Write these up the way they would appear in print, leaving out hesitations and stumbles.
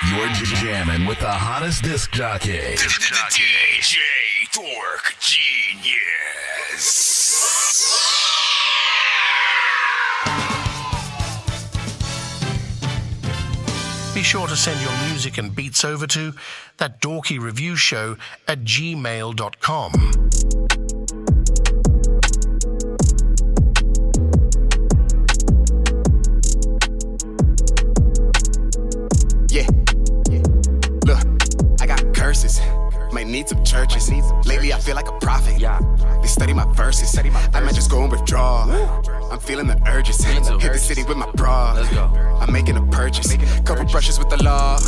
You're jamming with the hottest disc jockey. DJ Thork Genius. Be sure to send your music and beats over to that dorky review show at gmail.com. Yeah. Look, I got curses. Might need some churches. Lately I feel like a prophet. They study my verses. I might just go and withdraw. I'm feeling the urges. Hit the city with my bra. I'm making a purchase. Couple brushes with the law.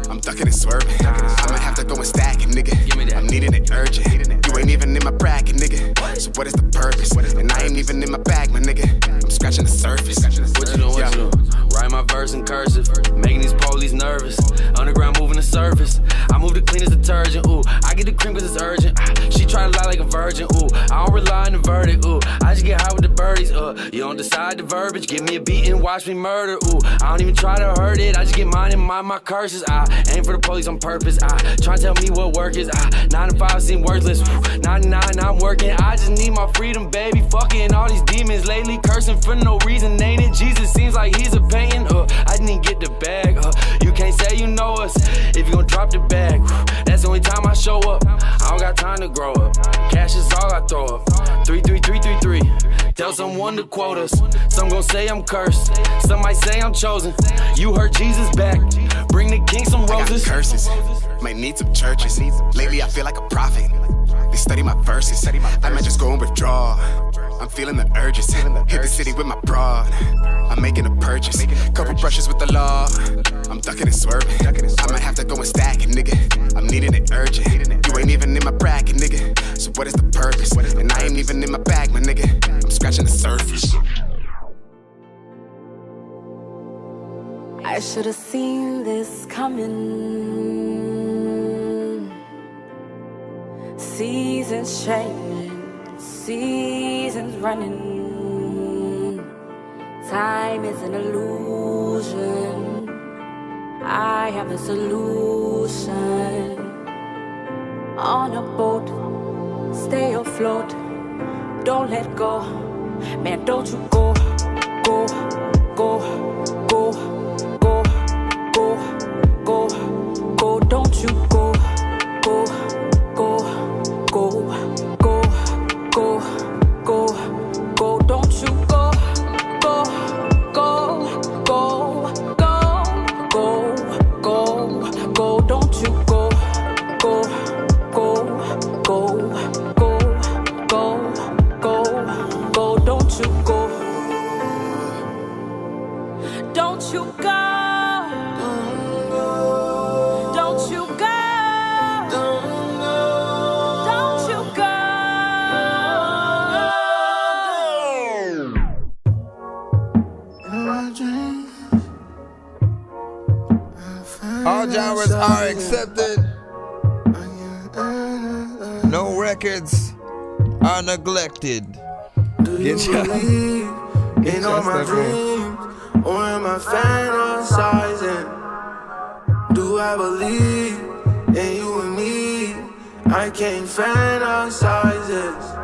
I'm ducking and swerving. I might have to go and stack it, nigga. I'm needing it urgent. You ain't even in my bracket, nigga. So what is the purpose? And I ain't even in my bag, my nigga. I'm scratching the surface. What you doing? Write my verse in cursive, making these police nervous. Underground moving the surface. I move the cleanest detergent. Ooh, I get the cream 'cause it's urgent. She try to lie like a virgin. Ooh, I don't rely on the verdict. Ooh, I just get high with the birdies. You don't decide the verbiage. Give me a beat and watch me murder. Ooh, I don't even try to hurt it. I just get mine and mind my curses. I aim for the police on purpose. Try to tell me what work is. 9 to 5 seem worthless. 99, I'm working. I just need my freedom, baby. Fucking all these demons lately, cursing for no reason. Ain't it? Jesus seems like he's a pain. I didn't get the bag. You can't say you know us if you gon' drop the bag. That's the only time I show up. I don't got time to grow up. Cash is all I throw up. 33333. Tell someone to quote us. Some gon' say I'm cursed. Some might say I'm chosen. You heard Jesus back. Bring the king some roses. I got curses. Might need some churches. Lately I feel like a prophet. They study my verses. I might just go and withdraw. I'm feeling the urges. Hit the city with my broad. I'm making a purchase. Couple brushes with the law. I'm ducking and swerving. I might have to go and stack it, nigga. I'm needing it urgent. You ain't even in my bracket, nigga. So what is the purpose? And I ain't even in my bag, my nigga. I'm scratching the surface. I should have seen this coming. Seasons changing, seasons running. Time is an illusion. I have the solution. On a boat, stay afloat. Don't let go, man. Don't you go, go, go, go, go, go, go, go. Don't you go, go, go, go, go, go, go, go. Don't you go, go, go, go, go, go, go, go. Don't you go, go, go, go, go, go, go, go. Don't you go, don't you go, don't you go, don't you go. All genres are accepted. No records are neglected. Get you in all my dreams, or am I fantasizing? Do I believe in you and me? I can't fantasize this.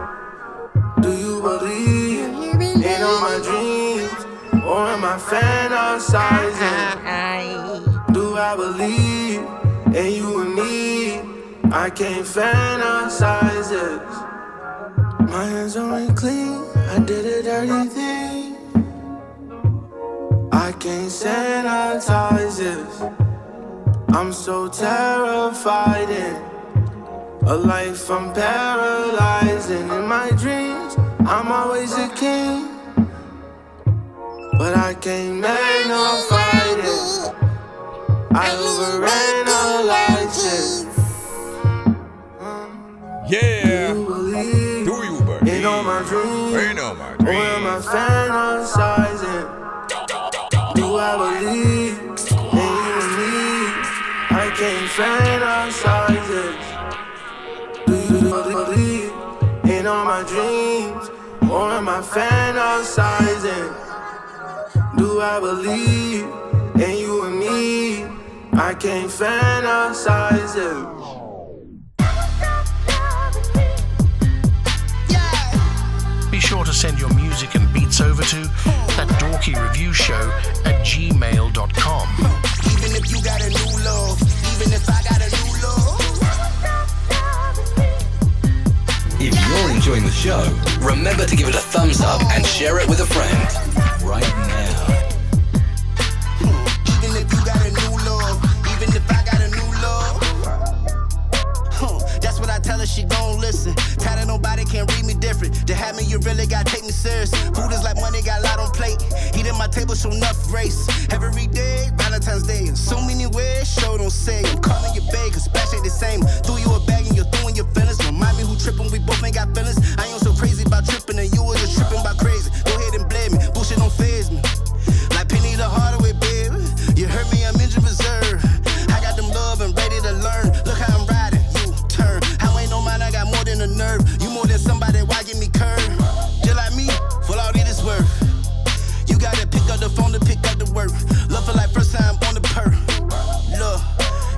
Do you believe in all my dreams, or am I fantasizing? Do I believe in you and me? I can't fantasize this. My hands aren't clean, I did a dirty thing. I can't sanitize this. I'm so terrified in a life I'm paralyzing. In my dreams, I'm always a king, but I can't magnify it. I overanalyze it. Yeah. Do you believe in all my dreams? Or am I fantasizing? Do I believe in you and me? I can't fantasize it. Do you believe in all my dreams? Or am I fantasizing? Do I believe in you and me? I can't fantasize it. Be sure to send your music and beats over to that dorky review show at gmail.com. Even if you got a new love, even if I got a new love. If you're enjoying the show, remember to give it a thumbs up and share it with a friend right now. Even if you got a new love, even if I got a new love. That's what I tell her, she gon' listen. Tired of nobody can read me different. To have me, you really gotta take me serious. Food is like money, got a lot on plate. Eating my table, show enough grace. Every day, Valentine's Day. In so many ways, show don't say. I'm calling you babe, cause splash ain't the same. Threw you a bag and you're throwing your feelings. Remind me who tripping, we both ain't got feelings. I ain't so crazy about tripping, and you was just tripping about crazy. Go ahead and blame me, bullshit don't faze me. Like Penny the Hardaway, baby. You heard me, I'm injured reserve. I got them love and ready to learn. Look how I'm riding, you turn. How ain't no mind, I got more than a nerve. You more than somebody, why give me curve? Just like me, full all this work. You gotta pick up the phone to pick up the work. Love for like first time on the perk. Look,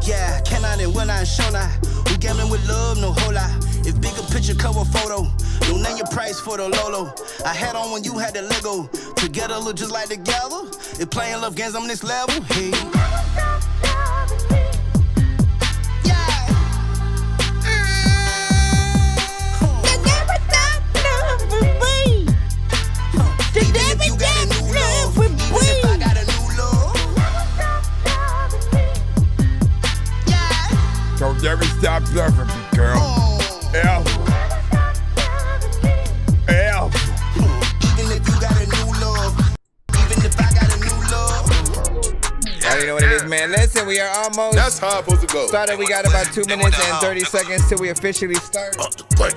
yeah, can I and when I show not. Who gambling with love, no whole lot. If bigger picture cover photo, don't name your price for the Lolo. I had on when you had the Lego. Together look just like together. If playing love games, I'm next level. Hey. So Jerry, stop bluffing me, girl. F. Even if you got a new love, even if I got a new love. You know what it is, man. Listen, we are almost. That's how I'm supposed to go. Started. We got about 2 minutes and 30 seconds till we officially start. But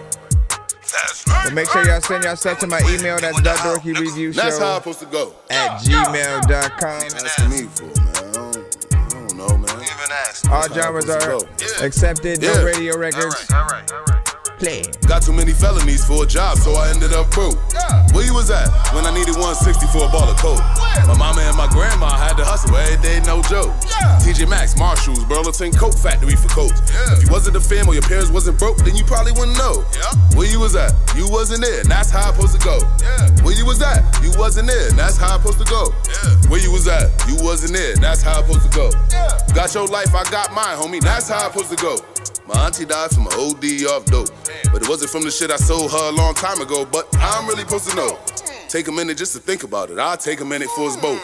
make sure y'all send y'all stuff to my email. That's @dorkyreviewshow. That's how I'm supposed to go. @gmail.com. Asking me for, man. I don't know, man. All genres are accepted. No radio records. All right. Play. Got too many felonies for a job, so I ended up broke. Where you was at when I needed 160 for a ball of coke? My mama and my grandma had to hustle every day, no joke. TJ Maxx, Marshalls, Burlington, Coke Factory for coats. If you wasn't the fam or your parents wasn't broke, then you probably wouldn't know. Where you was at? You wasn't there, and that's how I'm supposed to go. Where you was at? You wasn't there, and that's how I'm supposed to go. Where you was at? You wasn't there, and that's how I'm supposed to go. Got your life, I got mine, homie, that's how I'm supposed to go. My auntie died from an OD off dope, but it wasn't from the shit I sold her a long time ago, but I'm really supposed to know. Take a minute just to think about it, I'll take a minute for us both.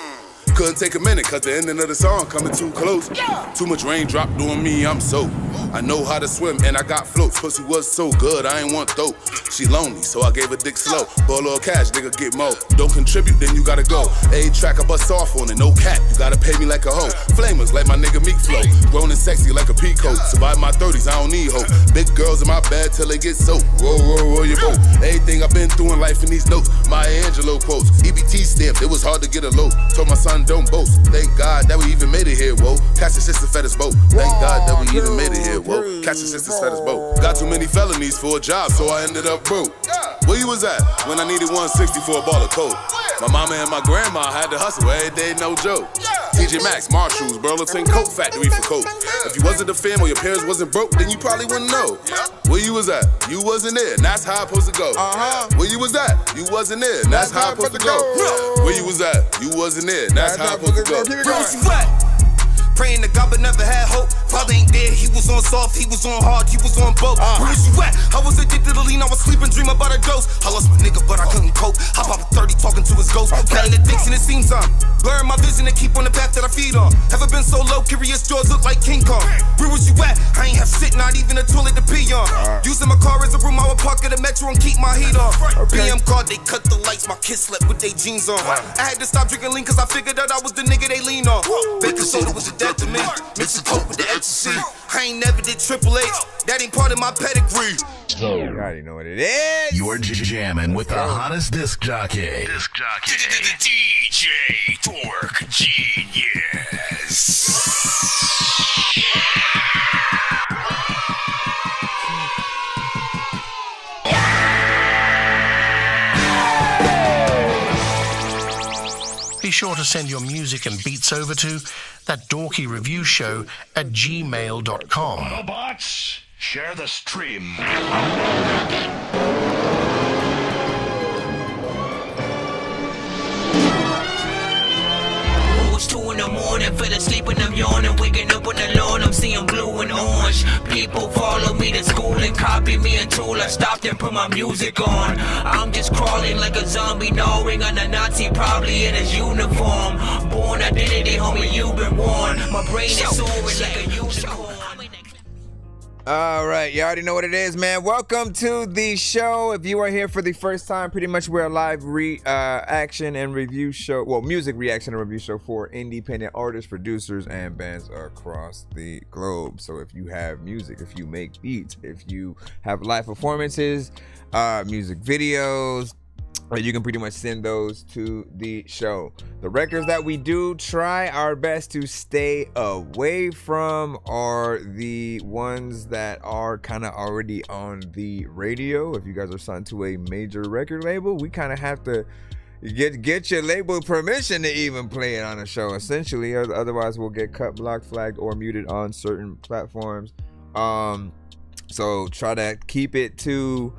Couldn't take a minute cause the ending of the song coming too close. Too much raindrop doing me, I'm soaked. I know how to swim and I got floats. Pussy was so good, I ain't want dope. She lonely, so I gave her dick slow. Bolow cash, nigga get mo. Don't contribute, then you gotta go. A track I bust off on it, no cap. You gotta pay me like a hoe. Flamers like my nigga Meek Flow. Grown and sexy like a peacoat. Survive my 30s, I don't need hope. Big girls in my bed till they get soaked. Roll your boat. Everything I've been through in life in these notes. Maya Angelou quotes. EBT stamped, it was hard to get a load. Told my son don't boast. Thank God that we even made it here, whoa. Catch the sister fed us both. Thank God that we even made it here, whoa. Catch the sister fed us both. Got too many felonies for a job, so I ended up broke. Where you was at when I needed 160 for a ball of coke? My mama and my grandma had to hustle every day, no joke. TJ Maxx, Marshalls, Burlington, Coke Factory for coke. If you wasn't the fam or your parents wasn't broke, then you probably wouldn't know. Where you was at? You wasn't there, and that's how I'm supposed to go. Where you was at? You wasn't there, and that's how I'm supposed to go. Where you was at? You wasn't there, and that's how I'm supposed to go. Where was you at? Praying to God but never had hope. Father ain't there, he was on soft, he was on hard, he was on both. Where was you at? I was addicted to lean, I was sleeping, dream about a dose. I lost my nigga, but I couldn't cope. I pop a 30 talking to his ghost. Got an addiction, it seems I'm blurring my vision and keep on the path that I feed on. Ever been so low, curious jaws look like King Kong. Where was you at? I ain't have shit, not even a toilet to pee on. Using my car as a room, I would park at the metro and keep my heat on. BM card, they cut the lights, my kids slept with their jeans on. I had to stop drinking lean cause I figured that I was the nigga they lean on. Baking soda was a death to me. Mixing coke with the ecstasy. I ain't never did Triple H. That ain't part of my pedigree. You already know what it is. You're jamming with the hottest disc jockey. DJ Twerk Genius. Be sure to send your music and beats over to that dorky review show at gmail.com. Autobots, share the stream. 2 in the morning, fell asleep and I'm yawning, waking up on the lawn, I'm seeing blue and orange. People follow me to school and copy me until I stopped and put my music on. I'm just crawling like a zombie, gnawing on a Nazi, probably in his uniform. Born identity, homie, you've been warned. My brain is soaring like a unicorn. All right, you already know what it is, man. Welcome to the show. If you are here for the first time, pretty much we're a live reaction and review show, well, music reaction and review show for independent artists, producers, and bands across the globe. So if you have music, if you make beats, if you have live performances, music videos, you can pretty much send those to the show. The records that we do try our best to stay away from are the ones that are kind of already on the radio. If you guys are signed to a major record label, we kind of have to get your label permission to even play it on a show, essentially. Otherwise, we'll get cut, blocked, flagged, or muted on certain platforms. So try to keep it to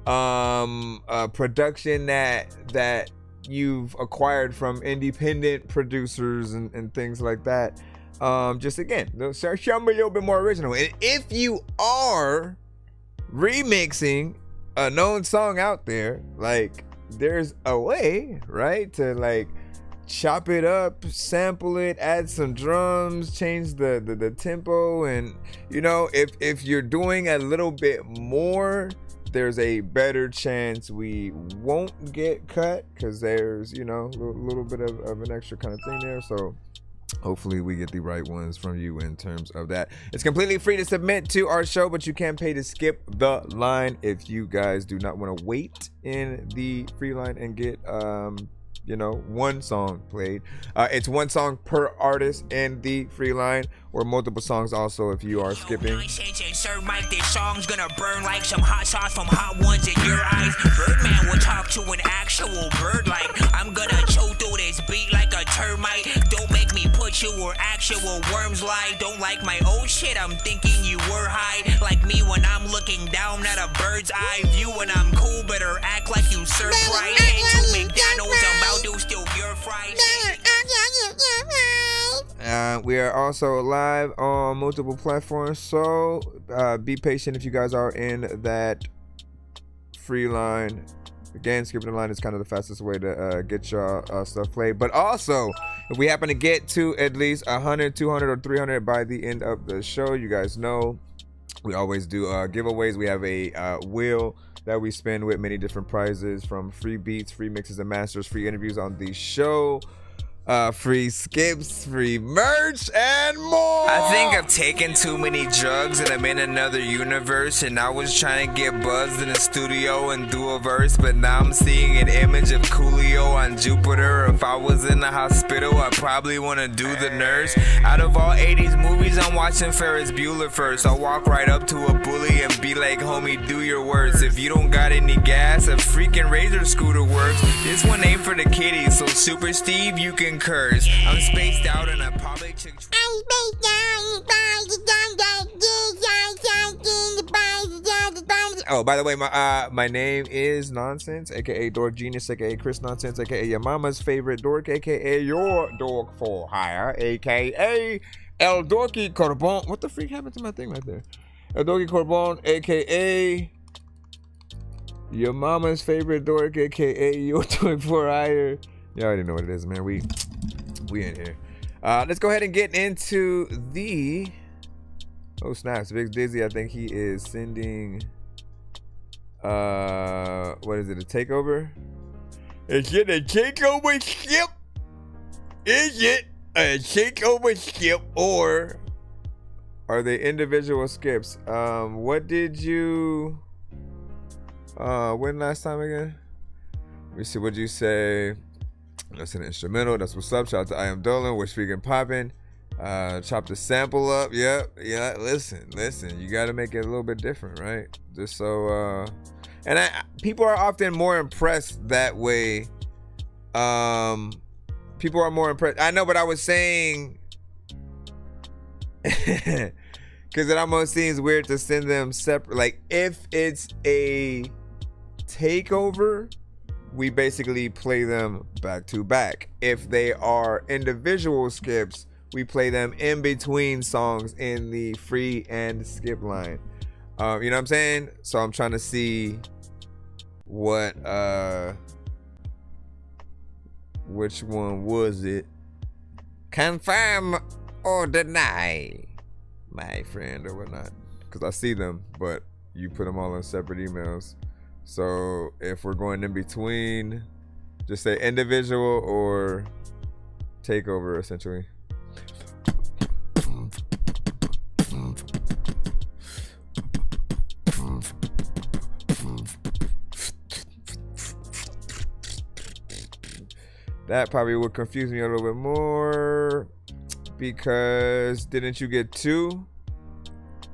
a production that you've acquired from independent producers and things like that. Just again, show me a little bit more original. And if you are remixing a known song out there, like, there's a way, right, to like chop it up, sample it, add some drums, change the tempo, and you know, if you're doing a little bit more, there's a better chance we won't get cut, because there's, you know, a little bit of an extra kind of thing there. So hopefully we get the right ones from you in terms of that. It's completely free to submit to our show, but you can pay to skip the line if you guys do not want to wait in the free line and get you know, one song played. It's one song per artist in the free line, or multiple songs also if you are skipping. Sir Mike, this song's gonna burn like some hot sauce from hot ones in your eyes. Birdman will talk to an actual bird like I'm gonna chew through this beat like a termite. Don't make me put you where actual worms lie. Don't like my old shit, I'm thinking you were high. Like me when I'm looking down at a bird's eye view. When I'm cool, better act like you serve right. Ain't to McDonald's, I'm about to steal your fries. We are also live on multiple platforms, so be patient if you guys are in that free line. Again, skipping the line is kind of the fastest way to get your stuff played. But also, if we happen to get to at least 100, 200, or 300 by the end of the show, you guys know we always do giveaways. We have a wheel that we spin with many different prizes, from free beats, free mixes and masters, free interviews on the show, free skips, free merch, and more. I think I've taken too many drugs and I'm in another universe, and I was trying to get buzzed in the studio and do a verse, but now I'm seeing an image of Coolio on Jupiter. If I was in the hospital, I'd probably want to do the nurse. Out of all 80s movies, I'm watching Ferris Bueller first. I'll walk right up to a bully and be like, homie, do your worst. If you don't got any gas, a freaking razor scooter works. This one ain't for the kiddies, so Super Steve, you can curse. I'm spaced out and I probably took. Oh, by the way, my name is Nonsense, aka Dork Genius, aka Chris Nonsense, aka your mama's favorite dork, aka your dork for hire, aka El Dorky Corbon. What the freak happened to my thing right there? El Dorky Corbon, aka your mama's favorite dork, aka your dork for hire. You already know what it is, man. We in here. Let's go ahead and get into the. Oh snaps! Big Dizzy, I think he is sending. What is it? A takeover? Is it a takeover skip? Is it a takeover skip, or are they individual skips? What did you win last time again? Let me see. What'd you say? That's an instrumental. That's what's up. Shout out to I Am Dolan. We're speaking popping. Chop the sample up. Yep. Yeah. Listen. You got to make it a little bit different, right? Just so. And people are often more impressed that way. People are more impressed. I know, but I was saying Because it almost seems weird to send them separate. Like, if it's a takeover, we basically play them back to back. If they are individual skips, we play them in between songs in the free and skip line. You know what I'm saying? So I'm trying to see what which one was it? Confirm or deny, my friend, or whatnot. Because I see them, but you put them all in separate emails. So if we're going in between, just say individual or takeover, essentially. That probably would confuse me a little bit more, because didn't you get 2?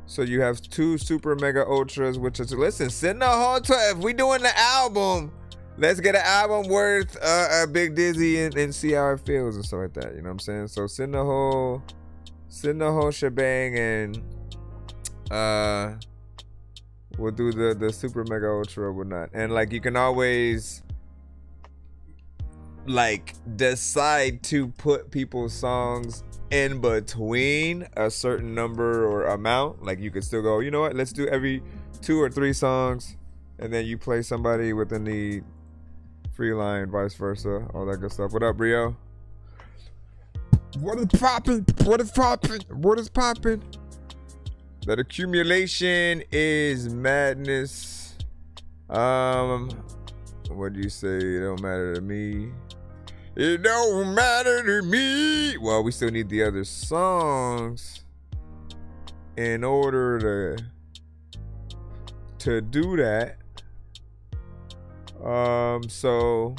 So you have 2 super mega ultras, which is, listen, send the whole 12. If we doing the album, let's get an album worth a Big Dizzy and see how it feels and stuff like that. You know what I'm saying? So send the whole shebang, and we'll do the super mega ultra or whatnot. And like, you can always like decide to put people's songs in between a certain number or amount. Like, you could still go, you know what, let's do every 2 or 3 songs, and then you play somebody within the free line, vice versa, all that good stuff. What up, Rio? What is poppin'? What is poppin'? What is poppin'? That accumulation is madness. What do you say? It don't matter to me. It don't matter to me. Well, we still need the other songs in order to do that. So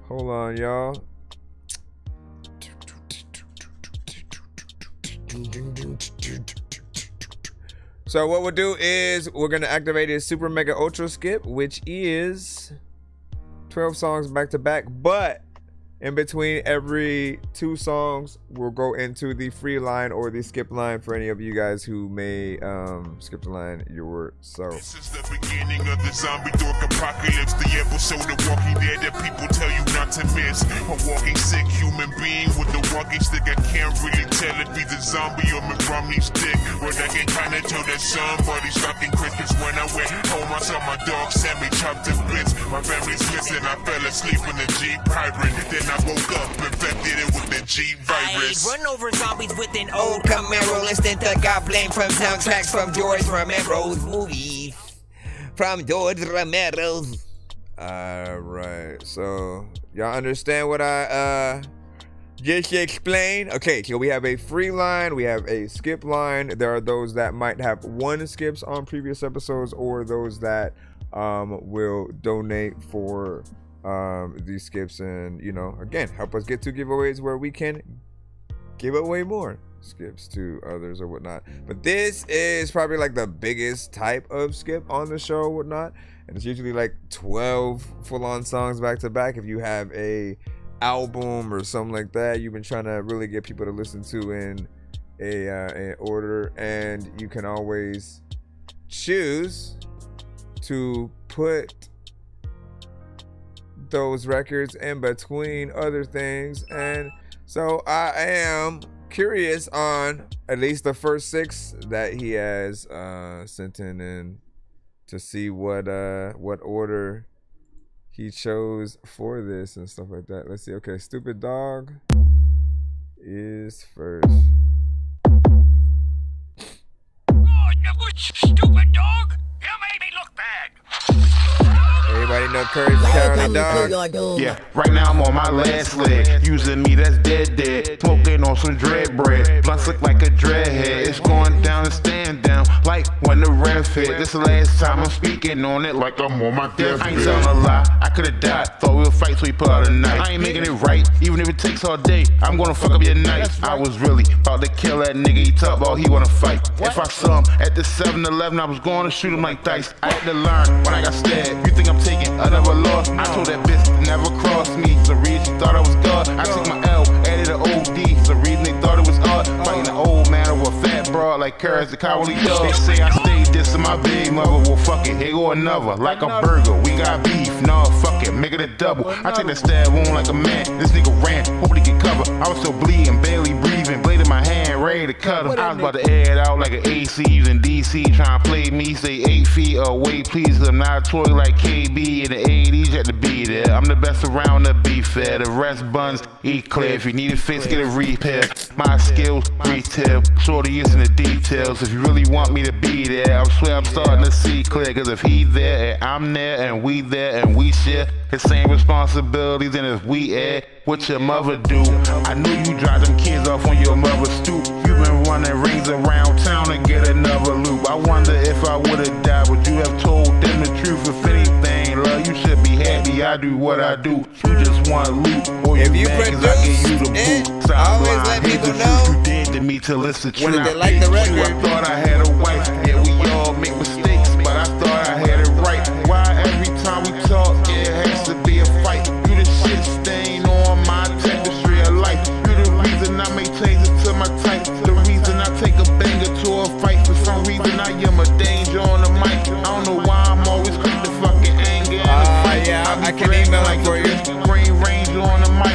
hold on, y'all. So what we'll do is we're gonna activate a super mega ultra skip, which is 12 songs back to back, but in between every 2 songs we'll go into the free line or the skip line for any of you guys who may skip the line yourself. This is the beginning of the zombie dork apocalypse, the episode of Walking Dead that people tell you not to miss. A walking sick human being with a walking stick. I can't really tell if he's a zombie or Romney's dick, but I can kinda tell that somebody's fucking Christmas. When I went home, I saw my dog Sammy chopped to bits. My family's missing, I fell asleep in the G pirate. Then I woke up, infected it with the G virus. Run over zombies with an old Camaro. Listen to got blamed from soundtracks from George Romero's movies. From George Romero's. Alright, so y'all understand what I just explained? Okay, so we have a free line, we have a skip line. There are those that might have 1 skips on previous episodes, or those that will donate for these skips, and, you know, again, help us get to giveaways where we can give away more skips to others or whatnot. But this is probably like the biggest type of skip on the show or whatnot, and it's usually like 12 full-on songs back to back. If you have a album or something like that you've been trying to really get people to listen to in a order, and you can always choose to put those records in between other things. And so I am curious on at least the first 6 that he has sent in to see what order he chose for this and stuff like that. Let's see. Okay, Stupid Dog is first. Oh, you stupid dog! You made me look bad. Everybody know Courage the Cowardly Dog? Yeah, right now I'm on my last leg. Using me, that's dead. Smoking on some dread bread. Blunts look like a dreadhead. It's going down and stand down like when the ref hit. This the last time I'm speaking on it like I'm on my deathbed. I ain't telling a lie, I could've died. Thought we would fight till we put out a knife. I ain't making it right, even if it takes all day. I'm gonna fuck up your night. I was really about to kill that nigga. He talk about he wanna fight. If I saw him at the 7-Eleven, I was going to shoot him like dice. I had to learn when I got stabbed. You think I'm taking another loss? I told that bitch to never cross me. The reason she thought I was God. I took my L, added an OD. The reason they thought it was odd. Fighting the like carrots, the cowardly dog. They say I stay dissing my big mother. Well, fuck it, here go another. Like a burger, we got beef. Nah, fuck it, make it a double. I take that stab wound like a man. This nigga ran, hope he get cover. I was still bleeding, barely breathing. Blade in my hand, ready to cut him. I was about to air it out like an AC in DC. Trying to play me, say 8 feet away, please. I'm not a toy like KB in the 80s. You had to be there. I'm the best around to be fair. The rest buns, eat clear. If you need a fix, get a repair. My skills, retail. Shorty is in the details. If you really want me to be there, I swear I'm starting to see clear. Cause if he there and I'm there and we there and we share the same responsibilities, and if we air, what your mother do? I knew you dropped them kids off on your mother's stoop. You been running rings around town to get another loop. I wonder if I would've died, would you have told them the truth? If anything, love, you should be happy I do what I do. You just want loot, or if you produce I gave you the it, boot. always let people know. You did to me till it's the truth. When they like the record. I thought I had a wife. Yeah, we all make mistakes, but I thought I had it right. Why every time we talk, it has to be a fight? You the shit stain on my tapestry of life. You the reason I make changes to my type. The reason I take a banger to a fight. For some reason I am a danger on the mic. I don't know why I'm always quick to fucking anger and fight. Yeah, I can email it for you. Brain range on the mic.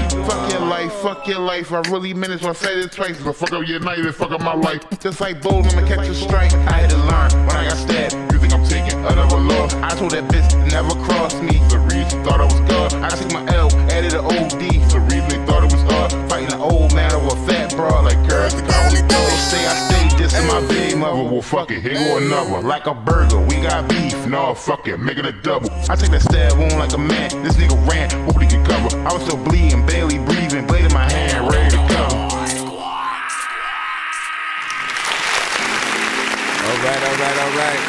Fuck your life. I really meant it, so I said it twice. But fuck up your night and fuck up my life. Just like Bolow, I'ma catch a strike. I had to learn when I got stabbed. You think I'm taking another loss? I told that bitch never cross me. The reason thought I was God. I took my L, added an OD. The reason they thought it was fighting an old man over a fat broad like girls. The cowardly dog. They say I stay dissing my big mother. Well, fuck it, here go another. Like a burger, we got beef. Nah, fuck it, make it a double. I take that stab wound like a man. This nigga ran, hope he could cover. I was still bleeding, barely breathing. Blade in my hand, ready to cover. All right.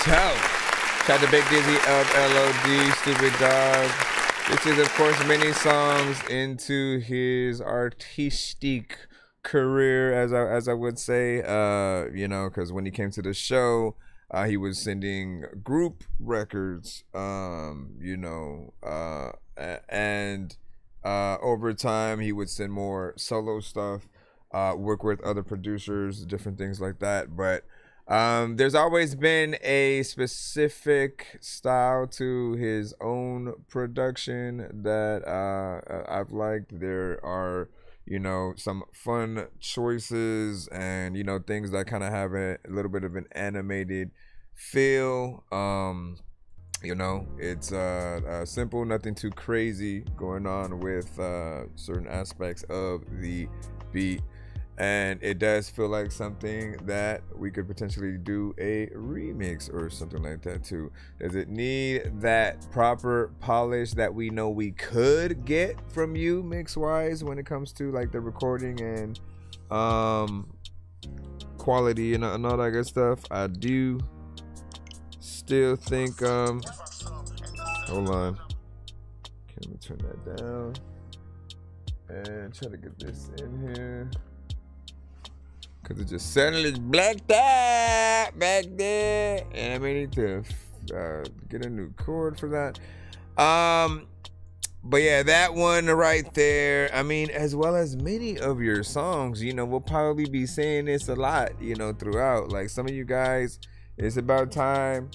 So, shout out to Big Dizzy of LOD, Stupid Dog. This is, of course, many songs into his artistic career, as I would say. You know, because when he came to the show, he was sending group records, you know, and over time he would send more solo stuff, work with other producers, different things like that. But there's always been a specific style to his own production that I've liked. There are, you know, some fun choices and, you know, things that kind of have a little bit of an animated feel. You know, it's simple, nothing too crazy going on with certain aspects of the beat. And it does feel like something that we could potentially do a remix or something like that too. Does it need that proper polish that we know we could get from you mix-wise when it comes to like the recording and quality and all that good stuff? I do still think hold on. Okay, let me turn that down and try to get this in here. Cause it just suddenly blacked out back there, and I may need to get a new chord for that. But yeah, that one right there. I mean, as well as many of your songs, you know, we'll probably be saying this a lot, you know, throughout. Like some of you guys, it's about time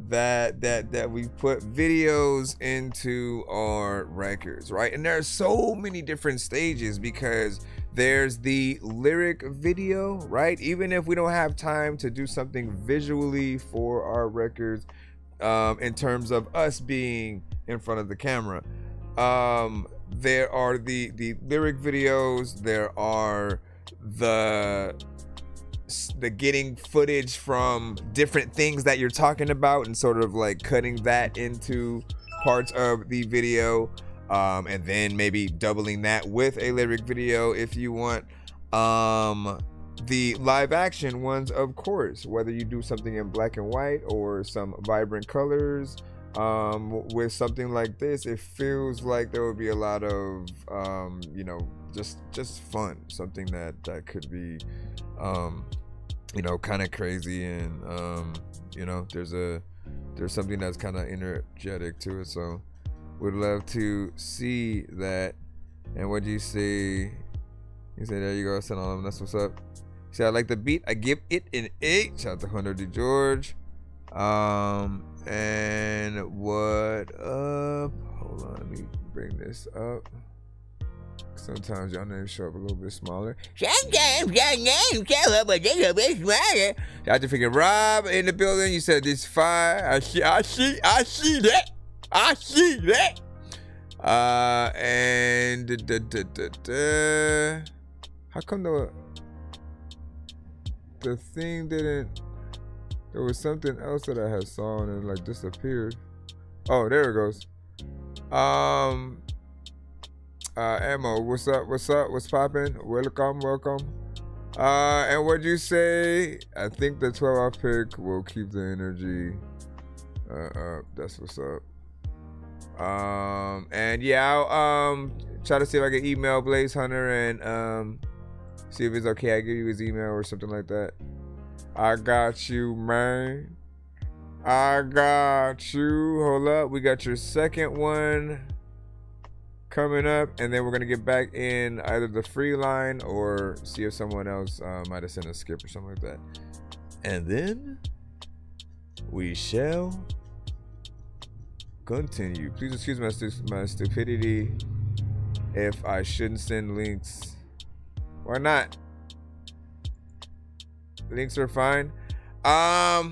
that we put videos into our records, right? And there are so many different stages because there's the lyric video, right? Even if we don't have time to do something visually for our records, in terms of us being in front of the camera, there are the lyric videos, there are the getting footage from different things that you're talking about and sort of like cutting that into parts of the video, and then maybe doubling that with a lyric video if you want. The live action ones, of course, whether you do something in black and white or some vibrant colors, with something like this, it feels like there would be a lot of you know, just fun, something that could be you know, kind of crazy, and you know, there's something that's kind of energetic to it. So would love to see that And what'd you say? You said, there you go, send all of them. That's what's up. You said, I like the beat. I give it an 8. Shout out to Hunter D. George. And what up? Hold on, let me bring this up. Sometimes y'all names show up a little bit smaller. Sometimes y'all names show up a little bit smaller. Shout out to freaking Rob in the building. You said this fire. I see that. And how come the thing didn't? There was something else that I had saw and it like disappeared. Oh, there it goes. Ammo, what's up? What's poppin'? Welcome. And what'd you say? I think the 12-hour pick will keep the energy up. That's what's up. And yeah, I'll try to see if I can email Blaze Hunter and see if it's okay. I give you his email or something like that. I got you, man. I got you. Hold up. We got your second one coming up, and then we're gonna get back in either the free line or see if someone else might have sent a skip or something like that. And then we shall continue. Please excuse my stupidity if I shouldn't send links. Why not? Links are fine. I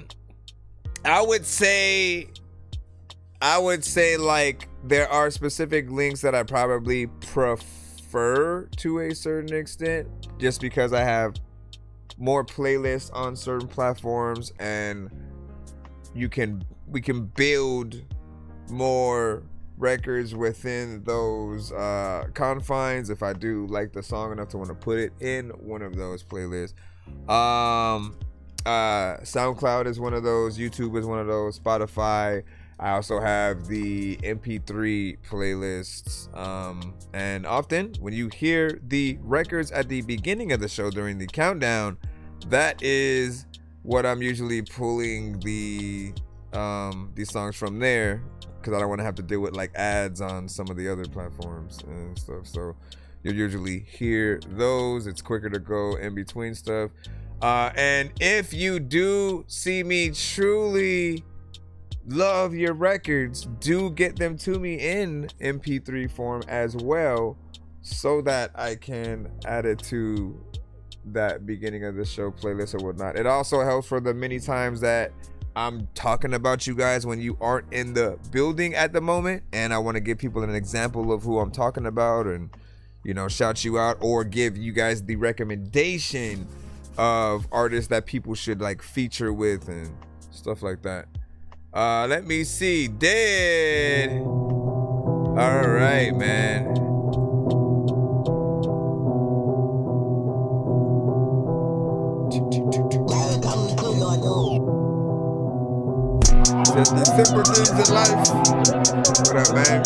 would say like there are specific links that I probably prefer to a certain extent, just because I have more playlists on certain platforms, and we can build more records within those confines if I do like the song enough to want to put it in one of those playlists. SoundCloud is one of those, YouTube is one of those, Spotify. I also have the MP3 playlists, and often when you hear the records at the beginning of the show during the countdown, that is what I'm usually pulling these songs from there, because I don't want to have to deal with like ads on some of the other platforms and stuff. So you'll usually hear those. It's quicker to go in between stuff. And if you do see me truly love your records, do get them to me in MP3 form as well, so that I can add it to that beginning of the show playlist or whatnot. It also helps for the many times that I'm talking about you guys when you aren't in the building at the moment, and I want to give people an example of who I'm talking about, and shout you out or give you guys the recommendation of artists that people should like feature with and stuff like that. Let me see. Dead. All right, man. The simple things in life. What up, man?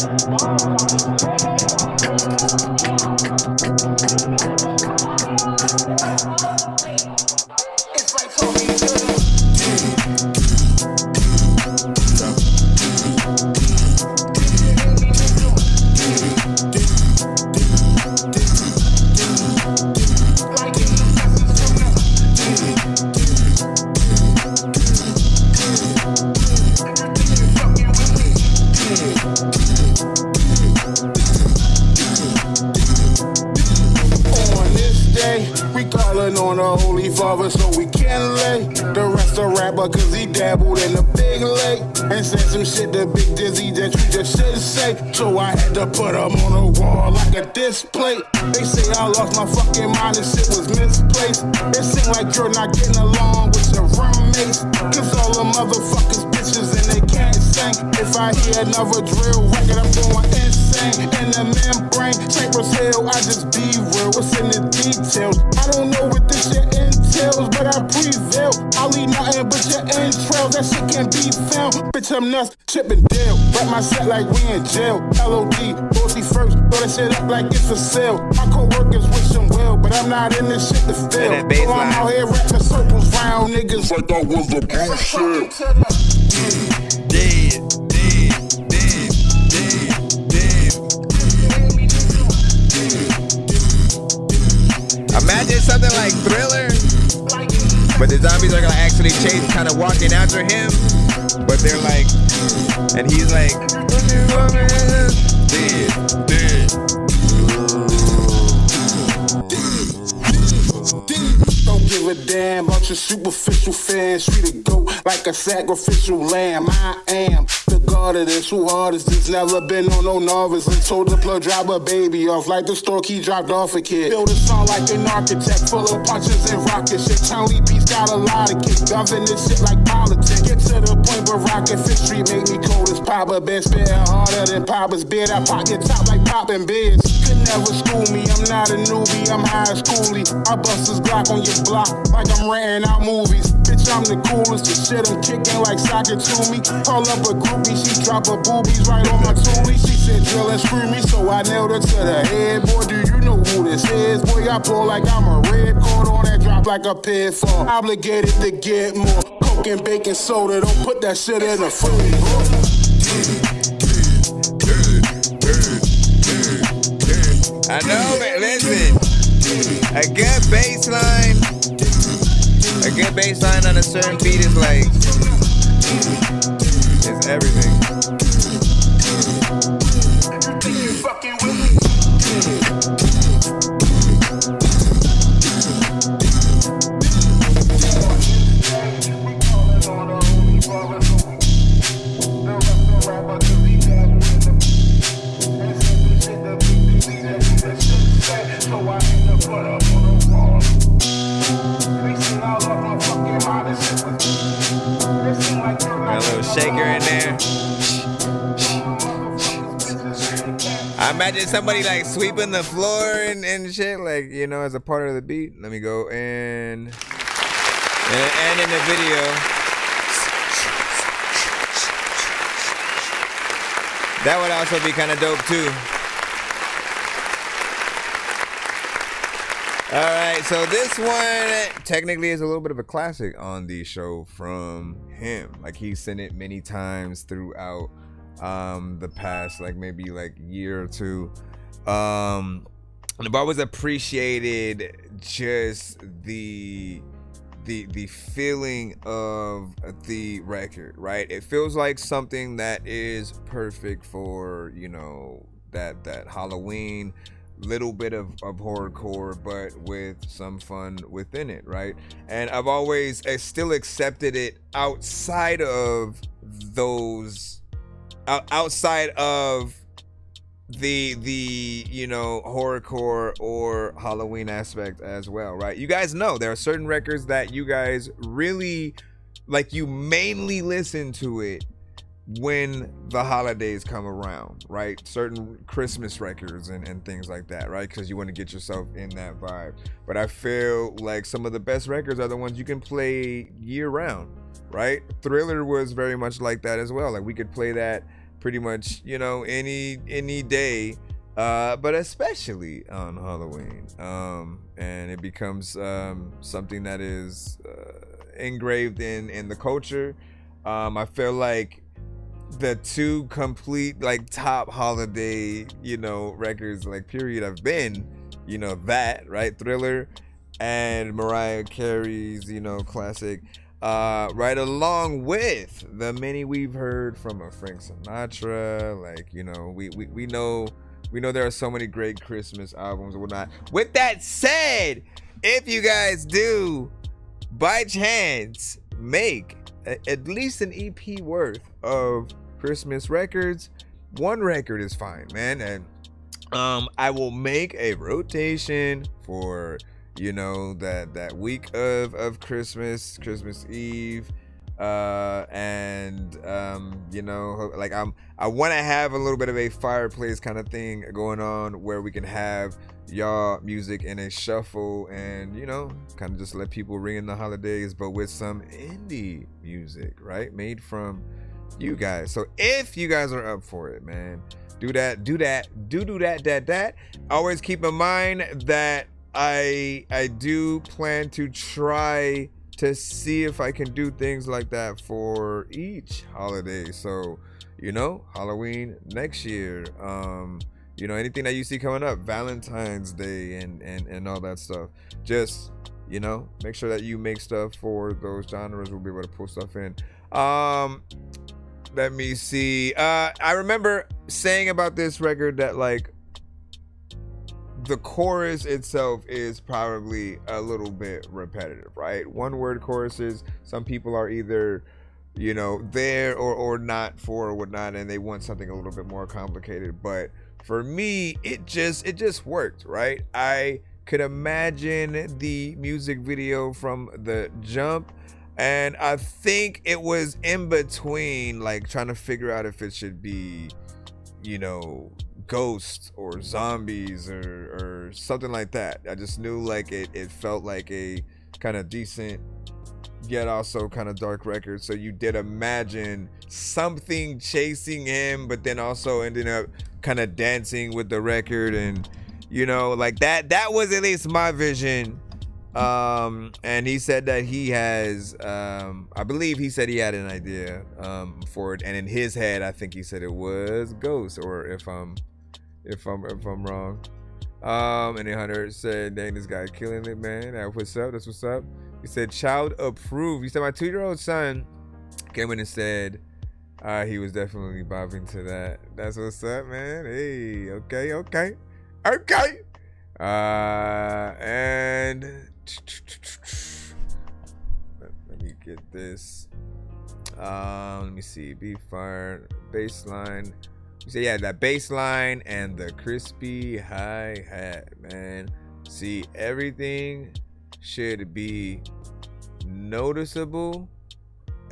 It's like talking to them. On a holy father, so we can lay the rest of rapper, cause he dabbled in the big lake and said some shit to Big Dizzy that you just shouldn't say. So I had to put him on a wall like a display. They say I lost my fucking mind and shit was misplaced. It seems like you're not getting along with your roommates, cause all the motherfuckers bitches and they can't sing. If I hear another drill record, I'm going insane. In the membrane, Cypress Hill, I just be real. What's in the details? I don't know what this shit entails, but I prevail. I'll leave nothing but your entrails. That shit can be found. Bitch, I'm nuts, Chippin' Dale. Rap my set like we in jail. LOD, bossy first, throw that shit up like it's for sale. My co-workers wish them well, but I'm not in this shit to fail. So I'm out here rapping circles round niggas like I was a bullshit. Dead. Imagine something like Thriller, but the zombies are gonna actually chase, kind of walking after him, but they're like, and he's like, dead. Don't give a damn about your superficial fans. Treat a goat like a sacrificial lamb. I am the god of this. Who hard is this? Never been on no novice. And told the plug drop a baby off like the store key dropped off a kid. Build a song like an architect, full of punches and rockets. Shit, Tony B's got a lot of kick. Govern this shit like politics. Get to the point where Rocket Fish Street make me cold as Papa. Been spitting harder than Papa's beard. I pop your top like popping beers. Could never school me. I'm not a newbie. I'm high schooly. I bust this Glock on your block like I'm renting out movies. Bitch, I'm the coolest. The shit I'm kicking like soccer to me. Call up a groupie, she drop her boobies right on my toolie. She said drill and screw me, so I nailed her to the head. Boy, do you know who this is? Boy, I blow like I'm a red cord on that drop like a pitfall. Obligated to get more coke and baking soda. Don't put that shit in the food. I know, man. Listen, a good baseline on a certain beat is like, it's everything. Got a little shaker in there. I imagine somebody like sweeping the floor and shit, like, you know, as a part of the beat. Let me go and in the video. That would also be kind of dope too. All right, so this one technically is a little bit of a classic on the show from him. Like, he's sent it many times throughout the past, like maybe like year or two. I've always appreciated just the feeling of the record, right? It feels like something that is perfect for, you know, that Halloween little bit of horrorcore, but with some fun within it, right? And I've always still accepted it outside of those, outside of the you know, horrorcore or Halloween aspect as well, right? You guys know there are certain records that you guys really like, you mainly listen to it when the holidays come around, right? Certain Christmas records and things like that, right? Because you want to get yourself in that vibe. But I feel like some of the best records are the ones you can play year round, right? Thriller was very much like that as well. Like, we could play that pretty much, you know, any day, but especially on Halloween. And it becomes something that is engraved in the culture. I feel like the two complete like top holiday, you know, records like period have been, you know, that, right, Thriller and Mariah Carey's, you know, classic, right along with the many we've heard from a Frank Sinatra. Like, you know, we know there are so many great Christmas albums and whatnot. With that said, if you guys do by chance make at least an EP worth of Christmas records, one record is fine, man. And I will make a rotation for, you know, that week of Christmas Eve, and you know, like I want to have a little bit of a fireplace kind of thing going on where we can have y'all music in a shuffle and, you know, kind of just let people ring in the holidays, but with some indie music, right, made from you guys. So if you guys are up for it, man, do that. Always keep in mind that I do plan to try to see if I can do things like that for each holiday. So, you know, Halloween next year, You know, anything that you see coming up, Valentine's Day and all that stuff. Just, you know, make sure that you make stuff for those genres. We'll be able to pull stuff in. Let me see. I remember saying about this record that like the chorus itself is probably a little bit repetitive, right? One word choruses, some people are either, you know, there or not for or whatnot, and they want something a little bit more complicated. But for me, it just worked, right? I could imagine the music video from the jump, and I think it was in between, like trying to figure out if it should be, you know, ghosts or zombies or something like that. I just knew like it felt like a kind of decent yet also kind of dark record. So you did imagine something chasing him, but then also ending up kind of dancing with the record, and you know, like that was at least my vision. And he said that he has I believe he said he had an idea for it, and in his head I think he said it was Ghost, or if I'm wrong. And then Hunter said, dang, this guy killing it, man. What's up? That's what's up. He said, child approved. He said, my 2-year-old son came in and said he was definitely bobbing to that. That's what's up, man. Hey, okay. And let me get this. Let me see. Be fire, baseline. You say, yeah, that bass line and the crispy hi-hat, man. See, everything should be noticeable.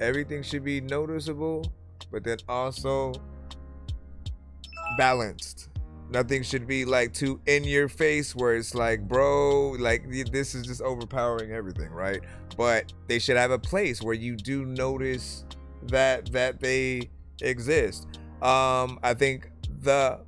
Everything should be noticeable, but then also balanced. Nothing should be like too in your face where it's like, bro, like this is just overpowering everything, right? But they should have a place where you do notice that they exist. I think the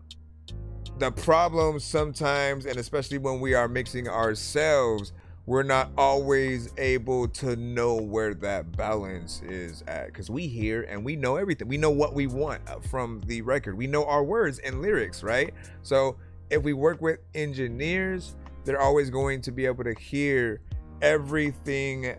problem sometimes, and especially when we are mixing ourselves, we're not always able to know where that balance is at, because we hear and we know everything. We know what we want from the record. We know our words and lyrics, right? So if we work with engineers, they're always going to be able to hear everything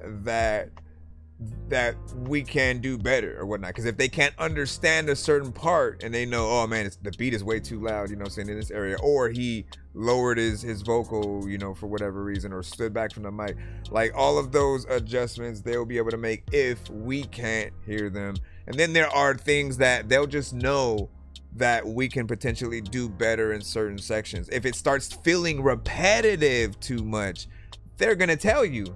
that we can do better or whatnot. Because if they can't understand a certain part and they know, oh man, the beat is way too loud, you know, saying in this area, or he lowered his vocal, you know, for whatever reason, or stood back from the mic, like all of those adjustments they'll be able to make if we can't hear them. And then there are things that they'll just know that we can potentially do better in certain sections. If it starts feeling repetitive too much, they're gonna tell you.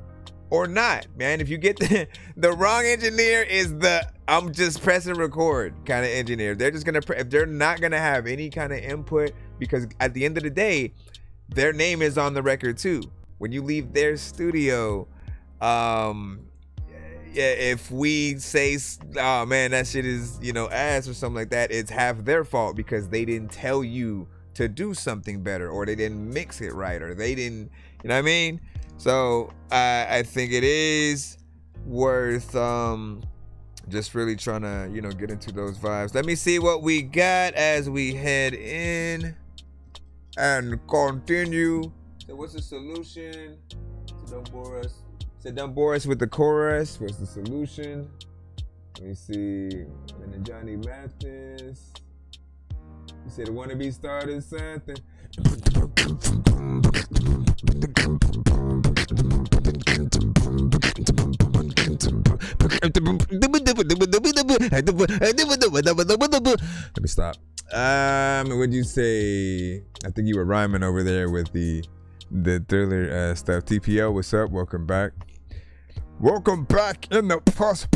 Or not, man. If you get the wrong engineer is the I'm just pressing record kind of engineer. They're just gonna if they're not gonna have any kind of input, because at the end of the day, their name is on the record too. When you leave their studio, if we say, oh man, that shit is, you know, ass or something like that, it's half their fault because they didn't tell you to do something better, or they didn't mix it right, or they didn't, you know what I mean? So I think it is worth just really trying to, you know, get into those vibes. Let me see what we got as we head in and continue. So what's the solution? So don't bore us. So don't bore us with the chorus. What's the solution? Let me see. And then Johnny Mathis. You said wannabe started something. Let me stop. What'd you say? I think you were rhyming over there with the Thriller stuff. TPO, what's up? Welcome back. Welcome back in the post.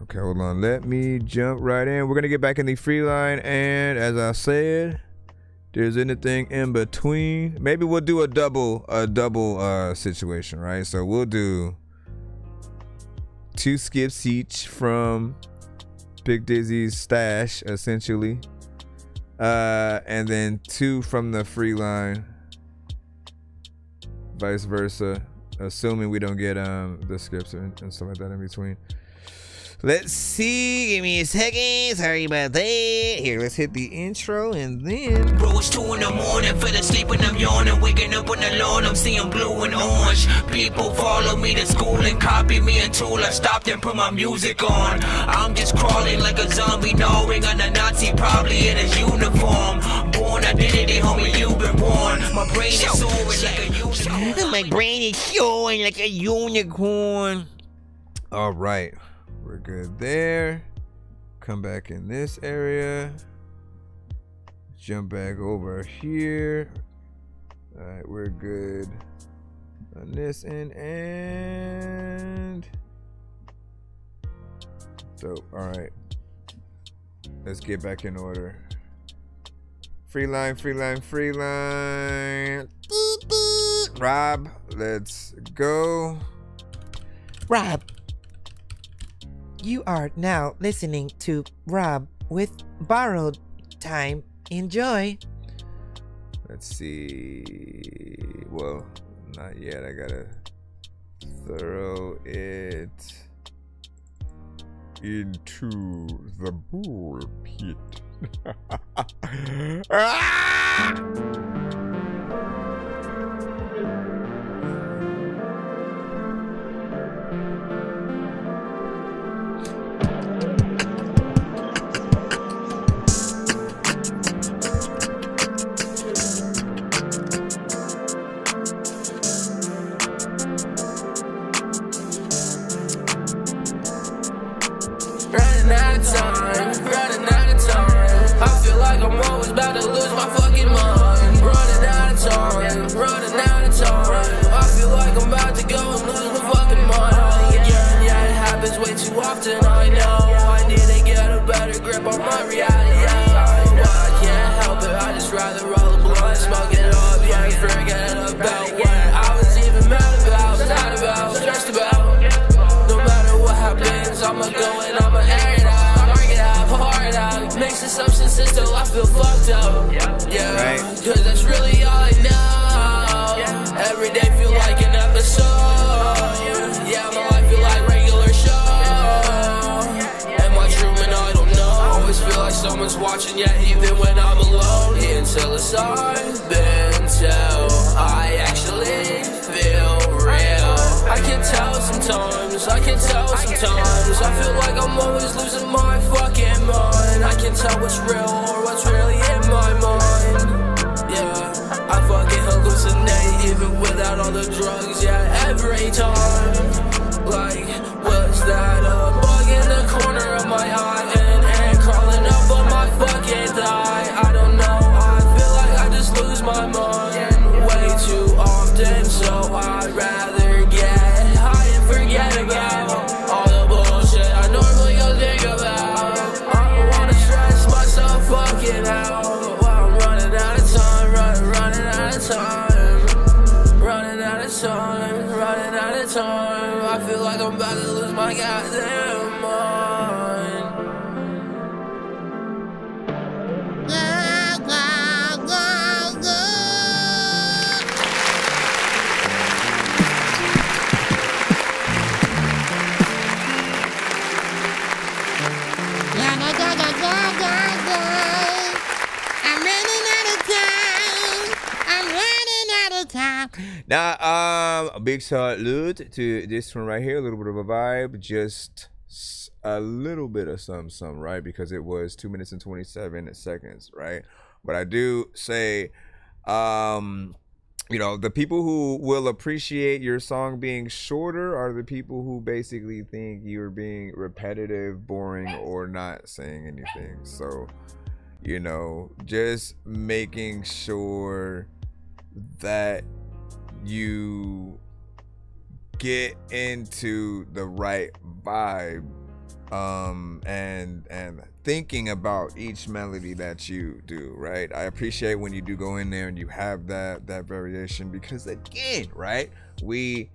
Okay, hold on. Let me jump right in. We're gonna get back in the free line, and as I said, there's anything in between. Maybe we'll do a double situation, right? So we'll do 2 skips each from Big Dizzy's stash, essentially, and then 2 from the free line, vice versa, assuming we don't get the skips and stuff like that in between. Let's see. Give me a second. Sorry about that. Here, let's hit the intro and then. Bro, it's 2 in the morning, fell asleep and I'm yawning. Waking up on the lawn, I'm seeing blue and orange. People follow me to school and copy me until I stopped and put my music on. I'm just crawling like a zombie, gnawing on a Nazi, probably in his uniform. Born identity, homie, you've been born. My brain is soaring like a unicorn. My brain is soaring like a unicorn. All right. We're good there. Come back in this area. Jump back over here. All right, we're good on this end and dope. All right, let's get back in order. Free line, free line, free line. Rob, let's go. Rob, you are now listening to Rob with Borrowed Time. Enjoy. Let's see. Well, not yet. I gotta throw it into the bull pit. Running out of time. I feel like I'm always about to lose my fucking mind. Running out of time, running out of time. I feel like I'm about to go and lose my fucking mind. Yeah, it happens way too often, I know. I need to get a better grip on my reality. But I can't help it, I just rather roll a blunt, smoke it up, yeah, forget about what I was even mad about, sad about, stressed about. No matter what happens, I'ma go and I'ma air it out. Hard out, mix the substances till I feel fucked up. Yeah, right. Cause that's really all I know. Every day feel like an episode. Yeah, my life feel like regular show. Am I dreaming? I don't know. Always feel like someone's watching, yeah, even when I'm alone. Until it's all been told, I actually feel real. I can tell sometimes, I can tell sometimes. I feel like I'm always losing my fucking mind. I can tell what's real or what's really in my mind. Yeah, I fucking hallucinate even without all the drugs, yeah, every time. Like, what's that, a bug in the corner of my eye and crawling up on my fucking thigh. I don't know, I feel like I just lose my mind way too often, so I'd rather get high and forget about all the bullshit I normally go think about. I don't wanna stress myself fucking out while I'm running out of time, running out of time, running out of time, running out of time. I feel like I'm about to lose my goddamn mind. Now, a big salute to this one right here. A little bit of a vibe, just a little bit of some, right? Because it was 2 minutes and 27 seconds, right? But I do say, you know, the people who will appreciate your song being shorter are the people who basically think you're being repetitive, boring, or not saying anything. So, you know, just making sure that you get into the right vibe, and thinking about each melody that you do, right? I appreciate when you do go in there and you have that variation, because again, right, we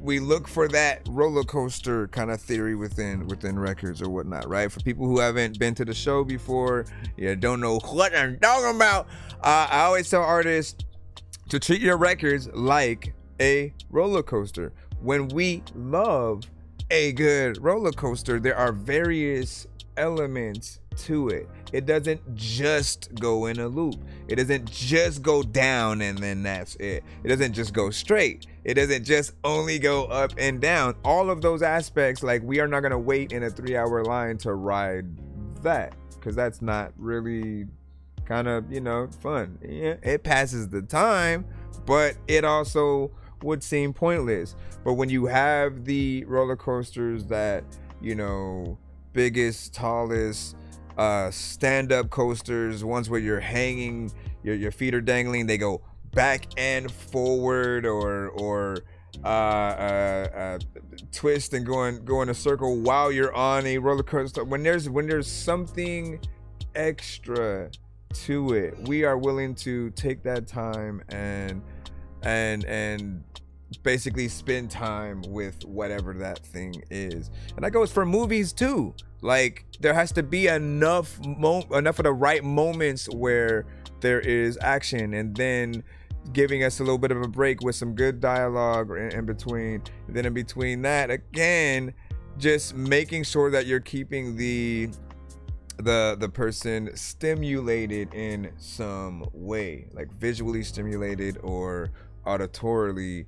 look for that roller coaster kind of theory within records or whatnot, right? For people who haven't been to the show before, don't know what I'm talking about, I always tell artists to treat your records like a roller coaster. When we love a good roller coaster, there are various elements to it. It doesn't just go in a loop. It doesn't just go down and then that's it. It doesn't just go straight. It doesn't just only go up and down. All of those aspects, like we are not gonna wait in a 3-hour line to ride that, because that's not really kind of, fun. Yeah, it passes the time, but it also would seem pointless. But when you have the roller coasters that, biggest, tallest, stand-up coasters, ones where you're hanging, your feet are dangling, they go back and forward, or twist and go in a circle while you're on a roller coaster. When there's something extra to it, we are willing to take that time and basically spend time with whatever that thing is. And that goes for movies too. Like, there has to be enough of the right moments where there is action, and then giving us a little bit of a break with some good dialogue in between. And then in between that, again, just making sure that you're keeping the person stimulated in some way, like visually stimulated or auditorily,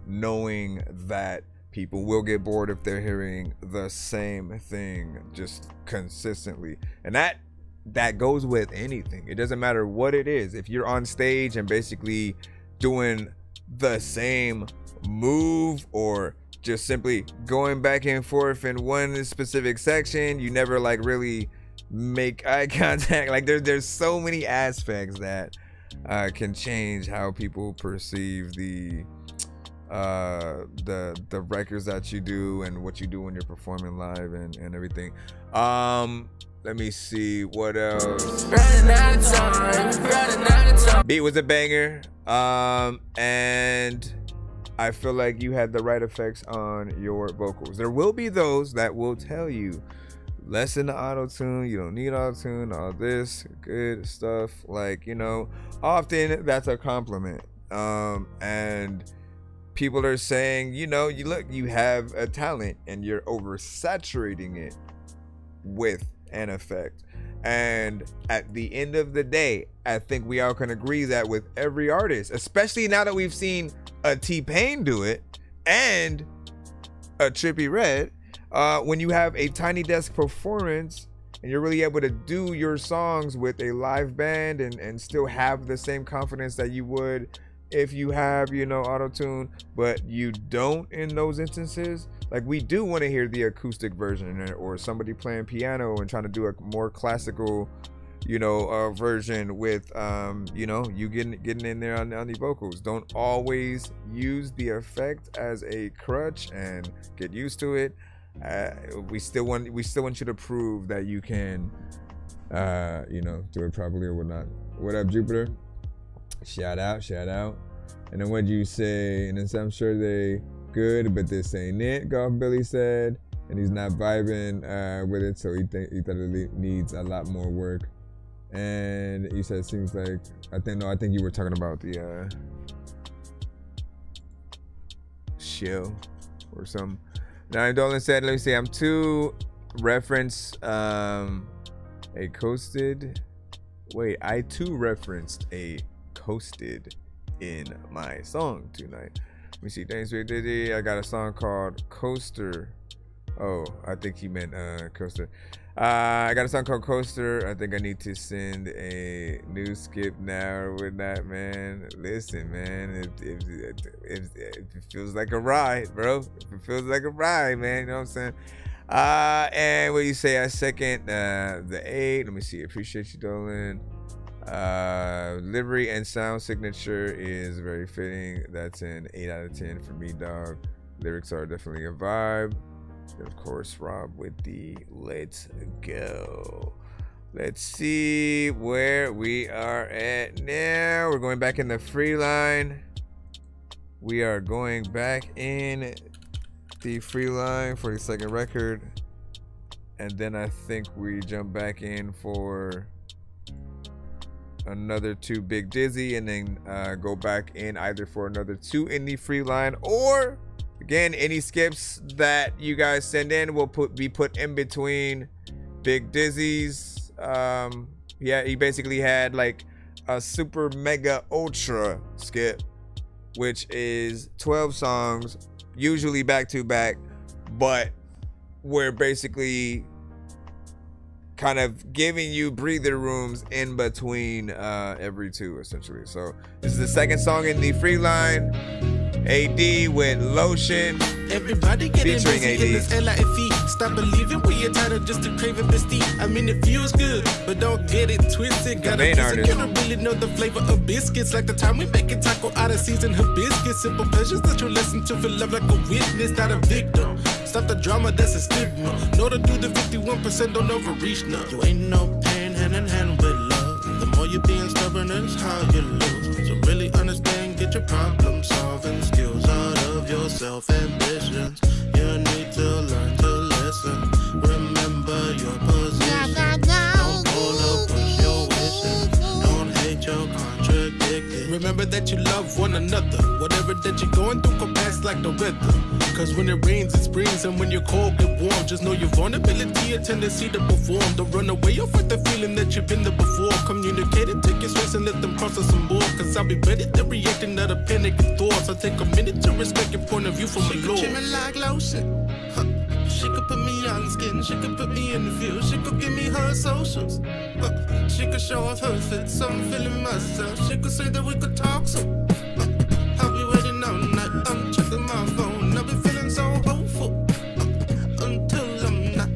knowing that people will get bored if they're hearing the same thing just consistently. And that goes with anything. It doesn't matter what it is. If you're on stage and basically doing the same move, or just simply going back and forth in one specific section, you never like really make eye contact. Like there's so many aspects that can change how people perceive the records that you do and what you do when you're performing live and everything. Let me see what else. Running out of time. Beat was a banger, and I feel like you had the right effects on your vocals. There will be those that will tell you lessen the auto-tune, you don't need auto-tune, all this good stuff. Like, often that's a compliment. And people are saying, you have a talent and you're oversaturating it with an effect. And at the end of the day, I think we all can agree that with every artist, especially now that we've seen a T-Pain do it and a Trippie Redd, when you have a tiny desk performance and you're really able to do your songs with a live band and still have the same confidence that you would if you have, auto-tune, but you don't in those instances. Like, we do want to hear the acoustic version, or somebody playing piano and trying to do a more classical, version with, you getting in there on the vocals. Don't always use the effect as a crutch and get used to it. We still want you to prove that you can, do it properly or whatnot. What up, Jupiter? Shout out. And then what'd you say? And then I'm sure they good, but this ain't it, Golf Billy said. And he's not vibing with it, so he thought it needs a lot more work. And he said, seems like, I think you were talking about the shill or something. Now Dolan said, let me see, I'm to reference I too referenced a coasted in my song tonight. Let me see. Thanks, Diddy. I got a song called Coaster. Oh, I think he meant Coaster. I got a song called Coaster. I think I need to send a new skip now or whatnot, man. Listen, man, if it feels like a ride, bro. If it feels like a ride, man, you know what I'm saying? And what you say, I second the 8. Let me see. Appreciate you, Dolan. Livery and sound signature is very fitting. That's an 8 out of 10 for me, dog. Lyrics are definitely a vibe. And of course, Rob with the let's go. Let's see where we are at now. We're going back in the free line. We are going back in the free line for the second record. And then I think we jump back in for another 2 Big Dizzy, and then go back in either for another 2 in the free line, or Again, any skips that you guys send in will be put in between Big Dizzy's. Yeah, he basically had like a super mega ultra skip, which is 12 songs, usually back to back, but we're basically kind of giving you breather rooms in between every two, essentially. So this is the second song in the free line. AD with Lotion. Everybody getting featuring busy in this LIFE. Stop believing we are tired of just a craving bestie. I mean, it feels good, but don't get it twisted. Gotta main artist. You don't really know the flavor of biscuits. Like the time we make a taco out of seasoned hibiscus. Simple pleasures that you listen to feel love like a witness, not a victim. Stop the drama, that's a stigma. Know to do the 51%, don't overreach now. You ain't no pain hand in hand with love. The more you're being stubborn, is how you lose. So really understand, get your problem solving skills out of your self ambitions. You need to learn to listen. Remember your position. Don't pull up, push your wishes. Don't hate your contradicted. Remember that you love one another. Whatever that you're going through can pass like the weather. Cause when it rains, it springs, and when you're cold, get warm. Just know your vulnerability, a tendency to perform. Don't run away or fight the feeling that you've been there before. Communicate it, take your space and let them process some more. Cause I'll be better than reacting to the panic and thoughts. I take a minute to respect your point of view from a Lord. She could treat me like lotion. She could put me on skin, she could put me in the field. She could give me her socials. She could show off her fit, so I'm feeling myself. She could say that we could talk some. I'll be waiting all night, I'm checking my phone. I'll be feeling so hopeful until I'm not.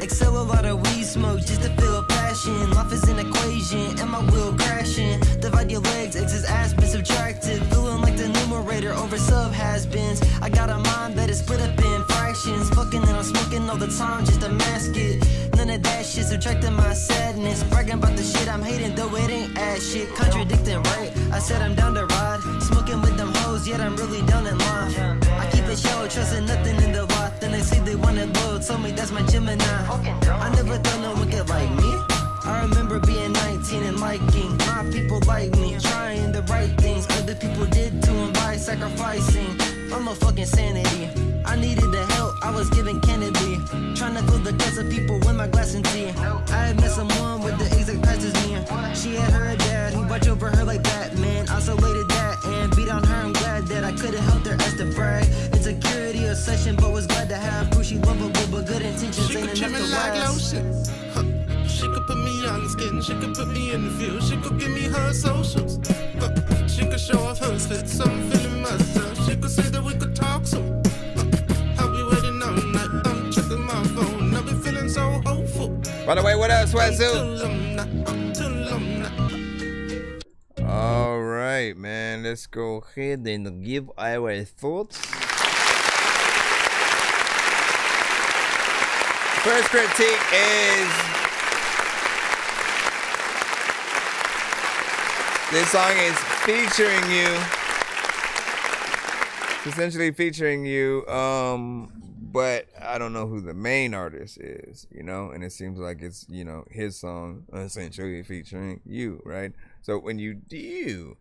Excel a lot of weed smoke just to feel passion. Life is an equation, and my wheel crashing. Divide your legs, X is ass been subtracted. Feeling like the numerator over sub has-beens. I got a mind that is split up in fractions. Fucking and I'm smoking all the time just to mask it. None of that shit subtracting my sadness. Bragging about the shit I'm hating, though it ain't ass shit. Contradicting, right? I said I'm down to ride. Smoking with them hoes, yet I'm really down in life. I keep it shallow, trusting nothing in the lot. Then they say they wanted loyal, told me that's my Gemini. I never thought no one could like me. I remember being 19 and liking my people like me, trying the right things other people did to them by sacrificing. I'm a fucking sanity. I needed the help I was giving Kennedy, trying to fill the guts of people with my glass and tea. I had met someone with the exact past as me. She had her dad who watched over her like Batman. Isolated that and beat on her. I'm glad that I could've helped her as to brag. Insecurity or session, but was glad to have proof she lovable, but good intentions She ain't could treat enough me to like last. lotion. She could put me on skin, she could put me in the field. She could give me her socials. She could show off her fit, so I'm feeling myself. She could say that we could talk some. I'll be waiting all night, I'm checking my phone. I'll be feeling so hopeful. By the way, what else, Sweatsuit? Until I'm not. All right, man. Let's go ahead and give our thoughts. First critique is this song is featuring you. It's essentially featuring you, but I don't know who the main artist is, you know, and it seems like it's, you know, his song essentially featuring you, right? So when you do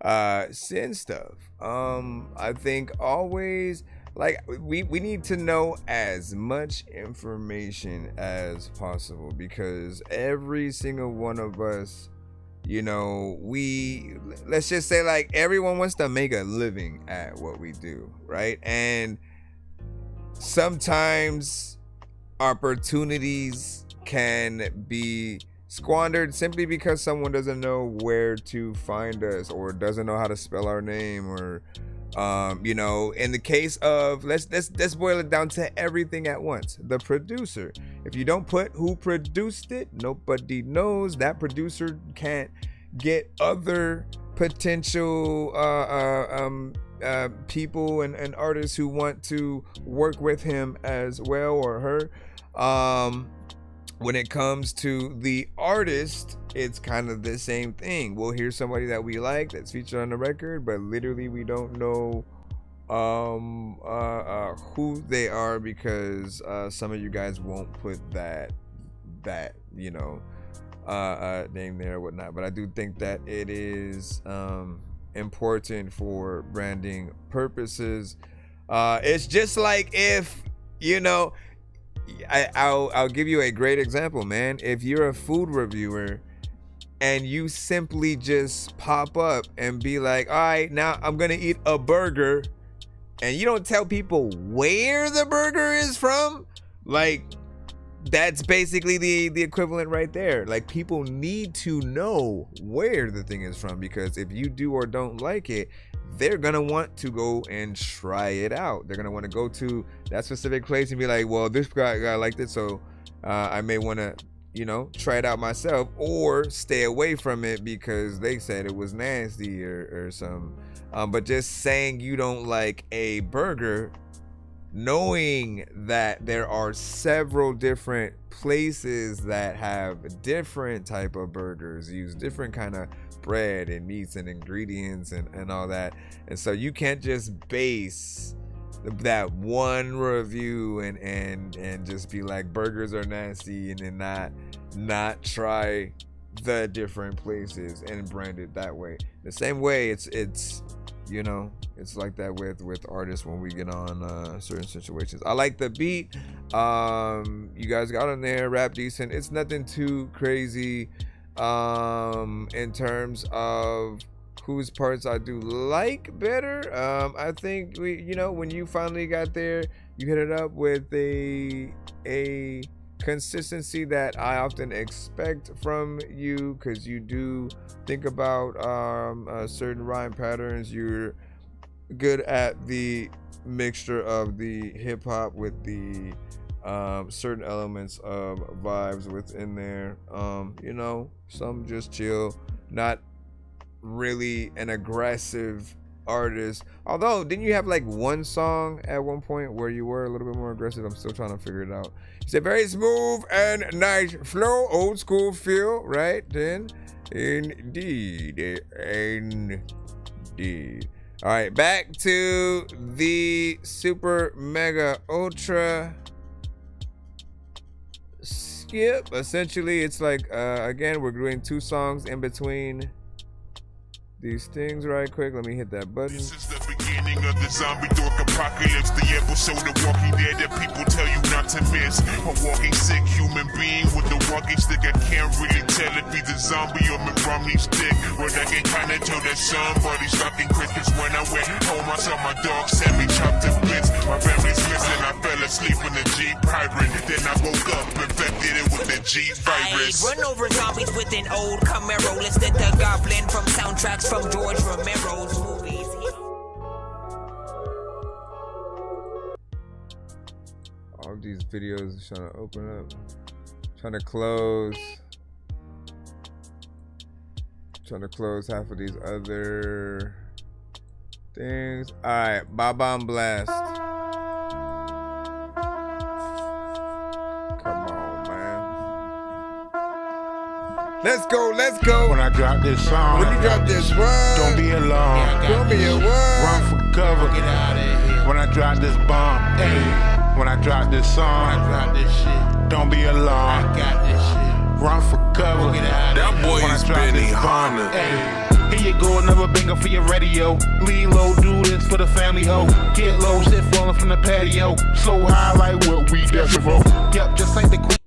send stuff, I think always, like, we need to know as much information as possible, because every single one of us, you know, let's just say, like, everyone wants to make a living at what we do, right? And sometimes opportunities can be squandered simply because someone doesn't know where to find us, or doesn't know how to spell our name, or you know, in the case of, let's boil it down to everything at once. The producer, if you don't put who produced it, nobody knows. That producer can't get other potential people and artists who want to work with him as well, or her. When it comes to the artist, it's kind of the same thing. We'll hear somebody that we like that's featured on the record, but literally we don't know who they are, because some of you guys won't put that name there or whatnot. But I do think that it is important for branding purposes. It's just like if, you know, I'll give you a great example, man. If you're a food reviewer and you simply just pop up and be like, all right, now I'm gonna eat a burger, and you don't tell people where the burger is from, like, that's basically the equivalent right there. Like, people need to know where the thing is from, because if you do or don't like it, they're gonna want to go and try it out. They're gonna want to go to that specific place and be like, well, this guy liked it, so I may want to, you know, try it out myself, or stay away from it because they said it was nasty or something. But just saying you don't like a burger, knowing that there are several different places that have different type of burgers, use different kind of bread and meats and ingredients and all that, and so you can't just base that one review and just be like burgers are nasty and then not try the different places and brand it that way. The same way it's you know, it's like that with artists when we get on certain situations. I like the beat. You guys got on there, rap decent. It's nothing too crazy in terms of whose parts I do like better. I think you know, when you finally got there, you hit it up with a consistency that I often expect from you, because you do think about certain rhyme patterns. You're good at the mixture of the hip hop with the certain elements of vibes within there. You know, some just chill, not really an aggressive artist. Although, didn't you have like one song at one point where you were a little bit more aggressive? I'm still trying to figure it out. It's a very smooth and nice flow, old school feel, right? Then, indeed. All right, back to the super mega ultra skip. Essentially, it's like again, we're doing two songs in between these things right quick. Let me hit that button. This is the beginning of the zombie dork apocalypse, the episode of Walking Dead that people tell you not to miss. A walking sick human being with a walking stick. I can't really tell if he's a zombie or McRomney's stick. But I can kinda tell that somebody's fucking Christmas. When I went home, I saw my dog Sammy chopped to bits. My family's missing. I fell asleep in the G pirate. Then I woke up, infected it with the G virus. Run over zombies with an old Camaro. Listed the goblin from soundtracks from George Romero's movies. All these videos trying to open up, trying to close half of these other things. All right, Ba-Bomb Blast. Come on, man. Let's go. When I drop this song, when you drop this one, don't be alarmed. Don't be a what? Run for cover. Get out of here. When I drop this bomb, hey. When I drop this song, when I drop this shit, don't be alarmed. I got this shit. Run for cover. Get out of here. That boy is Benny Honda. Hey. Here you go, another banger for your radio. Lean low, do this for the family hoe. Get low, shit falling from the patio. So high like what we destined for. Yep, just like the queen.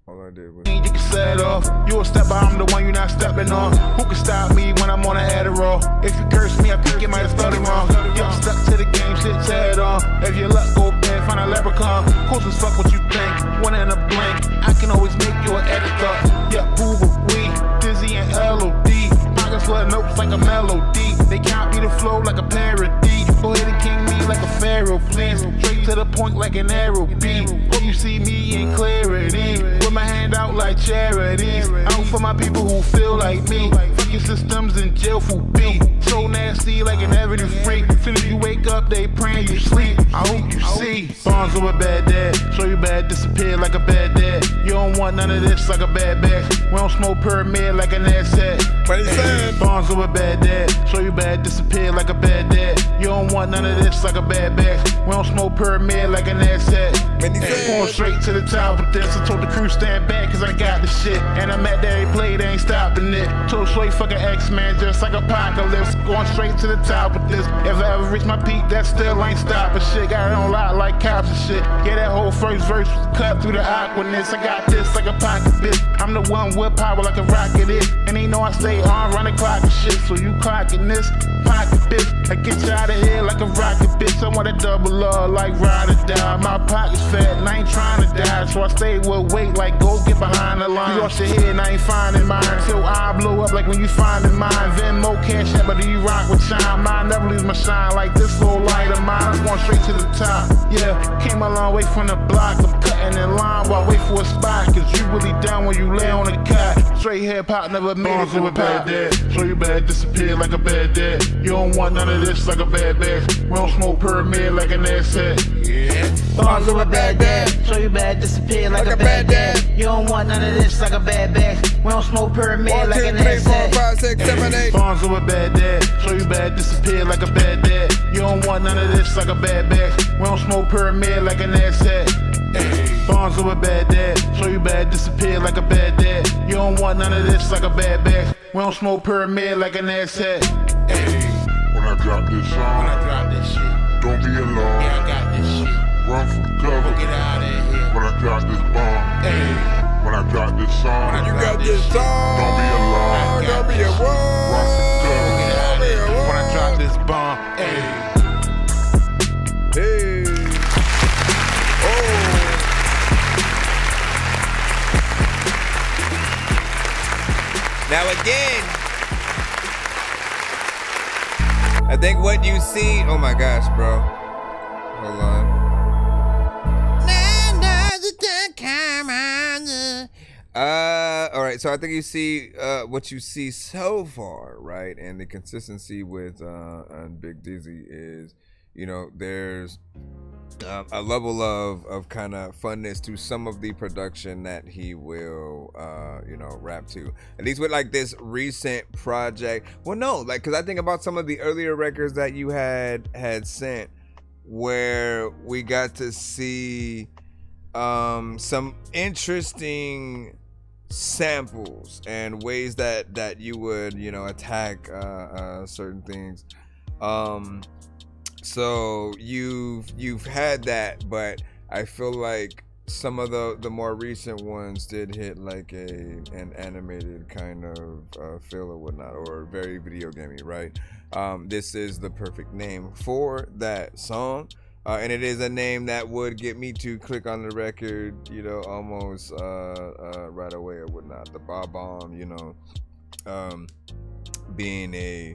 All I did was You can set it off. You a stepper, I'm the one you're not stepping on. Who can stop me when I'm on an Adderall? If you curse me, I think you might have started wrong. Yep, stuck to the game, shit tear on. If your luck go bad, find a leprechaun. Cool as fuck what you think. One in a blank. I can always make you an editor. Yep, Booba, we, Dizzy and LOD. Pockets full of notes like a melody. They count me the flow like a parody. Go ahead and king me like a pharaoh, please. Straight to the point like an arrow beat. Hope you see me in clarity. With my hand out like charities. Out for my people who feel like me. Fuck your systems in jail for beat. So nasty like an average freak. Soon as you wake up, they praying you sleep. I hope you see. Bonds of a bad dad. Show you bad, disappear like a bad dad. You don't want none of this like a bad bag. We don't smoke pyramid like an asset. What he said? Bonds of a bad dad. Show you bad, disappear like a bad dad. You don't want none of this like a bad bag. We don't smoke pyramid like an asset. Going straight to the top with this. I told the crew stand back cause I got the shit. And I'm at that play, they ain't stopping it. Told straight fucking X-Man just like apocalypse. Going straight to the top with this. If I ever reach my peak, that still ain't stopping shit. Got it on lock like cops and shit. Yeah, that whole first verse was cut through the awkwardness. I got this like a pocket bitch. I'm the one with power like a rocket is. And they know I stay on, run the clock and shit. So you clocking this pocket bitch. I get you out of here like a rocket bitch. I want a double R like ride or die. My pocket's fat and I ain't trying to die. So I stay with weight like go get behind the line. You lost your head and I ain't finding mine. Till I blow up like when you finding mine. Venmo, cash app, but do you rock with chime? Mine never leaves my shine like this little light of mine. I'm going straight to the top. Yeah, came a long way from the block. I'm cutting in line while I wait for a spot. Cause you really down when you lay on the cot. Straight hip hop never made it to a bad dad. So you bad disappear like a bad dad. You don't want none of this like a bad bitch. We don't smoke pyramid like an asset. Yeah. Bonds of a bad dad, so you bad disappear like a bad dad. You don't want none of this like a bad bag. We don't smoke pyramid like an asset. 5, 6, 7, 8. Bonds of a bad dad, so you bad disappear like a bad dad. You don't want none of this like a bad bag. We don't smoke pyramid like an asset. Bonds of a bad dad, so you bad disappear like a bad dad. You don't want none of this like a bad bag. We don't smoke pyramid like an asset. When I drop this song, don't be alarmed. Yeah, I got this shit. Run for cover. Get out of here. When I drop this bomb, when I drop this song, you got this song. Don't be alarmed. Don't be alarmed. Run for cover. Get out of here. When I drop this bomb, Hey. Oh. Now again, I think what you see. Oh my gosh, bro. Hold on. All right. So I think you see what you see so far, right? And the consistency with on Big Dizzy is, you know, there's a level of kind of funness to some of the production that he will, you know, rap to. At least with like this recent project. Well, no, like, because I think about some of the earlier records that you had sent, where we got to see some interesting samples and ways that you would, you know, attack certain things. So you've had that, but I feel like some of the more recent ones did hit like an animated kind of feel or whatnot, or very video gamey, right? This is the perfect name for that song, and it is a name that would get me to click on the record, you know, almost right away or whatnot. The Bob Bomb, you know, being a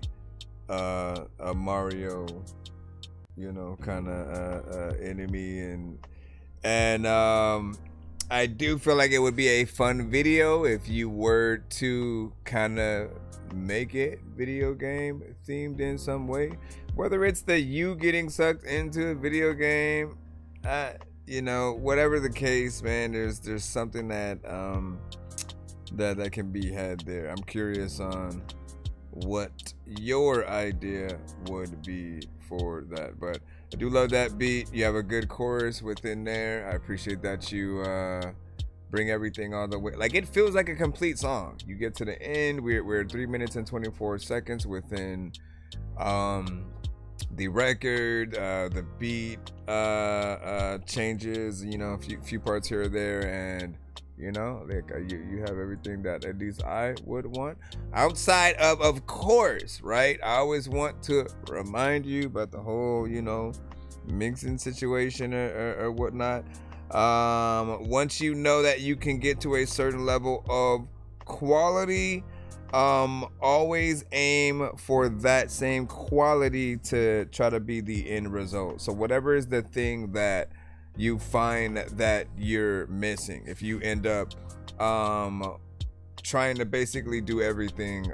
Mario, you know, kind of enemy, and I do feel like it would be a fun video if you were to kind of make it video game themed in some way, whether it's you getting sucked into a video game, you know, whatever the case, man. There's something that that can be had there. I'm curious on what your idea would be for that, but I do love that beat. You have a good chorus within there. I appreciate that you bring everything all the way. Like, it feels like a complete song. You get to the end. We're 3 minutes and 24 seconds within the record. The beat changes, you know, a few parts here or there, and you know, like you have everything that at least I would want. Outside of course, right? I always want to remind you about the whole, you know, mixing situation or whatnot. Once you know that you can get to a certain level of quality, always aim for that same quality to try to be the end result. So whatever is the thing that you find that you're missing, if you end up trying to basically do everything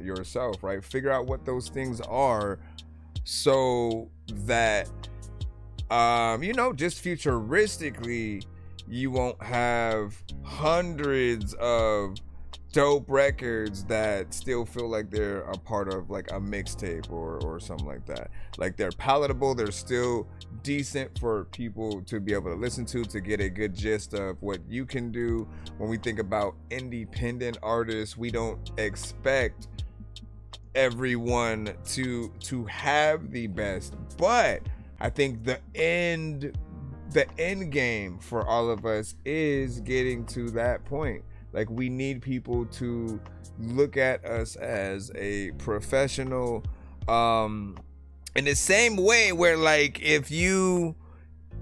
yourself, right? Figure out what those things are so that you know, just futuristically you won't have hundreds of dope records that still feel like they're a part of like a mixtape or something like that. Like they're palatable, they're still decent for people to be able to listen to get a good gist of what you can do. When we think about independent artists, we don't expect everyone to have the best, but I think the end game for all of us is getting to that point. Like we need people to look at us as a professional, in the same way where like if you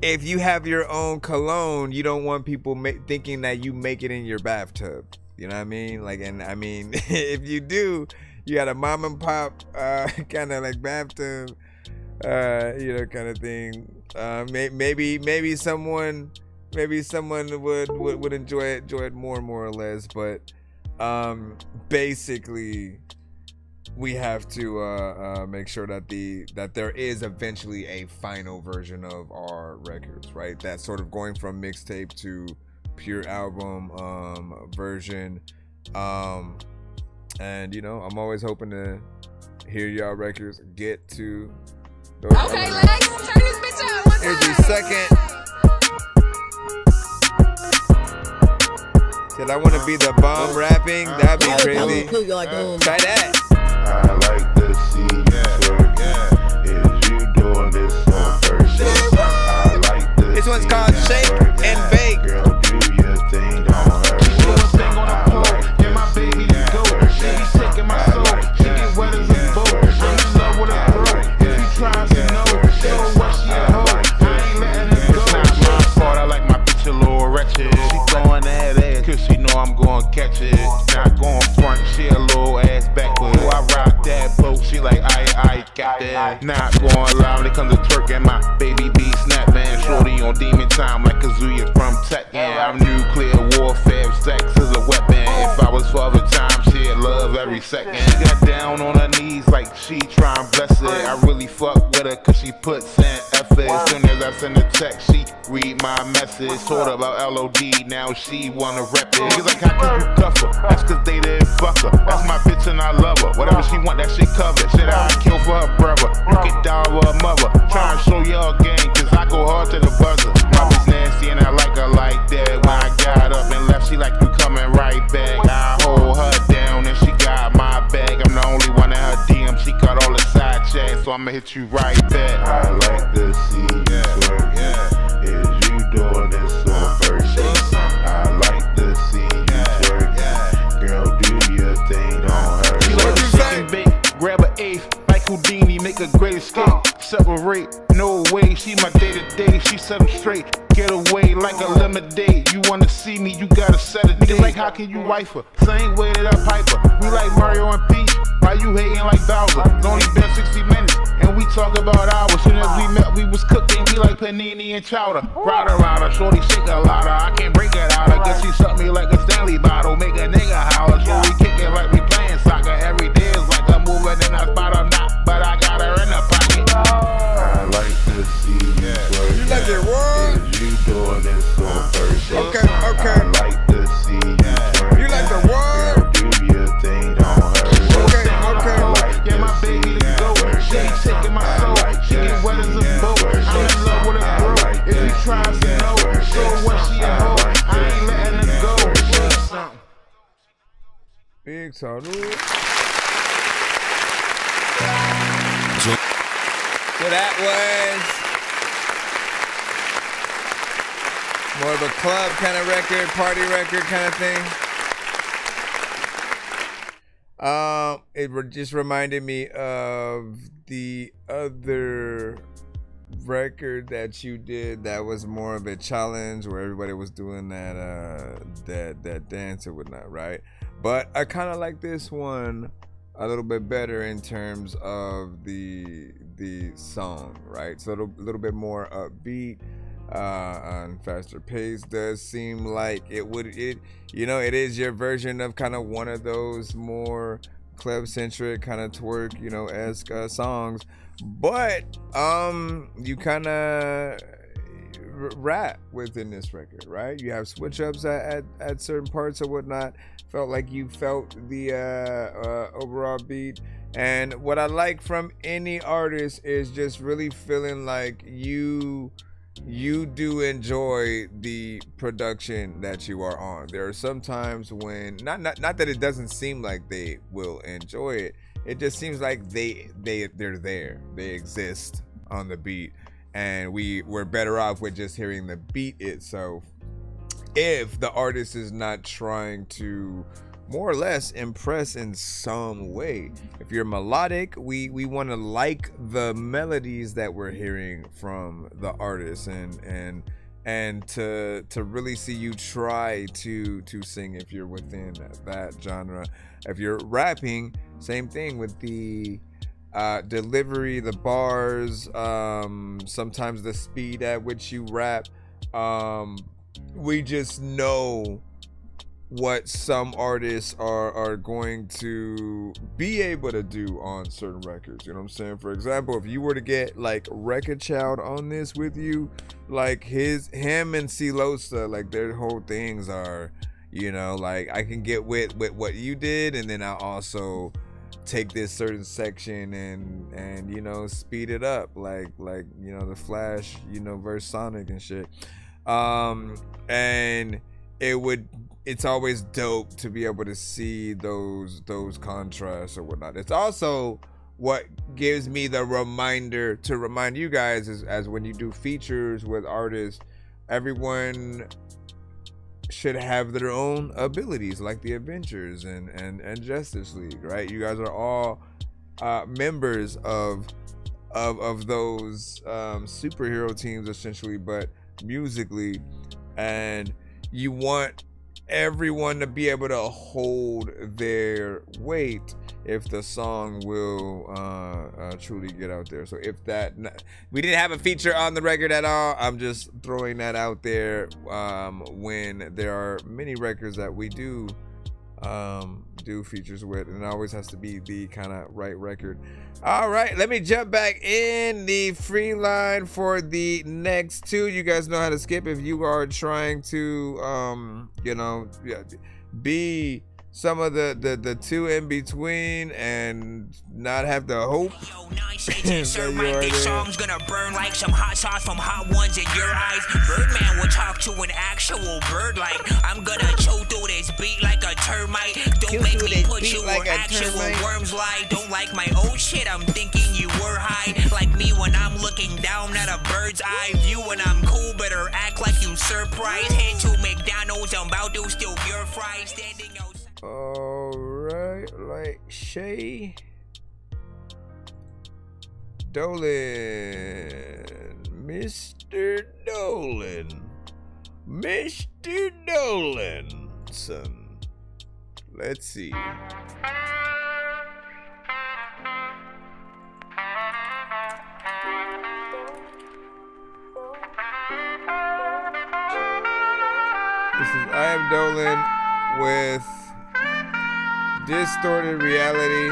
have your own cologne, you don't want people thinking that you make it in your bathtub. You know what I mean? Like, and I mean, if you do, you got a mom and pop kind of like bathtub, kind of thing. Maybe someone would enjoy it more or less, but basically we have to make sure that there is eventually a final version of our records, right? That's sort of going from mixtape to pure album version, and I'm always hoping to hear y'all records get to those. Okay, Lex, turn this bitch up. What's Here's up? the second. Said I want to be the bomb rapping. That'd be crazy. Try that. I like to see you twerk. Is you doing this on purpose? I like to This one's called Shake and Bake. Girl, do your thing on her. She do a thing on the pole, yeah, my baby to go. She be sick in my soul, she get wet as a boat. I'm in love with a bro, if you try to know, so what she a hoe, I ain't letting her go. It's not my fault, I like my bitch a little wretched. She throwing that ass, cause she know I'm gonna catch it. Not going front, she a little ass backward. Oh, I rock that boat, she like, I got that. Not going loud when it comes to twerking, my baby be snapping. Shorty on demon time like Kazuya from Tekken. I'm nuclear warfare, sex is a weapon. If I was Father Time, she'd love every second. She got down on her knees like she trying bless it. I really fuck with her cause she puts in effort. As soon as I send a text, she read my message. Told her about LOD, now she wanna rep it. Niggas like, how can you cuff her? That's cause they didn't fuck her. That's my bitch and I love her. Whatever she want, that shit covered. Shit I'd kill for her brother. You can die with her mother. Try and show y'all game, cause I go hard to the buzzer. My bitch nasty and I like her like that. When I got up and left, she like you coming right back. I hold her down and she got my bag. I'm the only one in her DM. She cut all the side chats, so I'ma hit you right back. I like to see you twerk. Is you doing this on purpose? I like to see you twerk. Girl, do your thing on her. She like to shake and bake, grab an eighth, like Houdini, make a great escape. Separate, no way, she my day-to-day, she set 'em straight. Get away like a lemonade. You wanna see me, you gotta set a date. Like, how can you wife her? Same way that I pipe her. We like Mario and Peach. Why you hating like Bowser? It's only been 60 minutes, and we talk about hours. Soon as we met, we was cooking. We like panini and chowder. Router, shorty shake a louder. I can't break it out. I guess she sucked me like a Stanley bottle. Make a nigga holler. So we kick it like we playing soccer. Every day is like a moving and I spot her not, but I got her in the pocket. I like to see you twerk. You like it what? Is you doing this on purpose? Okay. I like to see you twerk. You like the what? Girl, do your thing on her. Okay. Yeah, my baby to go. She be taking my soul. She get wet as a boat. I'm in love with a bro. If you try to know, so what she a hoe, I ain't letting her go. Big salute. So that was more of a club kind of record, party record kind of thing. It just reminded me of the other record that you did that was more of a challenge where everybody was doing that dance or whatnot, right? But I kind of like this one a little bit better in terms of the song, right? So a little bit more upbeat, on faster pace. Does seem like it is your version of kind of one of those more club centric kind of twerk, esque songs. But you kind of rap within this record, right? You have switch ups at certain parts or whatnot. Felt like you felt the overall beat. And what I like from any artist is just really feeling like you do enjoy the production that you are on. There are some times when not that it doesn't seem like they will enjoy it. It just seems like they're there. They exist on the beat, and we're better off with just hearing the beat itself. If the artist is not trying to more or less impress in some way. If you're melodic, we want to like the melodies that we're hearing from the artist, and to really see you try to sing if you're within that genre. If you're rapping, same thing with the delivery, the bars, sometimes the speed at which you rap. We just know what some artists are going to be able to do on certain records. You know what I'm saying? For example, if you were to get like Record Child on this with you, like him and Silosa, like their whole things are, you know, like I can get with what you did, and then I'll also take this certain section and you know, speed it up like you know, the Flash, you know, verse Sonic and shit. And it's always dope to be able to see those contrasts or whatnot. It's also what gives me the reminder to remind you guys is, as when you do features with artists, everyone should have their own abilities, like the Avengers and Justice League, right? You guys are all members of those superhero teams essentially, but musically, and you want everyone to be able to hold their weight if the song will truly get out there. So if that, we didn't have a feature on the record at all, I'm just throwing that out there when there are many records that we do features with, and it always has to be the kind of right record. All right, let me jump back in the free line for the next two. You guys know how to skip if you are trying to you know, be some of the two in between and not have the hope. Sir Mike, this song's gonna burn like some hot sauce from hot ones in your eyes. Birdman will talk to an actual bird like I'm gonna chew through this beat like a termite. Don't make me put you where actual worms lie. Don't like my old shit, I'm thinking you were high. Like me when I'm looking down at a bird's eye view. When I'm cool, better act like you surprised. Head to McDonald's, I'm about to steal your fries. Standing outside. Alright, like Shay Dolan, Mr. Dolanson. Let's see. This is I Am Dolan with Distorted Reality.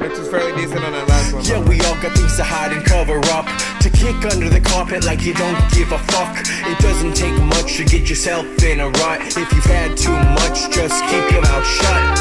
Which is fairly decent on that last one. Yeah, we all got things to hide and cover up, to kick under the carpet like you don't give a fuck. It doesn't take much to get yourself in a rut. If you've had too much, just keep your mouth shut.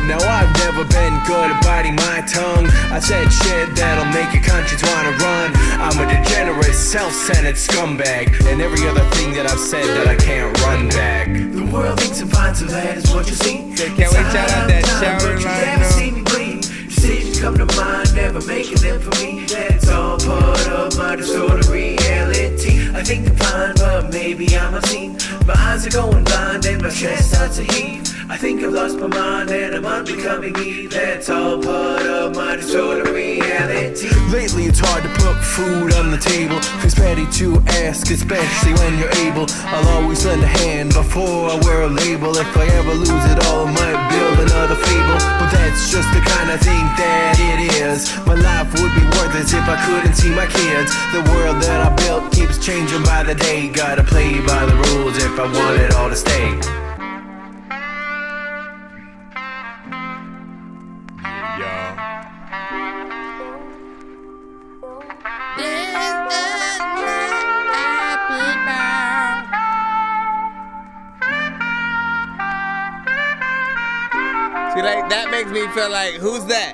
Now I've never been good at biting my tongue. I said shit that'll make your conscience wanna run. I'm a degenerate, self-centered scumbag, and every other thing that I've said that I can't run back. The world thinks I'm fine, so that is what you see. Can't we shout out that shower line though? Decisions come to mind, never making them for me. That's all part of my distorted reality. I think I'm fine, but maybe I'm obscene. My eyes are going blind and my chest starts to heave. I think I've lost my mind and I'm unbecoming me. That's all part of my distorted reality. Lately it's hard to put food on the table. Feels petty to ask, especially when you're able. I'll always lend a hand before I wear a label. If I ever lose it all, I might build another fable. But that's just the kind of thing that it is. My life would be worthless if I couldn't see my kids. The world that I built keeps changing by the day. Gotta play by the rules if I want it all to stay. See, like, that makes me feel like, who's that?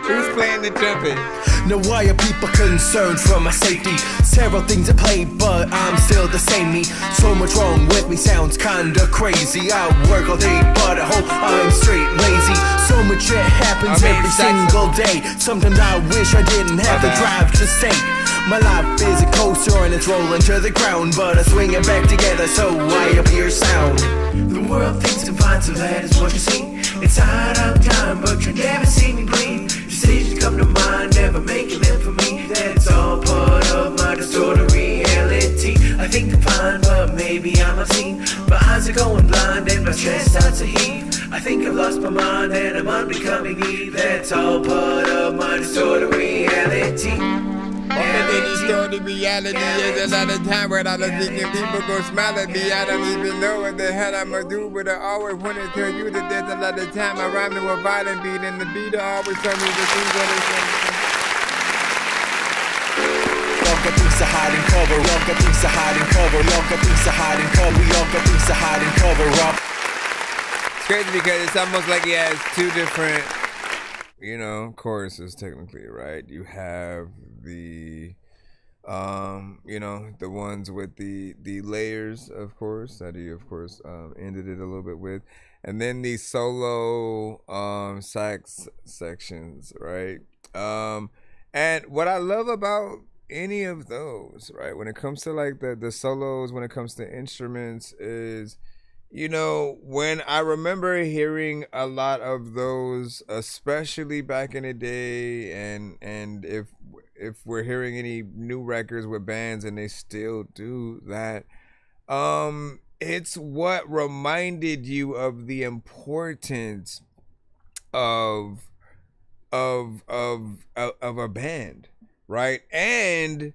Who's playing the trumpet? Now why are people concerned for my safety? Several things at play, but I'm still the same me. So much wrong with me, sounds kinda crazy. I work all day, but at home I'm straight lazy. So much shit happens every single day. Sometimes I wish I didn't have to drive to state. My life is a coaster and it's rolling to the ground, but I swing it back together so I appear sound. The world thinks divine, so that is what you see. It's hard up time, but you never see me bleed. Decisions come to mind, never making them for me. That's all part of my distorted reality. I think I'm fine, but maybe I'm obscene. My eyes are going blind and my chest starts to heave. I think I've lost my mind and I'm unbecoming me. That's all part of my distorted reality. Distorted reality is a lot of time without a thinking people go smile at me. I don't even know what the hell I'ma do, but I always want to tell you that there's a lot of time I rhyme to a violent beat, and the beat always tell me the things that is Y'all got things to hide and cover, y'all got things to hide and cover, y'all got things to hide and cover, y'all got things to hide and cover up. It's crazy because it's almost like he has two different, choruses technically, right? You have the the ones with the layers, of course, that he of course ended it a little bit with, and then the solo sax sections, right? And what I love about any of those, right, when it comes to like the solos, when it comes to instruments, is when I remember hearing a lot of those, especially back in the day, and if we're hearing any new records with bands and they still do that, it's what reminded you of the importance of a band, right? And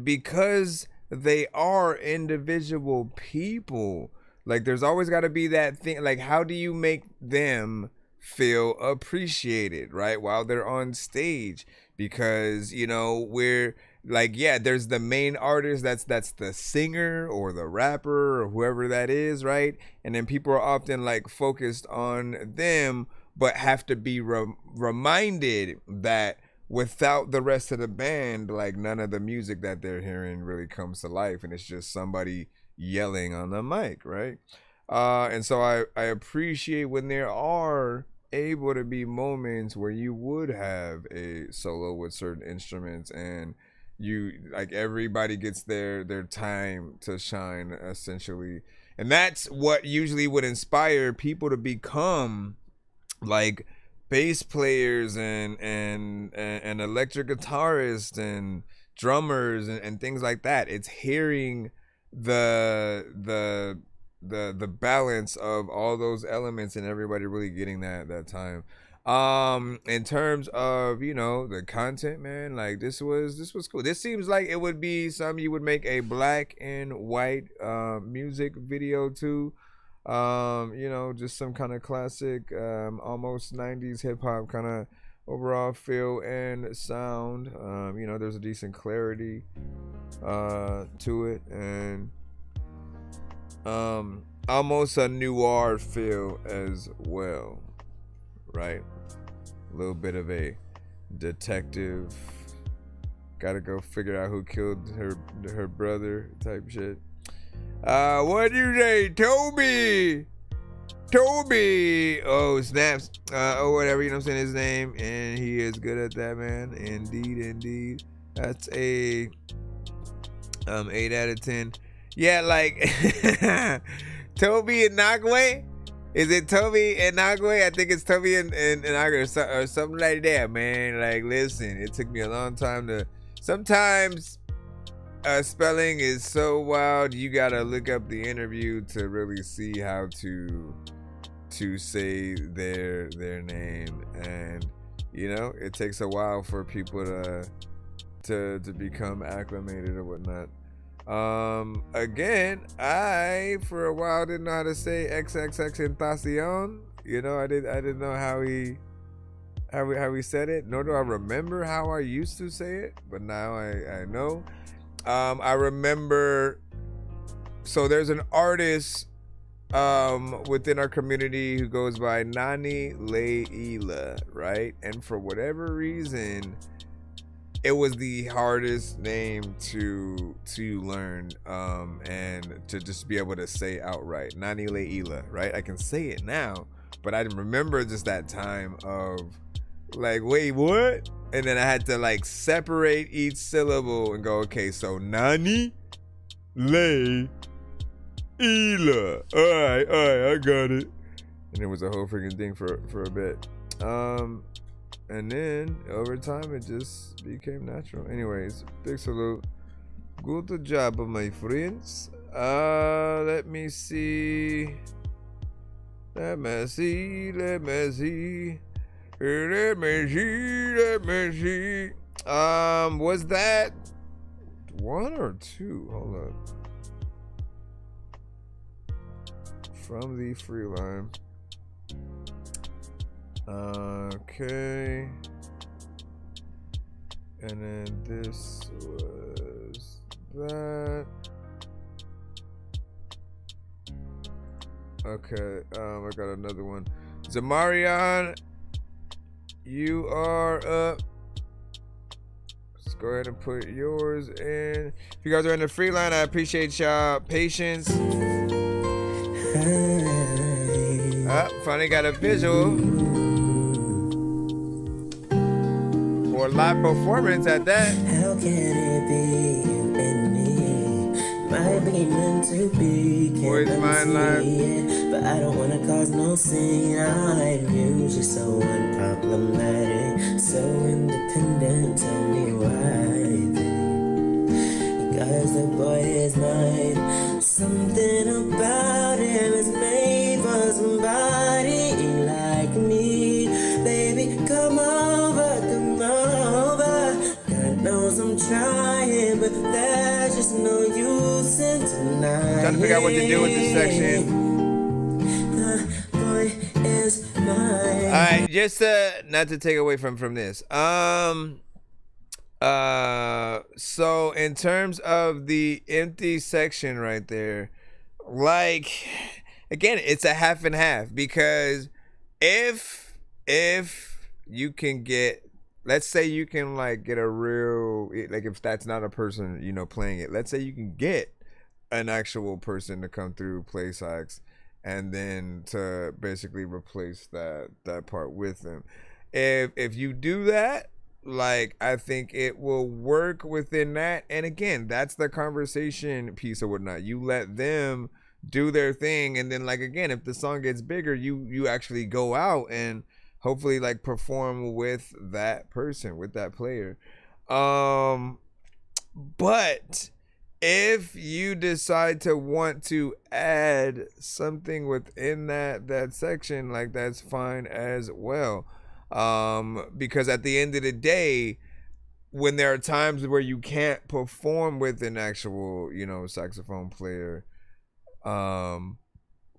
because they are individual people, like there's always got to be that thing, like how do you make them feel appreciated, right, while they're on stage? Because we're like, yeah, there's the main artist, that's the singer or the rapper or whoever that is, right? And then people are often like focused on them, but have to be reminded that without the rest of the band, like none of the music that they're hearing really comes to life, and it's just somebody yelling on the mic, right? And so I appreciate when there are able to be moments where you would have a solo with certain instruments, and you like everybody gets their time to shine, essentially. And that's what usually would inspire people to become like bass players and electric guitarists and drummers and things like that. It's hearing the balance of all those elements and everybody really getting that time. In terms of the content, man, like this was cool. This seems like it would be something you would make a black and white music video to. Just some kind of classic almost 90s hip-hop kind of overall feel and sound. There's a decent clarity to it, and almost a noir feel as well, right? A little bit of a detective, gotta go figure out who killed her brother type shit. What do you say, Toby? Oh, snaps. Or whatever, you know what I'm saying, his name, and he is good at that, man. Indeed. That's a 8 out of 10. Yeah, like Toby and Nagwe. Is it Toby and Nagwe? I think it's Toby and Nagwe or something like that, man. Like, listen, it took me a long time to. Sometimes spelling is so wild. You gotta look up the interview to really see how to say their name, and it takes a while for people to become acclimated or whatnot. Again, I for a while didn't know how to say XXXTentacion. I didn't know how he said it, nor do I remember how I used to say it, but now I know. I remember, so there's an artist within our community who goes by Nani Leila, right? And for whatever reason, it was the hardest name to learn and to just be able to say outright. Nani Leila, right? I can say it now, but I remember just that time of like, wait, what? And then I had to like separate each syllable and go, okay, so Nani Leila. Alright, I got it. And it was a whole freaking thing for a bit. And then over time it just became natural. Anyways, big salute. Good job, my friends. Let me see. Let me see. Was that one or two? Hold on. From the free line. Okay. And then this was that. Okay, I got another one. Zamarian, you are up. Let's go ahead and put yours in. If you guys are in the free line, I appreciate y'all patience. Finally got a visual for live performance at that. How can it be you and me? Might be meant to be. Boys Mind Live. But I don't wanna cause no scene. I'm usually so unproblematic, so independent. Tell me why, babe. Because the boy is mine. Something about him is made for somebody like me. Baby, come over, come over. God knows I'm trying, but there's just no use in tonight. Trying to figure out what to do with this section. The boy is mine. Alright, just not to take away from this. So in terms of the empty section right there, like, again, it's a half and half, because if you can get, let's say you can like get a real, like, if that's not a person, you know, playing it, let's say you can get an actual person to come through, play sax, and then to basically replace that part with them. If you do that, like, I think it will work within that. And again, that's the conversation piece or whatnot. You let them do their thing, and then, like, again, if the song gets bigger, you actually go out and hopefully like perform with that person, with that player. But if you decide to want to add something within that section, like, that's fine as well. Because at the end of the day, when there are times where you can't perform with an actual, you know, saxophone player,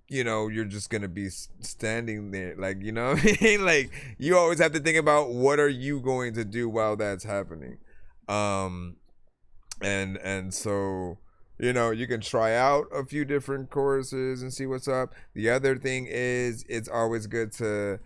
you know, you're just gonna be standing there, like, you know what I mean? Like, you always have to think about what are you going to do while that's happening. And so, you know, you can try out a few different choruses and see what's up. The other thing is, it's always good to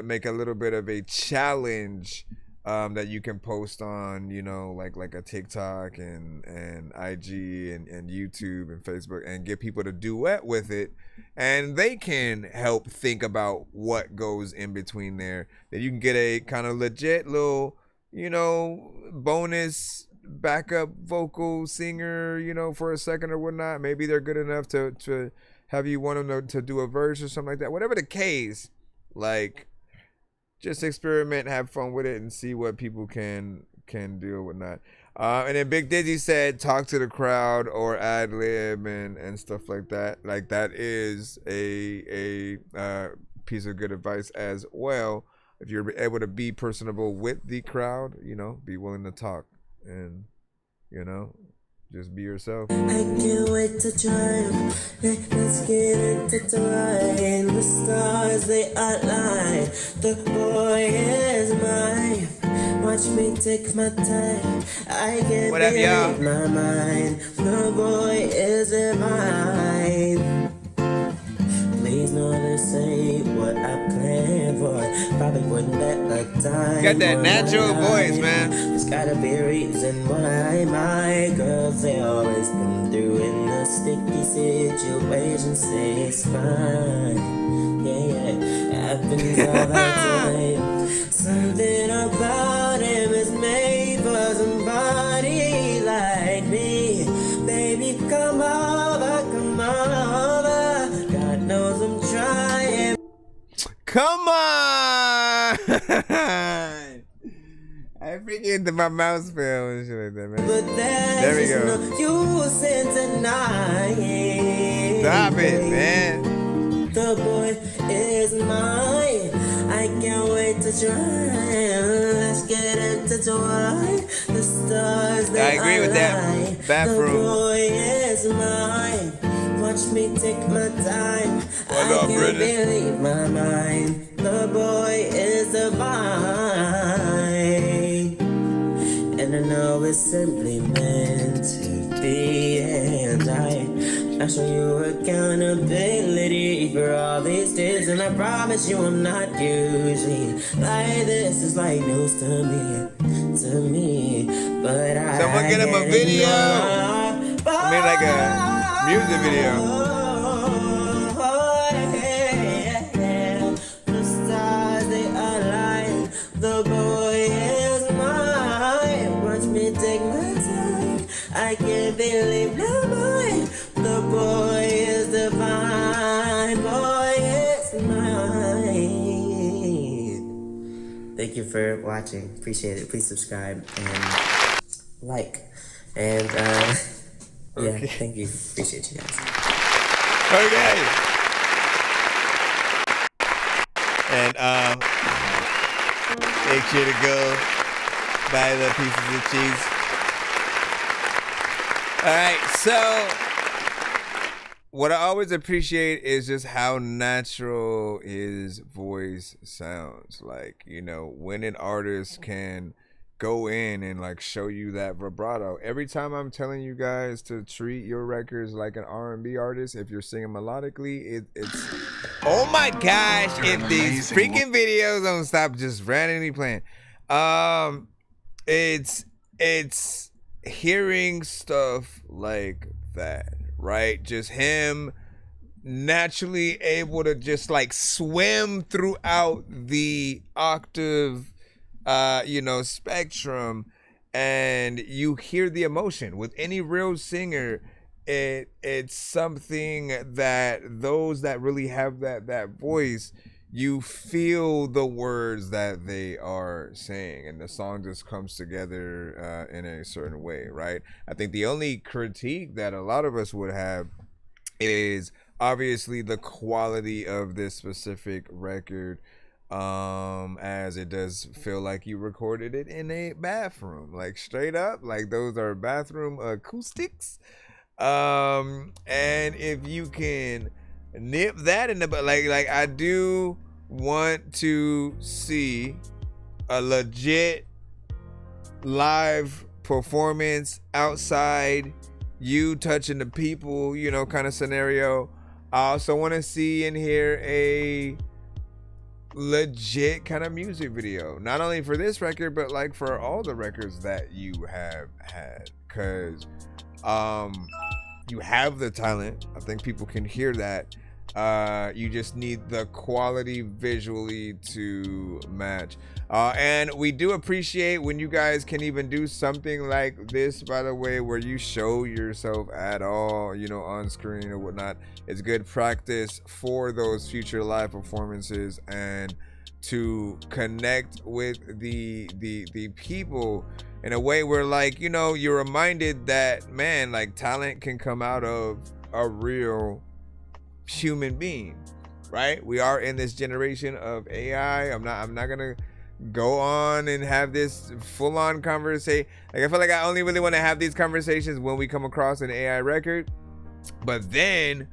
make a little bit of a challenge that you can post on, you know, like a TikTok and IG and YouTube and Facebook, and get people to duet with it, and they can help think about what goes in between there. Then you can get a kind of legit little, you know, bonus backup vocal singer, you know, for a second or whatnot. Maybe they're good enough to have you want them to do a verse or something like that. Whatever the case, like, just experiment, have fun with it, and see what people can do or whatnot. And then Big Dizzy said, talk to the crowd or ad lib and stuff like that. Like, that is a piece of good advice as well. If you're able to be personable with the crowd, you know, be willing to talk, and, you know, just be yourself. I can't wait to try. Let's get intertwined. The stars, they align. The boy is mine. Watch me take my time. I can't believe my mind. The boy is mine. going back a time. Got that natural voice, man. There's gotta be a reason why my girls, they always come through in a sticky situation. Say it's fine. Yeah, happens all the time. Something about him is made for somebody like me. Baby, come over, come over. God knows I'm trying. Come on! I freaking my mouse fell and shit like that, man. But There we go. No use in denying. Stop it, man. The boy is mine. I can't wait to try. Let's get intertwined. The stars that I agree with align. that. Bathroom. The boy is mine. Watch me take my time. What up, I can't Brittany? believe my mind. The boy is divine. And I know it's simply meant to be. And I show you accountability for all these days. And I promise you I'm not usually like this. Is like news to me. But Someone get him a video. I mean, like a music video. The stars, they align. The boy is mine. Watch me take my time. I can't believe no boy. The boy is divine. Boy is mine. Thank you for watching. Appreciate it. Please subscribe and like. And yeah, thank you. Appreciate you guys. Okay. And make sure to go buy the pieces of cheese. All right, so what I always appreciate is just how natural his voice sounds. Like, you know, when an artist can go in and like show you that vibrato. Every time I'm telling you guys to treat your records like an R&B artist, if you're singing melodically, it's oh my gosh, if these freaking videos don't stop just randomly playing. It's hearing stuff like that, right? Just him naturally able to just like swim throughout the octave spectrum, and you hear the emotion. With any real singer, it's something that those that really have that voice, you feel the words that they are saying, and the song just comes together in a certain way, right? I think the only critique that a lot of us would have is obviously the quality of this specific record, as it does feel like you recorded it in a bathroom, like straight up, like those are bathroom acoustics. And if you can nip that in the butt, like I do want to see a legit live performance outside, you touching the people, kind of scenario. I also want to see and hear a legit kind of music video, not only for this record but like for all the records that you have had, because you have the talent. I think people can hear that. You just need the quality visually to match. And we do appreciate when you guys can even do something like this, by the way, where you show yourself at all, on screen or whatnot. It's good practice for those future live performances and to connect with the people in a way where, like, you're reminded that, man, like, talent can come out of a real human being, right? We are in this generation of AI. I'm not gonna go on and have this full-on conversation. Like, I feel like I only really want to have these conversations when we come across an AI record, but then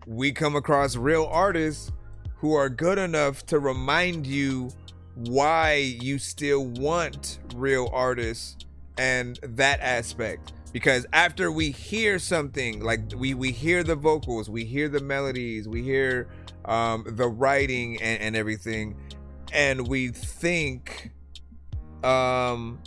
we come across real artists who are good enough to remind you why you still want real artists and that aspect. Because after we hear something, like we hear the vocals, we hear the melodies, we hear the writing and everything, and we think, man,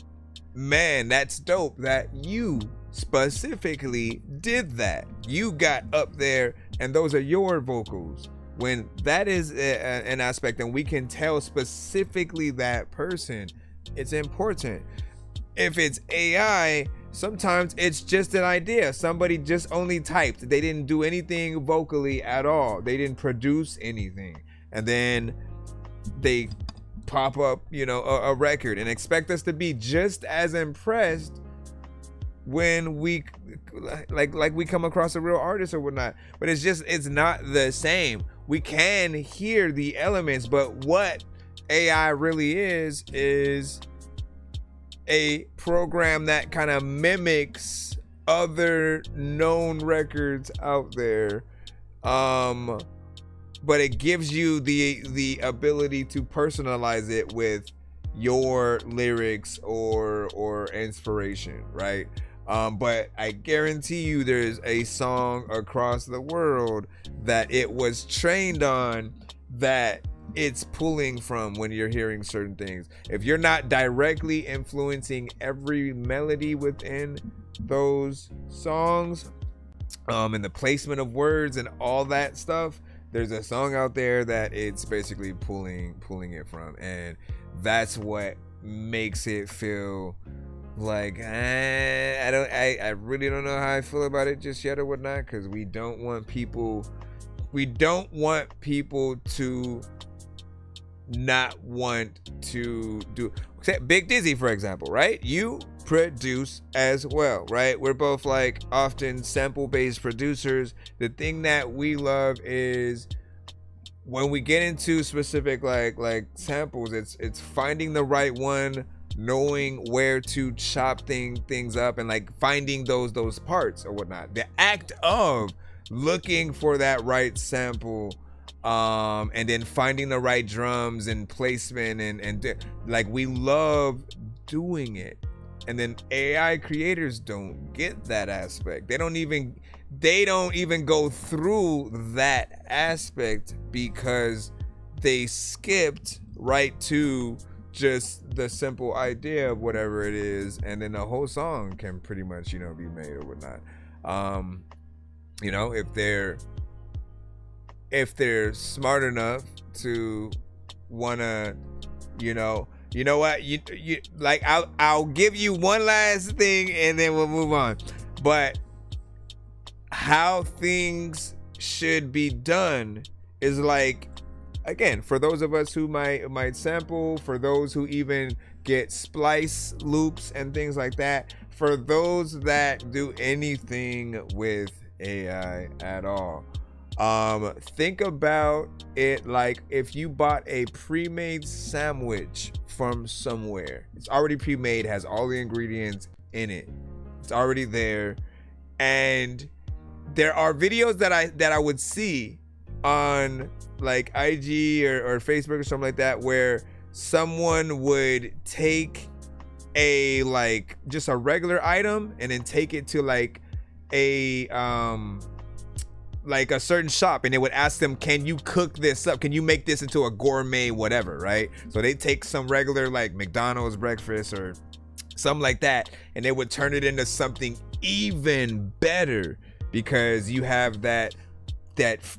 that's dope that you specifically did that. You got up there and those are your vocals. When that is an aspect and we can tell specifically that person, it's important. If it's AI, sometimes it's just an idea. Somebody just only typed. They didn't do anything vocally at all. They didn't produce anything. And then they pop up, you know, a record and expect us to be just as impressed when we like we come across a real artist or whatnot. But it's not the same. We can hear the elements, but what AI really is a program that kind of mimics other known records out there, but it gives you the ability to personalize it with your lyrics or inspiration, right? But I guarantee you there's a song across the world that it was trained on that it's pulling from when you're hearing certain things. If you're not directly influencing every melody within those songs, and the placement of words and all that stuff, there's a song out there that it's basically pulling it from, and that's what makes it feel like I really don't know how I feel about it just yet or whatnot, because we don't want people to not want to do. Big Dizzy, for example, right? You produce as well, right? We're both like often sample-based producers. The thing that we love is when we get into specific like samples, it's finding the right one, knowing where to chop things up, and like finding those parts or whatnot. The act of looking for that right sample, and then finding the right drums and placement and like we love doing it. And then AI creators don't get that aspect. They don't even go through that aspect because they skipped right to just the simple idea of whatever it is, and then the whole song can pretty much, you know, be made or whatnot. You know, if they're smart enough to wanna, you know what, you like, I'll give you one last thing and then we'll move on. But how things should be done is like, again, for those of us who might sample, for those who even get splice loops and things like that, for those that do anything with AI at all, think about it like if you bought a pre-made sandwich from somewhere. It's already pre-made, has all the ingredients in it, it's already there. And there are videos that I would see on like IG or Facebook or something like that, where someone would take a like just a regular item and then take it to like a certain shop, and they would ask them, can you cook this up? Can you make this into a gourmet whatever, right? So they take some regular like McDonald's breakfast or something like that, and they would turn it into something even better because you have that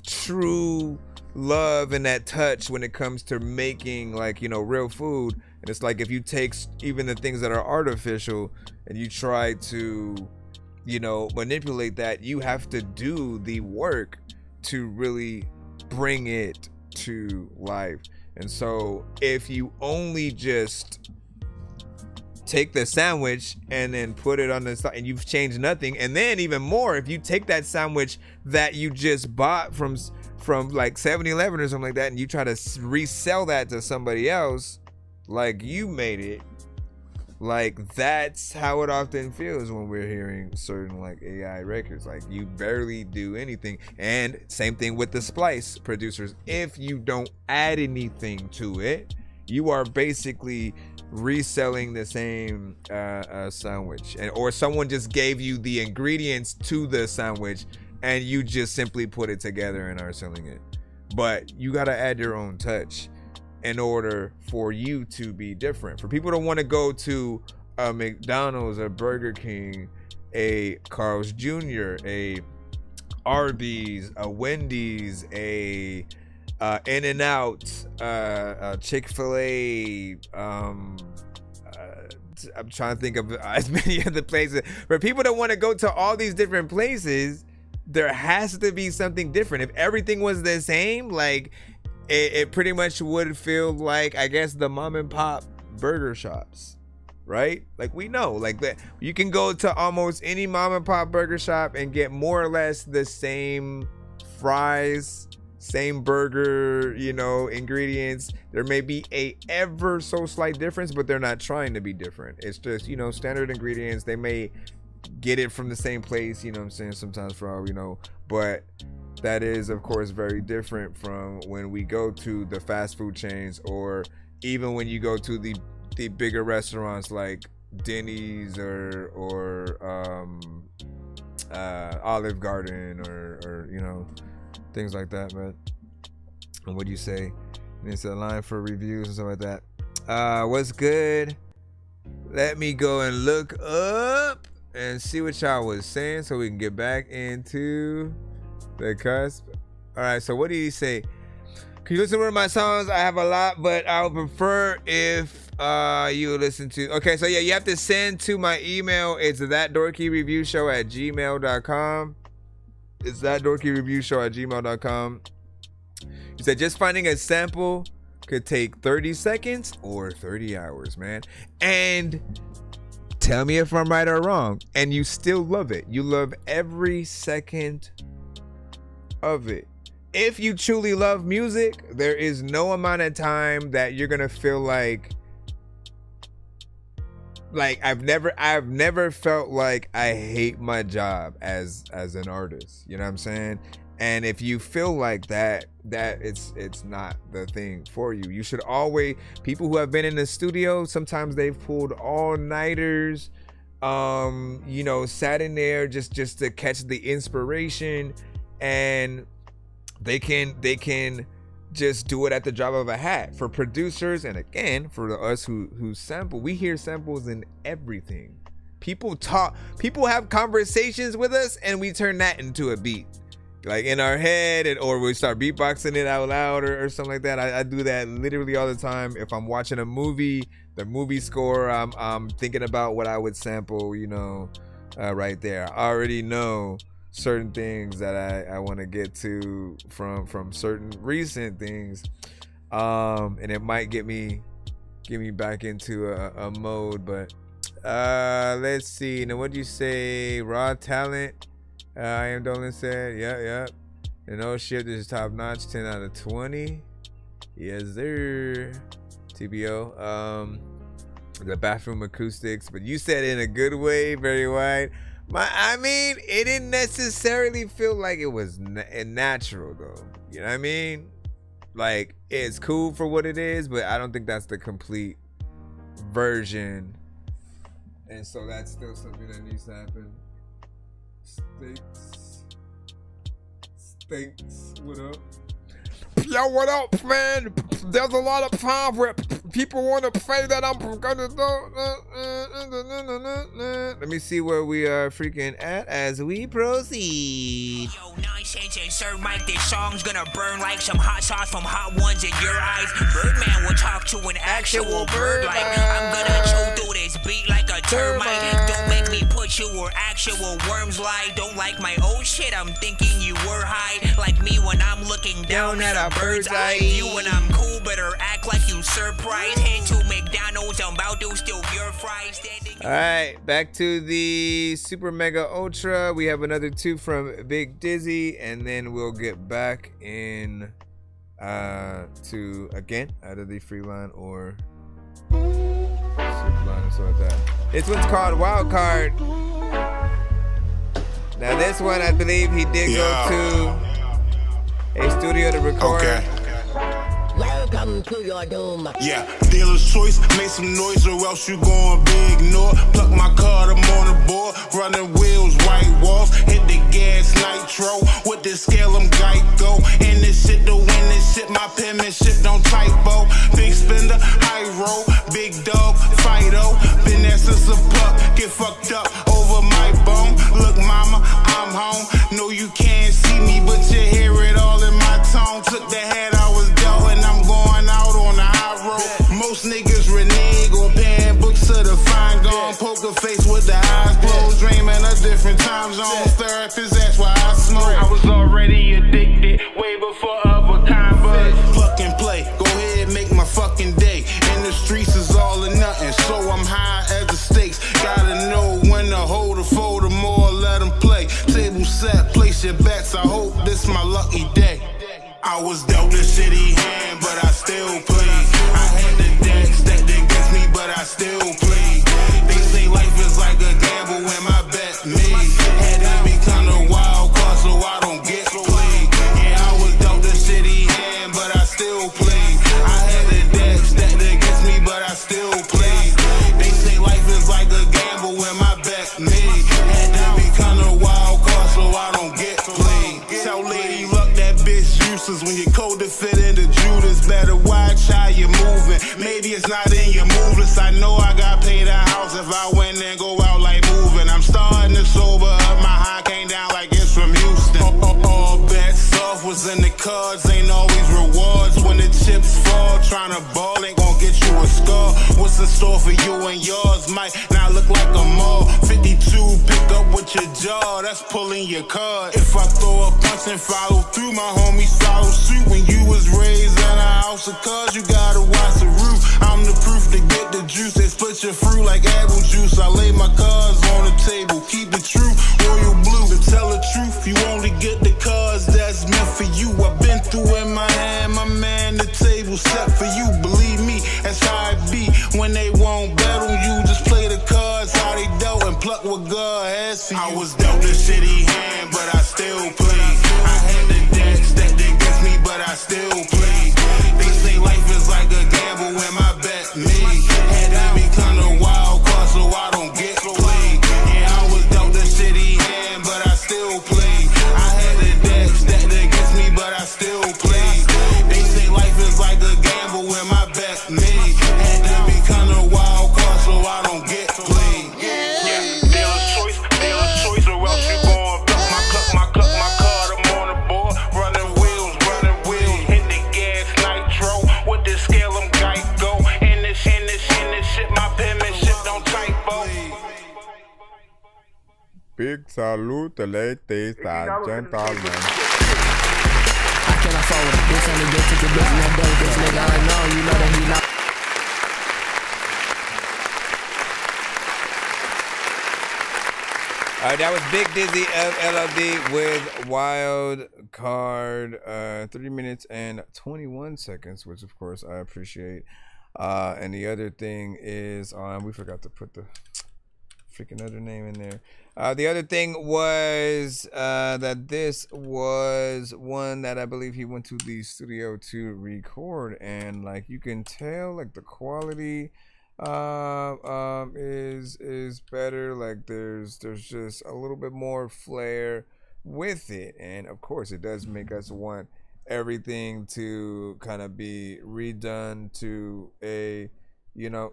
true love and that touch when it comes to making, like, you know, real food. And it's like if you take even the things that are artificial and you try to, you know, manipulate that, you have to do the work to really bring it to life. And so if you only just take the sandwich and then put it on the side and you've changed nothing, and then even more, if you take that sandwich that you just bought from like 7-Eleven or something like that and you try to resell that to somebody else like you made it, like that's how it often feels when we're hearing certain like AI records. Like you barely do anything. And same thing with the splice producers. If you don't add anything to it, you are basically reselling the same sandwich, or someone just gave you the ingredients to the sandwich and you just simply put it together and are selling it. But you got to add your own touch. in order for you to be different. For people to want to go to a McDonald's, a Burger King, a Carl's Jr., a Arby's, a Wendy's, a In-N-Out, a Chick-fil-A, I'm trying to think of as many other places. For people that want to go to all these different places, there has to be something different. If everything was the same, like it pretty much would feel like, I guess, the mom and pop burger shops, right? Like we know, like that you can go to almost any mom and pop burger shop and get more or less the same fries, same burger, you know, ingredients. There may be a ever so slight difference, but they're not trying to be different. It's just, you know, standard ingredients. They may get it from the same place, you know what I'm saying, sometimes for all we know, but that is of course very different from when we go to the fast food chains, or even when you go to the bigger restaurants like Denny's or Olive Garden or you know, things like that, man. And what do you say? And it's a line for reviews and stuff like that. What's good? Let me go and look up and see what y'all was saying so we can get back into the cusp. All right, so what did he say? Can you listen to one of my songs? I have a lot, but I would prefer if you listen to... Okay, so yeah, you have to send to my email. It's thatdorkyreviewshow@gmail.com. It's thatdorkyreviewshow@gmail.com. You said just finding a sample could take 30 seconds or 30 hours, man. And tell me if I'm right or wrong. And you still love it. You love every second of it. If you truly love music, there is no amount of time that you're gonna feel like I've never felt like I hate my job as an artist. You know what I'm saying? And if you feel like that it's not the thing for you. You should always, people who have been in the studio, sometimes they've pulled all-nighters, you know, sat in there just to catch the inspiration, and they can just do it at the drop of a hat. For producers, and again, for us who sample, we hear samples in everything. People have conversations with us, and we turn that into a beat, like in our head, or we start beatboxing it out loud or something like that. I do that literally all the time. If I'm watching a movie, the movie score, I'm thinking about what I would sample, you know, right there. I already know certain things that I want to get to from certain recent things, and it might get me back into a mode. But let's see. Now, what do you say? Raw talent. I am Dolan said, yep. And no shit, this is top notch, 10 out of 20. Yes, sir. TBO. The bathroom acoustics, but you said in a good way, very wide. I mean, it didn't necessarily feel like it was natural though. You know what I mean? Like, it's cool for what it is, but I don't think that's the complete version. And so that's still something that needs to happen. Stinks. What up? Yo, what up, man? There's a lot of time where people want to say that I'm gonna do. Let me see where we are freaking at as we proceed. Yo, nonsense and Sir Mike, this song's gonna burn like some hot sauce from Hot Ones in your eyes. Birdman will talk to an actual bird like I'm gonna chew through this beat like a termite. Don't make me put you where actual worms lie. Don't like my old shit, I'm thinking you were high. Like me when I'm looking down at a bird's eye view. When I'm cool, better act like you surprised. Head to McDonald's, I'm about to steal your fries. Alright, back to the Super Mega Ultra. We have another 2 from Big Dizzy, and then we'll get back in to again either the free line or super line or something like that. This one's called Wild Card. Now this one, I believe he did go to a studio to record. Okay. Welcome to your doom. Yeah, dealer's choice, make some noise or else you gon' be ignored. Pluck my card, I'm on the board. Running wheels, white walls, hit the gas, nitro. With the scale, I'm Geico. And this shit to win this shit, my penmanship don't typo. Big spender, high roll, big dog, Fido. Been there since a pup, get fucked up over my bone. Look, mama, I'm home. No, you can't see me, but you hear it all in my tone. Took the head I was dealt, and I'm going out on the high road. Most niggas renege or paying books to the fine gone. Poker face with the eyes closed, dreaming of different time zones. Therapist, that's why I smoke. I was already addicted, way before other kind, but fuck and play. Go ahead, make my fucking day. In the streets is all or nothing, so I'm high as the stakes. Gotta know when to hold or fold or more, let them play. Table set, place your bets, I hope this my lucky day. I was dealt a shitty hand, but I still played. I had the deck stacked against me, but I still played. They say life is like a gamble when my bet made. Had to be kinda wild card so I don't get played. Yeah, I was dealt a shitty hand, but I still played. I had the deck stacked against me, but I still played. They say life is like a gamble when my bet made. Had to be kinda wild card so I don't get played. Tell Lady Luck that bitch useless when you code to fit into Judas. Better watch how you're moving. Maybe it's not in your move list. I know I got paid a house if I win and go out like moving. I'm starting to sober up. My high came down like it's from Houston. All bets off was in the cards. Ain't always rewards when the chips fall. Trying to ball ain't gonna get you a score. What's in store for you and yours might not look like a mall. 52, pick up with your jaw. That's pulling your card. If I throw a punch and follow through, my homies follow suit. When you was raised in a house of cards, you gotta watch the roof. I'm the proof to get the juice. They split your fruit like apple juice. I lay my cards on the table. Keep it true, royal blue. To tell the truth, you only get the cards that's meant for you. I've been through in my hand, my man. The table set for you. Believe me, that's how it be. When they won't bet on you, just play the cards how they dealt and pluck what God has for you. I was dealt a shitty hand, but I still played. I had the deck stacked against me, but I still played. They say life is like a gamble when my bet made. Had to be kinda wild card so I don't get played. Yeah, I was dealt a shitty hand, but I still played. I had the deck stacked against me, but I still played. They say life is like a gamble when my bet made. Had to be kinda wild card so I don't get played. Yeah, dealer's choice, or else you gon' my card, I'm on the board, running wheels, hit the gas, nitro, with the scale, I'm Geico, in this shit, my penmanship don't typo. Big salute, ladies and gentlemen. I cannot fall with a bitch on the dick, took a bitch in that belly, bitch, nigga, I know, you know that he not. All right, that was Big Dizzy of LLD with Wild Card, 3 minutes and 21 seconds, which of course I appreciate. And the other thing is, we forgot to put the freaking other name in there. The other thing was that this was one that I believe he went to the studio to record, and like you can tell, like the quality is better. Like there's just a little bit more flair with it, and of course it does make us want everything to kind of be redone to a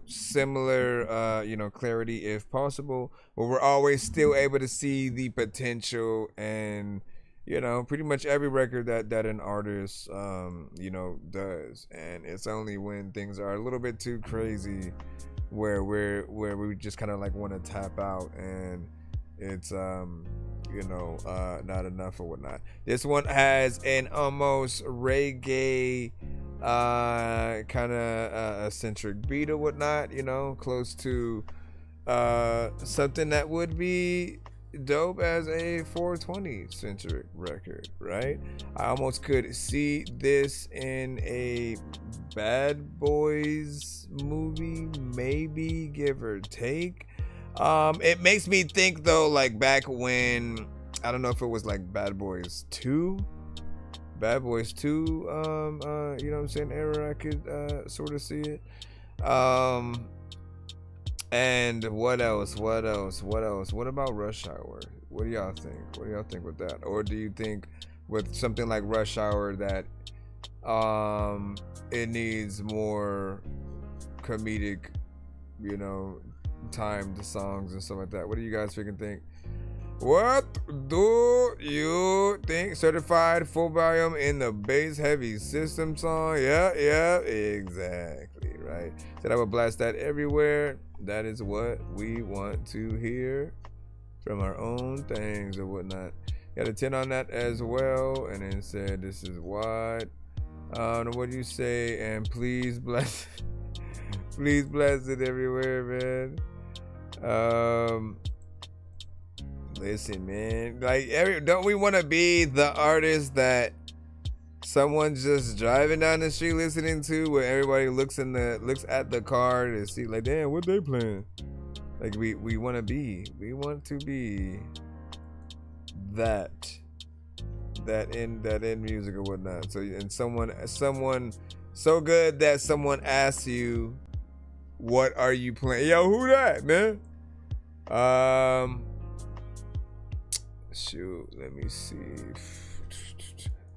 similar clarity if possible, but we're always still able to see the potential and pretty much every record that an artist does, and it's only when things are a little bit too crazy where we just kind of like want to tap out and it's not enough or whatnot. This one has an almost reggae kind of eccentric beat or whatnot, close to something that would be dope as a 420 centric record, right? I almost could see this in a Bad Boys movie, maybe, give or take. It makes me think though, like back when, I don't know if it was like Bad Boys 2, era, I could sort of see it. And what else? What about Rush Hour? What do y'all think? What do y'all think with that? Or do you think with something like Rush Hour that It needs more comedic, you know, timed songs and stuff like that. What do you guys freaking think? What do you think? Certified full volume in the bass heavy system song? Yeah, exactly, right. Said I would blast that everywhere. That is what we want to hear from our own things or whatnot. Got a 10 on that as well, and then said this is what. What do you say? And please bless, please blast it everywhere, man. Listen, man. Like, don't we want to be the artist that someone's just driving down the street listening to, where everybody looks at the car to see, like, damn, what they playing? Like, we want to be that in music or whatnot. So, and someone so good that someone asks you, what are you playing? Yo, who that, man? Shoot, let me see.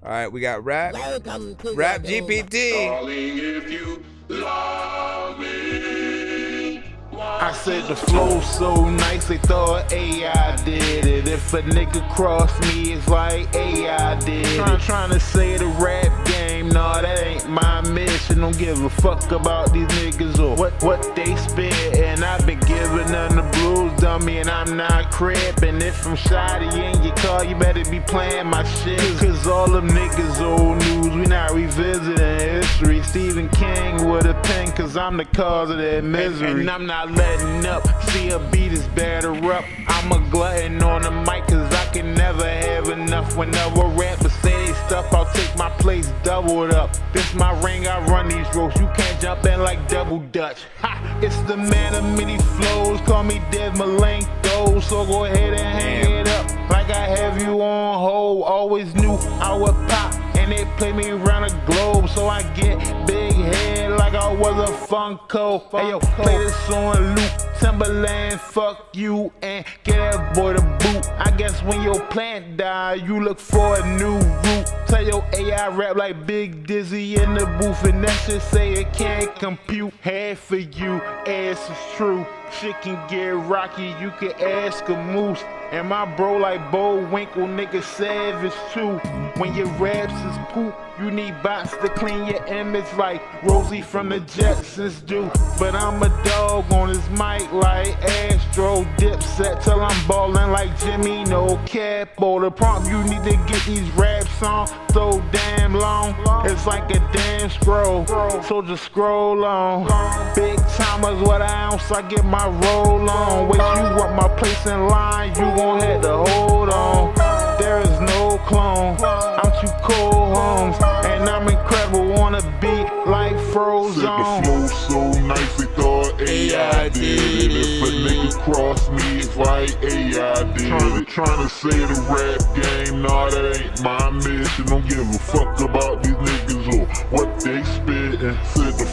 All right, we got Rap GPT. Darling, if you love me. I said the flow so nice, they thought AI did it. If a nigga cross me, it's like AI did it. Trying to say the rap game, nah, that ain't my mission. Don't give a fuck about these niggas or what they spit. And I've been giving them the blues, dummy, and I'm not crippin'. If I'm shoddy in your car, you better be playing my shit. Cause all them niggas old news, we not revisiting history. Stephen King with a pen, cause I'm the cause of their misery. And I'm not letting up, see a beat is batter up. I'm a glutton on the mic, cause I can never have enough. Whenever rappers say they stuff, I'll take my place doubled up. This my ring, I run these ropes. You can't jump in like double dutch. Ha! It's the man of many flows, call me Dev Malenko. So go ahead and hang it up like I have you on hold. Always knew I would pop, and they play me around the globe. So I get big head like I was a Funko. Hey yo, play this on loop. Timberland, fuck you, and get that boy the boot. I guess when your plant die, you look for a new route. Tell your AI rap like Big Dizzy in the booth, and that shit say it can't compute. Half for you, ass is true. Shit can get rocky, you can ask a moose. And my bro like Bo Winkle, nigga savage too. When your raps is poop, you need bots to clean your image like Rosie from the Jetsons do. But I'm a dog on his mic like Astro Dipset till I'm ballin' like Jimmy, no capo. The prompt you need to get these raps on so damn long. It's like a damn scroll, so just scroll on. Big timers, what ounce, I get my roll on. Wait, you want my place in line, you gon' have to hold on. There is no clone, I'm too cold, homes. And I'm incredible on a beat like Frozone. Said the flow so nice, they thought AI did it. If a nigga cross me, it's like AI did it. Trying to say the rap game, nah, that ain't my mission. Don't give a fuck about these niggas or what they spittin'. Said the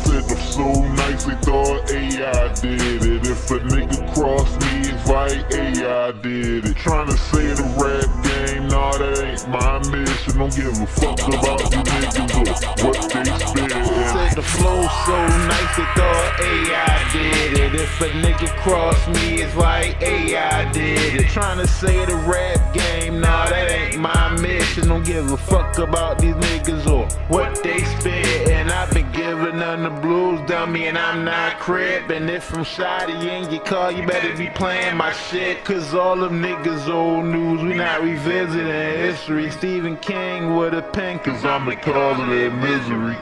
so nice, they thought AI did it. If a nigga cross me, it's like AI did it. Trying to say the rap game, nah, that ain't my mission. Don't give a fuck about these niggas or what they spittin'. Said the flow so nice, they thought AI did it. If a nigga cross me, it's like AI did it. Trying to say the rap game, nah, that ain't my mission. Don't give a fuck about these niggas or what they spit. And I've been giving them the blues, dummy, and I'm not crippin'. If I'm shoddy in your car, you better be playing my shit. Cause all them niggas old news, we not revisiting history. Stephen King with a pen, cause I'm the cause of their misery.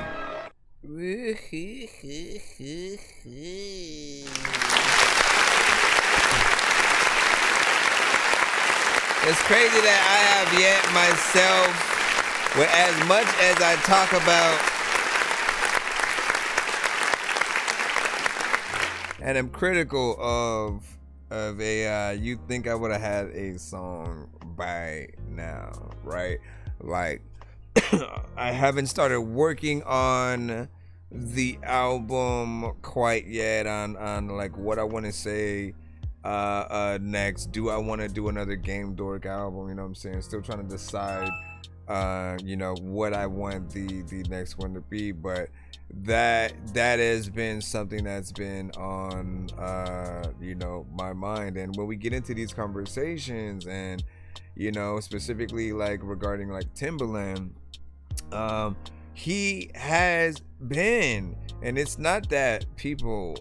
It's crazy that I have yet myself, with as much as I talk about and am critical of AI, you think I would have had a song by now, right? Like, I haven't started working on the album quite yet on like what I want to say next. Do I want to do another Game Dork album? You know what I'm saying? Still trying to decide what I want the next one to be, but that has been something that's been on my mind. And when we get into these conversations, and specifically like regarding like Timbaland, he has been, and it's not that people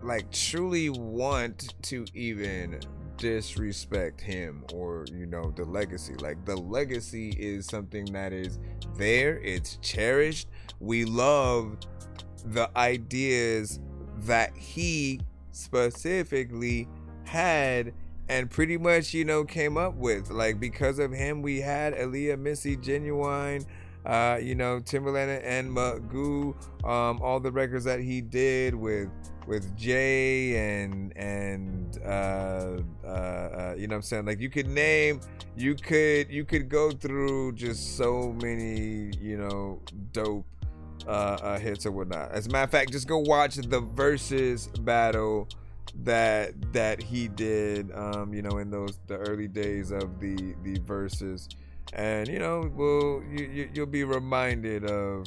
like truly want to even disrespect him or the legacy. Like, the legacy is something that is there, it's cherished. We love the ideas that he specifically had and pretty much came up with. Like, because of him, we had Aaliyah, Missy, Genuine, Timbaland and Magoo, all the records that he did with Jay and what I'm saying? Like, you could go through just so many dope hits or whatnot. As a matter of fact, just go watch the versus battle that he did in the early days of the verses, and you'll be reminded of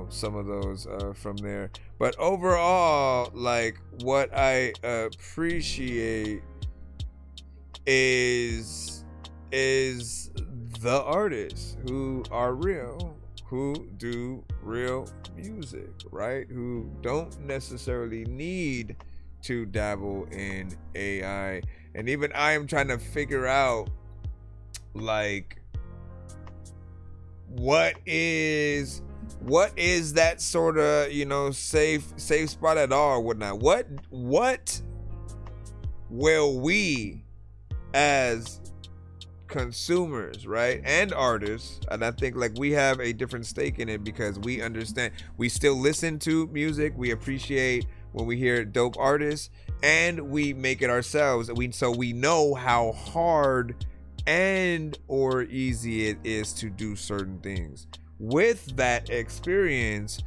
some of those from there. But overall, like, what I appreciate is the artists who are real, who do real music, right? Who don't necessarily need to dabble in AI. And even I am trying to figure out, like, what is that sort of safe spot at all or whatnot. What will we as consumers, right, and artists, and I think like we have a different stake in it, because we understand, we still listen to music, we appreciate when we hear dope artists, and we make it ourselves. So we know how hard and or easy it is to do certain things. With that experience,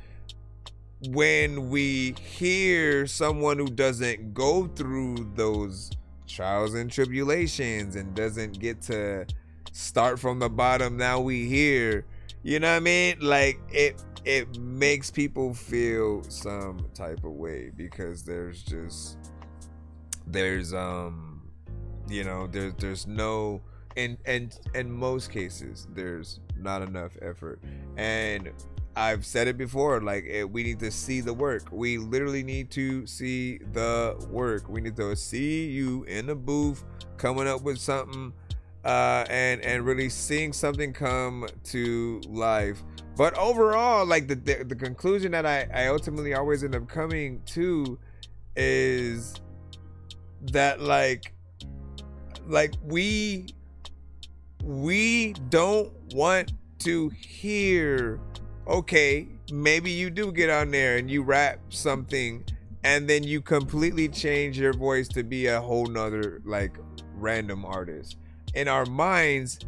when we hear someone who doesn't go through those trials and tribulations and doesn't get to start from the bottom, now we hear, you know what I mean? Like, it makes people feel some type of way, because there's no, in most cases, there's not enough effort. And I've said it before, like, we need to see the work. We literally need to see the work. We need to see you in the booth coming up with something, and really seeing something come to life. But overall, like, the conclusion that I ultimately always end up coming to is that like we don't want to hear, okay, maybe you do get on there and you rap something and then you completely change your voice to be a whole nother like random artist. In our minds,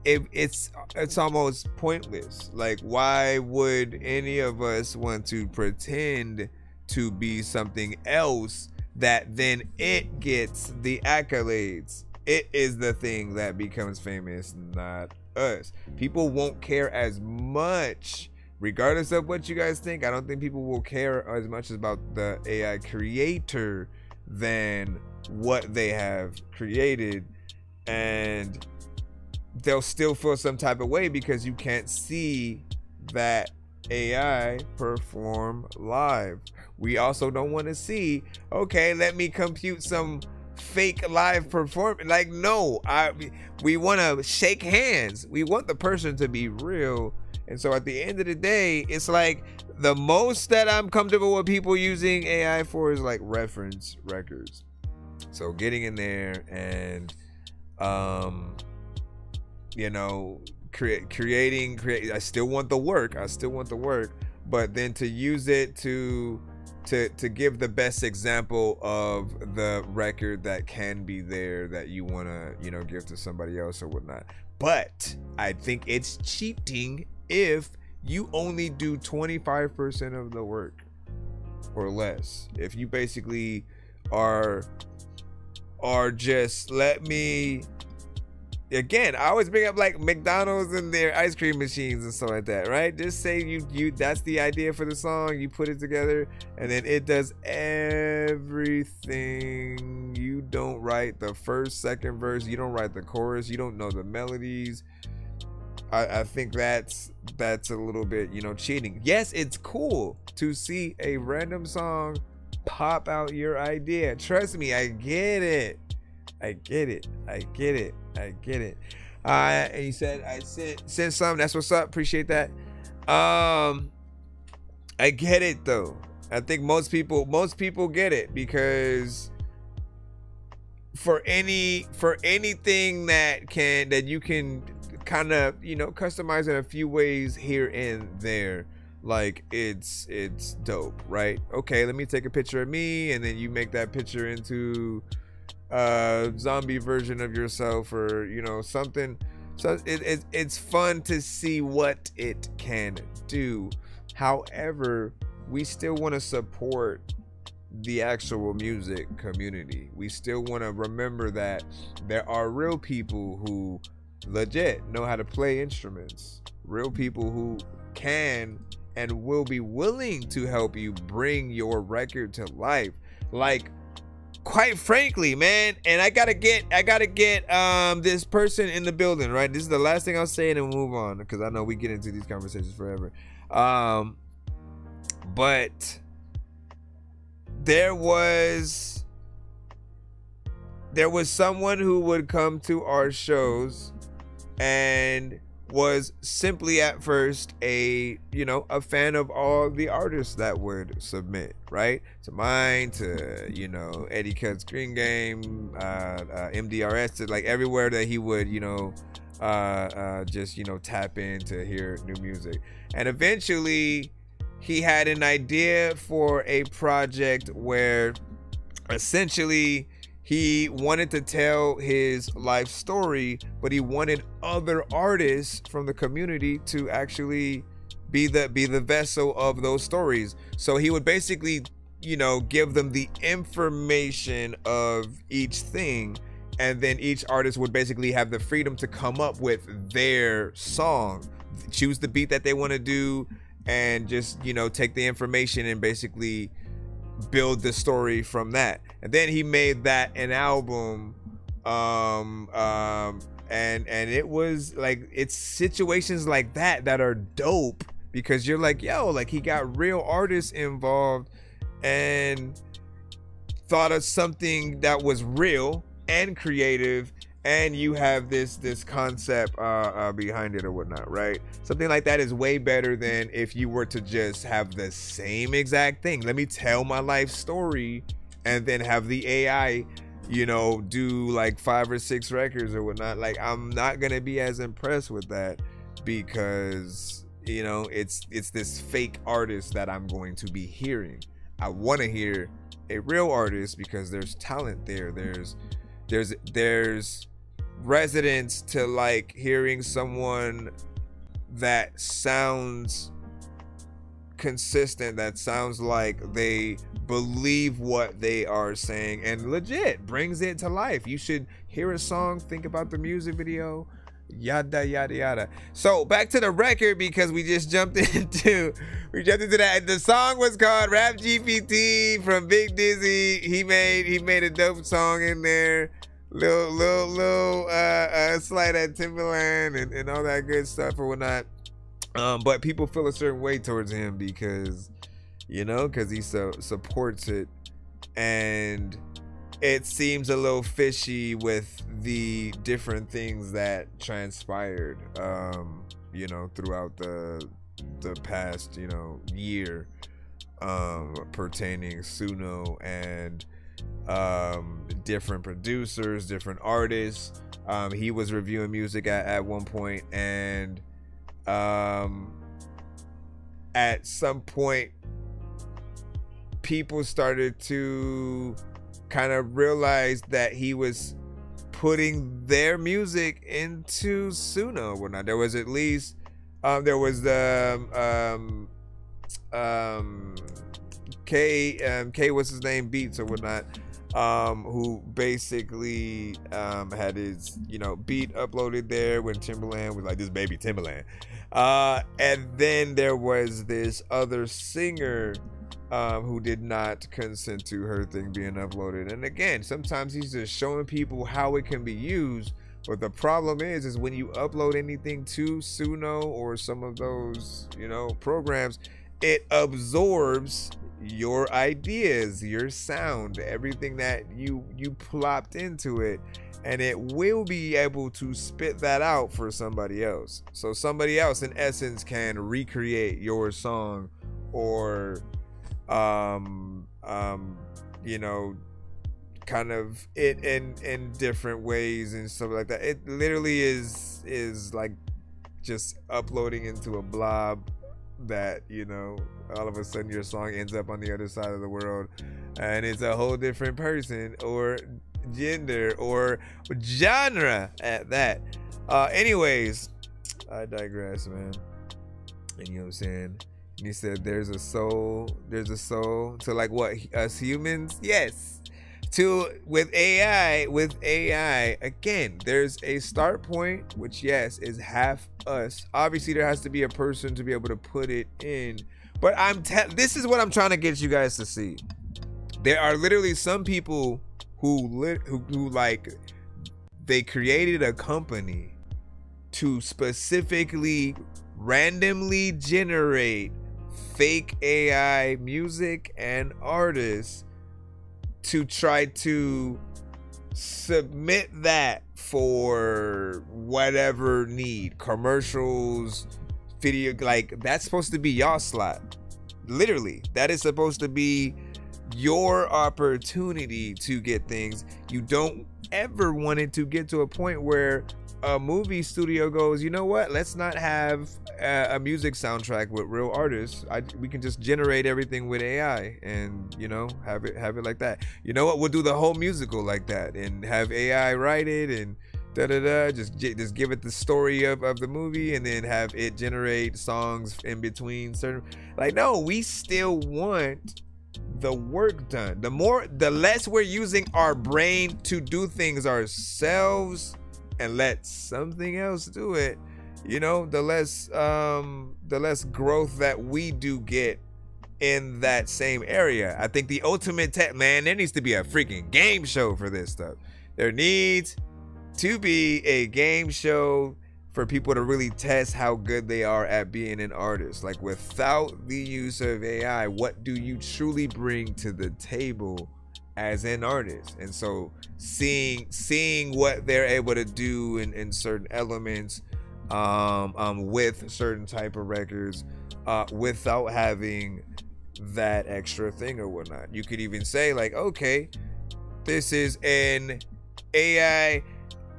it's almost pointless. Like, why would any of us want to pretend to be something else that then it gets the accolades? It is the thing that becomes famous, not us. People won't care as much, regardless of what you guys think. I don't think people will care as much about the AI creator than what they have created, and they'll still feel some type of way because you can't see that AI perform live. We also don't want to see, okay, let me compute some fake live performance. Like, no, we want to shake hands. We want the person to be real. And so at the end of the day, it's like the most that I'm comfortable with people using AI for is like reference records. So getting in there and creating. I still want the work. But then to use it to give the best example of the record that can be there that you want to, give to somebody else or whatnot. But I think it's cheating if you only do 25% of the work or less. If you basically are just, let me again, I always bring up like McDonald's and their ice cream machines and stuff like that, right? Just say you that's the idea for the song, you put it together, and then it does everything. You don't write the first, second verse, you don't write the chorus, you don't know the melodies. I think that's a little bit, cheating. Yes, it's cool to see a random song pop out your idea. Trust me, I get it. And you said I sent some. That's what's up. Appreciate that. I get it though. I think most people get it, because for anything that you can kind of customize in a few ways here and there, like it's dope, right? Okay, let me take a picture of me, and then you make that picture into a zombie version of yourself, or something. So it's fun to see what it can do. However, we still want to support the actual music community. We still want to remember that there are real people who legit know how to play instruments, real people who can and will be willing to help you bring your record to life. Like, quite frankly, man, and I gotta get this person in the building, right? This is the last thing I'll say, and then we'll move on, because I know we get into these conversations forever. But there was someone who would come to our shows and was simply at first a fan of all the artists that would submit, right? To mine, to Eddie Cut's Green Game, MDRS, to like everywhere that he would just tap in to hear new music. And eventually he had an idea for a project where essentially he wanted to tell his life story, but he wanted other artists from the community to actually be the vessel of those stories. So he would basically, give them the information of each thing, and then each artist would basically have the freedom to come up with their song, choose the beat that they want to do, and just, take the information and basically build the story from that. And then he made that an album, and it was like, it's situations like that are dope, because you're like, yo, like he got real artists involved and thought of something that was real and creative, and you have this concept behind it or whatnot, right? Something like that is way better than if you were to just have the same exact thing. Let me tell my life story, and then have the AI, do like 5 or 6 records or whatnot. Like, I'm not gonna be as impressed with that, because it's this fake artist that I'm going to be hearing. I want to hear a real artist, because there's talent there. There's resonance to like hearing someone that sounds consistent, that sounds like they believe what they are saying and legit brings it to life. You should hear a song, think about the music video, yada yada yada. So back to the record, because we jumped into that. The song was called Rap GPT from Big Dizzy. He made a dope song in there, little slight at Timberland and all that good stuff or whatnot. But people feel a certain way towards him because he supports it, and it seems a little fishy with the different things that transpired, throughout the past, year, pertaining Suno and different producers, different artists. He was reviewing music at one point, and at some point people started to kind of realize that he was putting their music into Suno or whatnot. There was at least there was the K what's his name, Beats or whatnot. who basically had his beat uploaded there when Timbaland was like, this baby Timbaland. And then there was this other singer who did not consent to her thing being uploaded. And again, sometimes he's just showing people how it can be used. But the problem is when you upload anything to Suno or some of those, programs, it absorbs your ideas, your sound, everything that you plopped into it, and it will be able to spit that out for somebody else. So somebody else, in essence, can recreate your song or, kind of it in different ways and stuff like that. It literally is like just uploading into a blob that all of a sudden your song ends up on the other side of the world and it's a whole different person or gender or genre at that. Anyways, I digress, man. And you know what I'm saying? And he said there's a soul to like what, us humans? Yes. With AI, again, there's a start point, which yes, is half us. Obviously, there has to be a person to be able to put it in. But this is what I'm trying to get you guys to see. There are literally some people who like, they created a company to specifically randomly generate fake AI music and artists to try to submit that for whatever need, commercials, video, like that's supposed to be y'all slot. Literally, that is supposed to be your opportunity to get things. You don't ever want it to get to a point where a movie studio goes, you know what, let's not have a music soundtrack with real artists. We can just generate everything with AI and have it like that. You know what, we'll do the whole musical like that and have AI write it and just give it the story of the movie and then have it generate songs in between certain, like, no, we still want the work done. The less we're using our brain to do things ourselves and let something else do it, the less growth that we do get in that same area. I think the ultimate man, there needs to be a freaking game show for this stuff. There needs to be a game show for people to really test how good they are at being an artist. Like, without the use of AI, what do you truly bring to the table as an artist? And so seeing what they're able to do in certain elements with certain type of records without having that extra thing or whatnot. You could even say like, okay, this is an AI,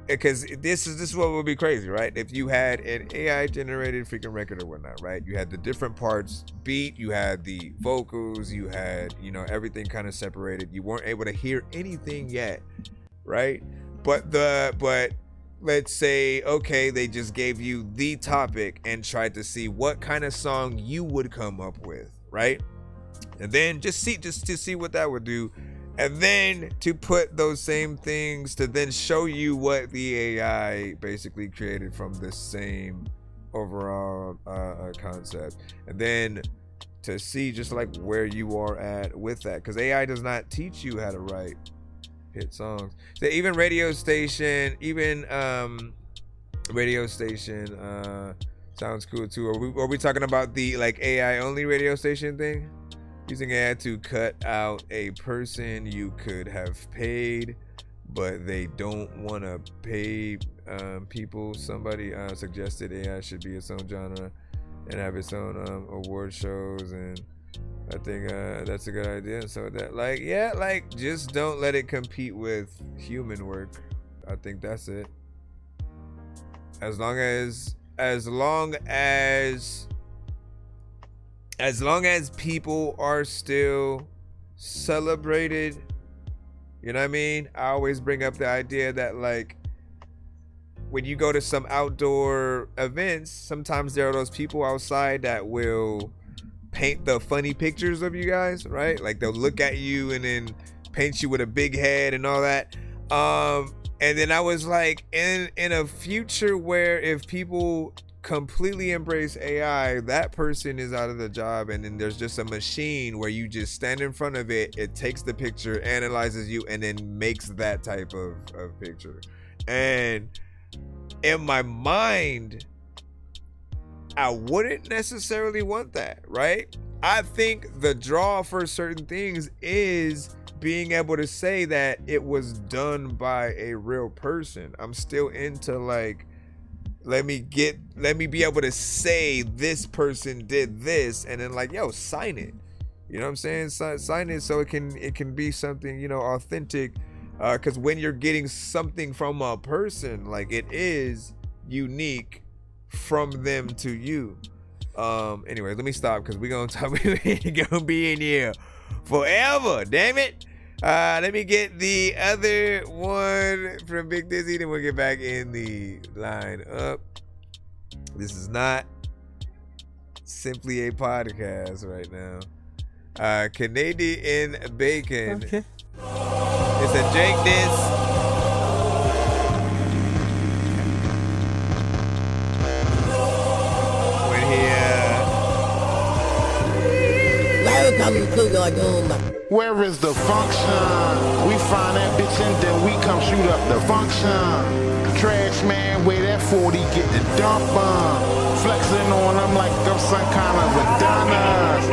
because this is what would be crazy, right? If you had an AI generated freaking record or whatnot, right? You had the different parts, beat, you had the vocals, you had, everything kind of separated. You weren't able to hear anything yet, right? But let's say, okay, they just gave you the topic and tried to see what kind of song you would come up with, right? And then just to see what that would do. And then to put those same things to then show you what the AI basically created from the same overall concept. And then to see just like where you are at with that. Because AI does not teach you how to write hit songs. So even radio station sounds cool too. Are we talking about the like AI only radio station thing? Using AI to cut out a person you could have paid, but they don't want to pay people. Somebody suggested AI should be its own genre and have its own award shows, and I think that's a good idea. So that just don't let it compete with human work. I think that's it. As long as people are still celebrated, you know what I mean? I always bring up the idea that like when you go to some outdoor events, sometimes there are those people outside that will paint the funny pictures of you guys, right? Like they'll look at you and then paint you with a big head and all that. And then I was like, in a future where if people completely embrace AI, that person is out of the job, and then there's just a machine where you just stand in front of it, it takes the picture, analyzes you, and then makes that type of picture. And in my mind, I wouldn't necessarily want that, right? I think the draw for certain things is being able to say that it was done by a real person. I'm still into like, let me be able to say this person did this, and then like, yo, sign it. You know what I'm saying? Sign it so it can be something, you know, authentic. Because when you're getting something from a person, like, it is unique from them to you. Anyway, let me stop because we're gonna be in here forever. Damn it. Let me get the other one from Big Dizzy, then we'll get back in the line up. This is not simply a podcast right now. Canadian Bacon. Okay. It's a Jake diss. When he welcome to your doom. Where is the function? We find that bitch and then we come shoot up the function. Trash man, where that 40 get the dump on. Flexing on them like I'm some kind of Adonis.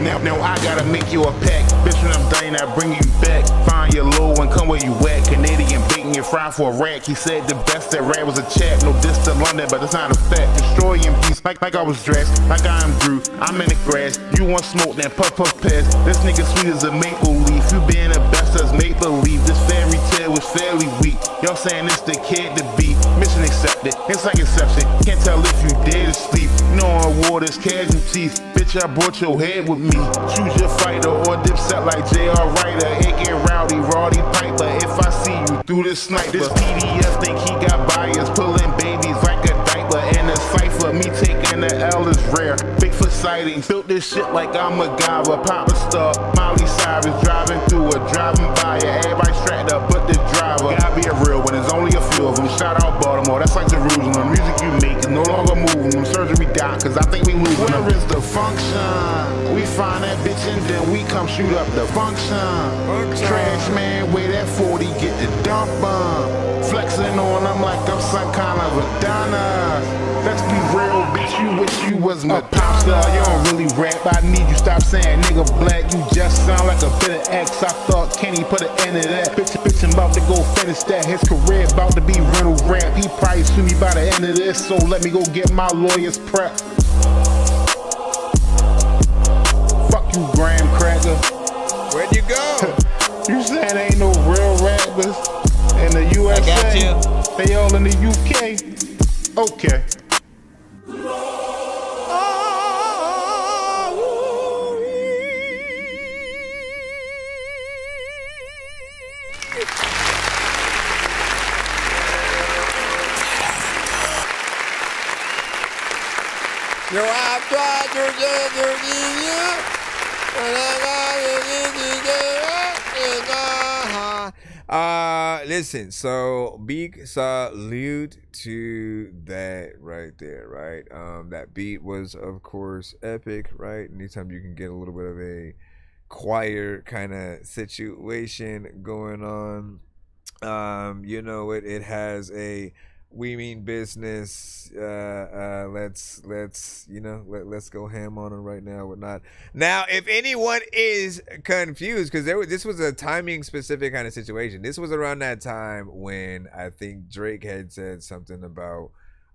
Now I gotta make you a pack. Bitch, when I'm done, I bring you back. Find your low and come where you at. Canadian bacon, you fry for a rack. He said the best that rap was a chat. No diss to London, but that's not a fact. Destroying peace like I was dressed. Like I am Drew, I'm in the grass. You want smoke, then puff pass. This nigga sweet as a maple leaf. You being the best as make believe. This fairy tale was fairly weak. Y'all saying it's the kid to be. Mission accepted, it's like exception. Can't tell if you dead or sleep. No on waters, casualties. Bitch, I brought your head with me. Choose your fighter or dipset like J.R. Ryder. It get rowdy, Roddy Piper. If I see you through this sniper. This PDF think he got bias. Pulling babies like a diaper. In a cipher, me taking the L is rare. Bigfoot sightings. Built this shit like I'm a MacGyver. Papa star, Miley Cyrus. Driving through a driving by ya. Everybody strapped up but the driver. Gotta be a real one, there's only a few of them. Shout out Baltimore, that's like Jerusalem. The music you make is no longer moving. Surgery down, cause I think we losing. Where is the function? We find that bitch and then we come shoot up the function. Trash man, where that 40 get the dump on. Flexing on them like I'm some kind of Adonis. Let's be real, bitch, you wish you was my pop star. You don't really rap, I need you stop saying nigga black. You just sound like a bit of X. I thought Kenny put an end to that. Bitch about to go finish that. His career about to be rental rap. He probably sue me by the end of this, so let me go get my lawyer's prep. Fuck you, Graham Cracker. Where'd you go? You saying ain't no real rappers in the USA? I got you. They all in the UK. Okay. Yo, I tried to get you. Listen, so big salute to that right there, right? That beat was, of course, epic, right? Anytime you can get a little bit of a choir kind of situation going on, you know, it has a we mean business. Let's go ham on it right now. Whatnot. Now, if anyone is confused, because this was a timing specific kind of situation. This was around that time when I think Drake had said something about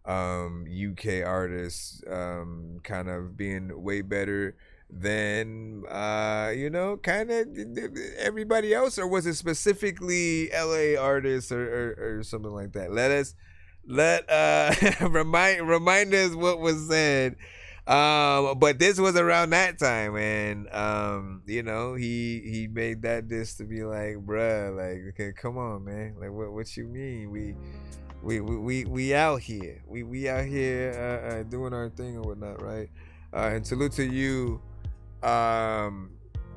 UK artists kind of being way better than kind of everybody else, or was it specifically LA artists or something like that? Remind us what was said. But this was around that time, and he made that diss to be like, bruh, like, okay, come on, man, like what you mean? We out here, we out here doing our thing or whatnot, right? And salute to you,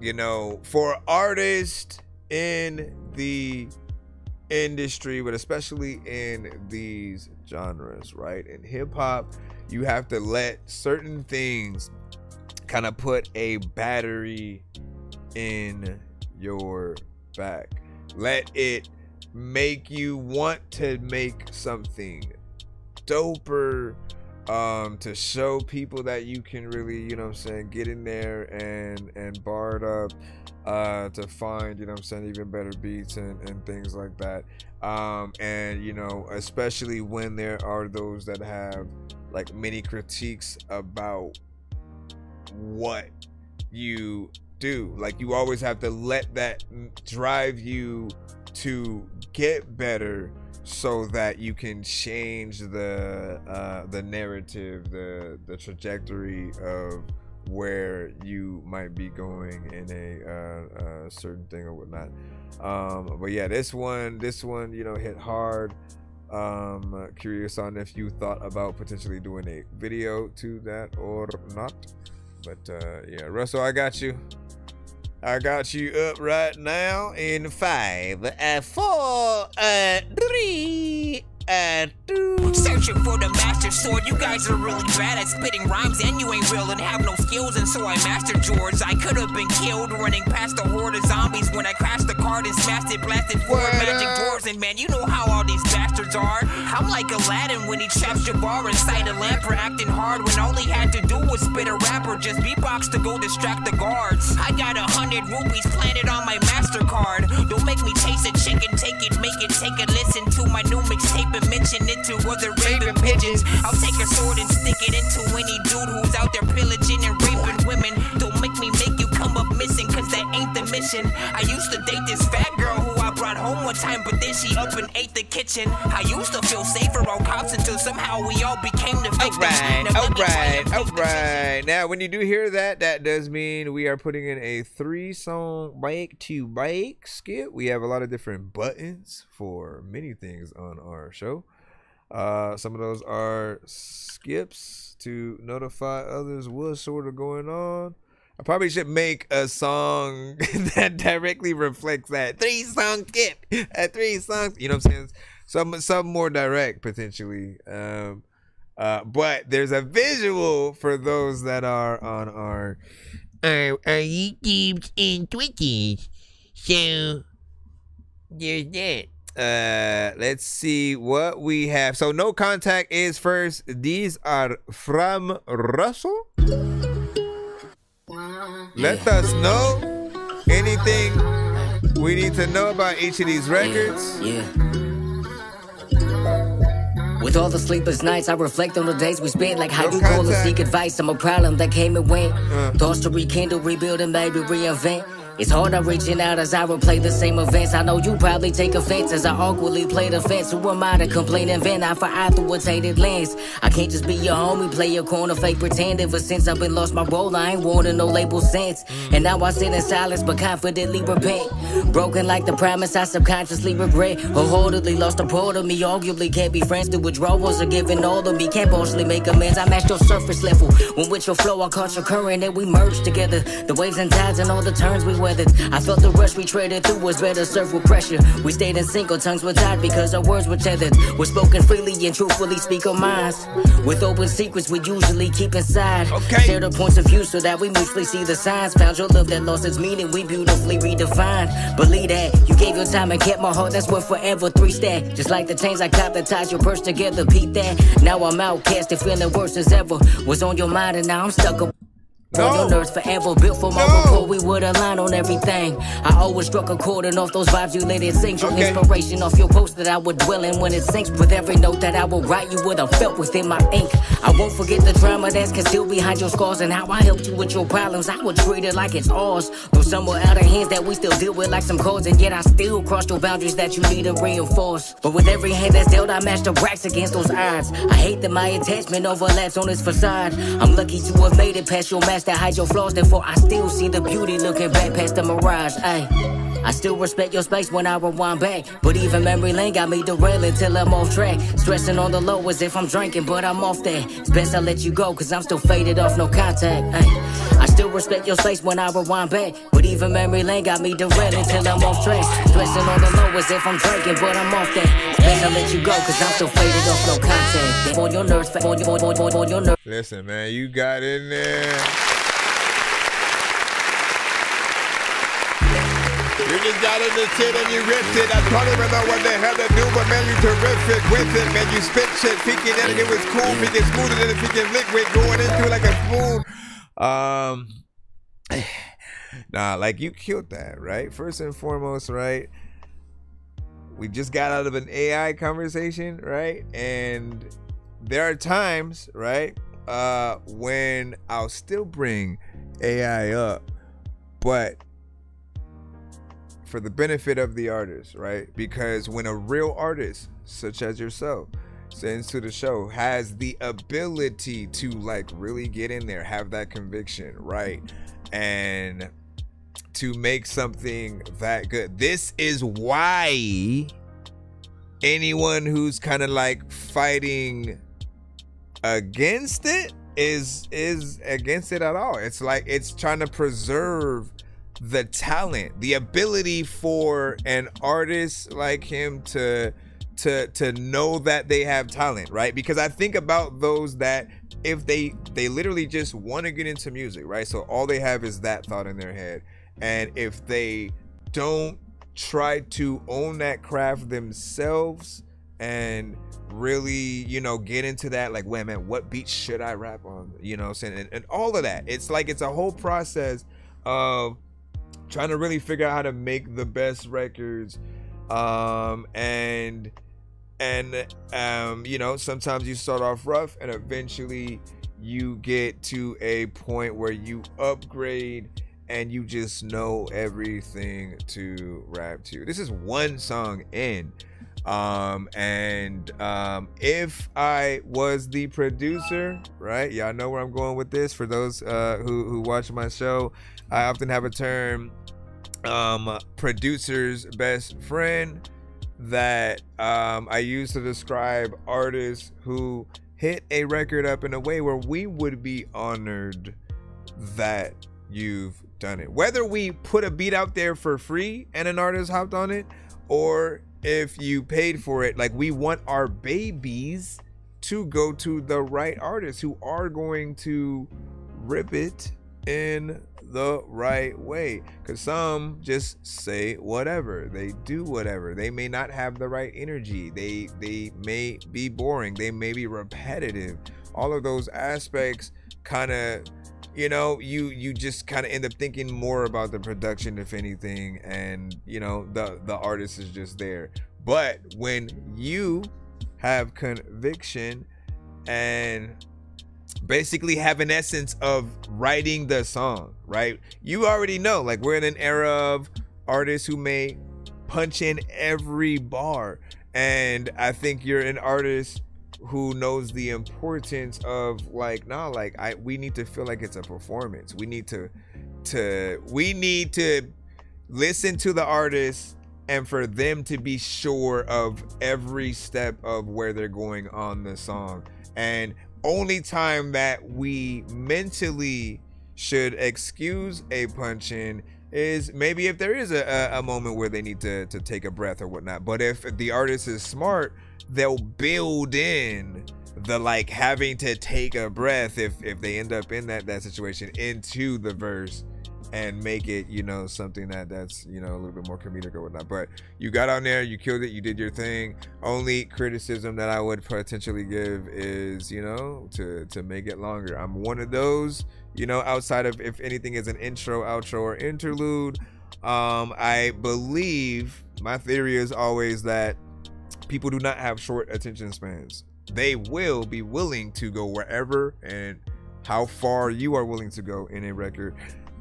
you know, for artists in the industry, but especially in these genres, right? In hip hop, you have to let certain things kind of put a battery in your back. Let it make you want to make something doper, to show people that you can really, you know what I'm saying, get in there and bar it up, to find, you know what I'm saying, even better beats and things like that. And, you know, especially when there are those that have like many critiques about what you do. Like, you always have to let that drive you to get better, so that you can change the narrative, the trajectory of where you might be going in a certain thing or whatnot. But yeah, this one, you know, hit hard. Curious on if you thought about potentially doing a video to that or not. But yeah, Russell, I got you up right now in 5, 4, 3, 2. Searching for the master sword. You guys are really bad at spitting rhymes, and you ain't real and have no skills, and so I mastered yours. I could have been killed running past a horde of zombies when I crashed the card and smashed it, blasted forward magic doors. And man, you know how all these bastards are. I'm like Aladdin when he traps Jabbar inside a lamp for acting hard, when all he had to do was spit a rap or just beatbox to go distract the guards. I got 100 rupees planted on my MasterCard. Don't make me chase a chicken, take it, make it, take a listen to my new mixtape and mention it to other raving pigeons. I'll take a sword and stick it into any dude who's out there pillaging and raping women. Don't make me make you come up missing, cause that ain't the mission. I used to date this fat girl who I brought home one time, but then she up and ate the kitchen. I used to feel safer on cops until somehow we all became the victims. Alright. Now, when you do hear that, that does mean we are putting in a 3-song bike-to-bike skip. We have a lot of different buttons for many things on our show. Some of those are skips to notify others what's sort of going on. I probably should make a song that directly reflects that 3-song skip, 3 songs. You know what I'm saying? Some more direct potentially. But there's a visual for those that are on our YouTubes and Twitches. So there's that. Let's see what we have. So No Contact is first. These are from Russell. Let us know anything we need to know about each of these records. With all the sleepless nights, I reflect on the days we spent, like how you call and seek advice. I'm a problem that came and went. Thoughts to rekindle, rebuild, and maybe reinvent. It's hard I'm reaching out as I replay the same events. I know you probably take offense as I awkwardly play the fence. Who am I to complain and vent? I for authoritative lens. I can't just be your homie, play your corner, fake pretend. Ever since I've been lost my role, I ain't wanting no label sense. And now I sit in silence but confidently repent. Broken like the promise I subconsciously regret. Wholeheartedly lost a part of me, arguably can't be friends. The withdrawals are giving all of me, can't partially make amends. I matched your surface level, when with your flow I caught your current and we merged together. The waves and tides and all the turns we weathered. I felt the rush we traded through was better served with pressure. We stayed in sync, our tongues were tied because our words were tethered. We're spoken freely and truthfully speak our minds. With open secrets we usually keep inside. Share the points of view so that we mutually see the signs. Found your love that lost its meaning, we beautifully redefined. Believe that, you gave your time and kept my heart, that's worth forever 3 stack. Just like the chains I copped that ties your purse together, peep that. Now I'm outcast and feeling worse as ever. Was on your mind and now I'm stuck up. On your nerves forever, built for my rapport, we would align on everything. I always struck a chord and off those vibes you let it sink. Your inspiration off your post that I would dwell in when it sinks. With every note that I will write, you would have felt within my ink. I won't forget the drama that's concealed behind your scars and how I helped you with your problems. I would treat it like it's ours. Though some were out of hands that we still deal with like some cards, and yet I still crossed your boundaries that you need to reinforce. But with every hand that's dealt, I matched the racks against those odds. I hate that my attachment overlaps on its facade. I'm lucky to have made it past your mask that hides your flaws, therefore I still see the beauty looking back past the mirage. Ay, I still respect your space when I rewind back, but even memory lane got me derailing till I'm off track. Stressing on the low as if I'm drinking, but I'm off that. It's best I let you go, cause I'm still faded off, no contact. Ay, I still respect your space when I rewind back, but even memory lane got me derailing till I'm off track. Dressing on the low as if I'm drinking, but I'm off that. Best I let you go, cause I'm still faded off no contact. On your nerves, on your nerves. Listen, man, you got in there. You just got in the shit and you ripped it. I don't even know what the hell to do, but man, you terrific with it, man. You spit shit. Thinking that it was cool, thinking smoother than a freaking liquid going into it like a spoon. Nah, like you killed that, right? First and foremost, right? We just got out of an AI conversation, right? And there are times, right, when I'll still bring AI up, but for the benefit of the artist, right? Because when a real artist, such as yourself, sends to the show, has the ability to like really get in there, have that conviction, right? And to make something that good. This is why anyone who's kind of like fighting against it is against it at all. It's like it's trying to preserve the talent, the ability for an artist like him to know that they have talent, right? Because I think about those that if they literally just want to get into music, right? So all they have is that thought in their head. And if they don't try to own that craft themselves and really, you know, get into that, like, wait, man, what beat should I rap on? You know what I'm saying? And all of that. It's like it's a whole process of trying to really figure out how to make the best records. And you know, sometimes you start off rough and eventually you get to a point where you upgrade and you just know everything to rap to. This is one song in. If I was the producer, right? Y'all know where I'm going with this. For those who watch my show, I often have a term, producer's best friend, that I use to describe artists who hit a record up in a way where we would be honored that you've done it. Whether we put a beat out there for free and an artist hopped on it, or if you paid for it, like we want our babies to go to the right artists who are going to rip it in the right way. Because some just say whatever, they do whatever, they may not have the right energy, they may be boring, they may be repetitive. All of those aspects kind of, you know, you just kind of end up thinking more about the production, if anything, and you know, the artist is just there. But when you have conviction and basically have an essence of writing the song, right? You already know, like, we're in an era of artists who may punch in every bar, and I think you're an artist who knows the importance of like, nah, like we need to feel like it's a performance. We need to listen to the artist and for them to be sure of every step of where they're going on the song. And only time that we mentally should excuse a punch in is maybe if there is a moment where they need to take a breath or whatnot. But if the artist is smart, they'll build in the like having to take a breath if they end up in that situation into the verse and make it, you know, something that's, you know, a little bit more comedic or whatnot. But you got on there, you killed it, you did your thing. Only criticism that I would potentially give is, you know, to make it longer. I'm one of those, you know, outside of if anything is an intro, outro, or interlude. I believe, my theory is always that people do not have short attention spans. They will be willing to go wherever and how far you are willing to go in a record,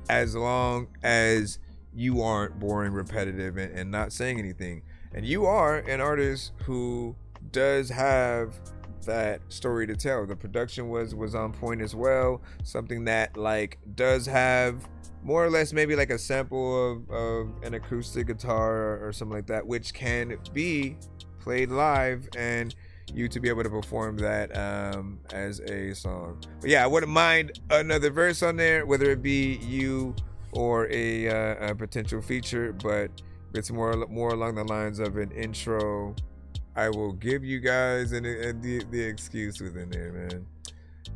as long as you aren't boring, repetitive, and not saying anything. And you are an artist who does have that story to tell. The production was on point as well. Something that like does have more or less maybe like a sample of an acoustic guitar or something like that, which can be played live and you to be able to perform that as a song. But yeah, I wouldn't mind another verse on there, whether it be you or a potential feature, but it's more along the lines of an intro. I will give you guys the excuse within there,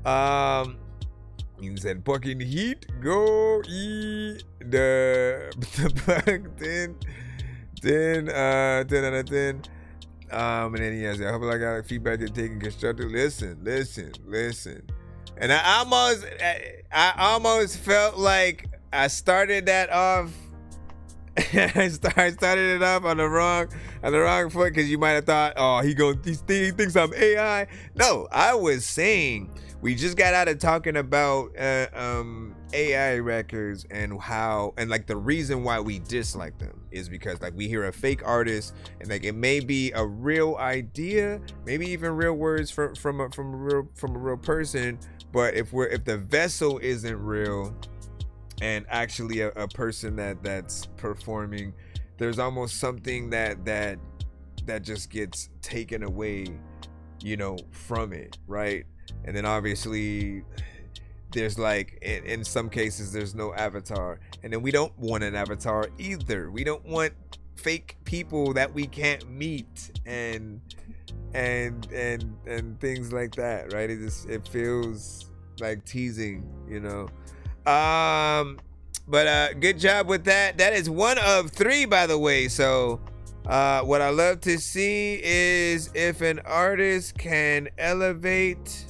man. You said fucking heat, go eat the 10 out of 10. And then he has, I hope I got feedback you're taking constructive. Listen. And I almost felt like I started that off. I started it off on the wrong foot, because you might have thought, oh, he thinks I'm AI. No, I was saying we just got out of talking about AI records and how, and like the reason why we dislike them is because like we hear a fake artist and like it may be a real idea, maybe even real words from a real person, but if the vessel isn't real and actually a person that's performing, there's almost something that just gets taken away, from it, right? And then obviously there's like in some cases there's no avatar, and then we don't want an avatar either. We don't want fake people that we can't meet and things like that, right? It feels like teasing, but good job with that. That is 1 of 3, by the way. So what I love to see is if an artist can elevate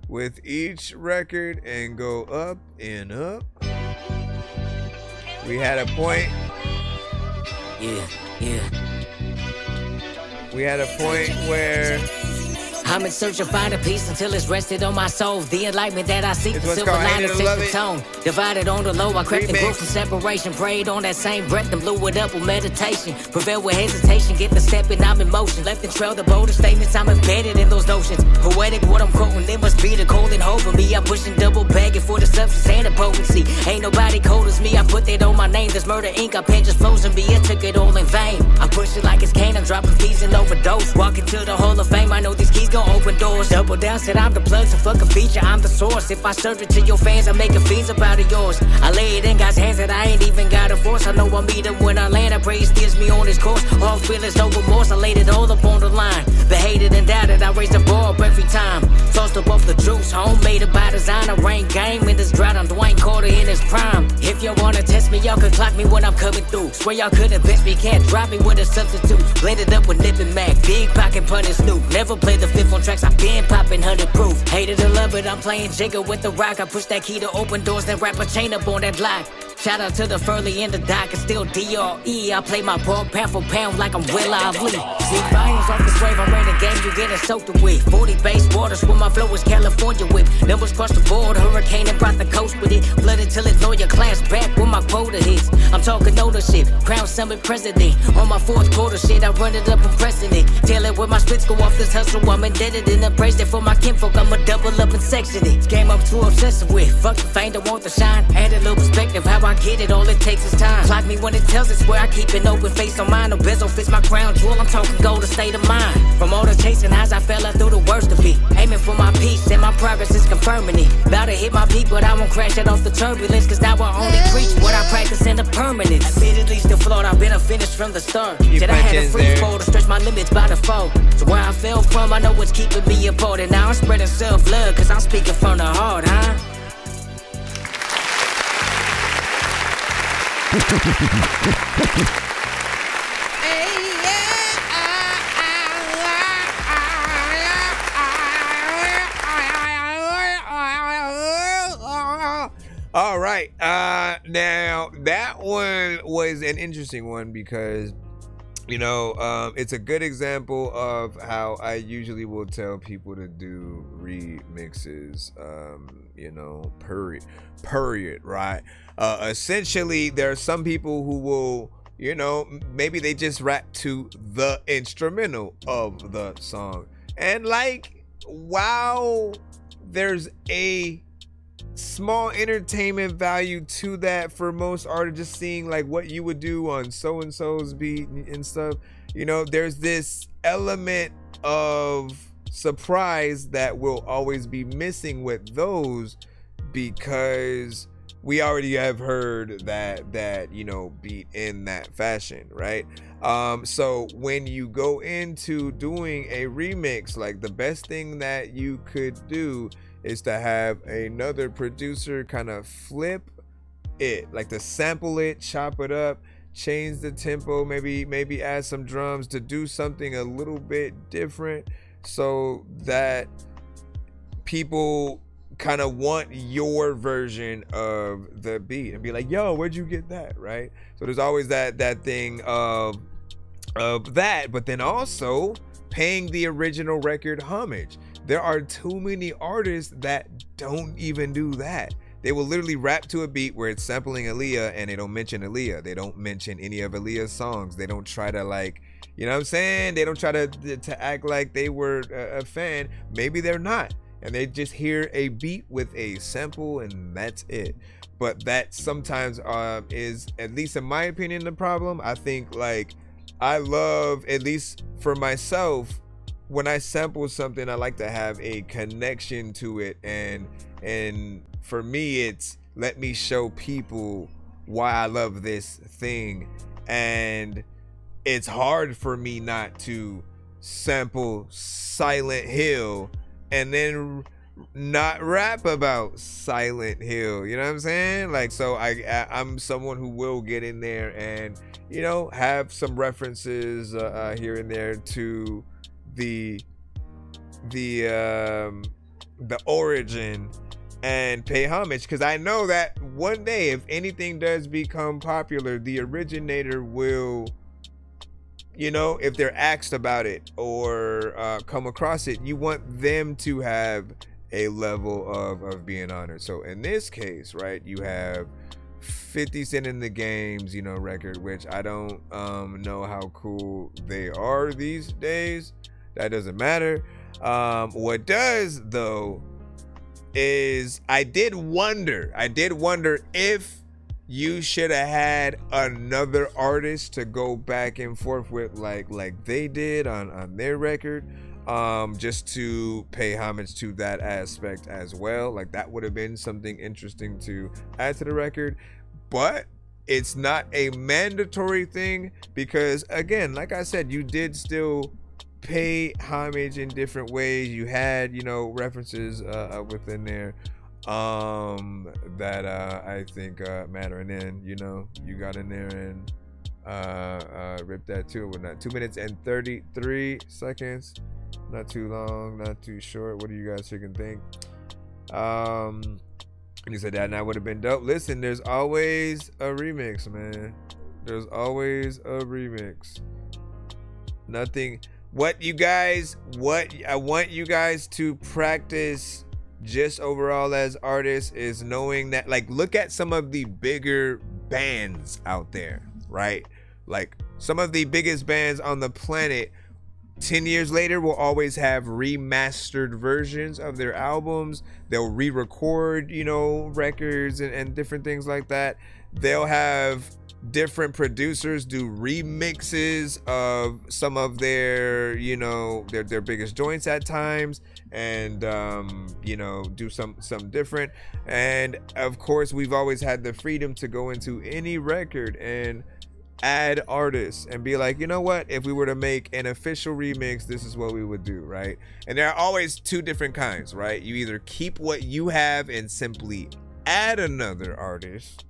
with each record and go up and up. We had a point. Yeah. We had a point where I'm in search of finding peace until it's rested on my soul. The enlightenment that I seek, the silver lining sets the tone. Divided on the low, I crept in growth and separation. Prayed on that same breath and blew it up with meditation. Prevail with hesitation, get the step and I'm in motion. Left and trail the bolder statements, I'm embedded in those notions. Poetic, what I'm quoting, it must be the cold and hope of me. I'm pushing double bagging for the substance and the potency. Ain't nobody cold as me, I put that on my name. There's murder ink, I pen just flows in me, I took it all in vain. I push it like it's cane, I'm dropping keys and overdose. Walking to the Hall of Fame, I know these keys gon' open doors. Double down, said I'm the plug, so fuck a feature, I'm the source. If I serve it to your fans, I'm making fiends about it yours. I lay it in God's hands that I ain't even got a force. I know I meet him when I land, I pray he steers me on his course. All feelings, no remorse, I laid it all up on the line. The hated and doubted, I raised the bar up every time. Tossed up off the juice, homemade it by design. I rain game in this drought, I'm Dwayne Carter in his prime. If y'all wanna test me, y'all can clock me when I'm coming through. Swear y'all couldn't bench me, can't drop me with a substitute. Blended up with Nip and Mac, big pocket pun and Snoop. Never play the fifth on tracks, I've been popping 100 proof. Hated or love it, I'm playing Jigger with the rock. I push that key to open doors, then wrap a chain up on that lock. Shout out to the Furley and the Doc, it's still DRE. I play my ball pound for pound like I'm Will Lively. See volumes off the wave, I'm ready game, you getting soaked with 40 base waters when my flow is California with numbers cross the board, hurricane and brought the coast with it. Flooded till it know your class back when my quota hits. I'm talking ownership, Crown Summit president. On my 4th quarter shit, I run it up and pressing it. Tell it when my spits go off this hustle, I'm indebted and appraised it for my kinfolk. I'ma double up and section it. This game I'm too obsessive with. Fuck the fame, don't want the shine. Add a little perspective, how I get it, all it takes is time. Clock me when it tells it's where I keep an open face on mine. No bezel fits my crown jewel, I'm talking gold, a state of mind. From all the chasing highs, I fell out through the worst of it. Aiming for my peace and my progress is confirming it. About to hit my peak, but I won't crash it off the turbulence. Cause now I only preach what I practice in the permanence. Admittedly still flawed, I've been a finish from the start. Said I had a free fall to stretch my limits by default. So where I fell from, I know what's keeping me apart. And now I'm spreading self-love, cause I'm speaking from the heart, huh? All right. Now that one was an interesting one because, it's a good example of how I usually will tell people to do remixes. Period, right? Essentially, there are some people who will, maybe they just rap to the instrumental of the song. And while there's a small entertainment value to that for most artists, just seeing what you would do on so-and-so's beat and stuff, there's this element of surprise that will always be missing with those, because we already have heard that you know, beat in that fashion, right? So when you go into doing a remix, like, the best thing that you could do is to have another producer kind of flip it, like to sample it, chop it up, change the tempo, maybe add some drums to do something a little bit different, so that people kind of want your version of the beat and be like, yo, where'd you get that, right? So there's always that thing of that, but then also paying the original record homage. There are too many artists that don't even do that. They will literally rap to a beat where it's sampling Aaliyah and they don't mention Aaliyah. They don't mention any of Aaliyah's songs. They don't try to, like, you know what I'm saying? They don't try to act like they were a fan. Maybe they're not. And they just hear a beat with a sample and that's it. But that sometimes is, at least in my opinion, the problem. I think, like, I love, at least for myself, when I sample something, I like to have a connection to it, and for me, it's let me show people why I love this thing. And it's hard for me not to sample Silent Hill and then not rap about Silent Hill, you know what I'm saying? Like, so I'm someone who will get in there and, you know, have some references here and there to the origin and pay homage, because I know that one day, if anything does become popular, the originator will, you know, if they're asked about it or come across it, you want them to have a level of being honored. So in this case, right, you have 50 Cent in the Games, you know, record, which I don't know how cool they are these days. That doesn't matter. What does, though, is I did wonder if you should have had another artist to go back and forth with, like they did on their record, just to pay homage to that aspect as well. Like, that would have been something interesting to add to the record. But it's not a mandatory thing, because, again, like I said, you did still pay homage in different ways. You had, you know, references within there that I think matter. And then, you know, you got in there and ripped that too. With not 2 minutes and 33 seconds. Not too long, not too short. What do you guys freaking think? And you said that, and that would have been dope. Listen, there's always a remix, man. There's always a remix. Nothing. What I want you guys to practice just overall as artists is knowing that, like, look at some of the bigger bands out there, right? Like, some of the biggest bands on the planet 10 years later will always have remastered versions of their albums. They'll re-record, you know, records and different things like that. They'll have different producers do remixes of some of their, you know, their biggest joints at times, and you know, do some different. And of course, we've always had the freedom to go into any record and add artists and be like, you know what, if we were to make an official remix, this is what we would do, right? And there are always two different kinds, right? You either keep what you have and simply add another artist,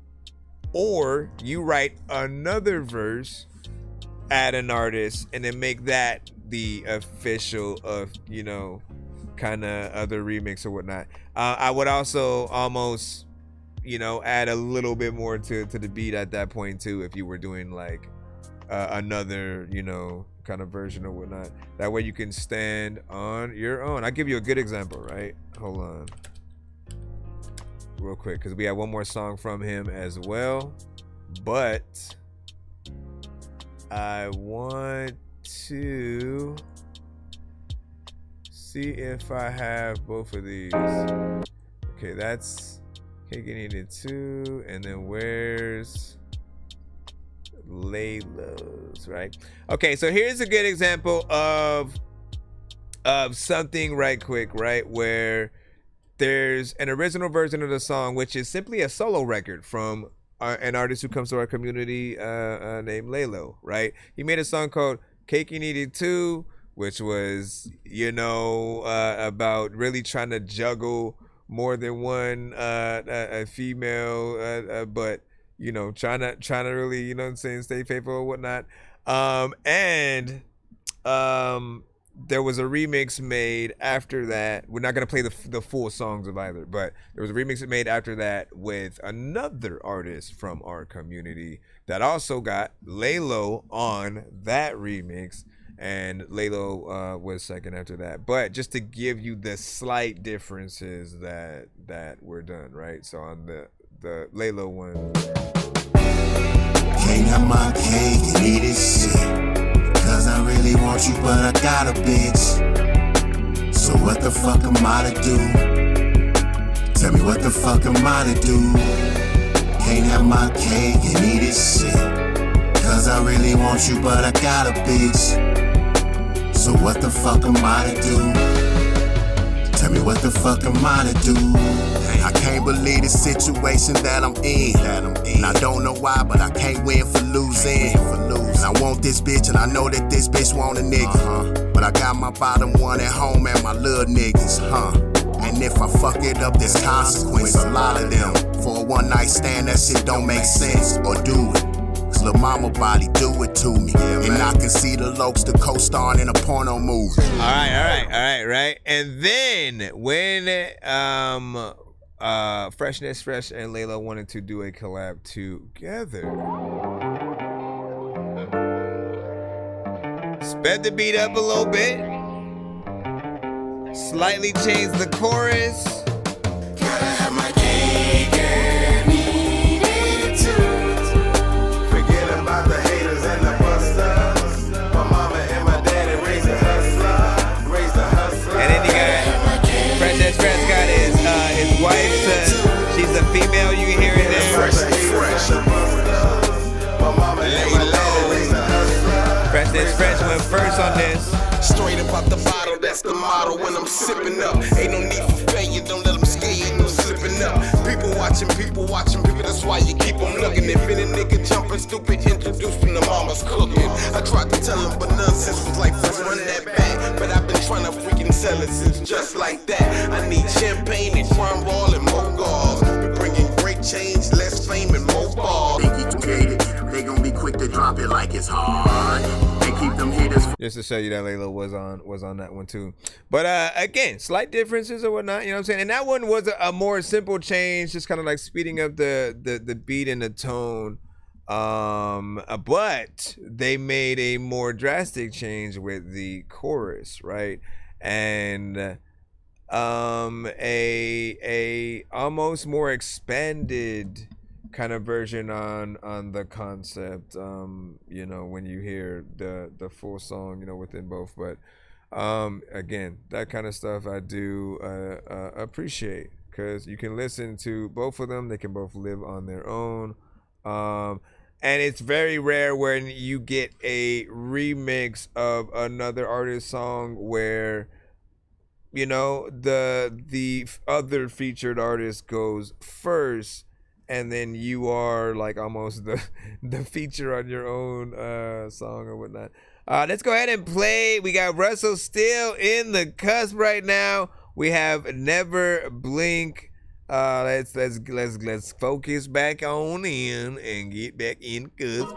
or you write another verse, add an artist, and then make that the official of, you know, kind of other remix or whatnot. I would also almost, you know, add a little bit more to the beat at that point too, if you were doing like another, you know, kind of version or whatnot. That way you can stand on your own. I'll give you a good example, right? Hold on real quick, because we have one more song from him as well, but I want to see if I have both of these. Okay, that's Cake and Eat It Too, and then where's Layla's, right? Okay, so here's a good example of something right quick, right, where there's an original version of the song, which is simply a solo record from an artist who comes to our community named Bolow, right? He made a song called Cake You Needed Too, which was, you know, about really trying to juggle more than one a female, but, you know, trying to really, you know what I'm saying, stay faithful or whatnot. There was a remix made after that. We're not going to play the full songs of either, but there was a remix made after that with another artist from our community that also got Bolow on that remix, and Bolow was second after that. But just to give you the slight differences that were done, right? So on the Bolow one. Can't have my cake and eat it shit. Cause I really want you, but I got a bitch. So what the fuck am I to do? Tell me what the fuck am I to do? Can't have my cake and eat it shit. Cause I really want you, but I got a bitch. So what the fuck am I to do? Tell me what the fuck am I to do? I can't believe the situation that I'm in. And I don't know why, but I can't win for losing. And I want this bitch, and I know that this bitch want a nigga. But I got my bottom one at home and my little niggas, And if I fuck it up, there's consequence. A lot of them. For a one night stand, that shit don't make sense. Or do it. Cause lil' mama body do it to me. And I can see the lokes to co-starring in a porno movie. Right. And then when Freshness Fresh and Bolow wanted to do a collab together, sped the beat up a little bit, slightly changed the chorus. Gotta have my cake and eat it too. Forget about the haters and the busters. My mama and my daddy raised a hustler. And then you got Freshness Fresh got his wife. She's a female. You can hear it there. Freshness Fresh went first on this. Straight up out the bottle, that's the motto when I'm sipping up. Ain't no need for failure, don't let them scare you, no slipping up. People watching, that's why you keep them looking. If any nigga jumping stupid, introduce me to mama's cooking. I tried to tell him, but nonsense was like, first run that back. But I've been trying to freaking sell it since just like that. I need champagne and front roll and more gauze. We bringing great change, less fame and more balls. They gon' be quick to drop it like it's hard. They keep them hitters. Just to show you that Bolow was on that one too. But again, slight differences or whatnot, you know what I'm saying? And that one was a more simple change, just kind of like speeding up the beat and the tone. But they made a more drastic change with the chorus, right? And a almost more expanded kind of version on the concept, you know, when you hear the full song, you know, within both. But again, that kind of stuff I do appreciate, because you can listen to both of them. They can both live on their own, and it's very rare when you get a remix of another artist's song where, you know, the other featured artist goes first, and then you are like almost the feature on your own song or whatnot. Let's go ahead and play. We got Russell still in the cusp right now. We have Never Blink. Let's focus back on in and get back in cusp.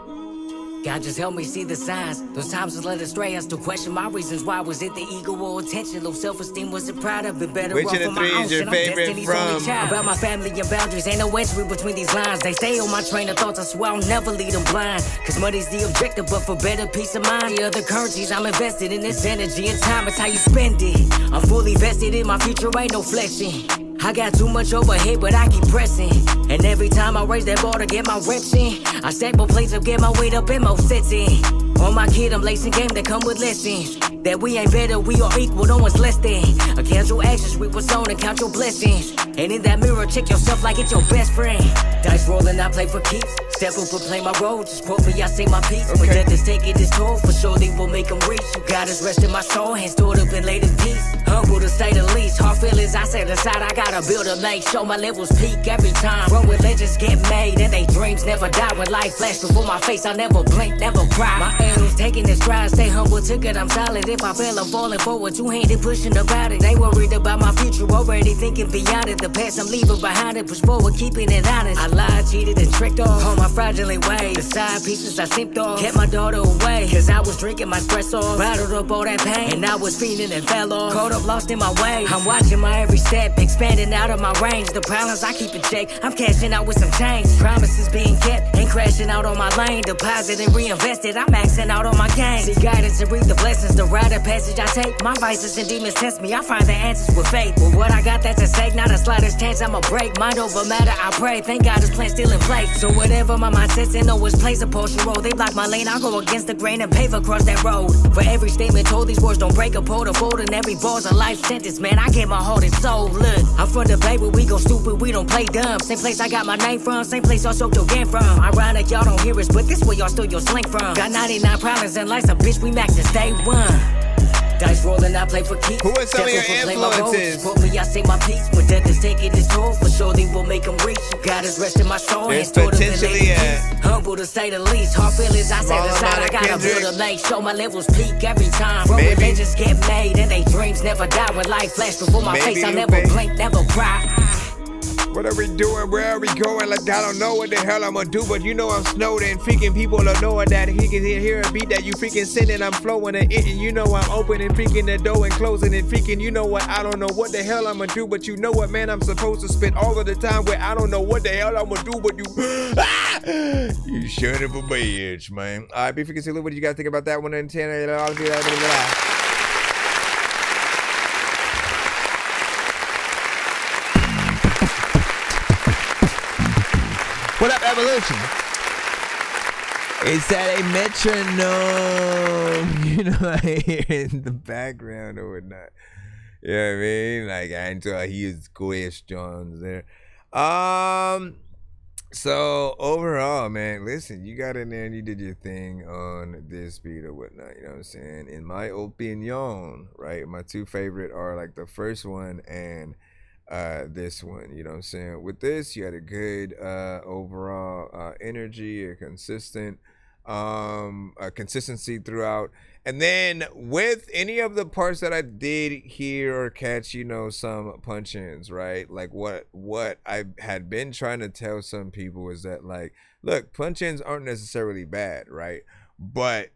God just help me see the signs. Those times was led astray. I still question my reasons why. Was it the ego or attention? Low self-esteem, wasn't proud of it. Better Which off of the on my three own is your shit. I'm favorite Destiny's from? only child. About my family and boundaries, ain't no entry between these lines. They stay on my train of thoughts. I swear I'll never lead them blind. Cause money's the objective, but for better peace of mind. The other currencies, I'm invested in this energy and time. It's how you spend it. I'm fully vested in my future, ain't no flexing. I got too much overhead, but I keep pressing. And every time I raise that bar to get my reps in, I stack more plates up, get my weight up, and more sets in. On my kid, I'm lacing game that come with lessons. That we ain't better, we are equal, no one's less than. A casual actions, reap what's on and count your blessings. And in that mirror, check yourself like it's your best friend. Dice rolling, I play for keeps. Step up and play my role, just quote me, I say my piece. When death is taking its toll, for sure they will make them reach. You got us rest in my soul, hands stored up and laid in peace. Humble to say the least, hard feelings I set aside. I gotta build a make, show my levels peak every time. From when legends get made and they dreams never die. When life flashed before my face, I never blink, never cry. My arrows taking its stride, stay humble, took it, I'm solid. If I fail, I'm falling forward, two-handed pushing about it. They worried about my future, already thinking beyond it. The past I'm leaving behind it, push forward, keeping it honest. I lied, cheated, and tricked off all my fraudulent ways. The side pieces I simped off, kept my daughter away. Cause I was drinking my stress off, bottled up all that pain. And I was feeling and fell off, caught up, lost in my way. I'm watching my every step, expanding out of my range. The problems I keep in check, I'm cashing out with some change. Promises being kept, ain't crashing out on my lane. Deposit and reinvested, I'm maxing out on my game. See guidance and reap the blessings, the rite of passage I take. My vices and demons test me, I find the answers with faith. Well, what I got that's at stake, not a slightest chance I'ma break. Mind over matter, I pray, thank God this plan still in place. So whatever my mindset's in, always plays a portion role. They block my lane, I go against the grain and pave across that road. For every statement told, these words don't break a pole to fold. And every bar's a life sentence, man, I get my heart and soul. Look, I'm from the bay where we go stupid, we don't play dumb. Same place I got my name from, same place y'all soaked your game from. Ironic, y'all don't hear us, but this where y'all stole your slang from. Got 99 problems and life, a bitch, we max since day one. Dice rolling, I play for keeps. Who are some of your influences? Quote me, I say my piece. When death is taking its toll, for sure they will make them reach. You got us rest in my soul. There's potentially humble to say the least. Hard feelings I set aside. I gotta build a lake, show my levels peak every time. From when legends get made and they dreams never die. When life flashed before my face, I never blink, never cry. What are we doing? Where are we going? Like, I don't know what the hell I'm gonna do, but you know I'm snowed in. Freaking people are knowing that he can hear a beat that you freaking sending. I'm flowing and eating. You know I'm opening, freaking the door and closing it. Freaking, you know what? I don't know what the hell I'm gonna do, but you know what, man? I'm supposed to spend all of the time where I don't know what the hell I'm gonna do, but you, you son of a bitch, man. All right, be freaking silly. What do you guys think about that 1 in 10? What up, Evolution? Is that a metronome? You know, I hear in the background or whatnot. You know what I mean? Like, I until I hear questions there. So overall, man, listen, you got in there and you did your thing on this beat or whatnot. You know what I'm saying? In my opinion, right? My two favorite are like the first one and this one, you know what I'm saying? With this, you had a good overall energy, a consistent consistency throughout. And then with any of the parts that I did hear or catch, you know, some punch-ins, right? Like what I had been trying to tell some people is that, like, look, punch-ins aren't necessarily bad, right? But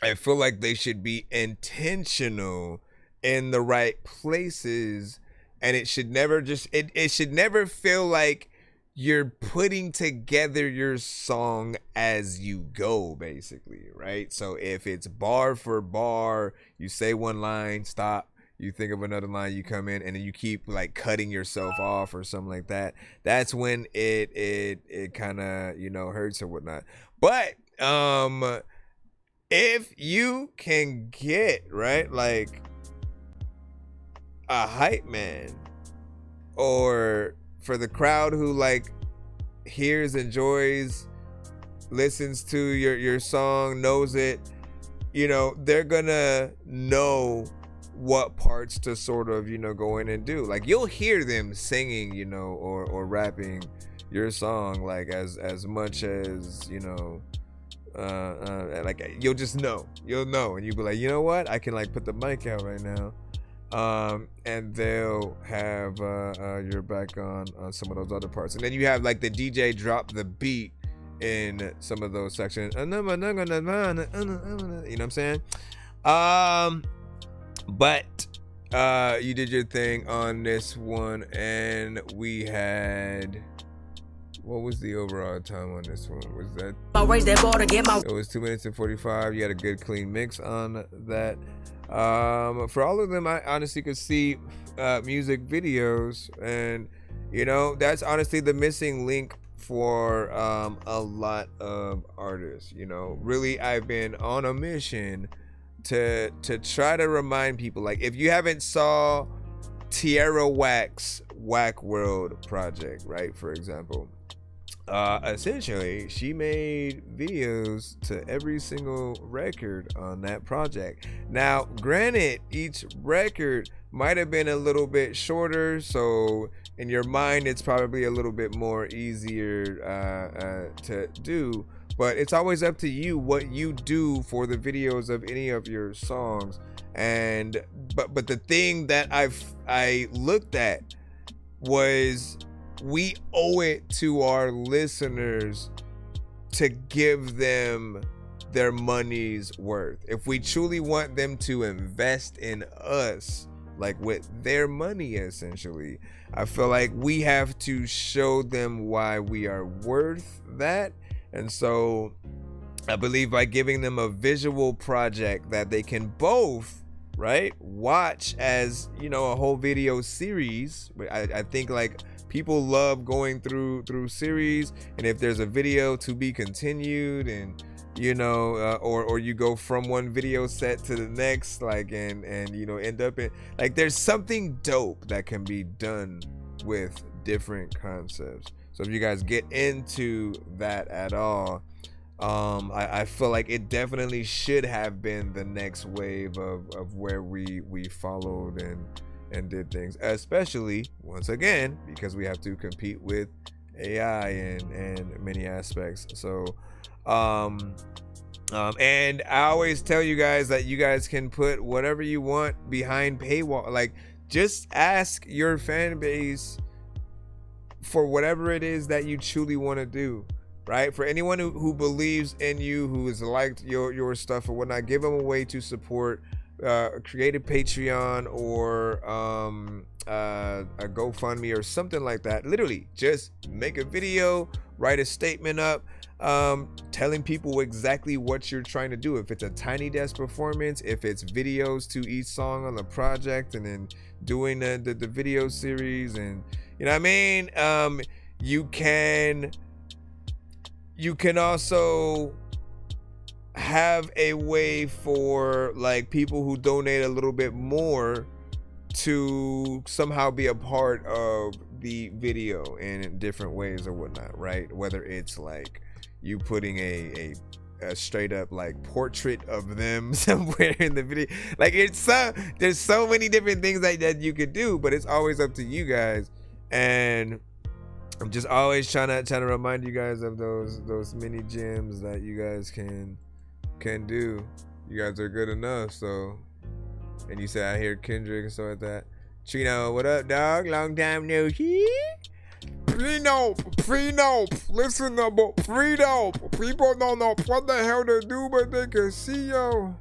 I feel like they should be intentional in the right places. And it should never just, it should never feel like you're putting together your song as you go, basically, right? So if it's bar for bar, you say one line, stop, you think of another line, you come in, and then you keep like cutting yourself off or something like that. That's when it kind of, you know, hurts or whatnot. But if you can get, right, like a hype man, or for the crowd who like hears, enjoys, listens to your song, knows it, you know, they're gonna know what parts to sort of, you know, go in and do. Like, you'll hear them singing, you know, or rapping your song, like as much as, you know, like you'll know, and you'll be like, you know what, I can like put the mic out right now. And they'll have your back on some of those other parts, and then you have like the DJ drop the beat in some of those sections. You know what I'm saying? But you did your thing on this one, and we had, what was the overall time on this one? Was that? It was 2 minutes and 45. You had a good clean mix on that. For all of them, I honestly could see music videos, and you know, that's honestly the missing link for a lot of artists. You know, really, I've been on a mission to try to remind people, like, if you haven't saw Tierra Whack's Whack World project, right, for example, essentially she made videos to every single record on that project. Now, granted, each record might have been a little bit shorter, so in your mind it's probably a little bit more easier to do, but it's always up to you what you do for the videos of any of your songs. And but the thing that I looked at was, we owe it to our listeners to give them their money's worth. If we truly want them to invest in us, like with their money essentially, I feel like we have to show them why we are worth that. And so I believe by giving them a visual project that they can both, right, watch as, you know, a whole video series. I think like people love going through series, and if there's a video to be continued, and you know, or you go from one video set to the next, like, and you know, end up in, like, there's something dope that can be done with different concepts. So if you guys get into that at all, I feel like it definitely should have been the next wave of where we followed and did things, especially once again because we have to compete with AI and many aspects. So and I always tell you guys that you guys can put whatever you want behind paywall. Like, just ask your fan base for whatever it is that you truly want to do, right? For anyone who believes in you, who has liked your stuff or whatnot, give them a way to support. Create a Patreon or a GoFundMe or something like that. Literally just make a video, write a statement up, telling people exactly what you're trying to do. If it's a Tiny Desk performance, if it's videos to each song on the project, and then doing the video series, and you know what I mean. You can also have a way for like people who donate a little bit more to somehow be a part of the video in different ways or whatnot, right? Whether it's like you putting a straight up like portrait of them somewhere in the video, like there's so many different things like that you could do, but it's always up to you guys. And I'm just always trying to remind you guys of those mini gems that you guys can do. You guys are good enough. So, and you say I hear Kendrick and stuff like that. Chino, what up, dog? Long time no see. Pre-nope. Listen up, pre-nope. People don't know what the hell to do, but they can see you.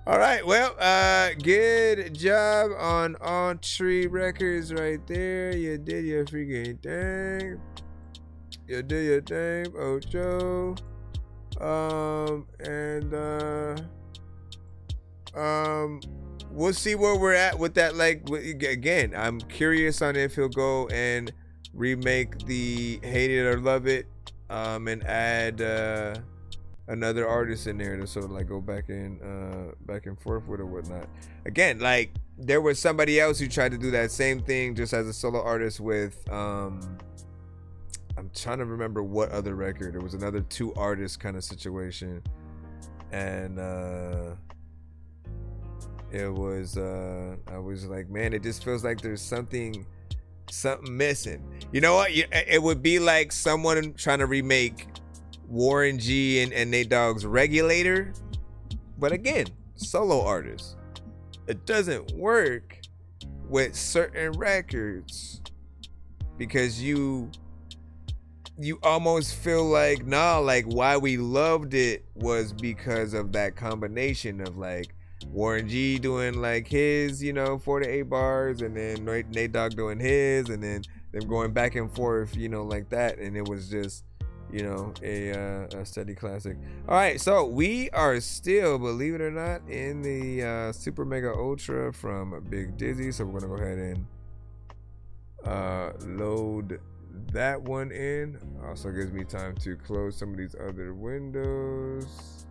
All right, well, good job on all 3 records right there. You did your freaking thing. You did your thing, Ocho. We'll see where we're at with that. Like, again, I'm curious on if he'll go and remake the Hate It or Love It, and add another artist in there to sort of like go back and forth with or whatnot. Again, like, there was somebody else who tried to do that same thing just as a solo artist with I'm trying to remember what other record. It was another 2 artists kind of situation, and it was I was like, man, it just feels like there's something missing. You know what? It would be like someone trying to remake Warren G and Nate Dogg's Regulator, but again, solo artists. It doesn't work with certain records because you almost feel like, nah, like why we loved it was because of that combination of like Warren G doing like his, 4 to 8 bars, and then Nate Dogg doing his, and then them going back and forth, like that, and it was just, a steady classic. All right, so we are still, believe it or not, in the Super Mega Ultra from Big Dizzy, so we're gonna go ahead and load that one in. Also gives me time to close some of these other windows.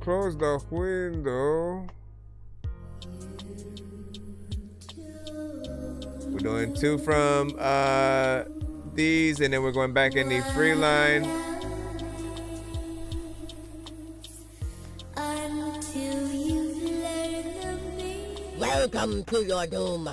Close the window. We're doing 2 from with these, and then we're going back in the free line. Welcome to your doom.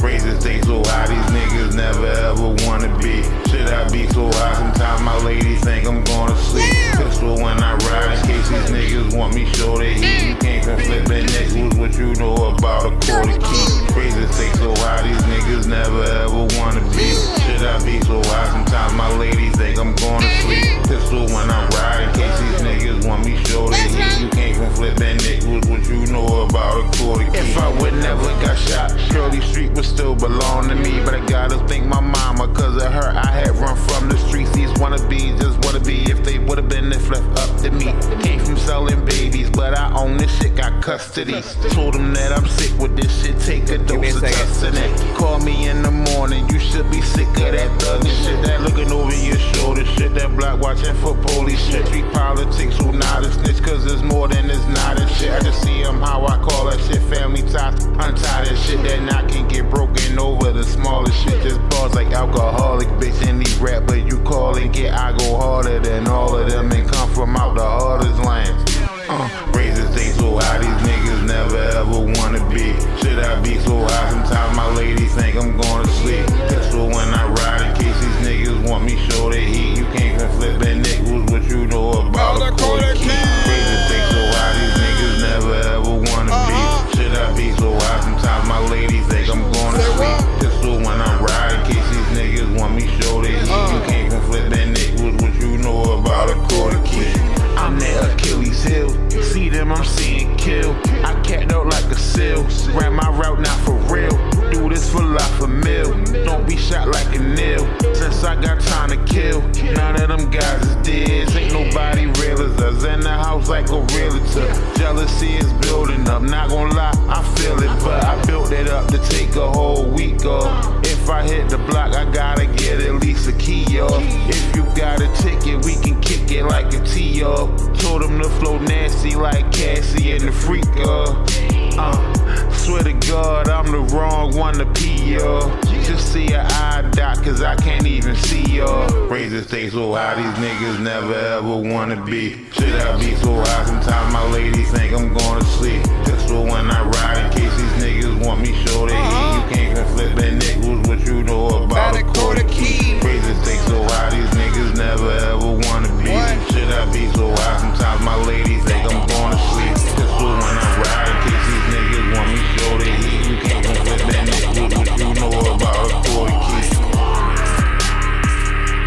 Razor stay so high, these niggas never ever wanna be. Should I be so high? Sometimes my lady think I'm gonna sleep. Pistol when I ride, in case these niggas want me show they heat. You can't come flipping nickels, what you know about a quarter key. Razor stay so high, these niggas never ever wanna be. Should I be so high? Sometimes my lady think I'm gonna sleep. Pistol when I ride, in case these niggas want me show they heat. You can't come flipping nickels, what you know about a quarter key. If I would never got shot, Shirley Street would still belong to me, but I gotta thank my mama, cause of her I had run from the streets. These wannabes just wanna be, if they would've been, if left up to me. Came from selling babies, but I own this shit, got custody. Told them that I'm sick with this shit, take a dose of Tussin. Call me in the morning, you should be sick of that thuggin' shit, that looking over your shoulder shit, that block watching for police shit. Street politics, who not a snitch, cause there's more than it's not a shit. I just see them how I call that shit, family ties, untie that shit, that knot can get broken over the smallest shit. Just bars like alcoholic, bitch, in these rap, but you call and get, I go harder than all of them and come from out the hardest lands. Razor stay so high, these niggas never ever wanna be. Should I be so high? Sometimes my lady think I'm gonna sleep. Pistol when I ride, in case these niggas want me show they heat. You can't come flipping nickels, what you know about a quarter key. Razor stay so high, these niggas never ever wanna be. Should I be so high? Sometimes my lady think I'm gonna sleep. Pistol when I ride, in case these niggas want me show they heat. You can't come flipping nickels, what you know about a quarter key. I'm that Achilles heel. See them, I'm seeing kill. I capped out like a seal. Ran my route now for real. Do this for life a meal. Don't be shot like a nail. Since I got time to kill, none of them guys is dead. Ain't nobody real as us. In the house like a realtor. Jealousy is building up. Not gonna lie, I feel it, but I built it up to take a whole week off. If I hit the block, I gotta get at least a key off. If you got a ticket, we can kick it like a tee off. Told them to flow nasty like Cassie and the freak swear to God, I'm the wrong one to pee y'all. Just see an eye dot, cause I can't even see y'all. Razor stay so high, these niggas never ever wanna be. Should I be so high? Sometimes my lady think I'm gonna sleep. Pistol when I ride, in case these niggas want me show they heat. You can't come flipping nickels, what you know about a quarter key. Razor stay so high, these niggas never ever wanna be. Should I be so high? Sometimes my lady think I'm gonna sleep. Pistol when I ride, in case these niggas want me show they heat. You can't come flipping nickels, what you know about a quarter key.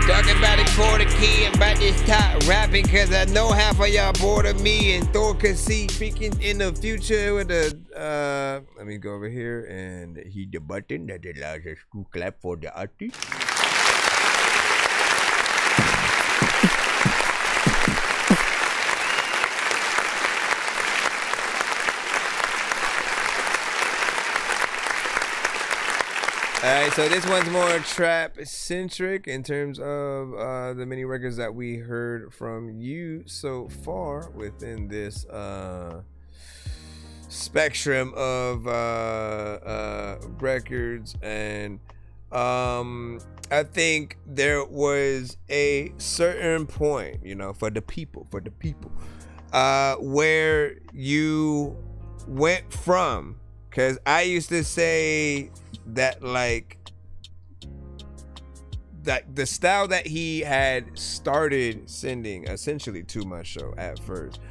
Talking about a quarter key and about this top rapping, cause I know half of y'all bored of me and Thor could see speaking in the future with a let me go over here and hit the button that allows us to clap for the artist. Alright, so this one's more trap-centric in terms of the many records that we heard from you so far within this spectrum of records. And I think there was a certain point, you know, for the people, where you went from, because I used to say that like that the style that he had started sending essentially to my show at first,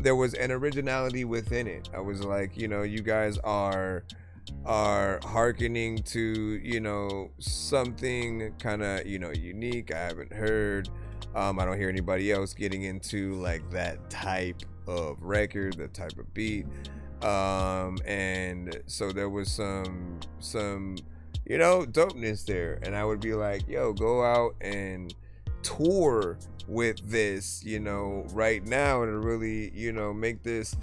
there was an originality within it. I was like, you know, you guys are hearkening to, you know, something kind of, you know, unique. I haven't heard, I don't hear anybody else getting into like that type of record, that type of beat. And so there was some, you know, dopeness there. And I would be like, yo, go out and tour with this, you know, right now, and really, you know, make this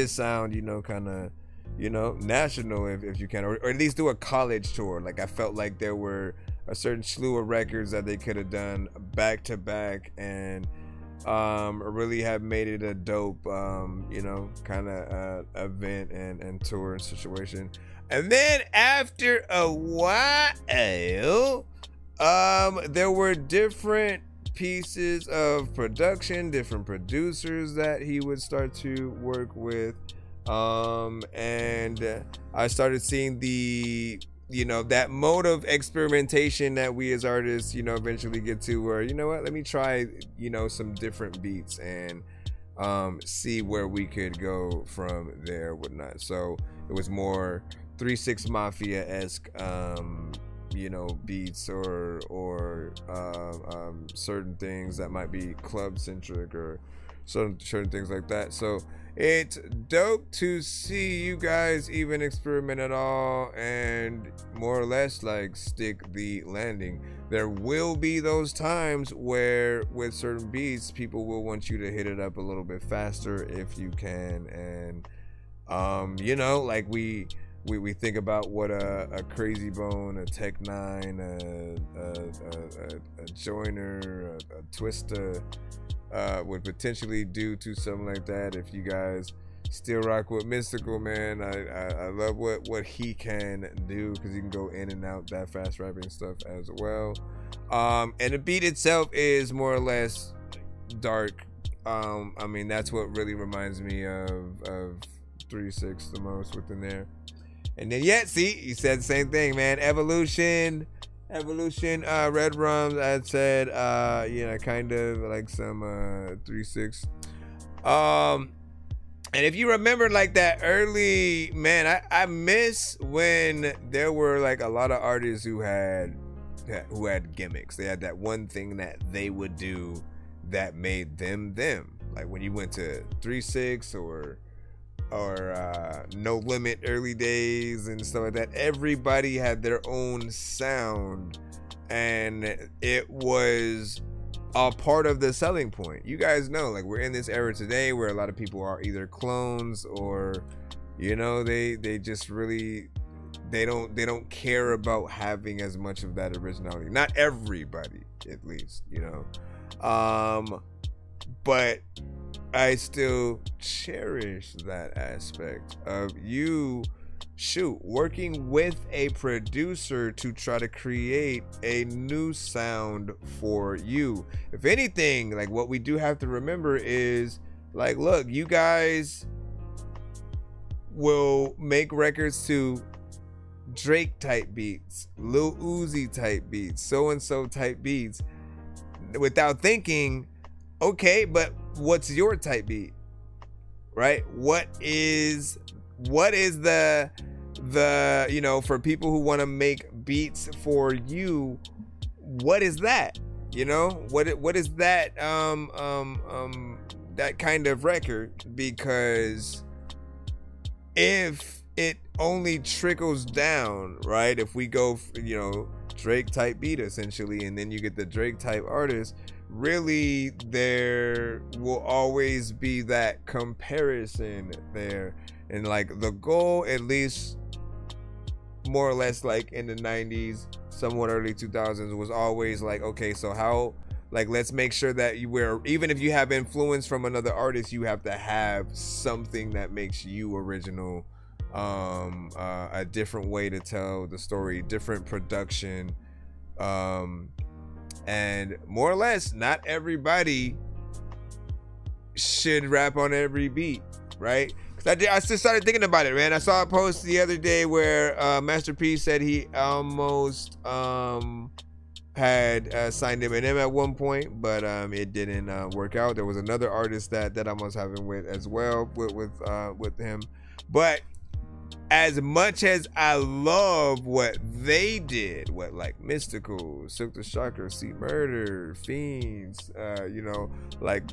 sound, you know, kind of, you know, national if you can, or at least do a college tour. Like I felt like there were a certain slew of records that they could have done back to back, and really have made it a dope, you know, kind of event and tour and situation. And then after a while, there were different pieces of production, different producers that he would start to work with. And I started seeing the, you know, that mode of experimentation that we as artists, you know, eventually get to, where, you know what, let me try, you know, some different beats and see where we could go from there, whatnot. So it was more 3-6 Mafia-esque, you know, beats or certain things that might be club centric or certain things like that. So it's dope to see you guys even experiment at all and more or less like stick the landing. There will be those times where with certain beats, people will want you to hit it up a little bit faster if you can. And you know, like we think about what a Crazy Bone, a Tech 9, a Joyner, a Twista would potentially do to something like that. If you guys still rock with Mystical, man, I love what he can do, because he can go in and out that fast rapping stuff as well. And the beat itself is more or less dark. I mean, that's what really reminds me of 3-6 the most within there. And then, yeah, see, he said the same thing, man. Evolution, Red Rum, I said, you know, kind of like some 3-6. And if you remember like that early, man, I miss when there were like a lot of artists who had gimmicks. They had that one thing that they would do that made them. Like when you went to 3-6 or No Limit early days and stuff like that, everybody had their own sound, and it was a part of the selling point. You guys know, like, we're in this era today where a lot of people are either clones or, you know, they just really, they don't care about having as much of that originality. Not everybody, at least, you know. But I still cherish that aspect of you working with a producer to try to create a new sound for you. If anything, like, what we do have to remember is, like, look, you guys will make records to Drake type beats, Lil Uzi type beats, so and so type beats, without thinking, okay, but what's your type beat, right? What is the you know, for people who want to make beats for you, what is that? You know, what is that that kind of record? Because if it only trickles down, right? If we go, you know, Drake type beat essentially, and then you get the Drake type artist, really there will always be that comparison there. And like the goal, at least more or less like in the 90s, somewhat early 2000s, was always like, okay, so how, like, let's make sure that even if you have influence from another artist, you have to have something that makes you original, a different way to tell the story, different production, and more or less, not everybody should rap on every beat, right? Because I just started thinking about it, man. I saw a post the other day where Master P said he almost had signed Eminem at one point, but it didn't work out. There was another artist that I was having with as well with him. But as much as I love what they did, what like Mystical, Silk the Shocker, C Murder, Fiends, you know, like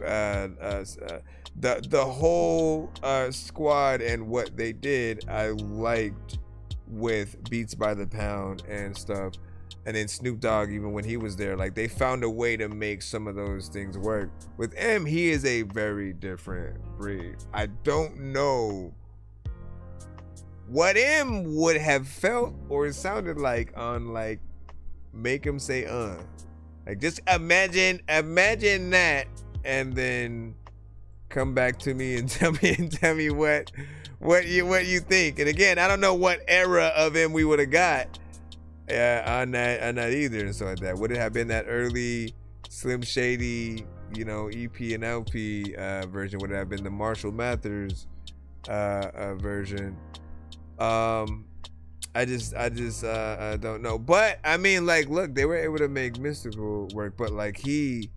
the whole squad and what they did, I liked with Beats by the Pound and stuff. And then Snoop Dogg, even when he was there, like, they found a way to make some of those things work. With M, he is a very different breed. I don't know what M would have felt or sounded like on, like, Make Him Say Like, just imagine that and then come back to me and tell me what you think. And again, I don't know what era of him we would have got on that either. And so like that, would it have been that early Slim Shady, EP and LP version? Would it have been the Marshall Mathers version? I just don't know. But I mean, like, look, they were able to make Mystical work, but like he's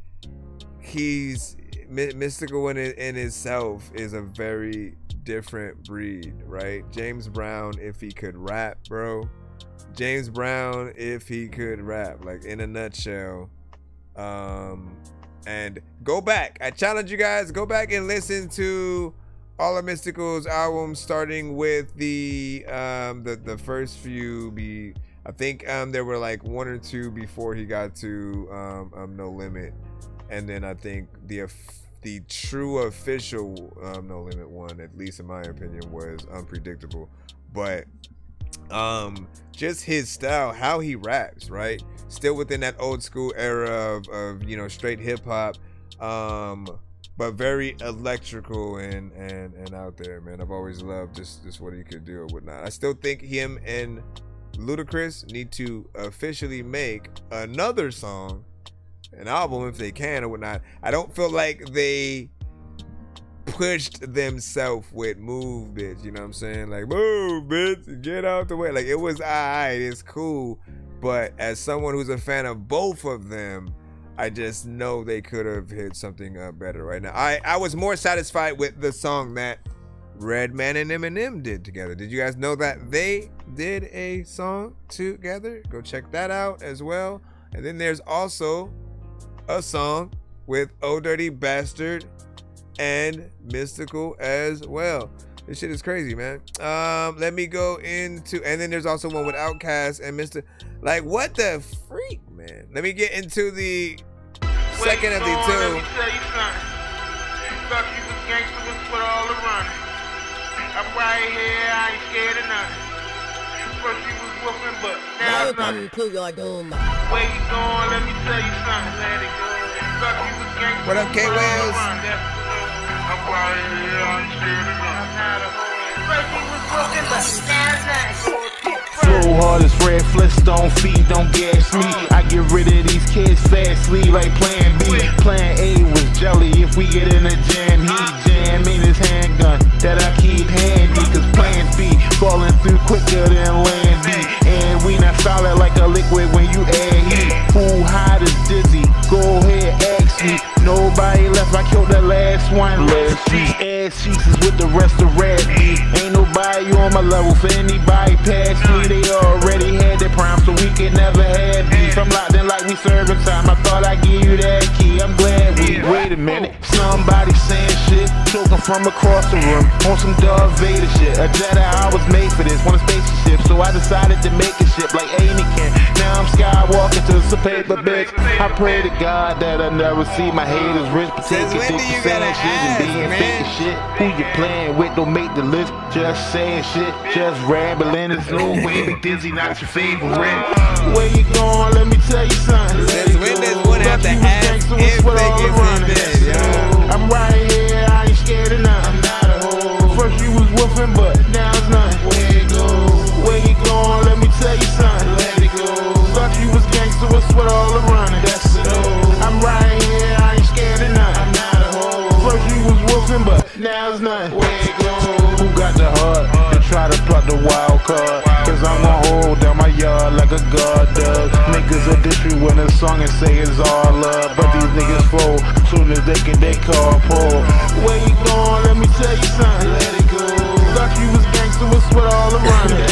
Mystical in itself is a very different breed, right? James Brown, if he could rap, bro. James Brown, if he could rap, like in a nutshell. And go back. I challenge you guys, go back and listen to all of Mystical's albums, starting with the first few. I think there were like one or two before he got to No Limit, and then I think the true official No Limit one, at least in my opinion, was Unpredictable. But just his style, how he raps, right? Still within that old school era of straight hip hop, but very electrical and out there, man. I've always loved just what he could do or whatnot. I still think him and Ludacris need to officially make another song, an album if they can or whatnot. I don't feel like they pushed themselves with Move Bitch, you know what I'm saying? Like, move bitch, get out the way. Like, it was alright, it's cool, but as someone who's a fan of both of them, I just know they could have hit something better right now. I was more satisfied with the song that Redman and Eminem did together. Did you guys know that they did a song together? Go check that out as well. And then there's also a song with Oh Dirty Bastard and Mystical as well. This shit is crazy, man. Let me go into, and then there's also one with Outkast and Mr. Like, what the freak, man? Let me get into the second of the two. Let me tell you something. Thought you was gangster, was put all around it. I'm right here, I ain't scared of nothing. First you was whooping, but now it's nothing. To your doom. Where you going? Let me tell you something. Let it go. Thought you was gangster. What up, K Wells? I'm right here, I ain't scared of nothing. First you was whooping, but now it's nothing. Flow hard as Fred Flintstone, feet don't gas me. I get rid of these kids fastly like Plan B. Plan A was jelly if we get in a jam. He jam in his handgun that I keep handy. Cause Plan B falling through quicker than Land B. And we not solid like a liquid when you add heat. Who hot is dizzy? Go ahead, ask me. Nobody left, I killed the last one. Last street ass cheeks is with the rest of Red B. Ain't nobody on my level for anybody past me. They already had their prime, so we can never have beef. I'm locked in like we serving time. I thought I'd give you that key. I'm glad we. Wait a minute, somebody saying shit, choking from across the room on some Darth Vader shit. A Jedi, I was made for this, want a spaceship, so I decided to make a ship like Anakin. Now I'm skywalking to some paper bitch. I pray to God that I never see my haters rich, but taking dick for saying shit and being fake as shit. Who you playing with don't make the list. Just saying shit, just rambling. There's no way be dizzy, not your favorite. Where you going? Let me tell you something. Would have to ask if they get this, yo. I'm right here, I ain't scared of nothing. I'm not a hoe. First you was woofing, but now it's nothing. Where you go? Where you going? Let me tell you something. Let it go. Thought you was gangster, was sweat all around it. That's it. I'm right here, I ain't scared of nothing. I'm not a hoe. First you was woofing, but now it's nothing. Where you go? Who got the heart to try to plot the wild card? Cause I'm gonna hold down my yard like a guard does. Niggas will diss you when a song and say it's all love, but these niggas fold soon as they get their car pulled. Where you going? Let me tell you something. Let it go. Thought you was gangster, was sweat all around it.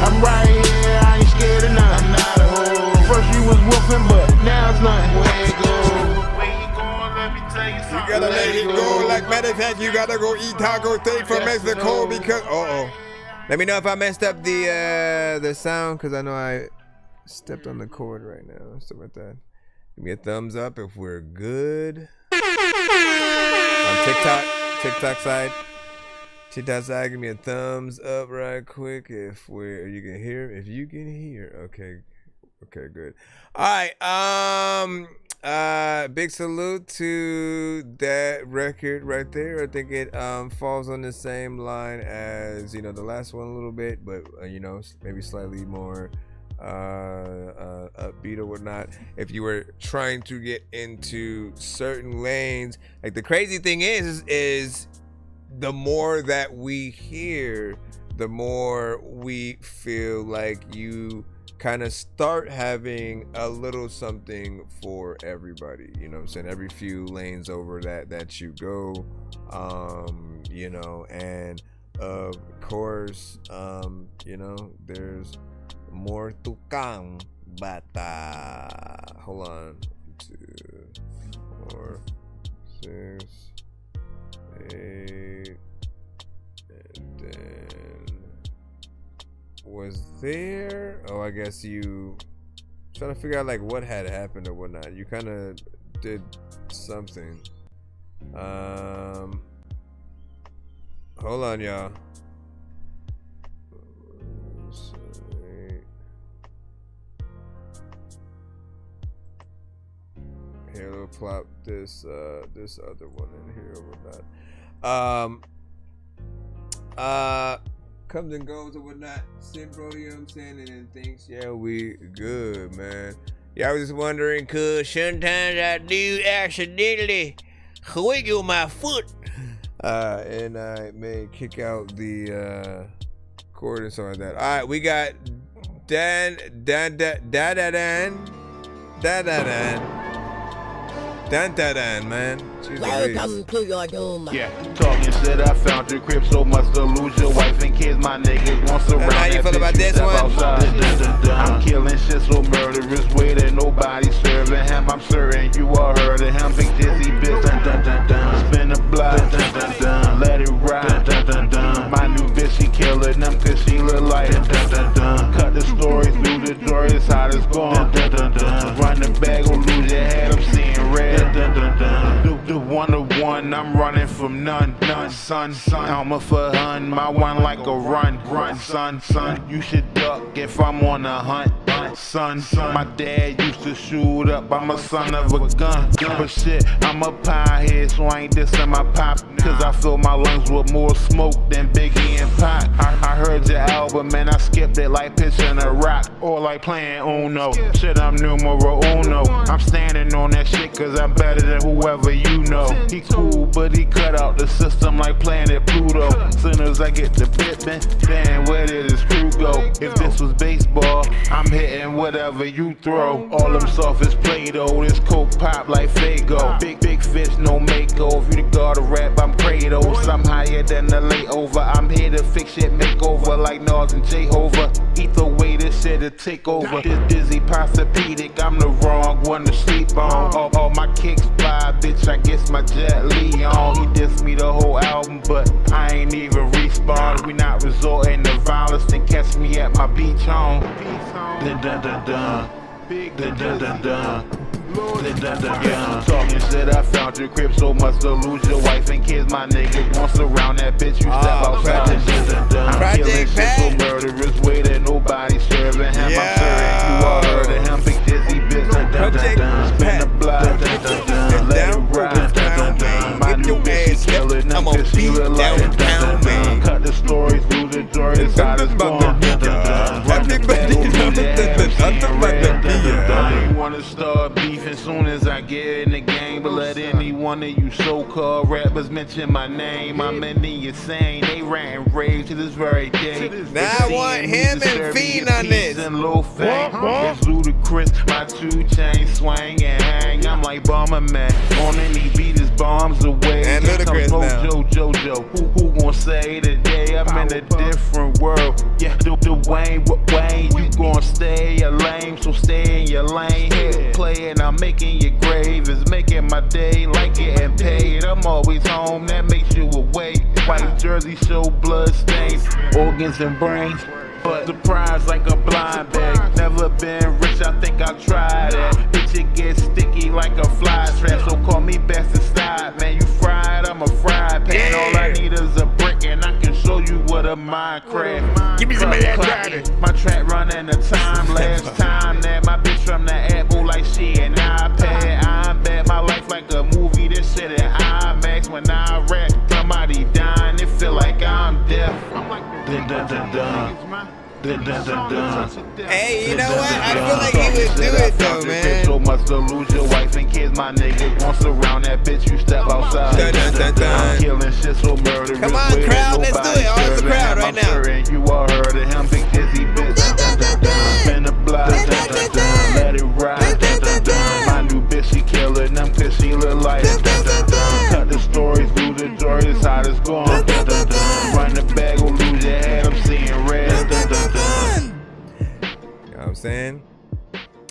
I'm right here, I ain't scared of nothing. I'm not a hoe. First you was woofing, but now it's nothing. Where you go? Where you going? Let me tell you something. You gotta let it go. Like matter of fact, you gotta go eat taco steak from Mexico because Let me know if I messed up the sound, because I know I stepped on the cord right now. Stuff like that. Give me a thumbs up if we're good. On TikTok side. TikTok side, give me a thumbs up right quick if you can hear. If you can hear. Okay, good. All right. Big salute to that record right there. I think it falls on the same line as, you know, the last one a little bit, but you know, maybe slightly more upbeat or whatnot. If you were trying to get into certain lanes, like the crazy thing is the more that we hear, the more we feel like you kind of start having a little something for everybody, you know what I'm saying? Every few lanes over that you go, you know, and of course, you know, there's more to come, but hold on, 2, 4, 6, 8, and then was there? Oh, I guess you trying to figure out like what had happened or whatnot. You kind of did something. Hold on, y'all. Here, we'll plop this this other one in here or whatnot. Comes and goes or whatnot. Sim bro, you know what I'm saying? And then thinks, yeah, we good, man. Yeah, I was just wondering, cause sometimes I do accidentally wiggle my foot. And I may kick out the cord and something like that. Alright, we got Dan. Dun, man. Welcome to your doom. Yeah, talking shit, I found your crib, so must lose your wife and kids. My niggas want surround. How you feel about this one? I'm killing shit so murderous way that nobody serving him. I'm certain you all heard of him. Big dizzy bitch, spin the block, let it ride. My new bitch, she killing them cause she look like cut the story through the door, it's hot as gone. Run the bag or lose your head, I'm seeing red. The 1-to-1, I'm running from none, son. I'm a for hun, my one like a run, son. You should duck if I'm on a hunt, son. My dad used to shoot up, I'm a son of a gun. But shit, I'm a pie head, so I ain't dissing my pop. Cause I fill my lungs with more smoke than Biggie and Pac. I heard your album and I skipped it like pitching a rock or like playing Uno. Shit, I'm numero uno. I'm standing on that shit cause I'm better than whoever you know. He cool, but he cut out the system like planet Pluto. Soon as I get the Pittman, damn, where did his crew go? If this was baseball, I'm hitting whatever you throw. All them soft as Play-Doh, this coke pop like Fago. Big fish, no makeover. You the god of rap, I'm Kratos. I'm higher than the layover. I'm here to fix shit, make over like Nas and Jehovah. Either way, this shit to take over. This dizzy Posturepedic, I'm the wrong one to sleep on. All my kicks fly, bitch, I guess my Jet Li on. He dissed me the whole album, but I ain't even respawn. We not resorting to violence, then catch me at my beach home. Big yeah, talking shit, I found your crib, so must lose your wife and kids. My niggas want surround that bitch, you step outside. I'm killing shit so murderous way that nobody serving him. I'm certain you all heard of him. Big dizzy bitch, spin the block, let it ride. My new bitch, she killing them cause she look like cut the story through the door, it's hot as gone. Run the bag, I ain't wanna start beefing soon as I get in the game, but let any one of you so-called rappers mention my name. I'm in the insane, they ran rage to this very day. Now I want him and Fiend on this. It's ludicrous, my 2 chains swing and hang. I'm like Bomberman, on any beat his bombs away. And ludicrous now. Jojo, who gon' say today I'm in a different world? Yeah, the Wayne, you gon' stay a lame, so stay in your lane. Hit play and I'm making your grave, is making my day like getting paid. I'm always home, that makes you awake. White jersey show blood stains, organs and brains. But surprised like a blind bag. Never been rich, I think I'll try that. Bitch, it gets sticky like a fly trap. So call me best in style, man. You fried, I'm a fried pan. All I need is a brick and I can show you what a Minecraft. Give me some of that daddy. My track running the time. Last time that my bitch from the Apple like she an iPad. Hey, you know what? I feel like he would do it though, man. So much to lose your wife and kids, my niggas won't surround that bitch. You step outside. I'm killing shit so murderous. Come on, crowd, let's do it. All the crowd right now. I'm sure you all heard of him, big dizzy bitch. Spin the block, let it ride. My new bitch, she killing them cause she look like cut the stories, lose the joy, this how it's going. Run the bag or lose your head, I'm seeing red. You know what I'm saying?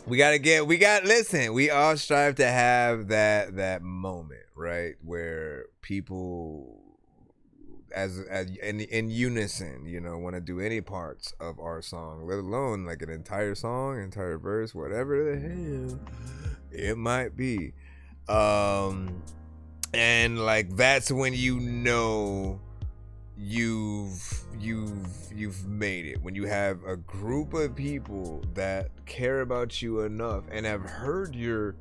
Listen, we all strive to have that moment, right? Where people as in unison, you know, want to do any parts of our song, let alone like an entire song, entire verse, whatever the hell it might be. And like that's when you know you've made it, when you have a group of people that care about you enough and have heard your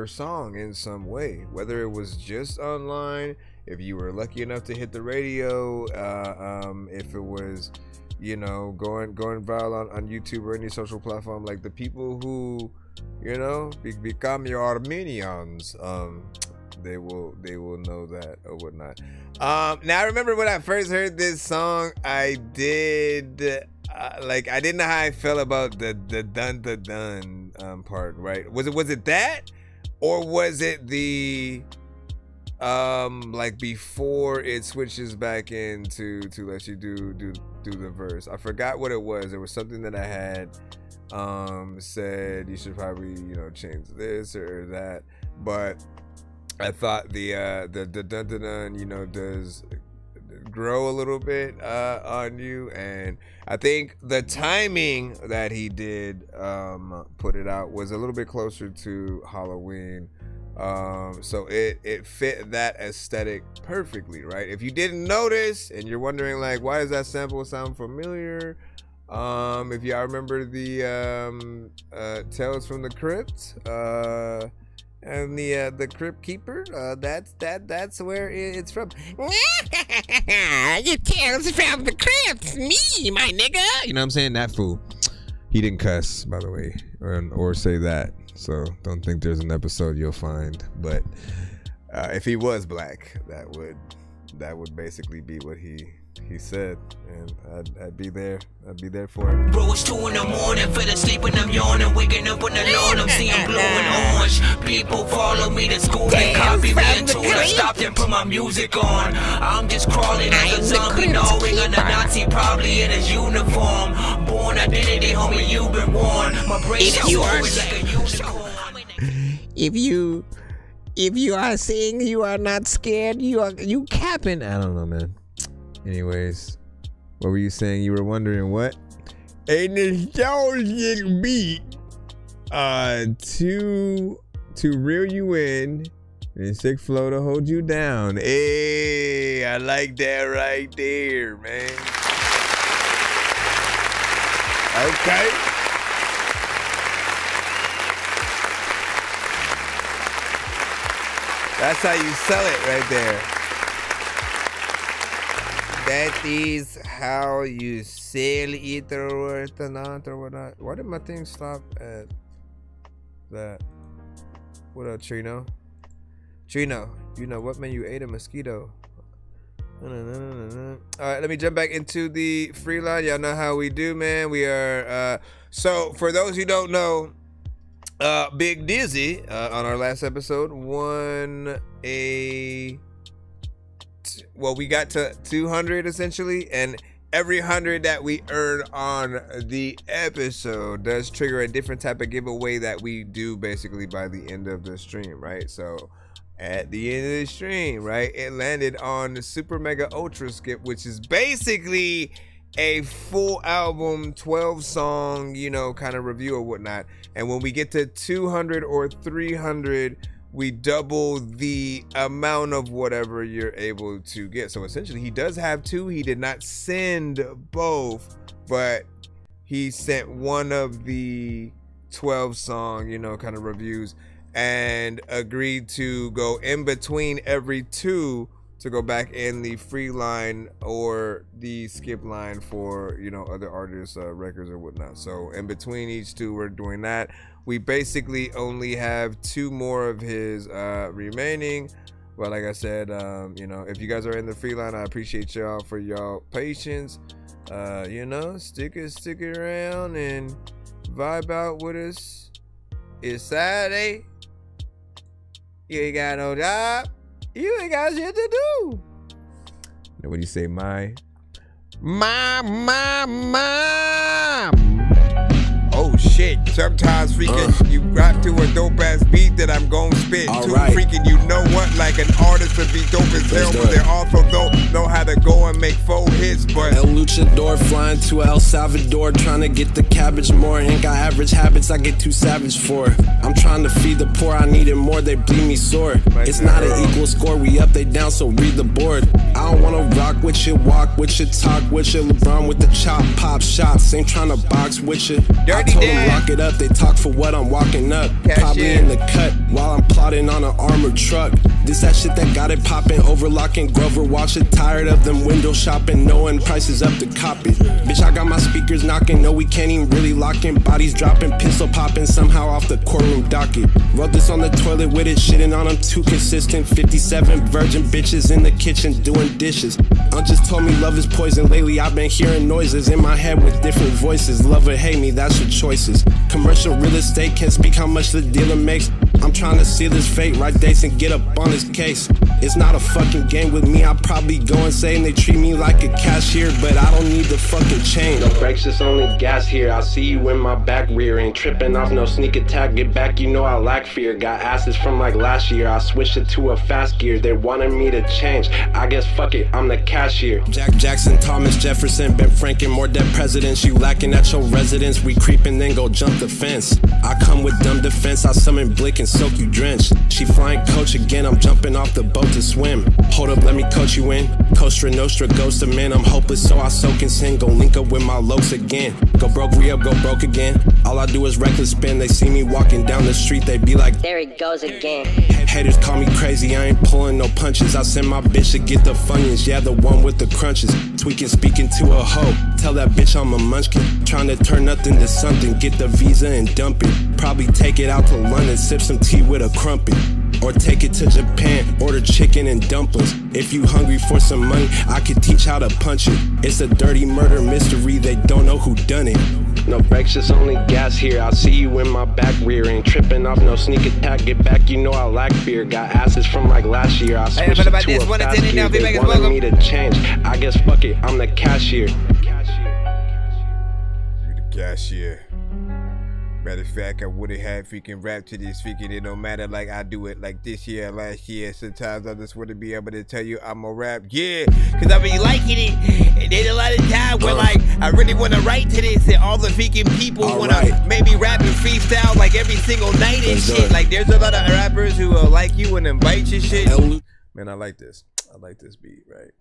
song in some way, whether it was just online, if you were lucky enough to hit the radio, if it was, you know, going viral on YouTube or any social platform. Like the people who, you know, become your Armenians, they will know that or whatnot. Now I remember when I first heard this song, I didn't know how I felt about the dun part, right? Was it that, or was it the like before it switches back into to let you do the verse? I forgot what it was. There was something that I had said you should probably, you know, change this or that, but I thought the dun dun dun, you know, does grow a little bit on you, and I think the timing that he did put it out was a little bit closer to Halloween, so it fit that aesthetic perfectly, right? If you didn't notice and you're wondering like, why does that sample sound familiar? If y'all remember the Tales from the Crypt, and the Crypt Keeper, that's where it's from. You Tales from the Crypt, me, my nigga. You know what I'm saying? That fool. He didn't cuss, by the way, or say that. So don't think there's an episode you'll find. But if he was black, that would basically be what he said, and I'd be there for it. Bro, it's 2 in the morning, fell asleep and I'm yawning, waking up on the lawn, I'm seeing blue and orange. People follow me to school, they copy me until I stopped and put my music on. I'm just crawling like a zombie, gnawing on a Nazi, probably in his uniform. Born identity, homie, you've been warned. My brain is always like a unicorn. If you are saying you are not scared, you capping. I don't know, man. Anyways, what were you saying? You were wondering what? A nostalgic beat to reel you in, and a sick flow to hold you down. Hey, I like that right there, man. Okay. That's how you sell it right there. That is how you sell it or not or whatnot. Why did my thing stop at that? What up, Trino? Trino, you know what, man? You ate a mosquito. All right, let me jump back into the free line. Y'all know how we do, man. We are, so for those who don't know, Big Dizzy, on our last episode, won we got to 200 essentially, and every 100 that we earn on the episode does trigger a different type of giveaway that we do basically by the end of the stream, right? So at the end of the stream, right, it landed on the Super Mega Ultra Skip, which is basically a full album, 12 song, you know, kind of review or whatnot. And when we get to 200 or 300, we double the amount of whatever you're able to get. So essentially he does have 2. He did not send both, but he sent one of the 12 song, you know, kind of reviews, and agreed to go in between every 2 to go back in the free line or the skip line for, you know, other artists' records or whatnot. So in between each two, we're doing that. We basically only have 2 more of his remaining. But like I said, you know, if you guys are in the free line, I appreciate y'all for y'all patience. You know, stick around and vibe out with us. It's Saturday. You ain't got no job. You ain't got shit to do. Now, what do you say, my? Oh shit. Sometimes freaking you rap to a dope ass beat that I'm gon' spit. Too freaking, you know what? Like an artist would be dope as hell, but they also don't know how to go and make 4 hits. But El Luchador flying to El Salvador, trying to get the cabbage more. Ain't got average habits, I get too savage for. I'm trying to feed the poor, I need it more, they bleed me sore. It's not an equal score, we up, they down, so read the board. I don't wanna rock with you, walk with you, talk with you. LeBron with the chop, pop shots, ain't trying to box with you. I told them lock it up, they talk for what I'm walking up. Probably in the cut while I'm plotting on an armored truck. This that shit that got it popping, overlocking Grover, watch it. Tired of them window shopping, knowing prices up to copy. Bitch, I got my speakers knocking, no we can't even really lock in. Bodies dropping, pistol popping, somehow off the courtroom docket. Wrote this on the toilet with it, shitting on them too consistent. 57 virgin bitches in the kitchen doing dishes. Just told me love is poison. Lately I've been hearing noises in my head with different voices. Love or hate me, that's your choices. Commercial real estate, can't speak how much the dealer makes. I'm trying to seal his fate, write dates and get up on his case. It's not a fucking game with me, I probably go insane. They treat me like a cashier, but I don't need the fucking chain. No brakes, it's only gas here. I see you in my back rear. Ain't tripping off no sneak attack. Get back, you know I lack fear. Got asses from like last year. I switched it to a fast gear. They wanted me to change. I guess fuck it, I'm the cashier. Jackson, Thomas Jefferson, Ben Franklin, more dead presidents. You lacking at your residence. We creeping, then go jump the fence. I come with dumb defense. I summon Blick and soak you drenched. She flying coach again. I'm jumping off the boat to swim. Hold up, let me coach you in. Coastra Nostra goes to men. I'm hopeless, so I soak and sin. Go link up with my lokes again. Go broke, re-up, go broke again. All I do is reckless spin. They see me walking down the street, they be like, there he goes again. Haters call me crazy, I ain't pulling no punches. I send my bitch to get the Funyuns, yeah, the one with the crunches. Tweaking, speaking to a hoe. Tell that bitch I'm a munchkin. Trying to turn nothing to something. Get the visa and dump it. Probably take it out to London, sip some tea with a crumpet. Or take it to Japan, order chicken and dumplings. If you hungry for some money, I could teach how to punch it. It's a dirty murder mystery, they don't know who done it. No brakes, it's only gas here. I see you in my back rear. Ain't tripping off no sneak attack. Get back, you know I lack fear. Got asses from like last year. I switched it to a fast gear. They wanted me to change. I guess fuck it, I'm the cashier. You the cashier. Matter of fact, I would've had freaking rap to this freaking, it don't matter, like I do it like this year, last year. Sometimes I just wouldn't be able to tell you I'm a rap, yeah, cause I be liking it. And then a lot of times when like I really wanna write to this and all the freaking people wanna maybe rap and freestyle like every single night and shit. Like there's a lot of rappers who like you and invite your shit. Man, I like this. I like this beat, right?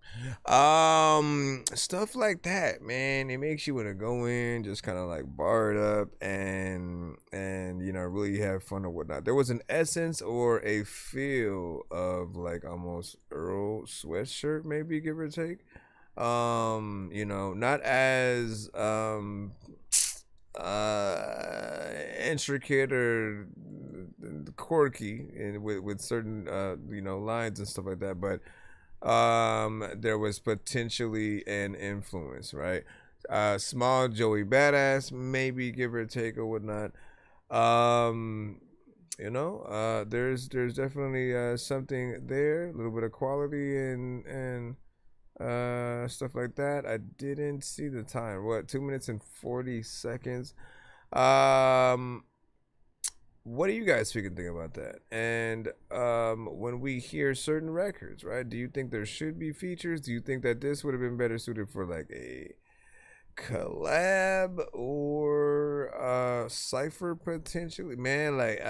Stuff like that, man. It makes you want to go in, just kind of like bar it up and you know, really have fun or whatnot. There was an essence or a feel of like almost Earl Sweatshirt, maybe, give or take. You know, not as intricate or quirky and with certain you know, lines and stuff like that, but there was potentially an influence, right? Small Joey Badass, maybe, give or take or whatnot. You know, there's definitely something there, a little bit of quality and stuff like that. I didn't see the time. What, 2 minutes and 40 seconds? What do you guys think about that? And when we hear certain records, right, do you think there should be features? Do you think that this would have been better suited for like a collab or cypher potentially? Man, like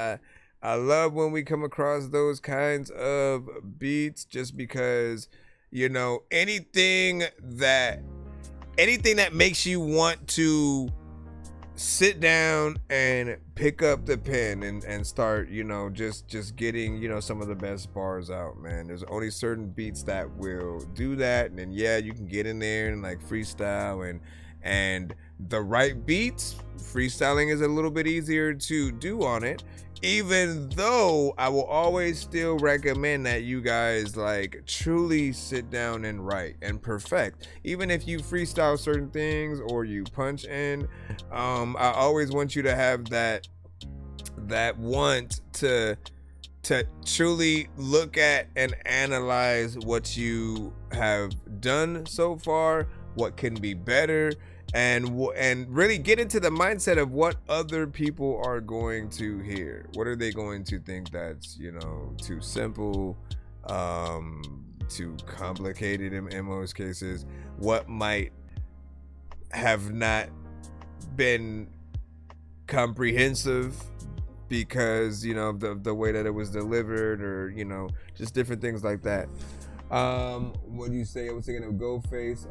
I love when we come across those kinds of beats, just because, you know, anything that makes you want to sit down and pick up the pen and start, you know, just getting, you know, some of the best bars out, man. There's only certain beats that will do that, and then yeah, you can get in there and like freestyle and the right beats, freestyling is a little bit easier to do on it, even though I will always still recommend that you guys like truly sit down and write and perfect. Even if you freestyle certain things or you punch in, I always want you to have that want to truly look at and analyze what you have done so far, what can be better, and really get into the mindset of what other people are going to hear. What are they going to think that's, you know, too simple, too complicated in most cases? What might have not been comprehensive because, you know, the way that it was delivered, or, you know, just different things like that. What do you say? I was thinking of Ghostface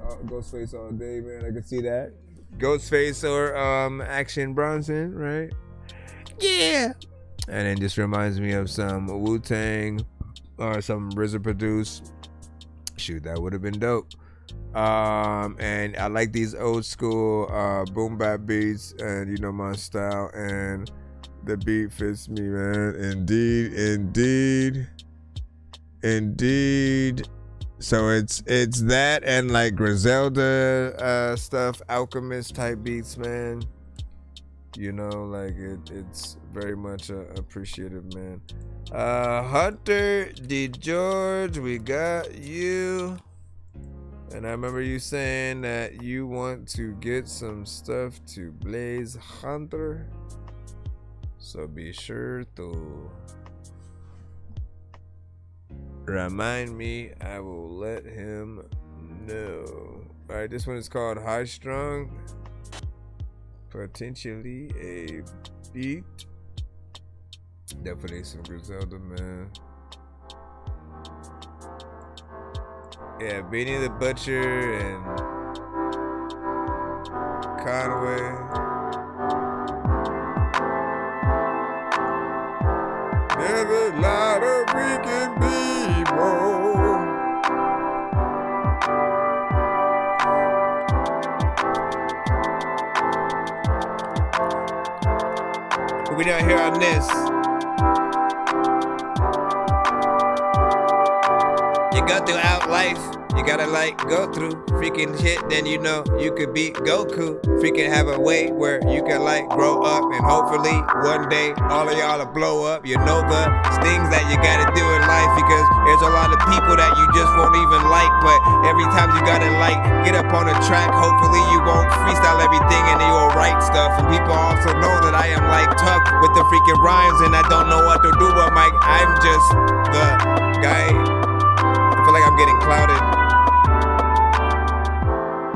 all day, man. I could see that. Ghostface or Action Bronson, right? Yeah. And it just reminds me of some Wu-Tang or some RZA produced. Shoot, that would have been dope. And I like these old school boom bap beats, and you know my style, and the beat fits me, man. Indeed. So it's that and like Griselda stuff, Alchemist type beats, man. You know, like it's very much appreciative, man. Hunter D. George, we got you. And I remember you saying that you want to get some stuff to Blaze Hunter. So be sure to remind me. I will let him know. Alright, this one is called High Strung. Potentially a beat. Definitely some Griselda, man. Yeah, Benny the Butcher and Conway. There's a lot of freaking people. We down here on this. You go throughout life, you gotta like go through freaking shit, then you know you could be Goku. Freaking have a way where you can like grow up, and hopefully one day all of y'all will blow up. You know the things that you gotta do in life, because there's a lot of people that you just won't even like, but every time you gotta like get up on a track, hopefully you won't freestyle everything and you will write stuff. And people also know that I am like tough with the freaking rhymes, and I don't know what to do, but Mike, I'm just the guy. I feel like I'm getting clouded.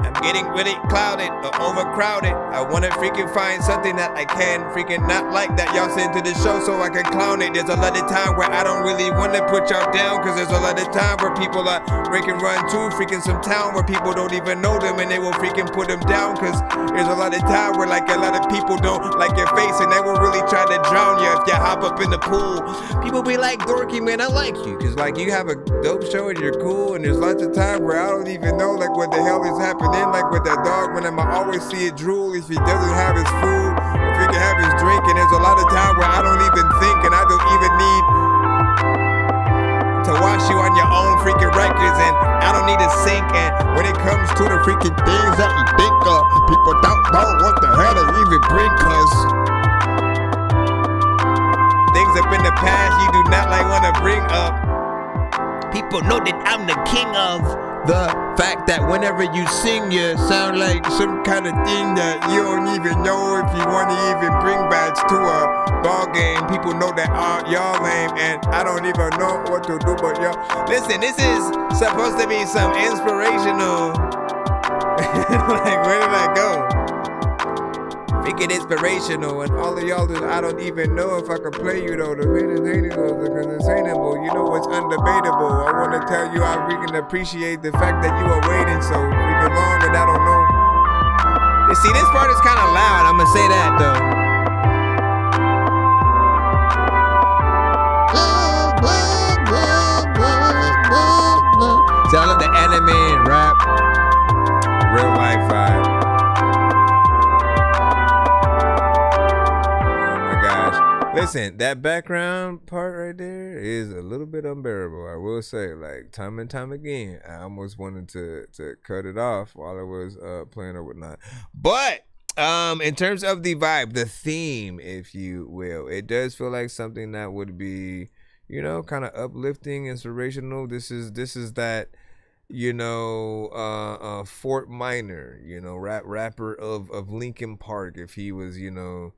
I'm getting really clouded or overcrowded. I wanna freaking find something that I can freaking not like that y'all send to the show so I can clown it. There's a lot of time where I don't really wanna put y'all down, cause there's a lot of time where people are freaking run to freaking some town where people don't even know them, and they will freaking put them down, cause there's a lot of time where like a lot of people don't like your face, and they will really try to drown you if you hop up in the pool. People be like, Dorky, man, I like you, cause like you have a dope show and you're cool, and there's lots of time where I don't even know like what the hell is happening, like with that dog, when I'ma always see it drool if he doesn't have his food, if he can have his drink, and there's a lot of time where I don't even think, and I don't even need to watch you on your own freaking records, and I don't need to sink. And when it comes to the freaking things that you think of, people don't know what the hell they even bring, cause things up in the past you do not like want to bring up. People know that I'm the king of the fact that whenever you sing, you sound like some kind of thing that you don't even know if you want to even bring back to a ball game. People know that y'all lame, and I don't even know what to do, but y'all listen, this is supposed to be some inspirational. Like, where did I go? Freaking inspirational, and all of y'all I don't even know if I can play you though. The because it's hateable, you know it's undebatable. I want to tell you I freaking appreciate the fact that you are waiting so freaking long, and I don't know You see, this part is kind of loud. I'm gonna say that though. See, I love the anime and rap, real life vibe. Oh my gosh! Listen, that background part right there is a little bit unbearable. I will say, like time and time again, I almost wanted to cut it off while I was playing or whatnot. But in terms of the vibe, the theme, if you will, it does feel like something that would be, you know, kind of uplifting, inspirational. This is that, you know, Fort Minor, you know, rapper of Linkin Park, if he was, you know,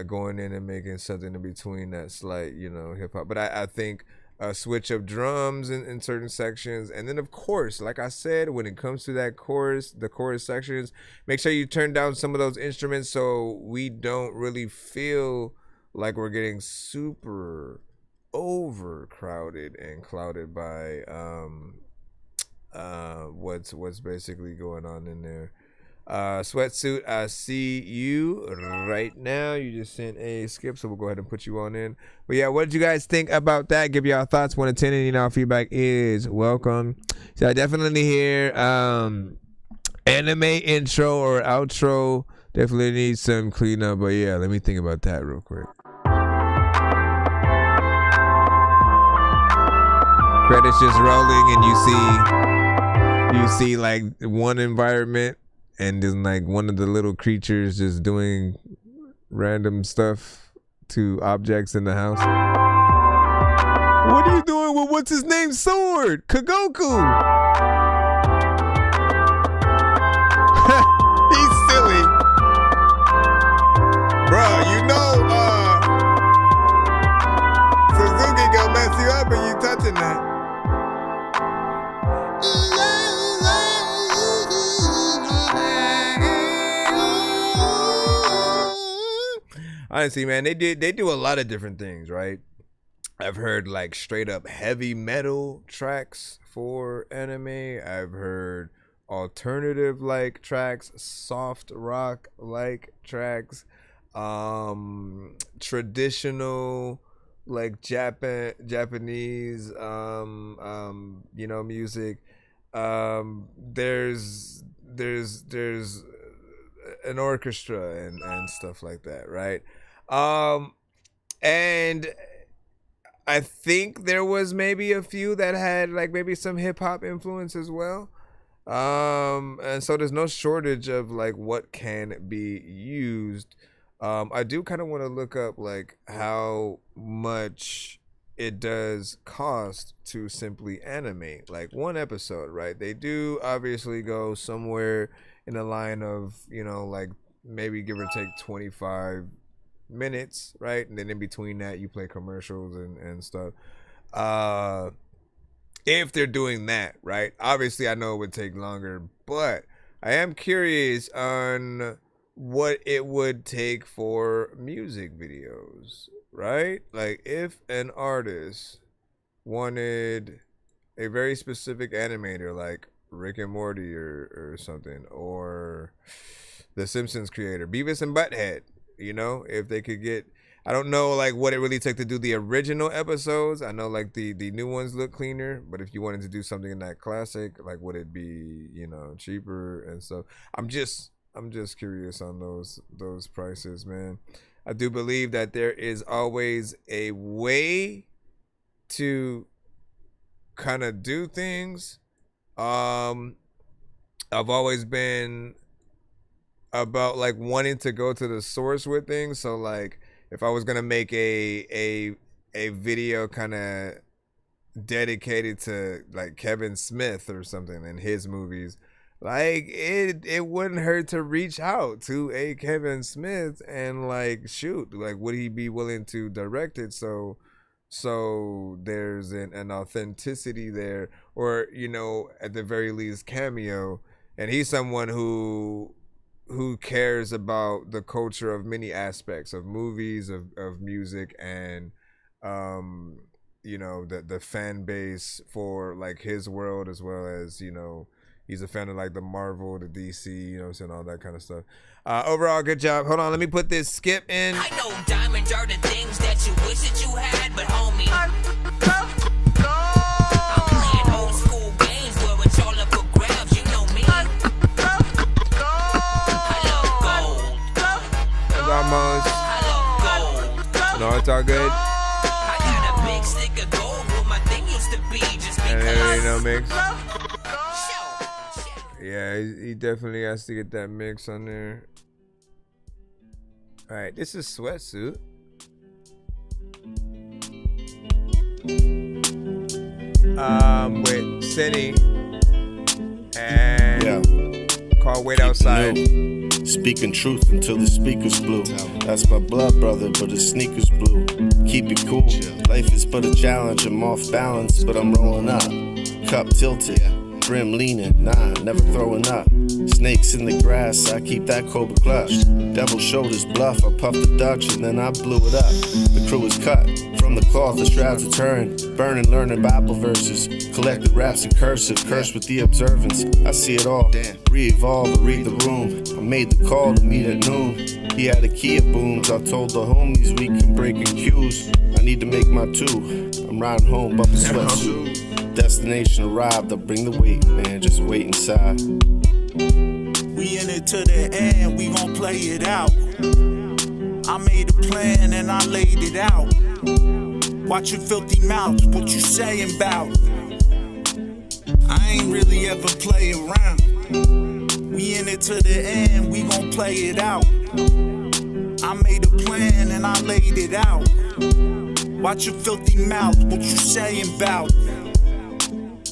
going in and making something in between that slight, you know, hip hop. But I think a switch of drums in certain sections, and then of course, like I said, when it comes to that chorus, the chorus sections, make sure you turn down some of those instruments so we don't really feel like we're getting super overcrowded and clouded by what's basically going on in there. Sweatsuit, I see you right now. You just sent a skip, so we'll go ahead and put you on in. But yeah, what did you guys think about that? Give y'all thoughts. 1 to 10, and you know, feedback is welcome. So I definitely hear anime intro or outro. Definitely need some cleanup. But yeah, let me think about that real quick. Credits just rolling, and you see like one environment, and then like one of the little creatures just doing random stuff to objects in the house. What are you doing with what's his name sword? Kagoku. He's silly. Bro, you know Suzuki gonna mess you up and you touching that. Honestly, man, they do a lot of different things, right? I've heard like straight up heavy metal tracks for anime. I've heard alternative like tracks, soft rock like tracks, traditional like Japanese you know, music. There's an orchestra and stuff like that, right? And I think there was maybe a few that had like maybe some hip hop influence as well. And so there's no shortage of like what can be used. I do kind of want to look up like how much it does cost to simply animate like one episode, right? They do obviously go somewhere in the line of, you know, like maybe give or take 25 minutes, right? And then in between that you play commercials and stuff. If they're doing that, right? Obviously I know it would take longer, but I am curious on what it would take for music videos, right? Like if an artist wanted a very specific animator like Rick and Morty or something, or the Simpsons creator, Beavis and Butthead, you know, if they could get, I don't know like what it really took to do the original episodes. I know like the new ones look cleaner, but if you wanted to do something in that classic, like would it be, you know, cheaper and stuff? I'm just curious on those prices, man. I do believe that there is always a way to kind of do things. I've always been about like wanting to go to the source with things. So like if I was gonna make a video kind of dedicated to like Kevin Smith or something and his movies, like it wouldn't hurt to reach out to a Kevin Smith and like shoot, like would he be willing to direct it? So there's an authenticity there, or you know, at the very least cameo. And he's someone who cares about the culture of many aspects of movies, of music, and you know, the fan base for like his world, as well as, you know, he's a fan of like the Marvel, the DC, you know what I'm saying, all that kind of stuff. Overall, good job. Hold on, let me put this skip in. I know diamonds are the things that you wish that you had, but homie, I'm playing old school games where it's all up for grabs, you know me. I love gold. It's almost. No, it's all good. I got a big stick of gold where my thing used to be just because. And there ain't no mix. Yeah, he definitely has to get that mix on there. All right, this is Sweatsuit. With Cindy and called Wait Outside. Speaking truth until the speakers blue. That's my blood brother, but his sneakers blue. Keep it cool. Life is but a challenge. I'm off balance, but I'm rolling up. Cup tilted, brim leaning. Nah, never throwing up. Snakes in the grass, I keep that cobra clutch. Devil showed his bluff, I puffed the Dutch and then I blew it up. The crew is cut. From the cloth, the shrouds are turned. Burning, learning Bible verses. Collected raps in cursive, cursed with the observance. I see it all. Re-evolve or read the room. I made the call to meet at noon. He had a key of booms. I told the homies we can break in queues. I need to make my two. I'm riding home, bumping Sweatsuit. Destination arrived, I'll bring the weight, man. Just wait inside. We in it to the end, we gon' play it out. I made a plan and I laid it out. Watch your filthy mouths, what you saying about? I ain't really ever play around. We in it to the end, we gon' play it out. I made a plan and I laid it out. Watch your filthy mouths, what you saying about?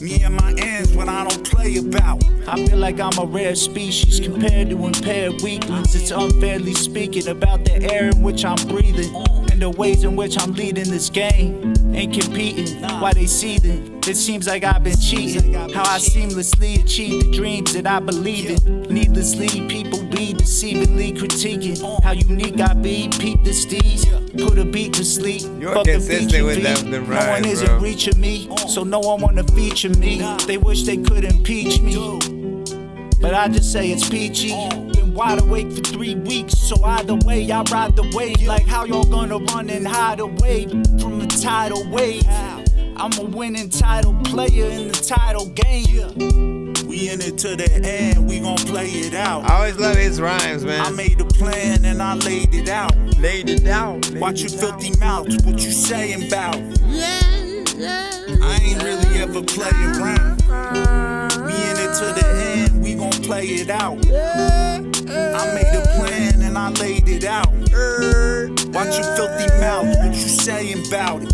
Me and my ends when I don't play about. I feel like I'm a rare species compared to impaired weaklings. It's unfairly speaking about the air in which I'm breathing and the ways in which I'm leading this game. Ain't competing, why they seething? It seems like I've been cheating. How I seamlessly achieve the dreams that I believe in. Needlessly, people be deceivingly critiquing how unique I be. Peep the steez, put a beat to sleep. You're consistent with them No rhymes, one isn't bro. reaching me, so no one wanna feature me. They wish they could impeach me, but I just say it's peachy. Been wide awake for 3 weeks, so either way I ride the wave. Like how y'all gonna run and hide away from the tidal wave? I'm a winning title player in the title game. We in it to the end, we gon' play it out. I always love his rhymes, man. I made a plan and I laid it out. Laid it out. Watch your filthy mouths, what you saying about? I ain't really ever play around. We in it to the end, we gon' play it out. I made a plan and I laid it out. Watch your filthy mouths, what you saying about it?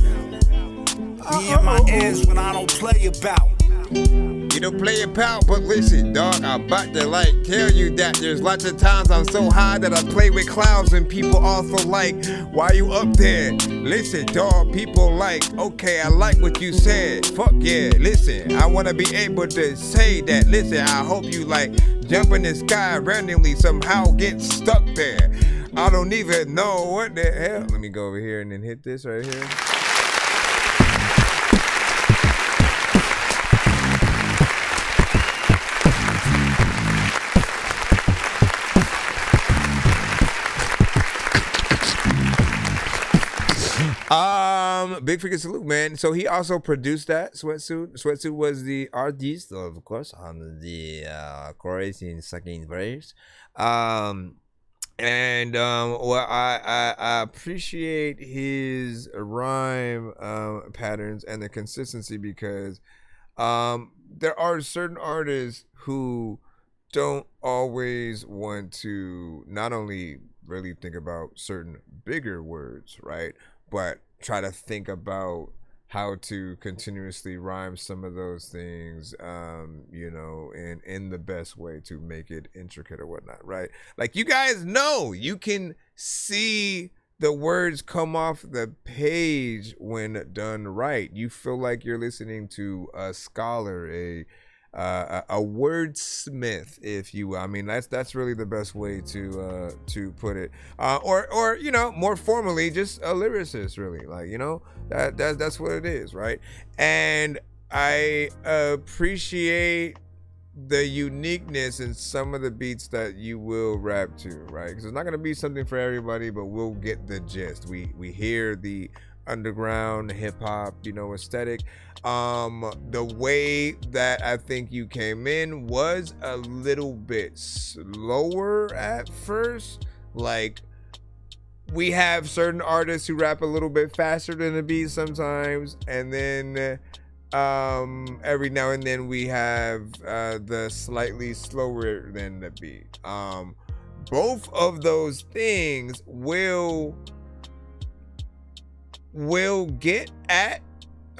Me and my ends when I don't play about. You don't play it, pal, but listen, dog, I'm about to like tell you that there's lots of times I'm so high that I play with clouds and people also like, why you up there? Listen, dog, people like, okay, I like what you said. Fuck yeah, listen, I wanna be able to say that. Listen, I hope you like jump in the sky randomly, somehow get stuck there. I don't even know what the hell. Let me go over here and then hit this right here. Big freaking salute, man. So he also produced that Sweatsuit. Sweatsuit was the artist, of course, on the chorus in second verse. Well, I appreciate his rhyme patterns and the consistency because there are certain artists who don't always want to not only really think about certain bigger words, right, but try to think about how to continuously rhyme some of those things, you know, in the best way to make it intricate or whatnot, right? Like, you guys know, you can see the words come off the page when done right. You feel like you're listening to a scholar, a wordsmith, if you will. I mean, that's really the best way to put it, or you know, more formally, just a lyricist, really. Like, you know, that's what it is, right? And I appreciate the uniqueness in some of the beats that you will rap to, right? Because it's not gonna be something for everybody, but we'll get the gist. We hear the underground hip hop, aesthetic. The way that I think you came in was a little bit slower at first. Like, we have certain artists who rap a little bit faster than the beat sometimes, and then every now and then we have the slightly slower than the beat. Both of those things will get at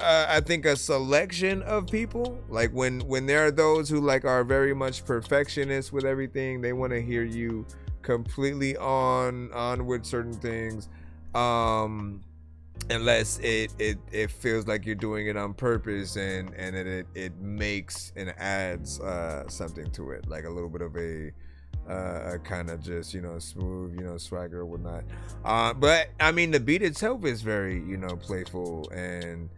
I think a selection of people. Like when there are those who like are very much perfectionists with everything, they want to hear you completely on with certain things, unless it feels like you're doing it on purpose and it makes and adds something to it, like a little bit of a kind of just smooth swagger or whatnot. But I mean, the beat itself is very playful, and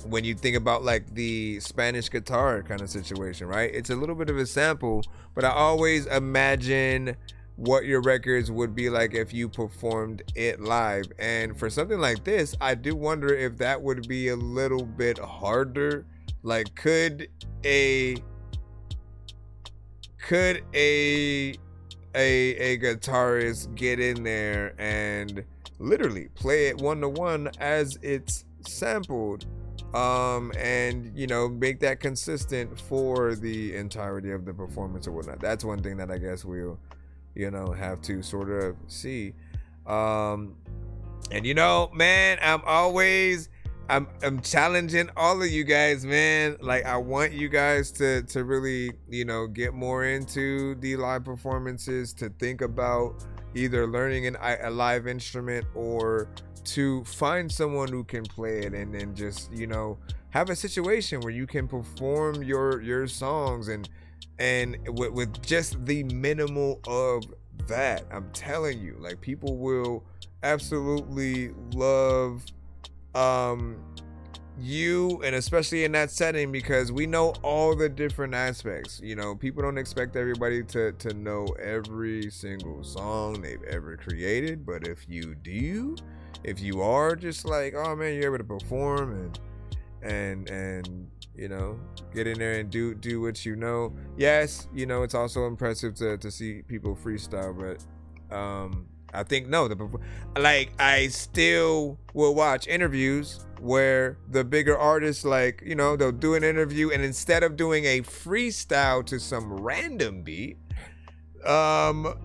when you think about like the Spanish guitar kind of situation, right? It's a little bit of a sample, but I always imagine what your records would be like if you performed it live. And for something like this, I do wonder if that would be a little bit harder. Like, could a guitarist get in there and literally play it 1-to-1 as it's sampled, and make that consistent for the entirety of the performance or whatnot? That's one thing that I guess we'll have to sort of see. And man, I'm challenging all of you guys, man. Like, I want you guys to really get more into the live performances, to think about either learning a live instrument or to find someone who can play it, and then just have a situation where you can perform your songs and with just the minimal of that. I'm telling you, like, people will absolutely love you, and especially in that setting, because we know all the different aspects. People don't expect everybody to know every single song they've ever created, but if you are just like, oh man, you're able to perform and get in there and do what yes, it's also impressive to see people freestyle, but I think I still will watch interviews where the bigger artists, like, they'll do an interview, and instead of doing a freestyle to some random beat, they'll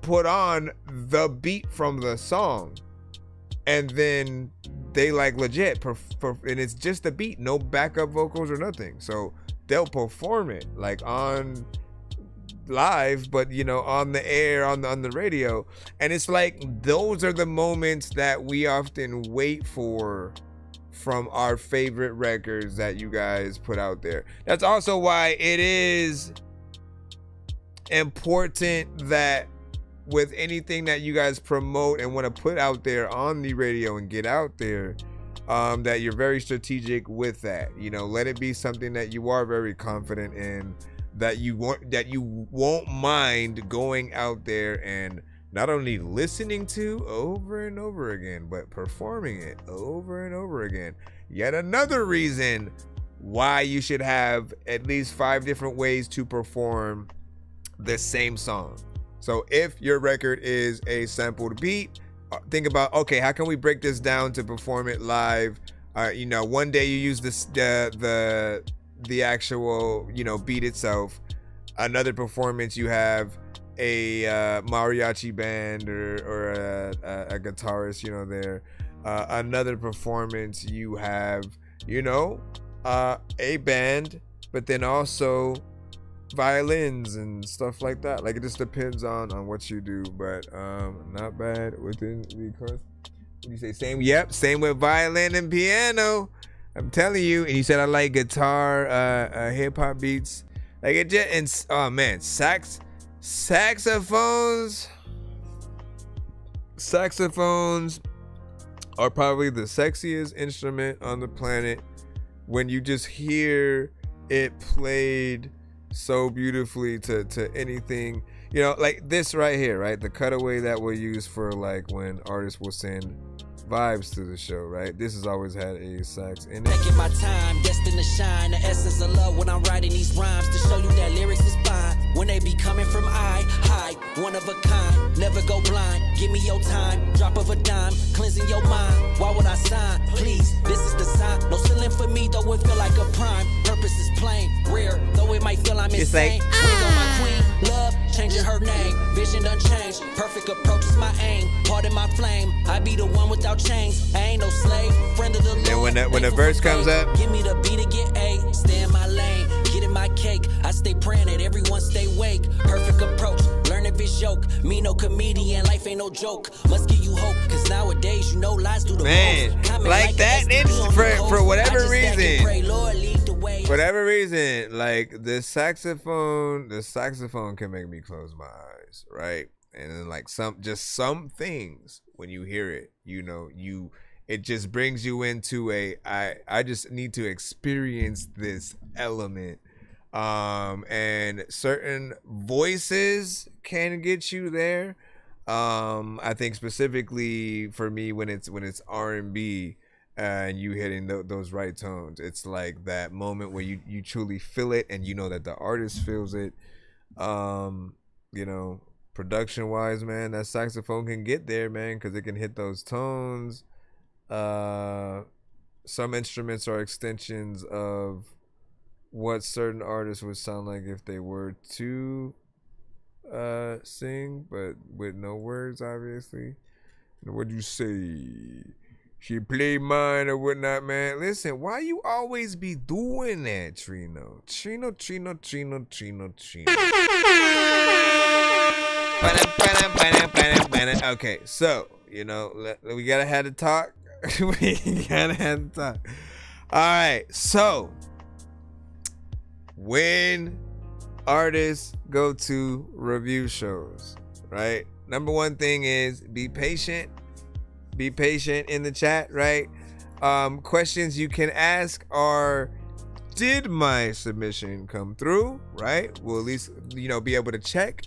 put on the beat from the song, and then they like legit and it's just the beat, no backup vocals or nothing. So they'll perform it like on live, but on the air, on the radio. And it's like, those are the moments that we often wait for from our favorite records that you guys put out there. That's also why it is important that with anything that you guys promote and want to put out there on the radio and get out there, that you're very strategic with that. Let it be something that you are very confident in, that you won't mind going out there and not only listening to over and over again, but performing it over and over again. Yet another reason why you should have at least 5 different ways to perform the same song. So if your record is a sampled beat, think about, okay, how can we break this down to perform it live? One day you use the actual beat itself. Another performance, you have a mariachi band or a guitarist there. Another performance, you have a band, but then also violins and stuff like that. Like, it just depends on what you do, but not bad within the course. What do you say? Same with violin and piano. I'm telling you. And you said I like guitar, hip hop beats. Like, it just, and oh man, saxophones are probably the sexiest instrument on the planet. When you just hear it played so beautifully to anything, you know, like this right here, right? The cutaway that we'll use for like when artists will send vibes to the show, right? This has always had a sax in it. Taking my time, destined to shine. The essence of love when I'm writing these rhymes to show you that lyrics is fine. When they be coming from high, one of a kind. Never go blind. Give me your time. Drop of a dime, cleansing your mind. Why would I sign? Please, this is the sign. No ceiling for me, though it feel like a prime. Purpose is plain, rare, though it might feel I'm insane. Ring on my queen, love, changing her name. Vision done changed. Perfect approach is my aim. Pardon my flame. I be the one without chains. I ain't no slave. Friend of the Lord. And when the verse comes up, give me the beat to get A. Stay in my lane. Get in my cake. I stay praying that everyone stay wake. Perfect approach. Learn if it's joke. Me no comedian. Life ain't no joke. Must give you hope. Cause nowadays you know lies do the man, most. like that for whatever reason. Pray, Lord, lead the way. Whatever reason, like the saxophone can make me close my eyes, right? And then like some things when you hear it, you know, it just brings you into I just need to experience this element. And certain voices can get you there. I think specifically for me when it's R&B and you hitting those right tones, it's like that moment where you truly feel it and you know that the artist feels it. You know, production wise, man, that saxophone can get there, man, because it can hit those tones. Some instruments are extensions of what certain artists would sound like if they were to sing, but with no words, obviously. What'd you say? She played mine or whatnot, man. Listen, why you always be doing that, Trino? Trino. Okay, so, you know, we gotta have to talk. All right, so when artists go to review shows, right? Number one thing is be patient. Be patient in the chat, right? Questions you can ask are, did my submission come through, right? We'll at least, you know, be able to check,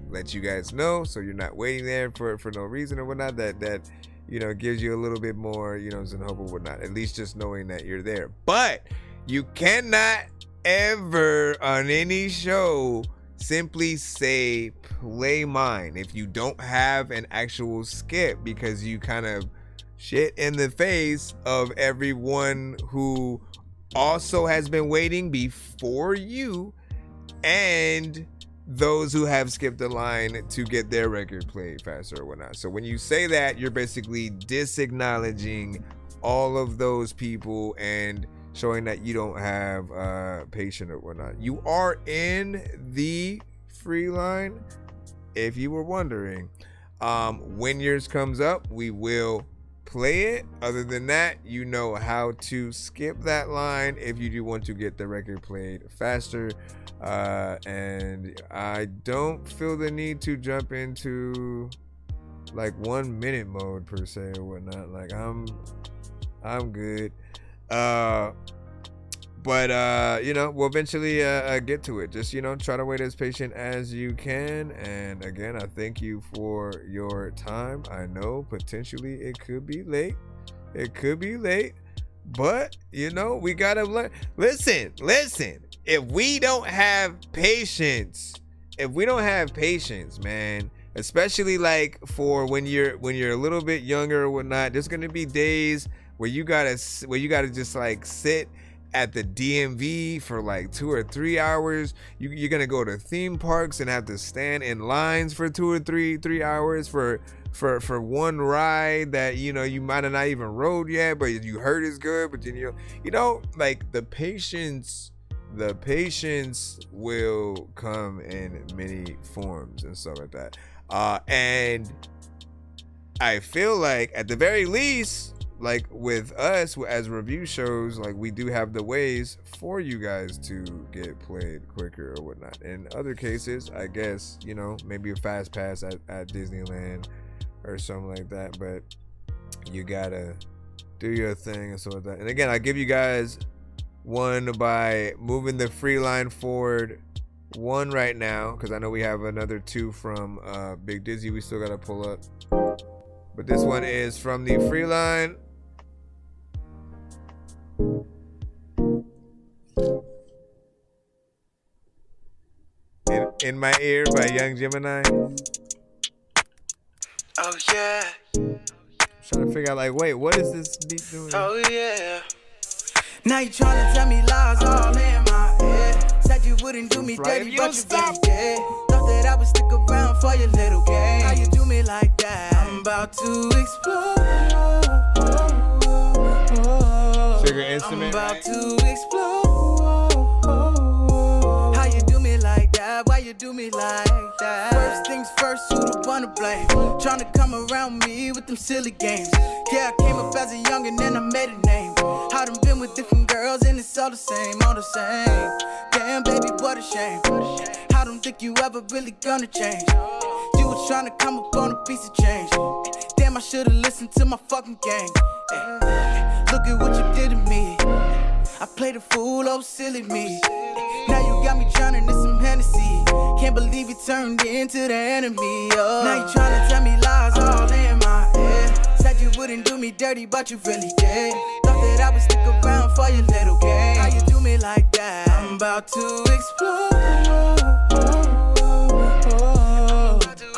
let you guys know, so you're not waiting there for no reason or whatnot. That you know, gives you a little bit more, you know, some hope or whatnot. At least just knowing that you're there. But you cannot ever on any show simply say play mine if you don't have an actual skip, because you kind of shit in the face of everyone who also has been waiting before you and those who have skipped the line to get their record played faster or whatnot. So when you say that, you're basically disacknowledging all of those people and showing that you don't have patience or whatnot. You are in the free line, if you were wondering. When yours comes up, we will play it. Other than that, you know how to skip that line if you do want to get the record played faster. And I don't feel the need to jump into like 1 minute mode per se or whatnot. Like I'm good. But you know, we'll eventually get to it. Just, you know, try to wait as patient as you can. And again, I thank you for your time. I know potentially it could be late. But, you know, we gotta learn. Listen. If we don't have patience, man, especially like for when you're a little bit younger or whatnot, there's gonna be days where you gotta just like sit at the DMV for like 2 or 3 hours. You're gonna go to theme parks and have to stand in lines for 2 or 3 hours for one ride that, you know, you might have not even rode yet, but you heard is good. But then you know, like the patience will come in many forms and stuff like that. And I feel like at the very least, like with us as review shows, like we do have the ways for you guys to get played quicker or whatnot. In other cases, I guess, you know, maybe a fast pass at Disneyland or something like that, but you gotta do your thing and so like that. And again, I give you guys one by moving the free line forward one right now, because I know we have another two from Big Dizzy we still gotta pull up. But this one is from the free line. In My Ear by Young Gemini. Oh yeah. Trying to figure out like, wait, what is this beat doing? Oh yeah. Now you tryna tell me lies all in my head. Said you wouldn't do me dirty, but you really did. Thought that I would stick around for your little game. How you do me like that? I'm about to explode. Sugar instrument. I'm about to explode. How you do me like that? Why you do me like that? First things first, who the one to blame? Tryna come around me with them silly games. Yeah, I came up as a youngin' and I made a name. I done been with different girls and it's all the same, all the same. Damn, baby, what a shame. I don't think you ever really gonna change. You was tryna come up on a piece of change. Damn, I should've listened to my fucking game. Look at what you did to me. I played a fool, oh silly me. Now you got me drowning in some Hennessy. Can't believe you turned into the enemy. Oh. Now you tryna tell me lies all in my head. Said you wouldn't do me dirty, but you really did. Thought that I would stick around for your little game. How you do me like that? I'm about to explode.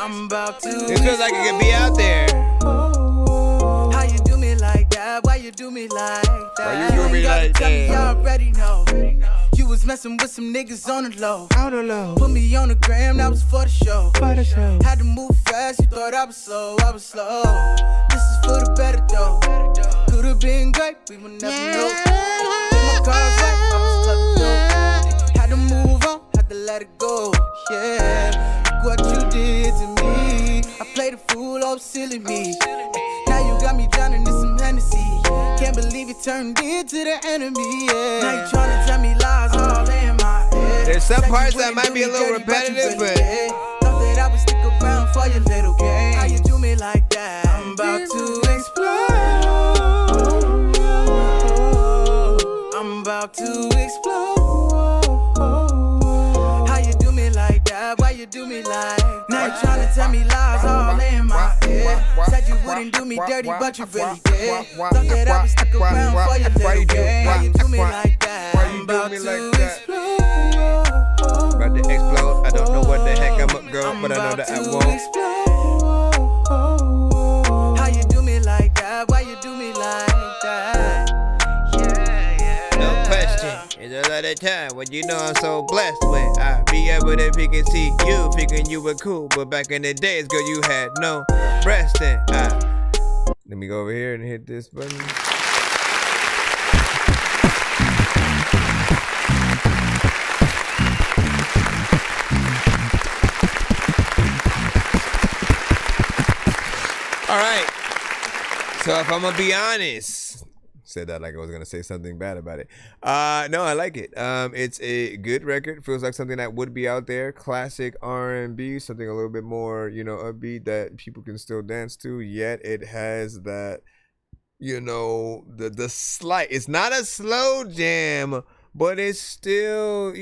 I'm about to It feels like it could be out there. How you do me like that? Why you do me like that? Why you do me like tell me, I that? already know. You was messing with some niggas on the low. Put me on the gram, that was for the show. Had to move fast, you thought I was slow, This is for the better though. Could've been great, we would never know. Did my cards right, I was clever though. Had to move on, had to let it go. Yeah, look what you did to me. I played a fool, oh silly me. Now you got me drowning in some Hennessy. Can't believe you turned into the enemy, yeah. Now you tryna tell me lies all in my head. There's some parts that might be a little repetitive, but thought that I would stick around for your little game. How you do me like that? I'm about to explode. I'm about to explode. How you do me like that? Why you do me like that? Now you tryna tell me lies all in my head. Said you wouldn't do me dirty, but you really did. Thought that I would stick around for your little game. How you do me like that? I'm about to explode. About to explode. I don't know what the heck I'm gonna go, but I know that I won't. How you do me like that? Why you do me like that? No question. It's a lot of time when you know I'm so blessed when I be able to pick and see you, thinking you were cool, but back in the days, girl, you had no breast and let me go over here and hit this button. All right. So if I'm gonna be honest, said that like I was gonna say something bad about it. No, I like it. It's a good record. Feels like something that would be out there. Classic R&B, something a little bit more, upbeat that people can still dance to. Yet it has that, the slight. It's not a slow jam, but it's still,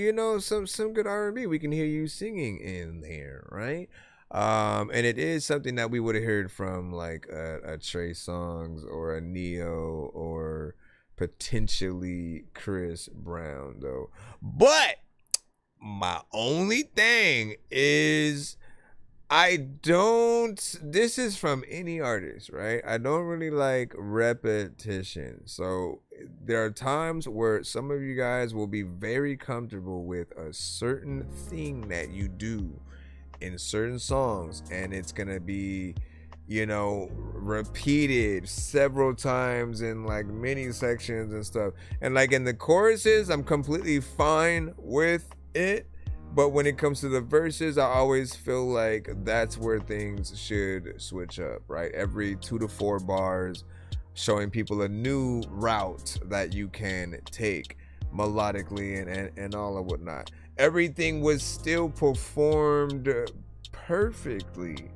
some good R&B. We can hear you singing in here, right? And it is something that we would have heard from like a Trey Songz or a Neo or potentially Chris Brown though. But my only thing is this is from any artist, right? I don't really like repetition. So there are times where some of you guys will be very comfortable with a certain thing that you do in certain songs, and it's gonna be repeated several times in like many sections and stuff, and like in the choruses I'm completely fine with it, but when it comes to the verses I always feel like that's where things should switch up, right? Every 2 to 4 bars, showing people a new route that you can take melodically and all of whatnot. Everything was still performed perfectly,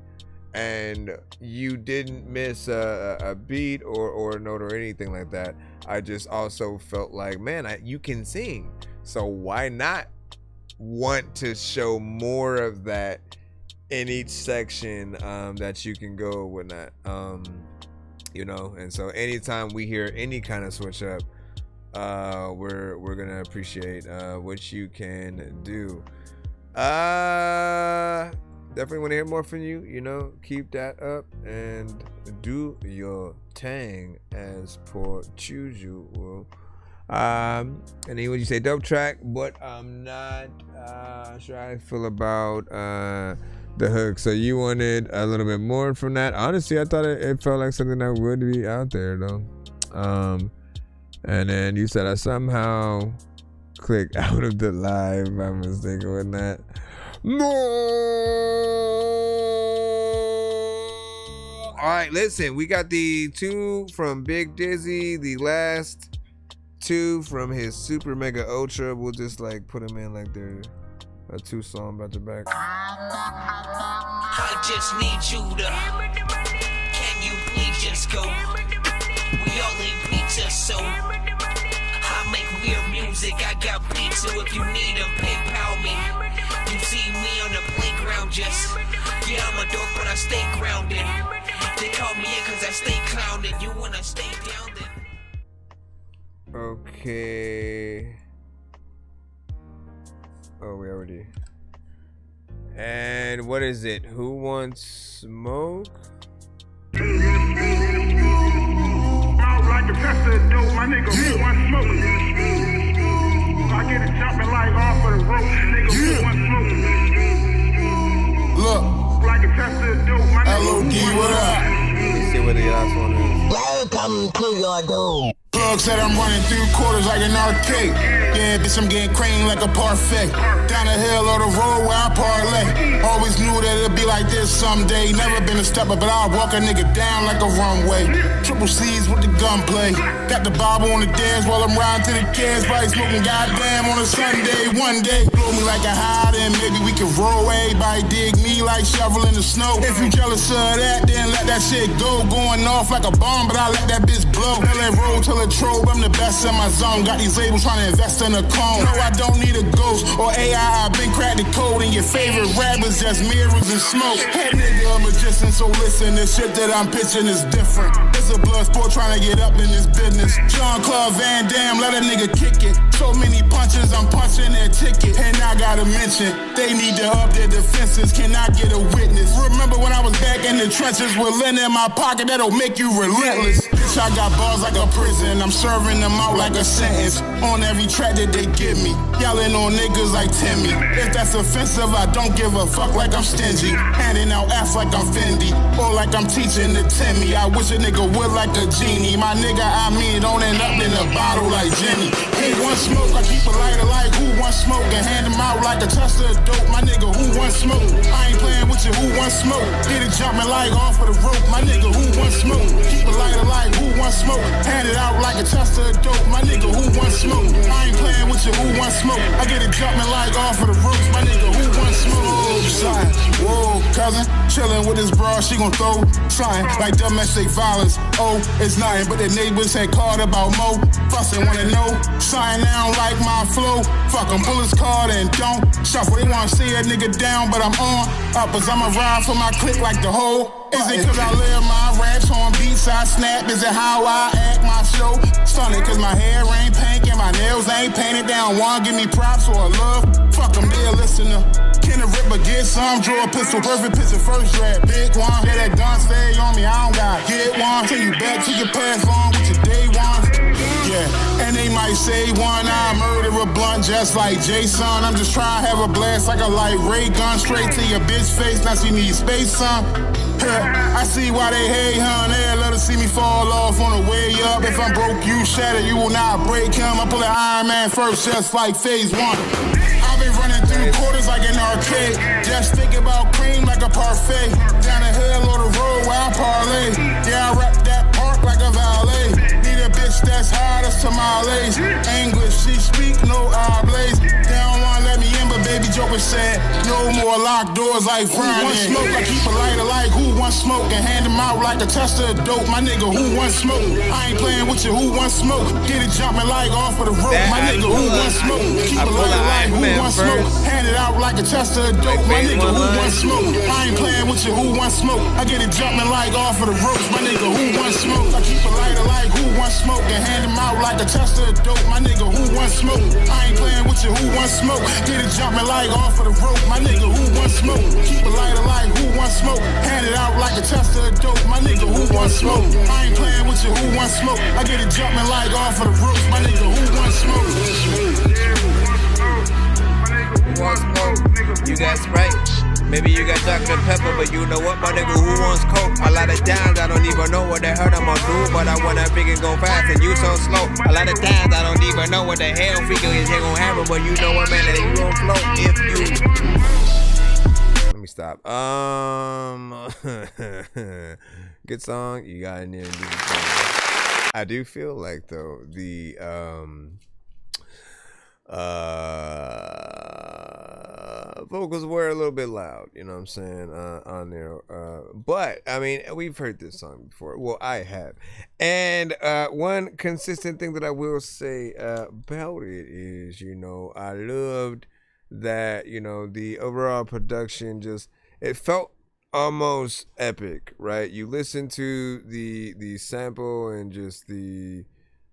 and you didn't miss a beat or a note or anything like that. I just also felt like, man, you can sing, so why not want to show more of that in each section that you can go with that, you know. And so anytime we hear any kind of switch up, we're gonna appreciate what you can do. Definitely want to hear more from you. You know, keep that up and do your thing as per usual. And then when you say dope track, but I'm not sure how I feel about the hook. So you wanted a little bit more from that. Honestly, I thought it felt like something that would be out there though. And then you said I somehow clicked out of the live by mistake with that. All right, listen, we got the 2 from Big Dizzy, the last 2 from his Super Mega Ultra. We'll just like put them in like they're a 2 song back to back. I just need you to, can you please just go? We all need pizza, so I make weird music. I got pizza if you need them, PayPal me. You see me on the playground just, yeah, I'm a dork, but I stay grounded. They call me in cause I stay clowned. You wanna stay down then? Okay. Oh, we already. And what is it? Who wants smoke? Mouth like a tester of dope, my nigga, who wants smoke? I get it jumping like off of the rope, nigga, who wants smoke? Look. Like a tester of dope, my nigga, LOD, what up? Let's see what the last one is. Welcome to your dome. Plug said I'm running through quarters like an arcade. Yeah, bitch, I'm getting cream like a parfait. Down the hill or the road where I parlay. Always knew that it'd be like this someday. Never been a stepper, but I'll walk a nigga down like a runway. Triple C's with the gunplay. Got the Bible on the dance while I'm riding to the gas. Probably smoking goddamn on a Sunday. One day, blow me like a high, then maybe we can roll. Everybody dig me like shoveling the snow. If you jealous of that, then let that shit go. Going off like a bomb, but I let that bitch blow. Tell it roll till it trobe, I'm the best in my zone. Got these labels trying to invest in a clone. No, I don't need a ghost or AI. I've been cracked the code, and your favorite rappers just mirrors and smoke. Head nigga a magician, so listen, the shit that I'm pitching is different. It's a blood sport trying to get up in this business. Jean-Claude Van Damme, let a nigga kick it. So many punches, I'm punching their ticket. And I gotta mention, they need to up their defenses. Can I get a witness? Remember when I was back in the trenches with lint in my pocket, that'll make you relentless. Bitch, I got bars like a prison. I'm serving them out like a sentence. On every track that they give me, yelling on niggas like Timmy. If that's offensive, I don't give a fuck like I'm stingy. Handing out F like I'm Fendi, or like I'm teaching the Timmy. I wish a nigga would like a genie. My nigga, I mean, don't end up in a bottle like Jenny. Hey, one smoke, I keep a lighter like who wants smoke, and hand them out like a tester of dope. My nigga, who wants smoke? I ain't playing with you, who wants smoke? Get it jumping like off of the rope. My nigga, who wants smoke? Keep a lighter like who wants smoke? Hand it out like a tester of dope. My nigga, who wants smoke? I ain't playing with you, who wants smoke? I get it jumping like off of the ropes. My nigga, who wants smoke? Son, whoa, cousin, chillin' with his bra, she gon' throw sign like domestic violence. Oh, it's nothing, but the neighbors had called about Mo. Fussin' wanna know, sign down like my flow. Fuck 'em, pull his card and don't shuffle. They wanna see a nigga down, but I'm on up as I'ma ride for my clique like the whole. Is it cause I live my raps on beats I snap? Is it how I act my show? Stunning cause my hair ain't pink and my nails ain't painted down. Wanna give me props or love? Fuck 'em, they a listener. Can a ripper get some? Draw a pistol, perfect picture, first draft, big one. Yeah, that gun stay on me, I don't gotta get one. Take you back to your past long with your day one. Yeah, and they might say one, I murder a blunt just like Jason. I'm just trying to have a blast like a light ray gun straight to your bitch face. Now she need space, son. I see why they hate, hun. They let her see me fall off on the way up. If I'm broke, you shatter, you will not break him. I pull an Iron Man first, just like phase 1. I've been running through quarters like an arcade. Just think about cream like a parfait. Down the hill or the road where I parlay. Yeah, I rap that park like a valet. Need a bitch that's hard as tamales. English, she speak no oblays. They don't wanna let me in, but baby joke rapper said, no more locked doors like Friday. Who wants smoke? I keep a lighter like who wants smoke and hand them out like a tester of dope. My nigga, who wants smoke? I ain't playing with you, who wants smoke? Get it jumping like off of the rope. My nigga, who wants smoke? Keep a lighter like who wants smoke? Hand it out like a tester of dope. My nigga, who wants smoke? I ain't playing with you, who wants smoke? I get it jumping like off of the ropes. My nigga, who wants smoke? I keep a lighter like who wants smoke and hand them out like a tester of dope. My nigga, who wants smoke? I ain't playing with you, who wants smoke? Get it jumping like off of the rope. My nigga, who wants smoke? Keep a lighter like who wants smoke? Hand it out like a tester of dope. My nigga, who wants smoke? I ain't playing with you, who wants smoke? I get it jumping like off of the ropes. My nigga, who wants smoke? Who wants smoke? You got Sprite. Maybe you got Dr. Pepper, but you know what, my nigga, who wants coke? A lot of times I don't even know what the hell I'm gonna do, but I wanna freaking go fast and you so slow. A lot of times I don't even know what the hell freaking is gonna happen, but you know what, man, that you gon' float if you. Let me stop. Good song. You got in there and do the song. I do feel like though the vocals were a little bit loud, you know what I'm saying, on there. But I mean, we've heard this song before. Well, I have. And one consistent thing that I will say about it is, you know, I loved that, you know, the overall production just, it felt almost epic, right? You listen to the sample and just the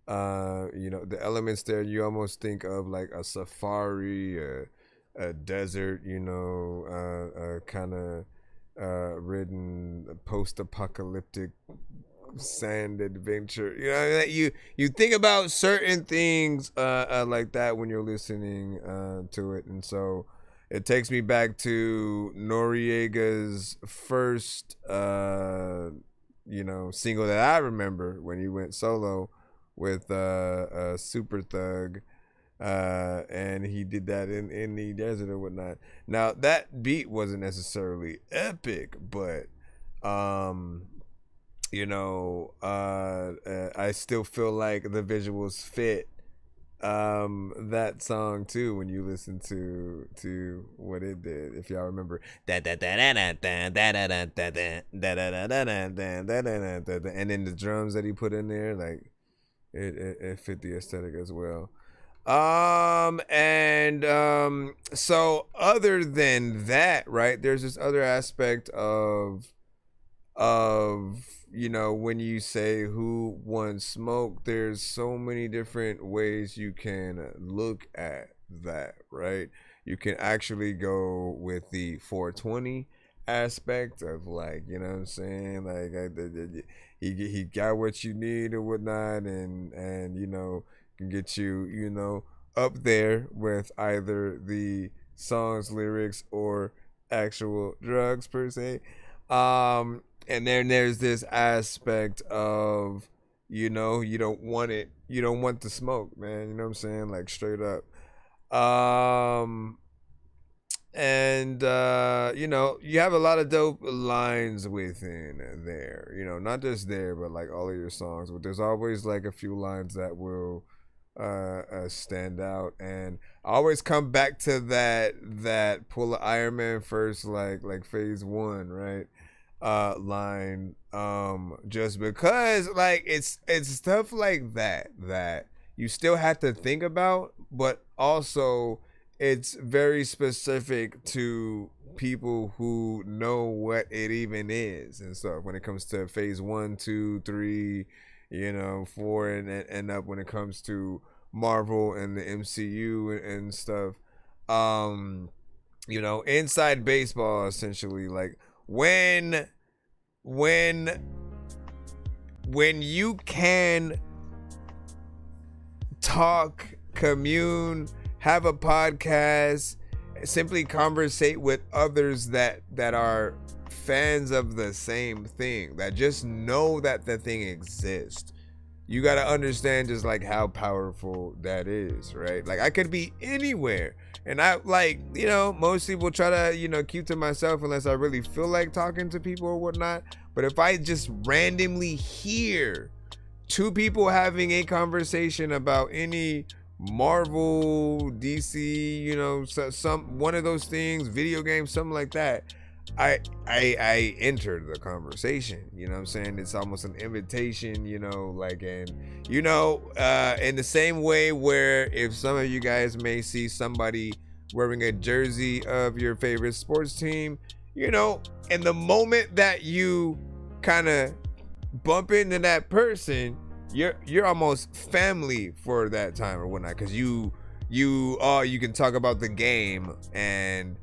you know, the elements there, you almost think of like a safari, a desert, you know, kind of ridden post-apocalyptic sand adventure. You know, you think about certain things like that when you're listening to it, and so it takes me back to Noriega's first, you know, single that I remember when he went solo with Super Thug, and he did that in the desert or whatnot. Now that beat wasn't necessarily epic, but you know, I still feel like the visuals fit that song too when you listen to what it did. If y'all remember, and then the drums that he put in there, like it fit the aesthetic as well. So other than that, right, there's this other aspect of you know, when you say who wants smoke, there's so many different ways you can look at that, right? You can actually go with the 420 aspect of, like, you know what I'm saying, like he got what you need or whatnot, and you know, can get you, you know, up there with either the song's lyrics or actual drugs per se. And then there's this aspect of, you know, you don't want it, you don't want the smoke, man, you know what I'm saying, like straight up. You know, you have a lot of dope lines within there, you know, not just there, but like all of your songs, but there's always like a few lines that will stand out, and I always come back to that pull of Iron Man first, like phase 1, right, line, just because like it's stuff like that you still have to think about, but also it's very specific to people who know what it even is and stuff when it comes to phase 1, 2, 3, you know, 4, and up when it comes to Marvel and the MCU and stuff. You know, inside baseball, essentially, like when you can talk, commune, have a podcast, simply conversate with others that are fans of the same thing, that just know that the thing exists. You got to understand just like how powerful that is, right? Like I could be anywhere and I, like, you know, most people try to, you know, keep to myself unless I really feel like talking to people or whatnot. But if I just randomly hear two people having a conversation about any Marvel, DC, you know, some one of those things, video games, something like that, I entered the conversation. You know what I'm saying? It's almost an invitation, you know, like, and you know, in the same way where if some of you guys may see somebody wearing a jersey of your favorite sports team, you know, in the moment that you kind of bump into that person, you're almost family for that time or whatnot, because you can talk about the game and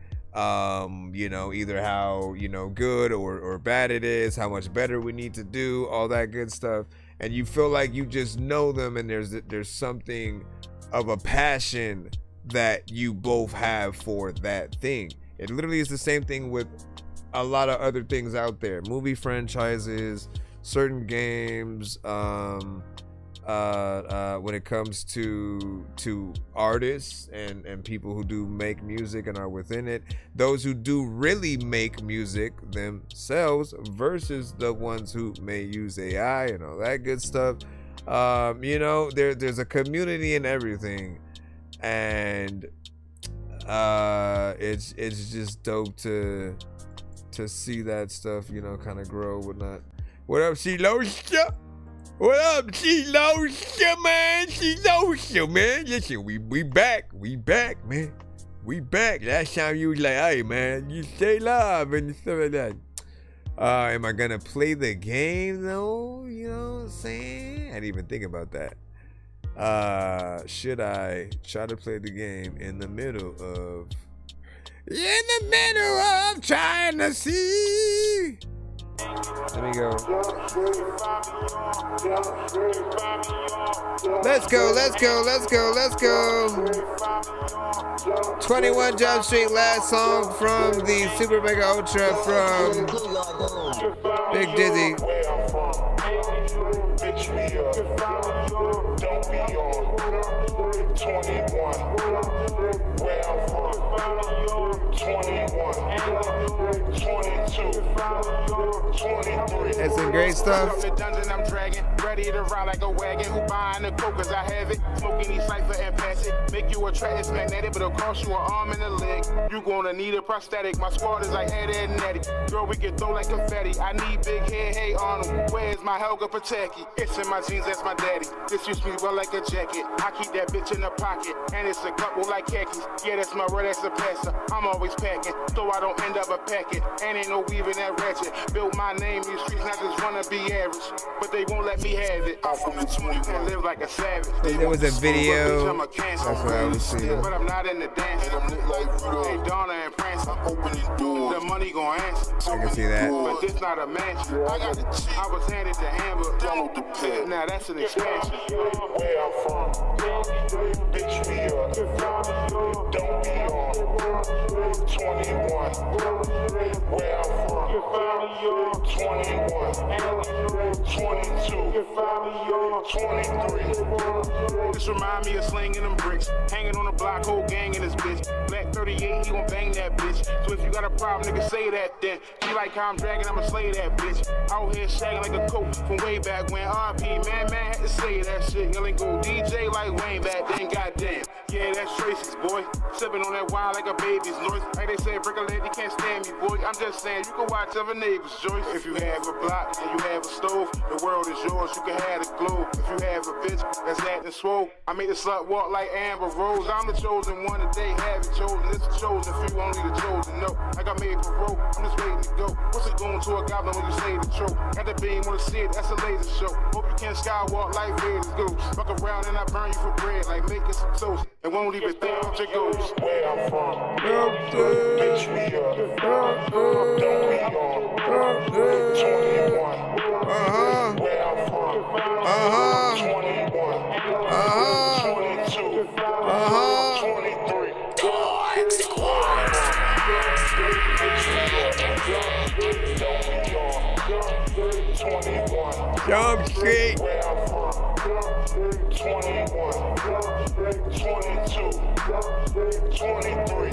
you know, either how, you know, good or bad it is, how much better we need to do, all that good stuff, and you feel like you just know them, and there's something of a passion that you both have for that thing. It literally is the same thing with a lot of other things out there, movie franchises, certain games, when it comes to artists and people who do make music and are within it, those who do really make music themselves versus the ones who may use AI and all that good stuff. You know, there's a community in everything, and it's just dope to see that stuff, you know, kind of grow, whatnot. What up, Shelosia? What up, Shelosia, man? Shelosia, man. Listen, we back, man. We back. Last time you was like, hey, man, you stay live and stuff like that. Am I gonna play the game though? You know what I'm saying? I didn't even think about that. Should I try to play the game in the middle of trying to see? Let me go. Let's go. 21 Jump Street, last song from the Super Mega Ultra from Big Dizzy. That's some great stuff. From the dungeon I'm dragging, ready to ride like a wagon. Who buying the coke cause I have it? Smoking these cipher and pass it. Make you attract, it's magnetic, but it'll cost you an arm and a leg. You gonna need a prosthetic. My squad is like Eddie and Nettie. Girl, we can throw like confetti. I need big head, hey Arnold. Where's my Helga Pataki? It's in my jeans, that's my daddy. This used to be well like a jacket. I keep that bitch in the pocket, and it's a couple like khakis. Yeah, that's my red, that's a passer. I'm always packing, so I don't end up a packet. And ain't no weaving that ratchet. Built my name in these streets, not just wanna be average, but they won't let me have it. I'm from the 20 and live like a savage. There was a video. That's what I was seeing. But I'm not in the dance. Hey, Donna and Prince, I'm opening doors. The money gon' answer. I can see that. But this not a mansion. I was handed the Amber. Download the pit. Now that's an expansion. Where I'm from, bitch, we up. Don't be on 21. Where I'm from, 21, 22, 23. This remind me of slinging them bricks. Hanging on the block, whole gang in this bitch. Black 38, he gon' bang that bitch. So if you got a problem, nigga, say that then. She like how I'm dragging, I'ma slay that bitch. Out here shagging like a coat from way back when RP, man had to say that shit. Y'all ain't go DJ like Wayne back then, goddamn. Yeah, that's Tracy's, boy. Sipping on that wine like a baby's noise. Like they say, brick a lady can't stand me, boy. I'm just saying, you can watch other neighbors, Joyce. If you have a block and you have a stove, the world is yours, you can have the globe. If you have a bitch that's acting swole, I make the slut walk like Amber Rose. I'm the chosen one that they haven't chosen. It's the chosen few, only the chosen. No, like I made parole, I'm just waiting to go. What's it going to a goblin when you say the trope? Got the beam, wanna see it, that's a laser show. Hope you can skywalk like Vader's ghost. Fuck around and I burn you for bread, like making some toast. And won't even think of your ghost. Where I'm from, bitch, we up. Don't be on 21. Where I'm from, 21. 22. 23. Jump Street. 21, 22, 23.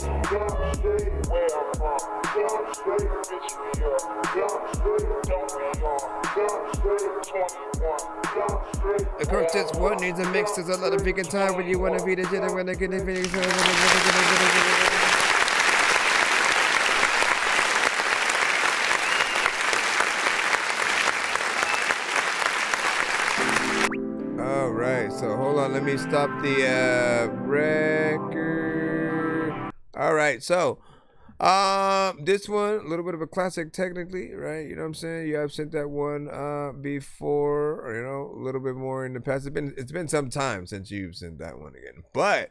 Where I'm from. Of course, this one needs a mix. There's a lot of freaking time when you want to be the shit when they get it. All right, so hold on. Let me stop the record. All right, so this one, a little bit of a classic technically, right? You know what I'm saying? You have sent that one before, or, you know, a little bit more in the past. It's been some time since you've sent that one again. But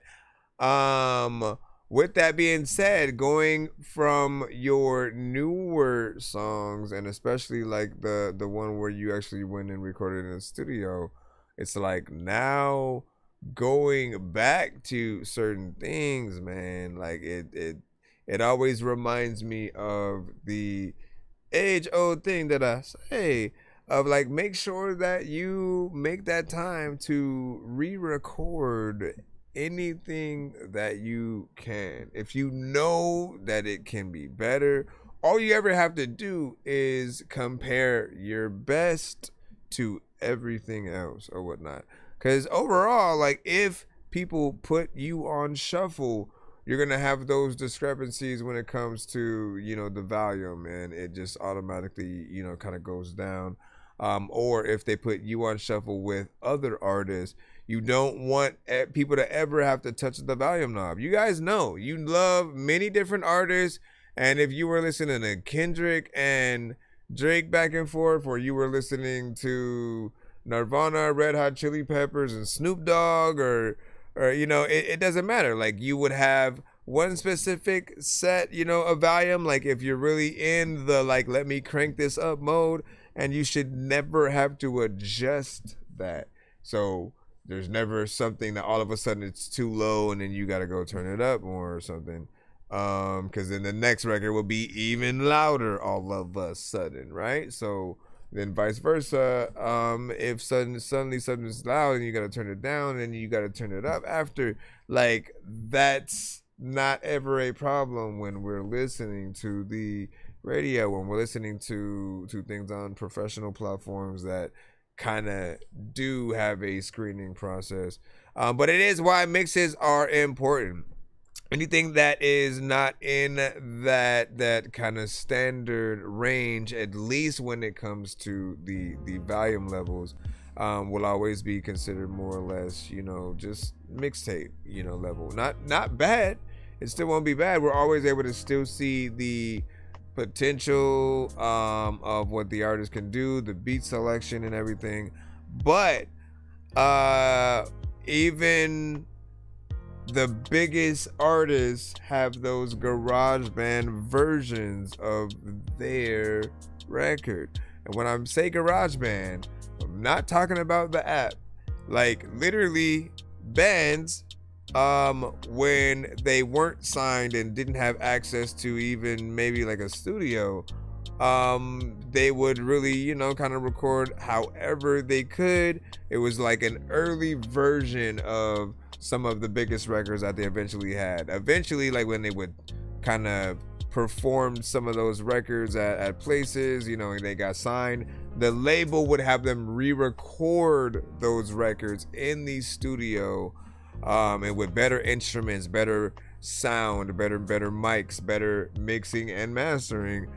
with that being said, going from your newer songs, and especially like the one where you actually went and recorded in the studio, it's like now going back to certain things, man, like it always reminds me of the age-old thing that I say of like, make sure that you make that time to re-record anything that you can. If you know that it can be better, all you ever have to do is compare your best to everything else or whatnot. Because overall, like, if people put you on shuffle, you're gonna have those discrepancies when it comes to, you know, the volume, and it just automatically, you know, kind of goes down. Or if they put you on shuffle with other artists, you don't want people to ever have to touch the volume knob. You guys know you love many different artists, and if you were listening to Kendrick and Drake back and forth, or you were listening to Nirvana, Red Hot Chili Peppers, and Snoop Dogg, or you know, it doesn't matter. Like, you would have one specific set, you know, of volume. Like, if you're really in the, like, let me crank this up mode, and you should never have to adjust that. So there's never something that all of a sudden it's too low and then you got to go turn it up more or something. Because then the next record will be even louder all of a sudden, right? So then vice versa, if suddenly something's loud and you gotta turn it down and you gotta turn it up after, like, that's not ever a problem when we're listening to the radio, when we're listening to things on professional platforms that kind of do have a screening process. But it is why mixes are important. Anything that is not in that kind of standard range, at least when it comes to the volume levels, will always be considered more or less, you know, just mixtape, you know, level. Not bad. It still won't be bad. We're always able to still see the potential of what the artist can do, the beat selection and everything. But even the biggest artists have those garage band versions of their record. And when I say garage band, I'm not talking about the app. Like, literally, bands, when they weren't signed and didn't have access to even maybe like a studio, they would really, you know, kind of record however they could. It was like an early version of some of the biggest records that they eventually had. Eventually, like, when they would kind of perform some of those records at places, you know, and they got signed, the label would have them re-record those records in the studio, and with better instruments, better sound, better mics, better mixing and mastering.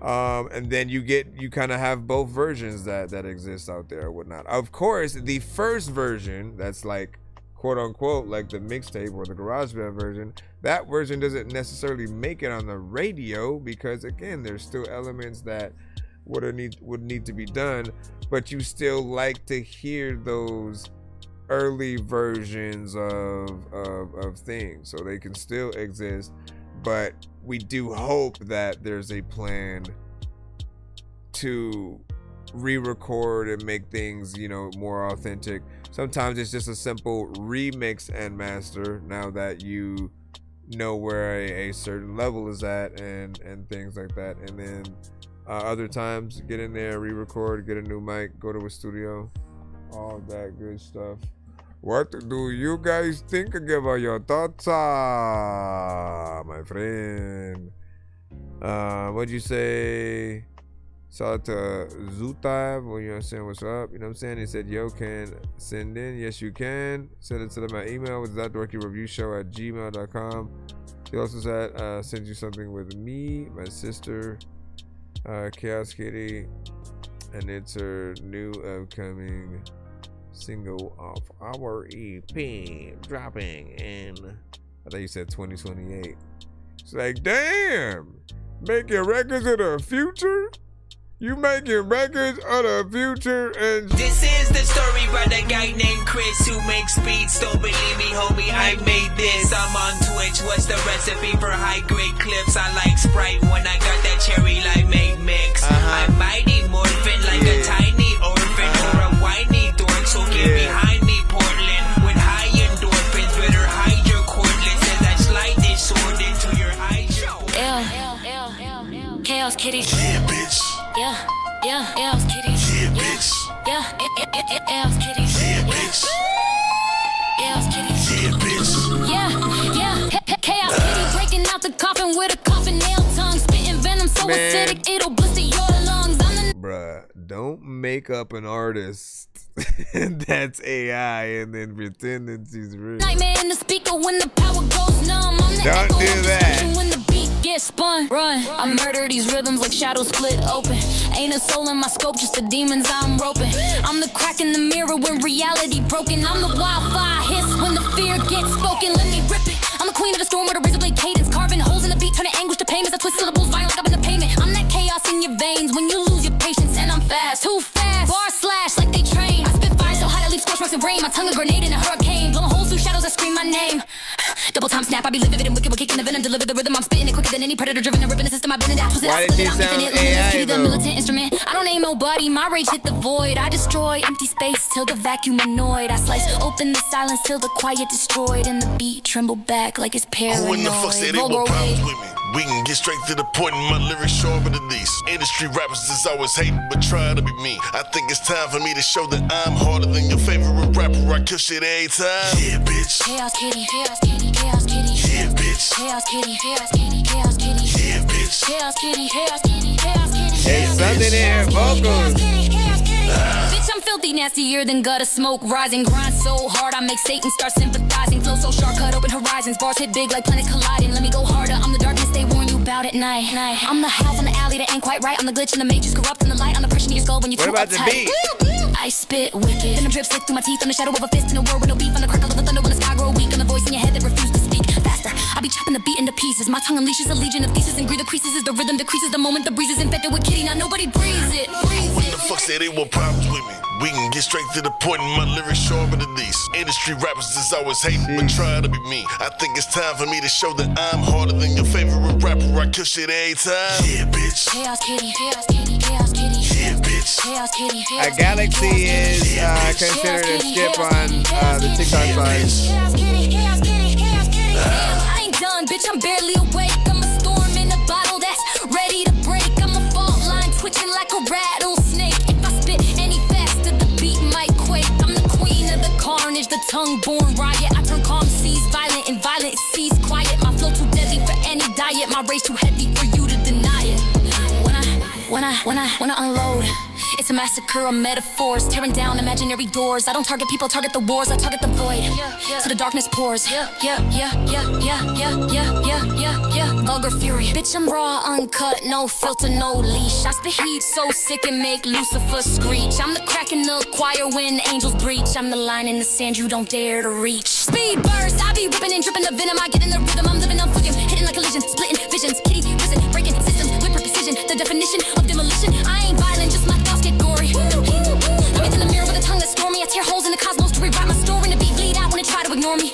And then you kind of have both versions that exist out there or whatnot. Of course, the first version, that's like, quote unquote, like the mixtape or the GarageBand version, that version doesn't necessarily make it on the radio, because again, there's still elements that would need to be done, but you still like to hear those early versions of things, so they can still exist. But we do hope that there's a plan to re-record and make things, you know, more authentic. Sometimes it's just a simple remix and master, now that you know where a certain level is at and things like that. And then other times, get in there, re-record, get a new mic, go to a studio, all that good stuff. What do you guys think? Give us your thoughts, my friend. What'd you say? Shout out to Zutab. Well, you know what I'm saying? What's up? You know what I'm saying? He said, yo, can send in? Yes, you can. Send it to my email, which is thatdorkyreviewshow@gmail.com. He also said, send you something with me, my sister, Chaos Kitty, and it's her new upcoming single off our EP, dropping in, I thought you said 2028. It's like, damn, making records of the future? You making records of the future and this is the story about a guy named Chris who makes beats. Don't believe me, homie, I made this. I'm on Twitch. What's the recipe for high grade clips? I like Sprite when I got that cherry limeade mix. I'm mighty morphin' like a tiny orphan or a whiny dork. So get behind me, Portland, with high endorphins. Better hide your cordless as I slide this sword into your eye. Chaos Kitty. Yeah, bitch. Yeah, Chaos Kitty. Yeah, bitch. Chaos Kitty. Yeah, bitch. Chaos Kitty. Yeah, bitch. Chaos Kitty breaking out the coffin with a coffin nail tongue, spitting venom so acidic it'll blister your lungs. Bruh, don't make up an artist that's AI and then pretend that she's real. Nightmare in the speaker when the power goes numb. I'm the Don't echo do of that. destruction when the beat gets spun. Run, I murder these rhythms like shadows split open. Ain't a soul in my scope, just the demons I'm roping. I'm the crack in the mirror when reality broken. I'm the wildfire hiss when the fear gets spoken. Let me rip it. I'm the queen of the storm with a razor blade cadence, carving holes in the beat, turning anguish to payments. I twist syllables violent up in the pavement. I'm that chaos in your veins when you lose your patience, and I'm fast, too fast. Bar slash like they train. I spit fire so hot I leave scorch marks and rain. My tongue a grenade in a hurricane, blowing holes through shadows. I scream my name. Double time snap, I be livid and wicked, we're kicking the venom, deliver the rhythm. I'm spitting it quicker than any predator driven and ripping the system. I've been in that. Why did you sound AI the militant instrument. I don't aim nobody, my rage hit the void. I destroy empty space till the vacuum annoyed. I slice open the silence till the quiet destroyed, and the beat tremble back like it's paranoid. Who in the fuck said they were problems with me? We can get straight to the point, my lyrics sharper than these. Industry rappers is always hating, but try to be me. I think it's time for me to show that I'm harder than your favorite rapper. I kill shit every time. Yeah, bitch. Chaos Kitty, Chaos Kitty, Chaos Kitty. Yeah, bitch. Chaos Kitty, Chaos Kitty, Chaos Kitty. Yeah, bitch. Chaos Kitty, Chaos Kitty, Chaos Kitty. There's something in her vocals. Bitch, I'm filthy, nastier than gutter smoke rising. Grind so hard, I make Satan start sympathizing. Flow so sharp, cut open horizons. Bars hit big like planets colliding. Let me go harder. I'm the darkness they warn you about at night. I'm the house on the alley that ain't quite right. I'm the glitch in the matrix, corrupting the light. I'm the pressure in your skull when you too What about the uptight. beat? I spit wicked. Then drip slick through my teeth on the shadow of a fist in a world with no beef. On the crackle of the thunder when the sky grow weak. On the voice in your head that refuse to speak. Faster, I be chopping the beat into pieces. My tongue unleashes a legion of theses and greed creases as the rhythm decreases. The moment the breeze is infected with kitty, now nobody breathes it. Who in the fuck said they were problems with me? We can get straight to the point, my lyrics sharper than these. Industry rappers is always hating, but try to be me. I think it's time for me to show that I'm harder than your favorite rapper. I kill shit every time. Yeah, bitch. Chaos Kitty, Chaos Kitty, Chaos Kitty. Yeah, bitch. Chaos Kitty, A Galaxy is considered a skip on the TikTok side. Chaos Kitty, Chaos Kitty, Chaos Kitty. I ain't done, bitch, I'm barely awake. I'm a storm in a bottle that's ready to break. I'm a fault line twitching like a rattlesnake. If I spit any faster, the beat might quake. I'm the queen of the carnage, the tongue-born riot. I turn calm seas violent and violent seas quiet. My flow too deadly for any diet. My rage too heavy for you to deny it. When I unload, it's a massacre of metaphors, tearing down imaginary doors. I don't target people, target the wars. I target the void, so the darkness pours. Vulgar fury, bitch, I'm raw, uncut, no filter, no leash. I spit heat so sick and make Lucifer screech. I'm the crack in the choir when angels breach. I'm the line in the sand you don't dare to reach. Speed burst, I be ripping and dripping the venom. I get in the rhythm, I'm living, I'm fucking hitting like collision, splitting visions, kitty prison, breaking systems with precision. The definition of demolition. I ain't violent, just my thoughts get gory. I'm in the mirror with a tongue that's stormy. I tear holes in the cosmos to rewrite my story. And the beat bleed out when it try to ignore me.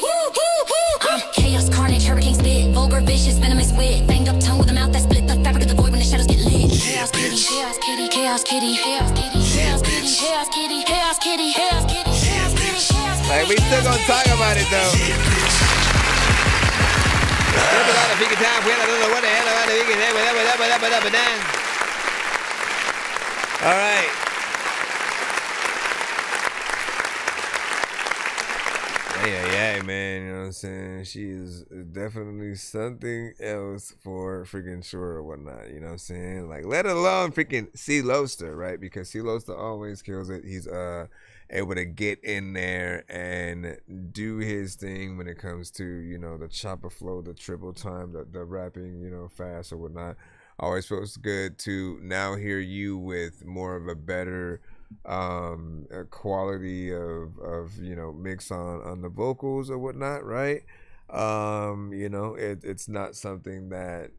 Chaos, carnage, hurricane spit, vulgar, vicious, venomous wit. Banged up tongue with a mouth that split the fabric of the void when the shadows get lit. Chaos kitty, chaos kitty, chaos kitty, chaos kitty, chaos kitty, chaos kitty, chaos kitty, chaos kitty, chaos kitty. Like, we still gonna talk about it though. All right. Yeah, man. man, you know what I'm saying? She is definitely something else for freaking sure or whatnot, you know what I'm saying? Like, let alone freaking C-Loster, right? Because C-Loster always kills it. He's able to get in there and do his thing when it comes to, you know, the chopper flow, the triple time, the rapping, you know, fast or whatnot. Always feels good to now hear you with more of a better quality of you know, mix on the vocals or whatnot, right? You know, it's not something that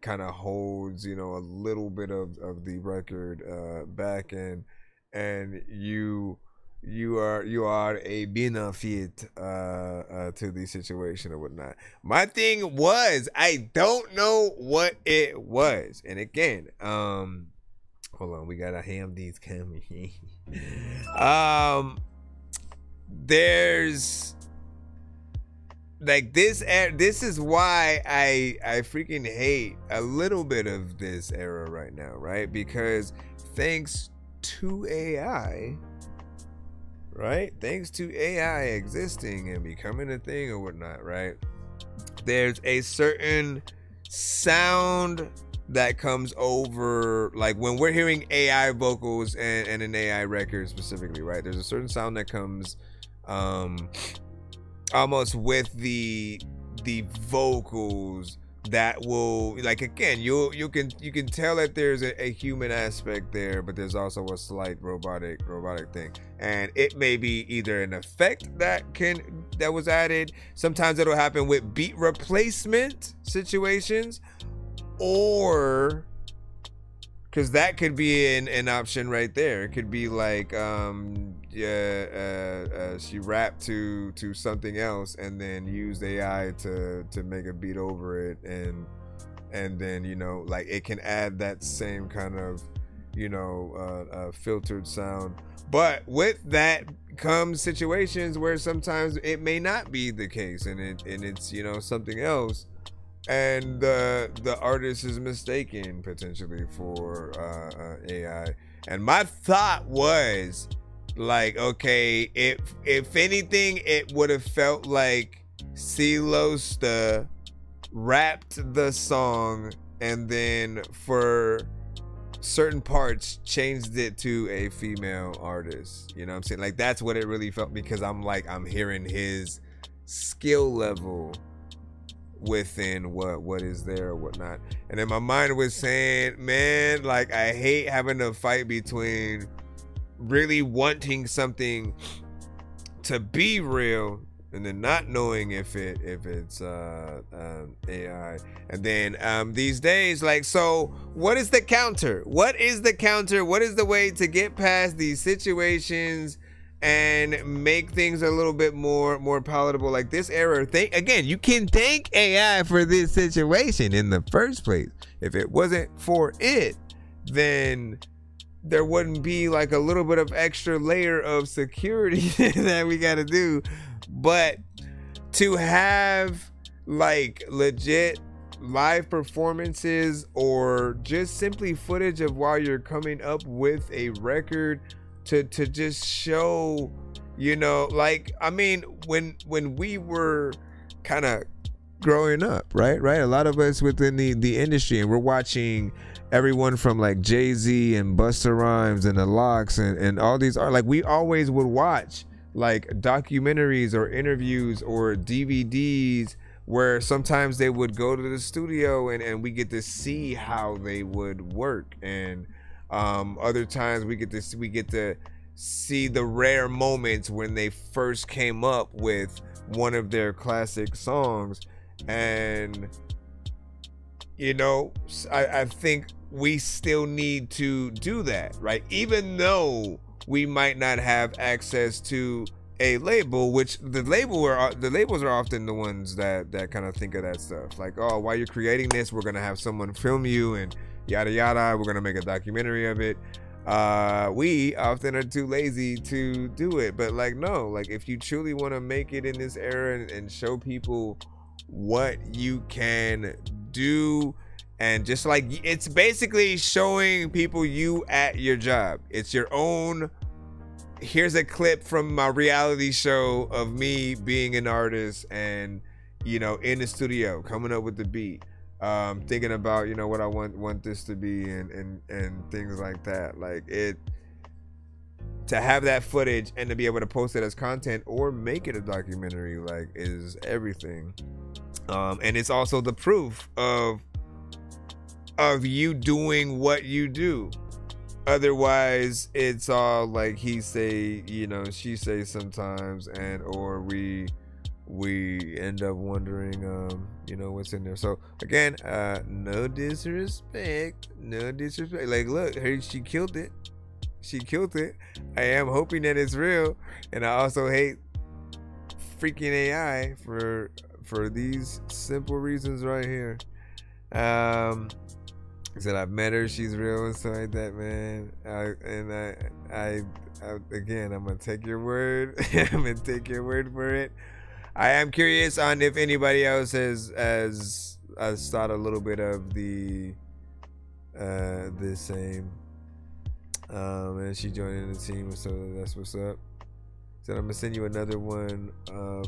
kind of holds, you know, a little bit of the record back, and you are a benefit to the situation or whatnot. My thing was, I don't know what it was, and again, hold on, we gotta ham these coming. There's like this is why I freaking hate a little bit of this era right now, right? Because thanks to AI, right? Thanks to AI existing and becoming a thing or whatnot, right? There's a certain sound that comes over, like when we're hearing AI vocals and an AI record specifically, right? There's a certain sound that comes almost with the vocals that will, like, again, you can tell that there's a human aspect there, but there's also a slight robotic thing, and it may be either an effect that was added. Sometimes it'll happen with beat replacement situations, or because that could be an option right there. It could be like she rapped to something else and then used AI to make a beat over it, and then, you know, like it can add that same kind of, you know, filtered sound. But with that comes situations where sometimes it may not be the case, and it's, you know, something else, and the artist is mistaken potentially for AI. And my thought was, like, okay, if anything, it would have felt like C-Loster rapped the song and then for certain parts changed it to a female artist. You know what I'm saying? Like, that's what it really felt, because I'm hearing his skill level within what is there or whatnot. And then my mind was saying, man, like, I hate having a fight between really wanting something to be real and then not knowing if it's AI. And then these days, like, so what is the counter? What is the counter? What is the way to get past these situations and make things a little bit more palatable? Like this era, again, you can thank AI for this situation in the first place. If it wasn't for it, then there wouldn't be like a little bit of extra layer of security that we got to do. But to have like legit live performances or just simply footage of while you're coming up with a record to just show, you know, like, I mean, when we were kind of growing up, right, a lot of us within the industry, and we're watching everyone from like Jay-Z and Busta Rhymes and the Lox and all these are like, we always would watch like documentaries or interviews or DVDs where sometimes they would go to the studio and we get to see how they would work, and other times we get to see the rare moments when they first came up with one of their classic songs. And you know, I think we still need to do that, right? Even though we might not have access to a label, which the labels are often the ones that kind of think of that stuff. Like, oh, while you're creating this, we're gonna have someone film you and yada yada. We're gonna make a documentary of it. We often are too lazy to do it. But like, no, like if you truly want to make it in this era and show people what you can do, and just like, it's basically showing people you at your job. It's your own here's a clip from my reality show of me being an artist and, you know, in the studio coming up with the beat, thinking about, you know, what I want this to be and things like that. Like, it, to have that footage and to be able to post it as content or make it a documentary, like, is everything. And it's also the proof of you doing what you do. Otherwise, it's all like he say, you know, she say sometimes, and or we end up wondering, you know, what's in there. So again, no disrespect. Like, look, she killed it. She killed it. I am hoping that it's real, and I also hate freaking AI for these simple reasons right here. I said I've met her, she's real and stuff like that, man. I again, I'm gonna take your word. I'm gonna take your word for it. I am curious on if anybody else has thought a little bit of the same. And she joined in the team, so that's what's up. Said I'm gonna send you another one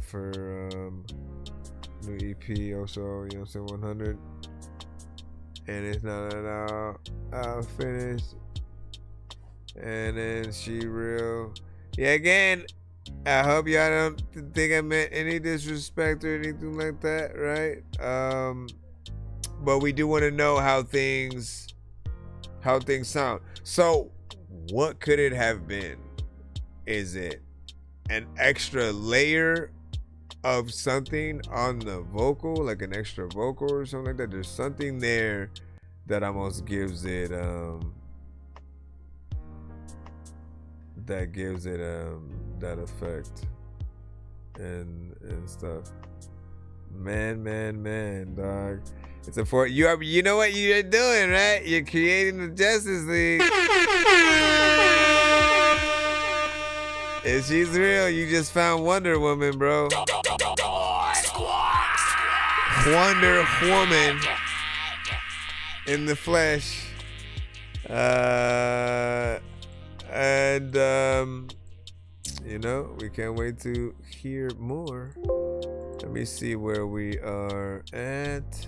for new EP also, you know, 100. And it's not at all finished. And then she real. Yeah, again, I hope y'all don't think I meant any disrespect or anything like that, right? But we do want to know how things sound. So what could it have been? Is it an extra layer of something on the vocal, like an extra vocal or something like that? There's something there that almost gives it that effect and stuff. Man, dog. It's a you know what you're doing, right? You're creating the Justice League. If she's real, you just found Wonder Woman, bro. Wonder Woman in the flesh. And you know, we can't wait to hear more. Let me see where we are at.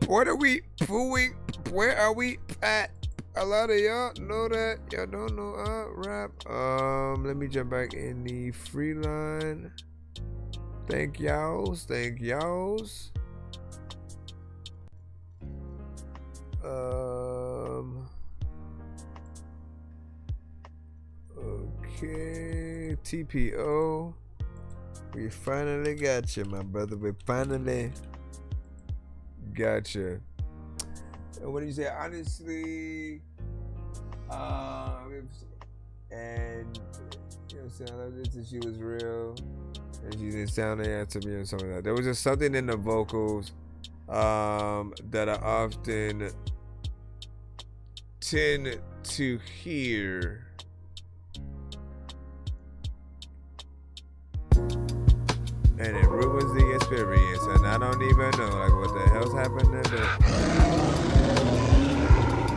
What are we doing? Where are we at? A lot of y'all know that. Y'all don't know rap. Let me jump back in the free line. Thank y'alls. Okay, TPO. We finally got you, my brother. We finally got you. What do you say? Honestly, and you know, I love this, and she was real, and she didn't sound like to me or something like that. There was just something in the vocals that I often tend to hear. And it ruins the experience, and I don't even know like what the hell's happening there.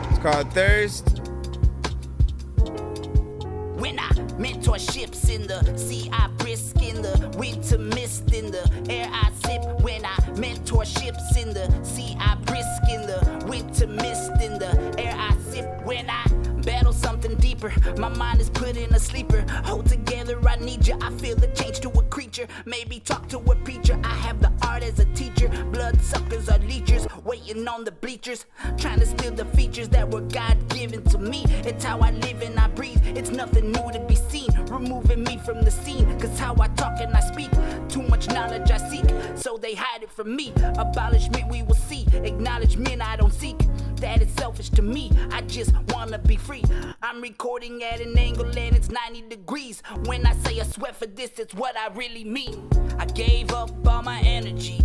It's called Thirst. When I mentorships in the sea, I brisk in the winter mist in the air I sip. When I mentorships in the sea, I brisk in the winter mist in the air I sip. When I battle something deeper, my mind is put in a sleeper. Hold together, I need you. I feel the change to a creature. Maybe talk to a preacher. I have the art as a teacher. Blood suckers are leechers, waiting on the bleachers, trying to steal the features that were God given to me. It's how I live and I breathe. It's nothing new to be seen, removing me from the scene. Cause how I talk and I speak, too much knowledge I seek, so they hide it from me. Abolishment we will see, acknowledgement I don't seek. That is selfish to me, I just wanna be free. I'm recording at an angle and it's 90 degrees. When I say I sweat for this, it's what I really mean. I gave up all my energy,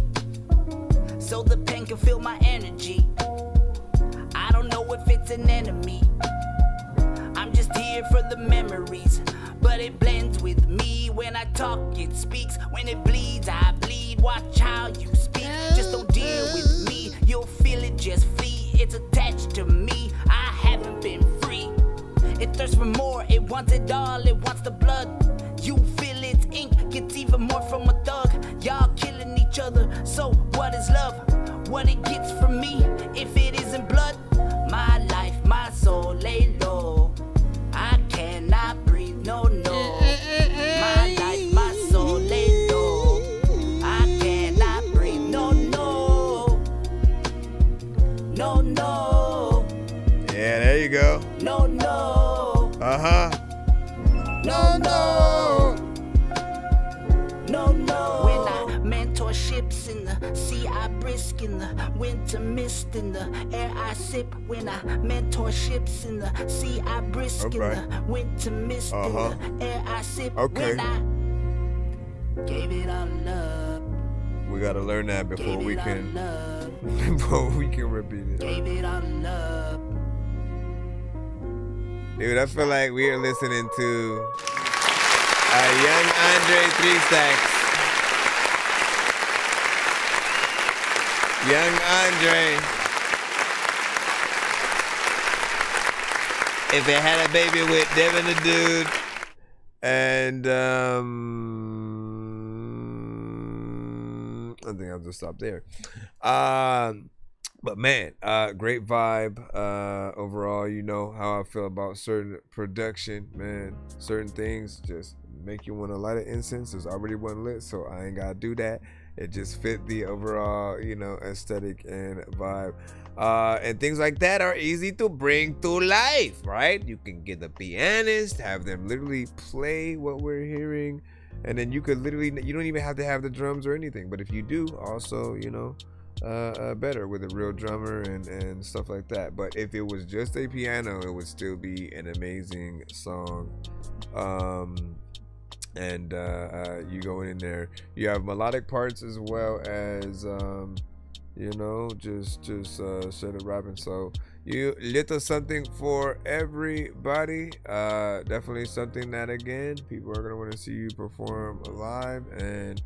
so the pen can feel my energy. I don't know if it's an enemy, I'm just here for the memories. But it blends with me. When I talk, it speaks. When it bleeds, I bleed. Watch how you speak. Just don't deal with me, you'll feel it just flee. It's attached to me, I haven't been free. It thirsts for more, it wants it all, it wants the blood. You feel its ink, gets even more from a thug. Y'all killing each other, so what is love? What it gets from me, if it isn't blood? My life, my soul lay low. I cannot breathe, no, no. My life, my soul lay low. I cannot breathe, no, no. No, no. Yeah, there you go. No, no. Uh-huh. No, no. No, no. When I mentor ships in the sea, I brisk in the winter mist in the air I sip. When I mentor ships in the sea, I brisk in the winter mist in the air I sip. Okay. When I gave it all up. We gotta learn that before we can repeat it. Gave it all up. Dude, I feel like we are listening to a young Andre 3 Stacks. Young Andre. If it had a baby with Devin the Dude and I think I'll just stop there. But man, great vibe overall. You know how I feel about certain production, man. Certain things just make you want to light an incense. There's already one lit, so I ain't gotta do that. It just fit the overall, you know, aesthetic and vibe. And things like that are easy to bring to life, right? You can get the pianist, have them literally play what we're hearing, and then you could literally, you don't even have to have the drums or anything. But if you do, also, you know, better with a real drummer and stuff like that. But if it was just a piano, it would still be an amazing song. And you go in there, you have melodic parts as well as you know, just straight up rapping. So you little something for everybody. Definitely something that, again, people are gonna want to see you perform live, and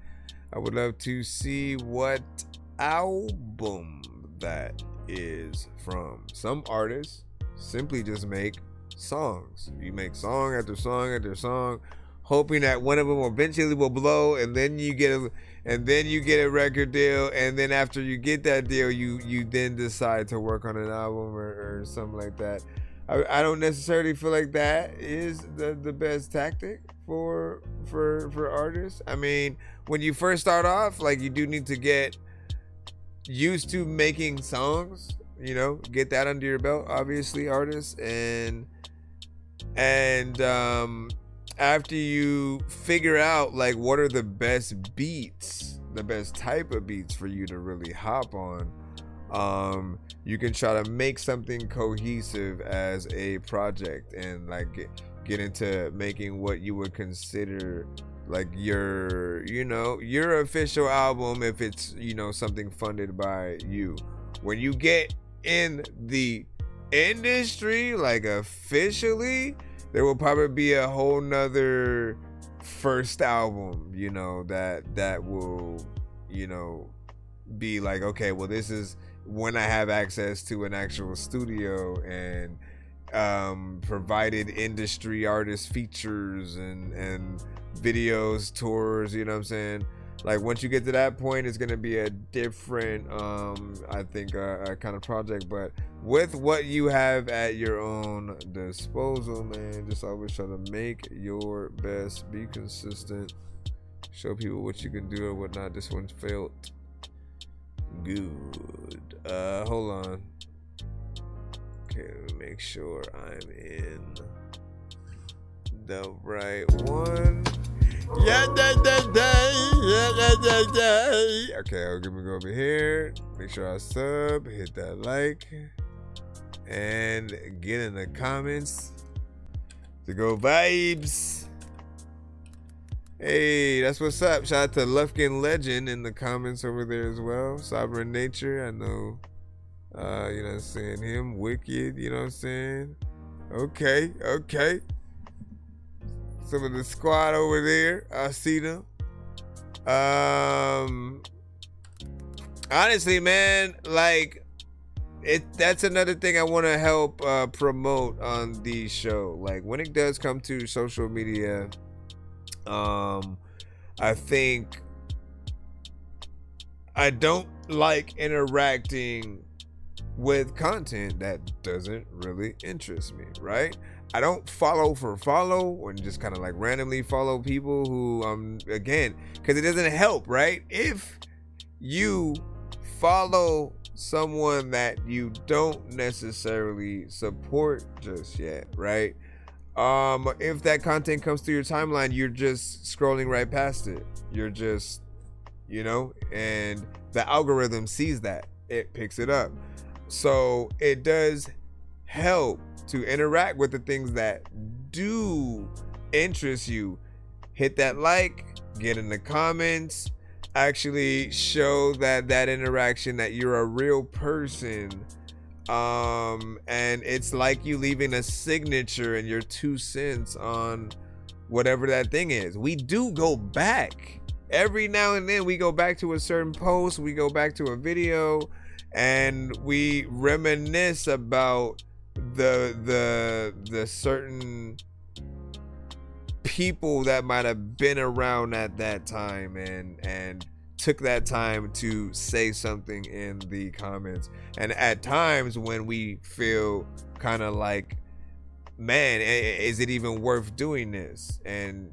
I would love to see what album that is from. Some artists simply just make songs. You make song after song after song, hoping that one of them eventually will blow, and then you get a record deal, and then after you get that deal, you then decide to work on an album or something like that. I don't necessarily feel like that is the best tactic for artists. I mean, when you first start off, like, you do need to get used to making songs, you know, get that under your belt, obviously, artists, and after you figure out, like, what are the best beats, the best type of beats for you to really hop on, you can try to make something cohesive as a project, and like get into making what you would consider like your official album, if it's, you know, something funded by you. When you get in the industry, like, officially, there will probably be a whole nother first album, you know, that will, you know, be like, okay, well, this is when I have access to an actual studio and provided industry artist features and videos, tours, you know what I'm saying? Like, once you get to that point, it's gonna be a different I think kind of project. But with what you have at your own disposal, man, just always try to make your best, be consistent, show people what you can do or whatnot. This one failed. Good. Hold on. Okay, let me make sure I'm in the right one. Yeah. Okay, I'm gonna go over here. Make sure I sub, hit that like, and get in the comments to go vibes. Hey, that's what's up. Shout out to Lufkin Legend in the comments over there as well. Sovereign Nature, I know. You know what I'm saying? Him, Wicked, you know what I'm saying? Okay. Some of the squad over there, I see them. Honestly, man, like, that's another thing I want to help promote on the show. Like when it does come to social media, I think I don't like interacting with content that doesn't really interest me, right? I don't follow for follow and just kind of like randomly follow people who again, because it doesn't help, right? If you follow someone that you don't necessarily support just yet, right? If that content comes through your timeline, you're just scrolling right past it. You're just, and the algorithm sees that. It picks it up. So it does help to interact with the things that do interest you. Hit that like, get in the comments, actually show that interaction, that you're a real person. And it's like you leaving a signature and your 2 cents on whatever that thing is. We do go back every now and then. We go back to a certain post, we go back to a video, and we reminisce about the certain people that might have been around at that time and took that time to say something in the comments. And at times when we feel kind of like, man, is it even worth doing this? And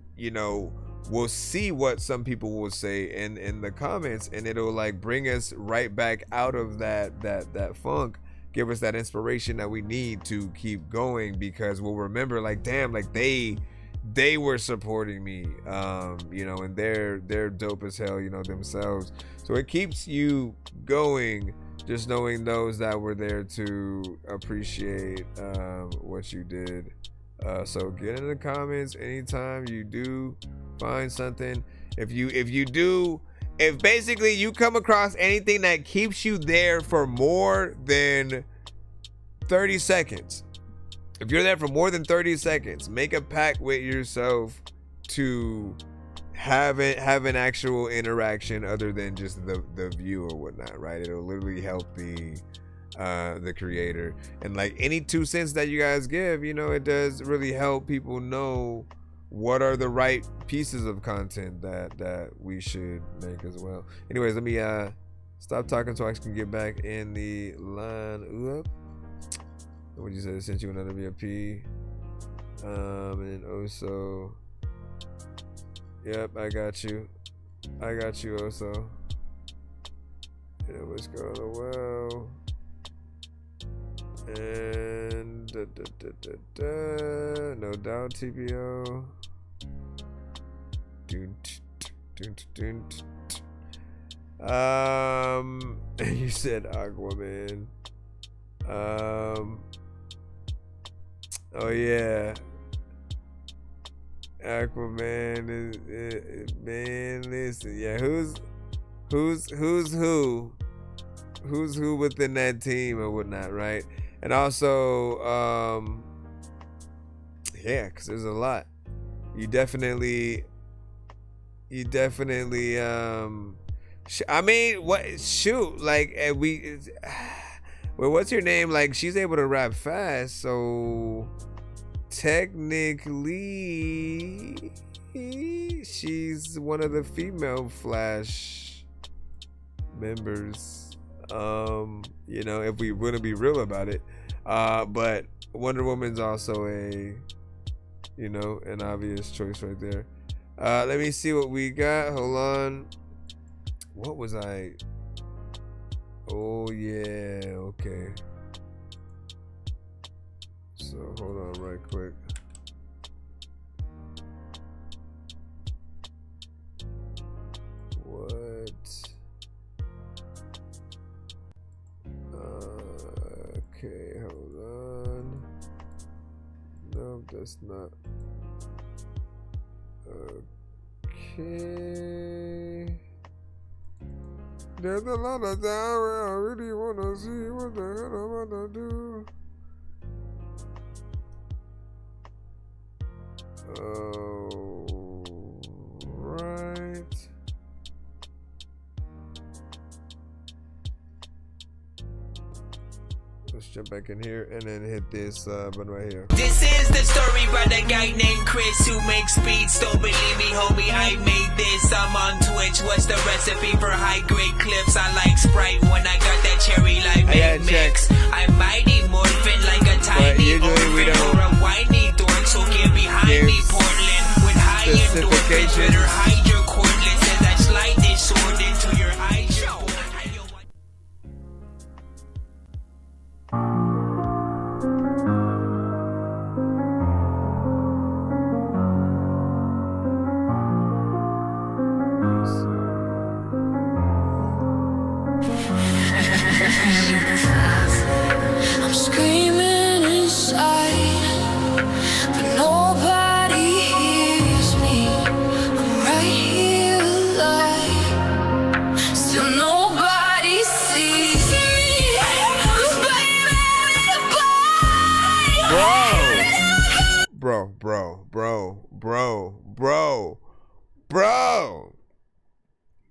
we'll see what some people will say in the comments, and it'll like bring us right back out of that funk, give us that inspiration that we need to keep going, because we'll remember like, damn, like they were supporting me, and they're dope as hell, themselves. So it keeps you going, just knowing those that were there to appreciate what you did. So get in the comments anytime you do find something. If basically you come across anything that keeps you there for more than 30 seconds, if you're there for more than 30 seconds, make a pact with yourself to have an actual interaction other than just the view or whatnot, right? It'll literally help the creator. And like any 2 cents that you guys give, it does really help people know what are the right pieces of content that we should make as well. Anyways, let me stop talking so I can get back in the line. What you said? Sent you another VIP. And also, yep, I got you also. It was going well. And no doubt TPO. You said Aquaman. Oh yeah, Aquaman is man. Listen, yeah, who's who within that team or whatnot, right? And also, yeah, because there's a lot. You definitely. I mean, what? Shoot, like well, what's your name? Like, she's able to rap fast, so technically she's one of the female Flash members. If we want to be real about it. But Wonder Woman's also an obvious choice right there. Let me see what we got. Hold on. What was I? Oh yeah, okay. So hold on right quick. What? Okay, hold on. No, that's not. Okay. There's a lot of time where I really wanna see what the hell I'm gonna do. Right. jump back in here and then hit this button right here. This is the story about a guy named Chris who makes beats. Don't believe me, homie, I made this. I'm on Twitch. What's the recipe for high-grade clips? I like Sprite when I got that cherry limeade mix. I'm mighty morphin' like a tiny orphan or a whiny dork, so get behind me, Portland. With high endorphins, better hide your cordless as I slide this sword into your eye. I'm screaming inside, but nobody hears me. I'm right here alive, still nobody sees me.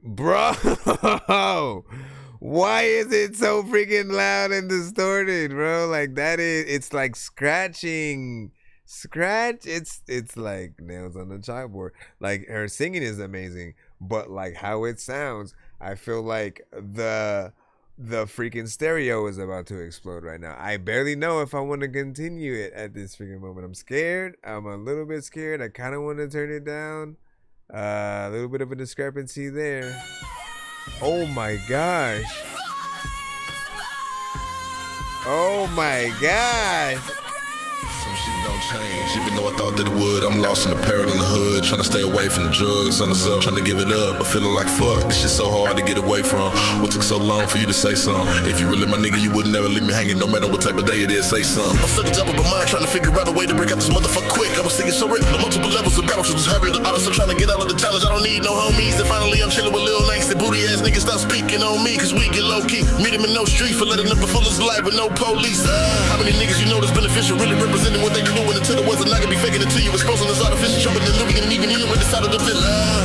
Bro. Why is it so freaking loud and distorted, bro? Like it's like scratching. It's like nails on the chalkboard. Like her singing is amazing, but like how it sounds, I feel like the freaking stereo is about to explode right now. I barely know if I want to continue it at this freaking moment. I'm scared. I'm a little bit scared. I kind of want to turn it down. A little bit of a discrepancy there. Oh my gosh. Oh my gosh. Some shit don't change, even though I thought that it would. I'm lost in the peril in the hood, trying to stay away from the drugs on the sub, trying to give it up, but feeling like fuck. This shit so hard to get away from. What took so long for you to say something? If you really my nigga, you would never leave me hanging, no matter what type of day it is. Say something. I'm stuck at top of my mind, trying to figure out a way to break out this motherfucker quick. I was thinking so rich, the multiple levels of battle, so just hurry the honest. I'm trying to get out of the challenge. I don't need no homies. And finally, I'm chilling with Lil Nanks. The booty ass niggas stop speaking on me, cause we get low key. Meet him in no street for letting up the fullest life with no police. How many niggas you know that's beneficial, really representing what they can do when until it wasn't? I could be faking it to you, exposing this artificial jumping and living and even you on the side of the villa.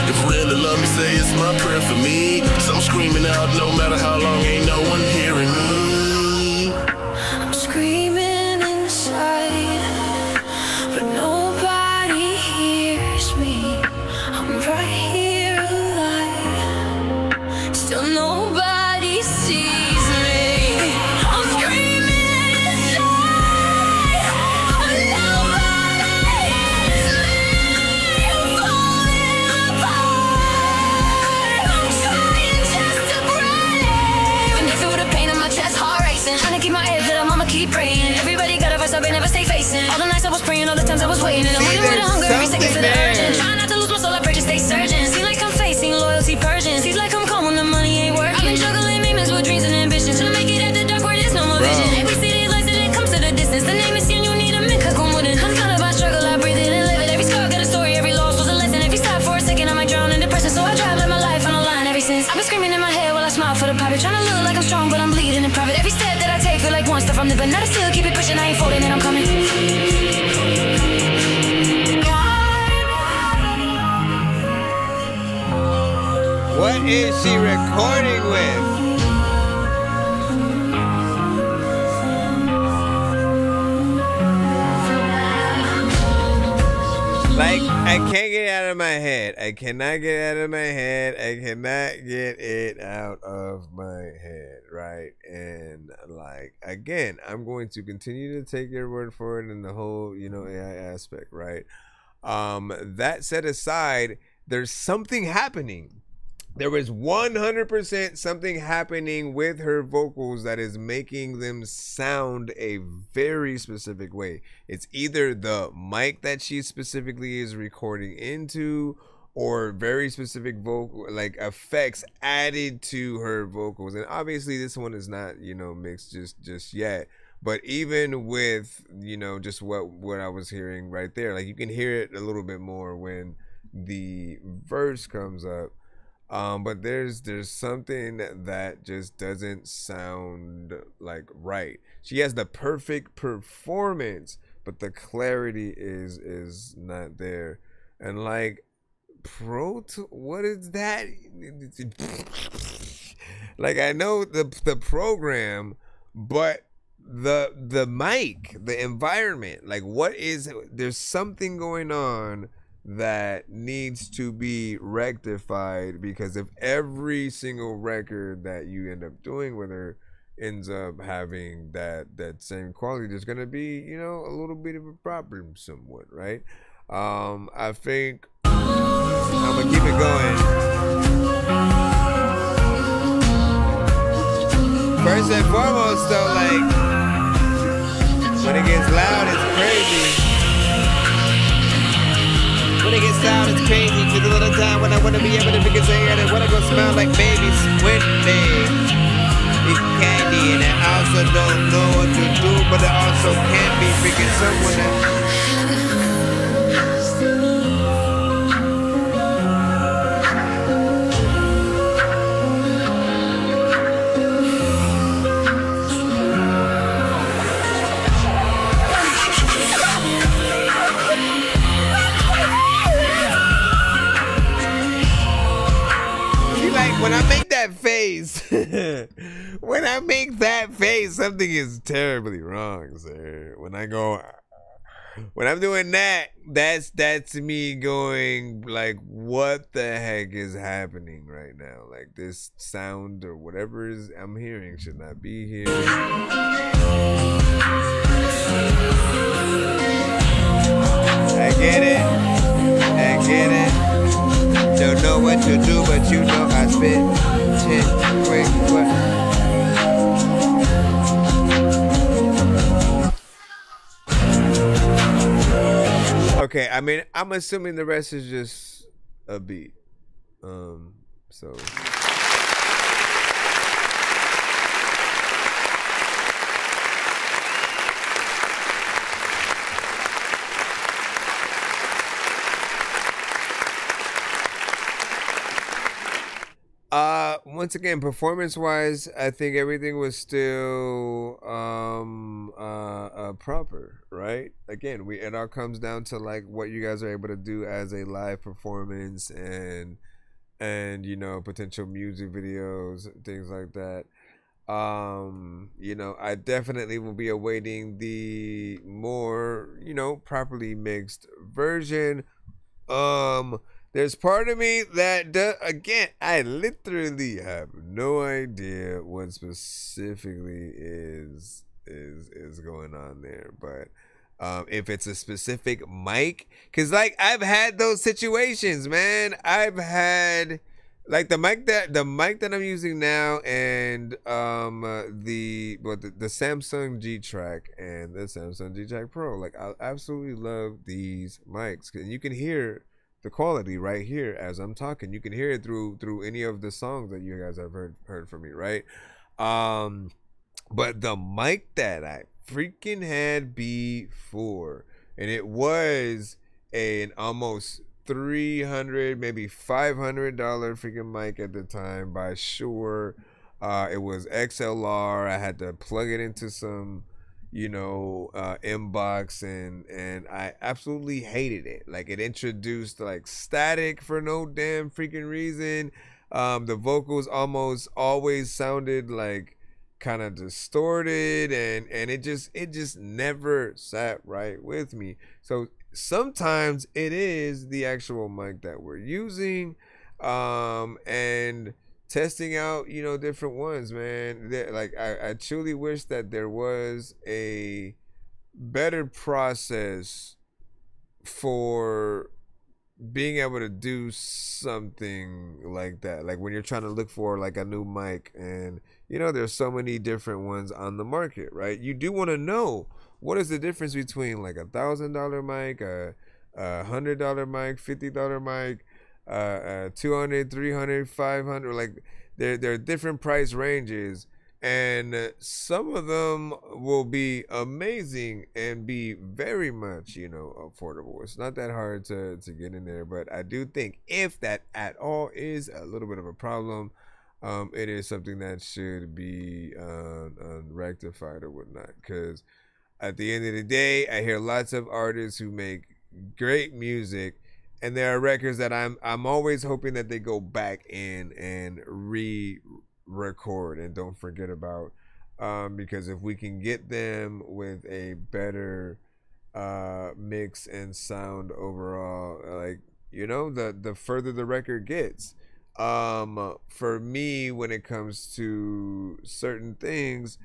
If you really love me, say it's my prayer for me. So I'm screaming out, no matter how long, ain't no one hearing me. I'm screaming inside, but nobody hears me. I'm right here alive, still nobody sees me. I'm screaming inside, but nobody hears me. I'm falling apart. I'm trying just to breathe. And if it were the pain in my chest, heart racing, trying to keep my head lit, I'ma keep praying. Everybody got a verse, I never stay facing. All the nights I was praying, all the times I was waiting. And I'm waiting with the hunger, every second for the urgent. Trying not to lose my soul, I pray to stay surging. Seem like I'm facing loyalty purging. Seems like I'm calm when the money ain't working. I've been juggling movements with dreams and ambitions, trying to make it at the dark where there's no more vision. Every city lights and it comes to the distance. The name is seen, you need a man, cause I'm wooden. I'm kind of my struggle, I breathe it and live it. Every scar got a story, every loss was a lesson. If you stop for a second, I might drown in depression. So I drive like my life on the line ever since. I've been screaming in my head while I smile for the private. Trying to look like I'm strong, but I'm bleeding in private. Every step that I take feel like one step from the but not still keep it pushing, I ain't folding and I'm coming. What is she recording with? Like, I can't get it out of my head. I cannot get it out of my head. I cannot get it out of my head, right? And like, again, I'm going to continue to take your word for it in the whole, AI aspect, right? That set aside, there's something happening. There is 100% something happening with her vocals that is making them sound a very specific way. It's either the mic that she specifically is recording into, or very specific vocal like effects added to her vocals. And obviously this one is not, mixed just yet. But even with, just what I was hearing right there, like you can hear it a little bit more when the verse comes up. But there's something that just doesn't sound like right. She has the perfect performance, but the clarity is not there. And like what is that? Like I know the program, but the mic, the environment, like there's something going on that needs to be rectified, because if every single record that you end up doing, whether ends up having that same quality, there's gonna be, you know, a little bit of a problem somewhat, right? I think I'm gonna keep it going. First and foremost though, like, when it gets loud, it's crazy. When it gets loud, it's crazy. Cause a little time when I wanna be able to figure out and wanna go smell like babies with me. Eat candy, and I also don't know what to do, but I also can't be freaking someone that. When I make that face, something is terribly wrong, sir. When I'm doing that, that's me going like, what the heck is happening right now? Like, this sound or whatever I'm hearing should not be here. I get it. Don't know what to do, but you know I spit shit. Wait, what? Okay, I mean, I'm assuming the rest is just a beat. So. Once again, performance-wise, I think everything was still proper, right? Again, it all comes down to like what you guys are able to do as a live performance, and you know, potential music videos, things like that. You know, I definitely will be awaiting the more, you know, properly mixed version. There's part of me that again, I literally have no idea what specifically is going on there, but if it's a specific mic, because like I've had those situations, man. I've had like the mic that I'm using now, and the Samsung G-Track and the Samsung G-Track Pro. Like, I absolutely love these mics, and you can hear the quality right here as I'm talking. You can hear it through any of the songs that you guys have heard from me, right? But the mic that I freaking had before, and it was an almost $300, maybe $500 freaking mic at the time by Shure. It was XLR. I had to plug it into some, you know, inbox, and I absolutely hated it. Like, it introduced like static for no damn freaking reason. The vocals almost always sounded like kind of distorted, and it just never sat right with me. So sometimes it is the actual mic that we're using, and testing out, you know, different ones, man. Like, I truly wish that there was a better process for being able to do something like that. Like, when you're trying to look for like a new mic, and you know, there's so many different ones on the market, right? You do want to know what is the difference between like $1,000 mic, a $100 mic, $50 mic, 200, 300, 500. Like, there are different price ranges, and some of them will be amazing and be very much, you know, affordable. It's not that hard to get in there, but I do think if that at all is a little bit of a problem, it is something that should be rectified or whatnot. Because at the end of the day, I hear lots of artists who make great music, and there are records that I'm always hoping that they go back in and re-record and don't forget about because if we can get them with a better mix and sound overall, like, you know, the further the record gets. For me, when it comes to certain things,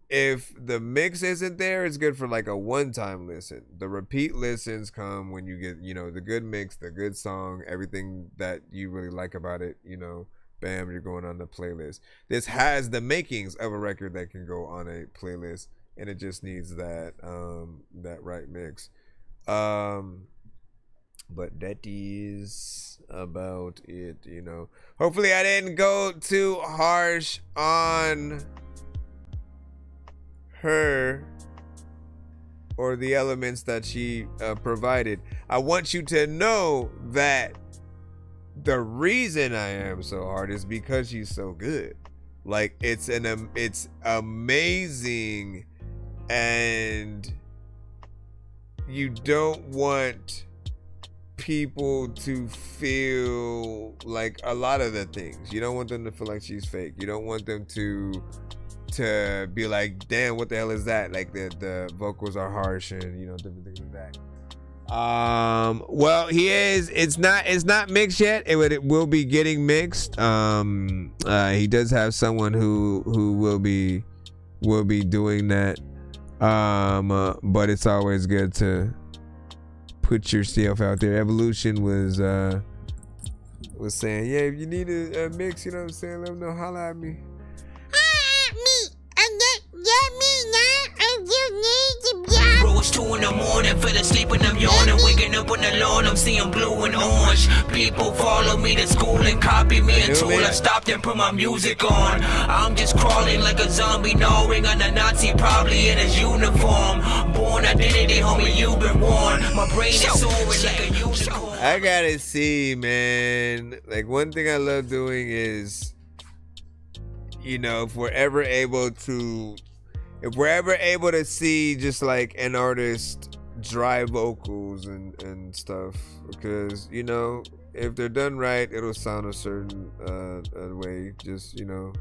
if the mix isn't there, it's good for like a one-time listen. The repeat listens come when you get, you know, the good mix, the good song, everything that you really like about it, you know, bam, you're going on the playlist. This has the makings of a record that can go on a playlist, and it just needs that that right mix. But that is about it, you know. Hopefully I didn't go too harsh on her or the elements that she provided. I want you to know that the reason I am so hard is because she's so good. Like, it's amazing, and you don't want people to feel like a lot of the things. You don't want them to feel like she's fake. You don't want them to be like, damn, what the hell is that? Like the vocals are harsh and, you know, different things like that. Well, it's not mixed yet. It will be getting mixed. He does have someone who will be doing that. But it's always good to put yourself out there. Evolution was saying, yeah, if you need a mix, you know what I'm saying, let them know, holla at me. Bro, it's 2 in the morning, fell asleep and I'm yawning, waking up on the lawn, I'm seeing blue and orange. People follow me to school and copy me until I stopped and put my music on. I'm just crawling like a zombie, gnawing on a Nazi, probably in his uniform. Born identity, homie, you've been warned. My brain is soaring like a unicorn. I gotta see, man. Like, one thing I love doing is, you know, if we're ever able to see just like an artist dry vocals and stuff, because, you know, if they're done right, it'll sound a certain way. Just, you know,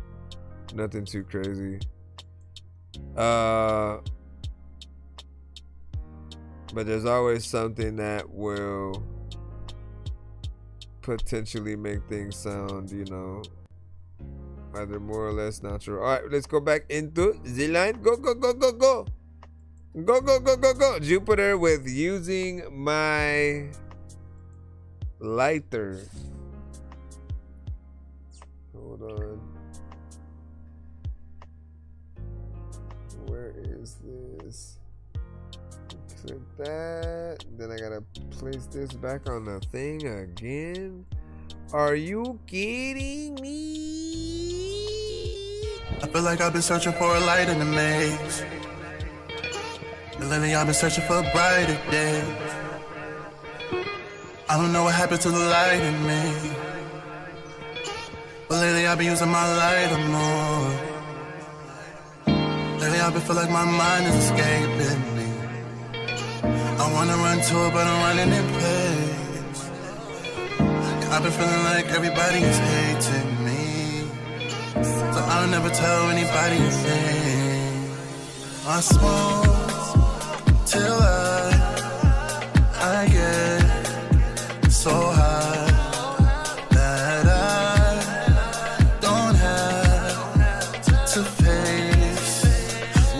nothing too crazy. But there's always something that will potentially make things sound, you know, either more or less natural. All right, let's go back into the line. Go. Jupiter with using my lighter. Hold on. Where is this? Click that. Then I gotta place this back on the thing again. Are you kidding me? I feel like I've been searching for a light in the maze. But lately I've been searching for brighter days. I don't know what happened to the light in me. But lately I've been using my lighter more. Lately I've been feeling like my mind is escaping me. I wanna run to it, but I'm running in place. I've been feeling like everybody is hating me, so I'll never tell anybody a thing. I smoke till I get so high that I don't have to face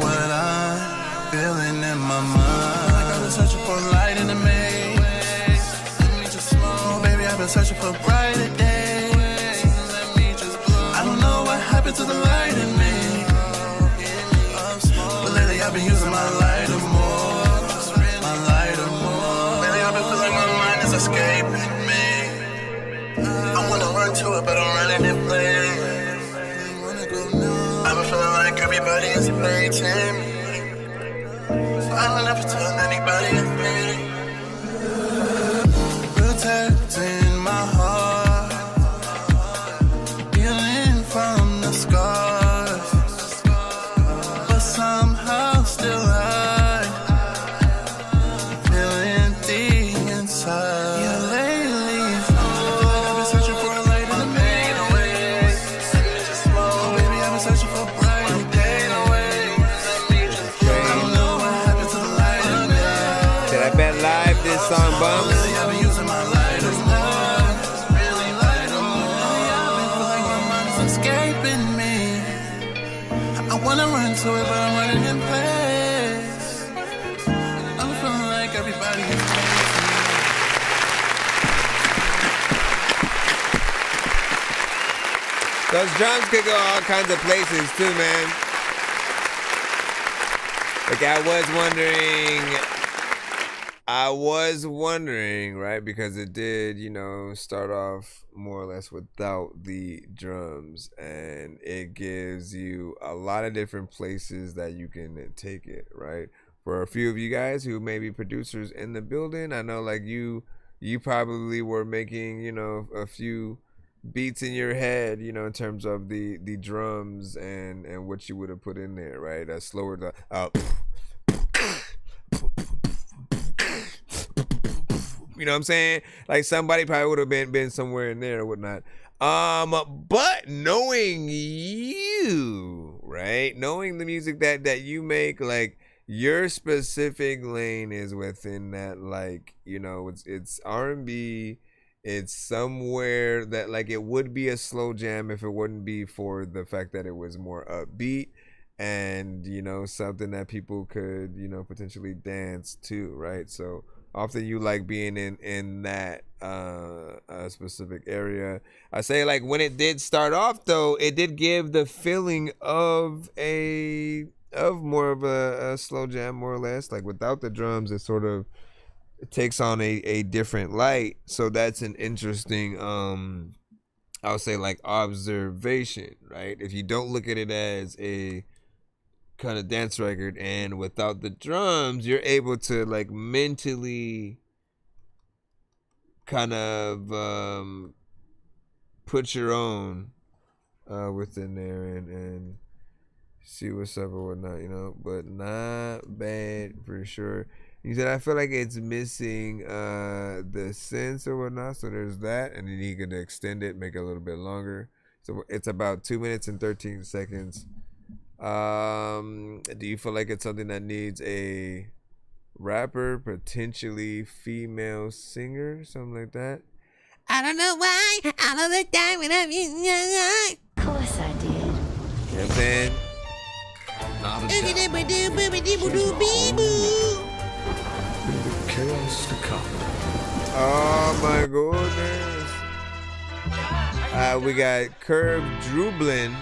what I'm feeling in my mind. Like I've been searching for a light in the maze. Let me just smoke, baby, I've been searching for brighter days. Let me just blow. I don't know what happened to the light in me, but lately I've been using my lighter more. My lighter more. Lately I've been feeling like my mind is escaping me. I wanna run to it, but I'm running in place. I've been feeling like everybody is hating me, so I'll never tell anybody a thing. Protecting my heart, healing from the scars, but somehow still I feel empty inside. Yeah, lately I've been searching for a light in the main way. Oh, baby, I've been searching for bright I bet live this song bumps. I've been using my lighters more. Really lighter more. I've been feeling my mind's escaping me. I wanna run to it, but I'm running in place. I'm feeling like everybody is chasing me. Those drums could go all kinds of places too, man. Like I was wondering, right? Because it did, start off more or less without the drums, and it gives you a lot of different places that you can take it, right? For a few of you guys who may be producers in the building, I know like you probably were making, a few beats in your head, in terms of the drums and what you would have put in there, right? That's slower to you know what I'm saying? Like somebody probably would have been somewhere in there or whatnot. But knowing you, right? Knowing the music that you make, like your specific lane is within that, like, it's R&B. It's somewhere that like it would be a slow jam if it wouldn't be for the fact that it was more upbeat and something that people could potentially dance to, right? So often you like being in that specific area. I say like when it did start off though, it did give the feeling of more of a slow jam, more or less. Like without the drums, it sort of takes on a different light. So that's an interesting I would say like observation, right? If you don't look at it as a kind of dance record, and without the drums you're able to like mentally kind of put your own within there and see what's up or whatnot, but not bad for sure. He said, I feel like it's missing the sense or whatnot, so there's that, and then he could extend it, make it a little bit longer. So it's about 2 minutes and 13 seconds. Do you feel like it's something that needs a rapper, potentially female singer, something like that? I don't know why, all of the time when I'm in your Of course I did. You know what I'm saying? Not a chaos to come. Oh my goodness. We got Curve Drublin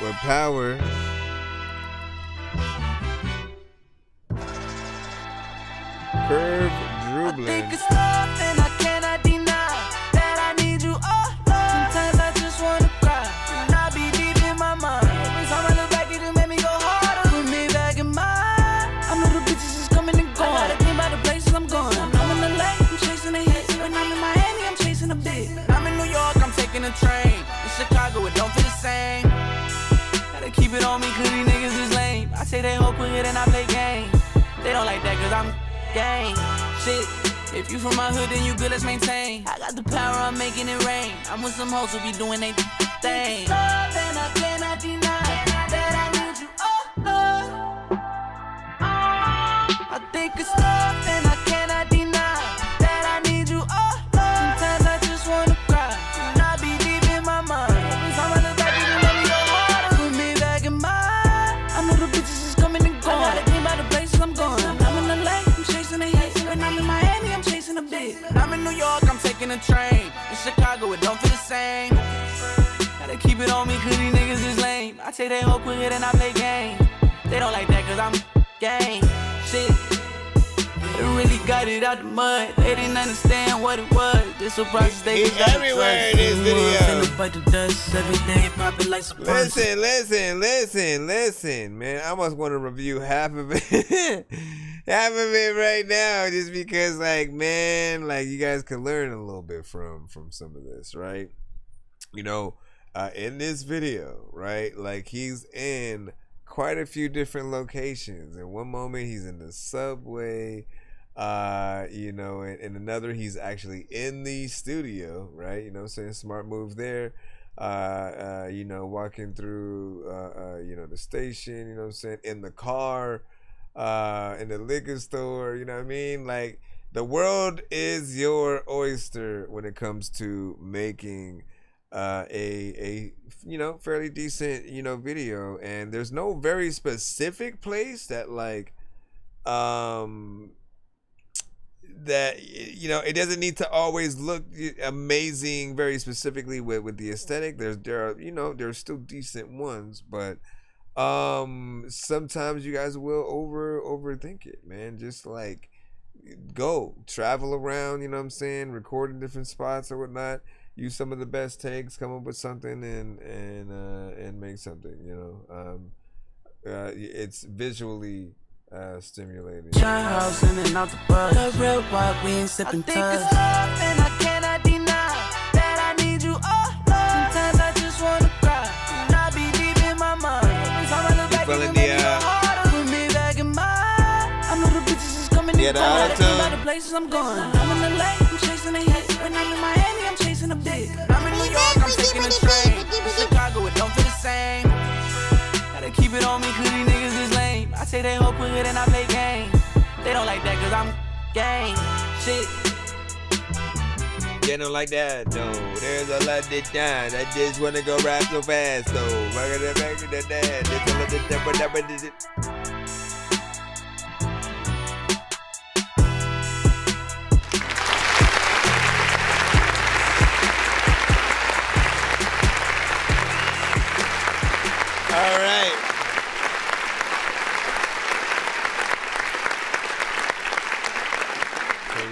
with Power. Curve Drublin. I think it's love and I cannot deny that I need you. Sometimes I just wanna cry and I be deep in my mind. Every time I look back, it just made me go harder. Put me back in mine. I know the bitches is coming and going. I gotta think about the places I'm going. I'm in LA, I'm chasing a hit. When I'm in Miami, I'm chasing a bit. I'm in New York, I'm taking a train. In Chicago, it don't feel the same. Gotta keep it on me, cause these niggas is lame. I say they hope it and I play games. They don't like that cause I'm gang. Shit, if you from my hood, then you good, let's maintain. I got the power, I'm making it rain. I'm with some hoes who be doing they thing. Love and I cannot deny that I need you, Lord. I think it's love and I cannot deny that I need you, Lord. Sometimes I just wanna cry and I be deep in my mind. Every time I look back, you let me go harder. Put me back in mine. I know the bitches is coming and going. I gotta think about the places I'm going. I'm in LA, I'm chasing a hit. When I'm in Miami, I'm chasing a bit. I'm in New York, I'm taking a train. In Chicago, it don't feel the same. Gotta keep it on me, cause these niggas is lame. I take they whole quick and I play game. They don't like that cause I'm gang. Shit, they really got it out the mud. They didn't understand what it was. This a process they He's everywhere in this video. Bite the dust every day, pop it like some Listen, man. I almost want to review half of it. Half of it right now, just because, like, man, like, you guys can learn a little bit from some of this, right? In this video, right, like, he's in quite a few different locations. In one moment, he's in the subway, and in another, he's actually in the studio, right? Saying smart move there. Walking through, the station, in the car. in the liquor store. You know what I mean? Like, the world is your oyster when it comes to making a fairly decent video, and there's no very specific place that like that it doesn't need to always look amazing very specifically with the aesthetic. There's still decent ones, but sometimes you guys will overthink it, man. Just like go travel around, you know what I'm saying, record in different spots or whatnot, use some of the best takes, come up with something and make something, it's visually stimulating. House in and out the bus. The real why we ain't sipping touch. I think it's love and I cannot deny that I need you all. Sometimes I just wanna cry and I be deep in my mind. Time I look back and make your heart put me back in mine. I know the bitches is coming in by the places I'm going. I'm in the lake, I'm chasing a hit. When I'm in Miami, I'm chasing a bit. I'm in New York, I'm taking a train. In Chicago, it don't feel the same. Gotta keep it on me, cause these niggas is lame. I say they hope with it and I play games. They don't like that cause I'm gang. Shit. They don't like that, though. There's a lot of times I just wanna go rap so fast, though. Back in the dad. There's a lot of time. All right.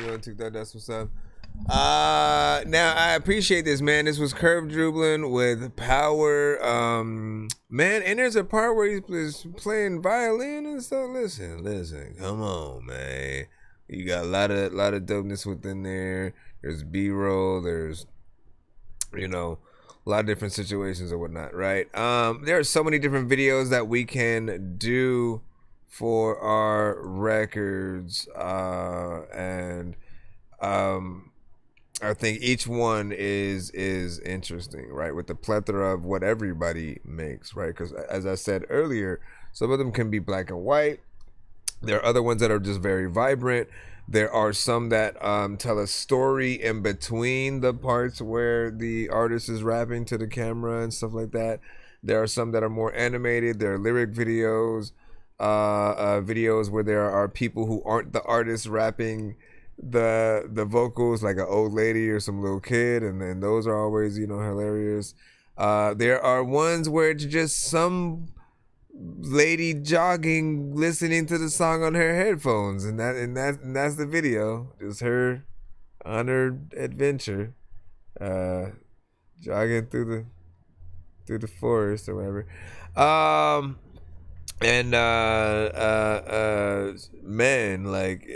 You on TikTok? That's what's up. Now I appreciate this, man. This was Curve Dribbling with Power. Man, and there's a part where he's playing violin and stuff. Listen, come on, man. You got a lot of dopeness within there. There's B-roll. There's, a lot of different situations or whatnot, right? There are so many different videos that we can do for our records, and I think each one is interesting, right? With the plethora of what everybody makes, right? Because as I said earlier, some of them can be black and white. There are other ones that are just very vibrant. There are some that tell a story in between the parts where the artist is rapping to the camera and stuff like that. There are some that are more animated. There are lyric videos, videos where there are people who aren't the artists rapping the vocals, like an old lady or some little kid, and then those are always hilarious. There are ones where it's just some lady jogging listening to the song on her headphones, and that's the video, just her on her adventure, jogging through the forest or whatever. Man, like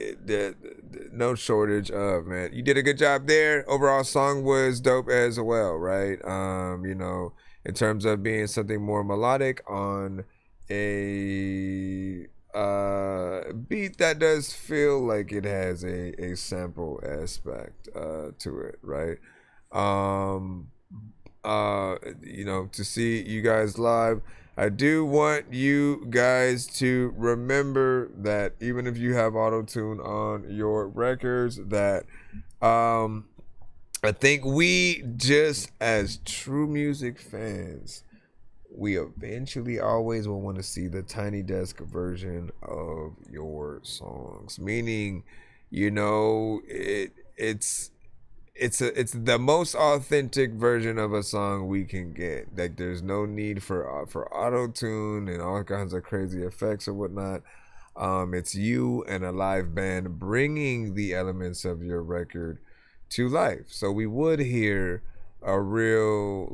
no shortage of, man. You did a good job there. Overall song was dope as well, right? In terms of being something more melodic on a beat that does feel like it has a sample aspect to it, right? To see you guys live, I do want you guys to remember that even if you have auto-tune on your records, that I think we, just as true music fans, we eventually always will want to see the Tiny Desk version of your songs. Meaning, it's the most authentic version of a song we can get. Like, there's no need for auto-tune and all kinds of crazy effects or whatnot. It's you and a live band bringing the elements of your record to life. So we would hear a real,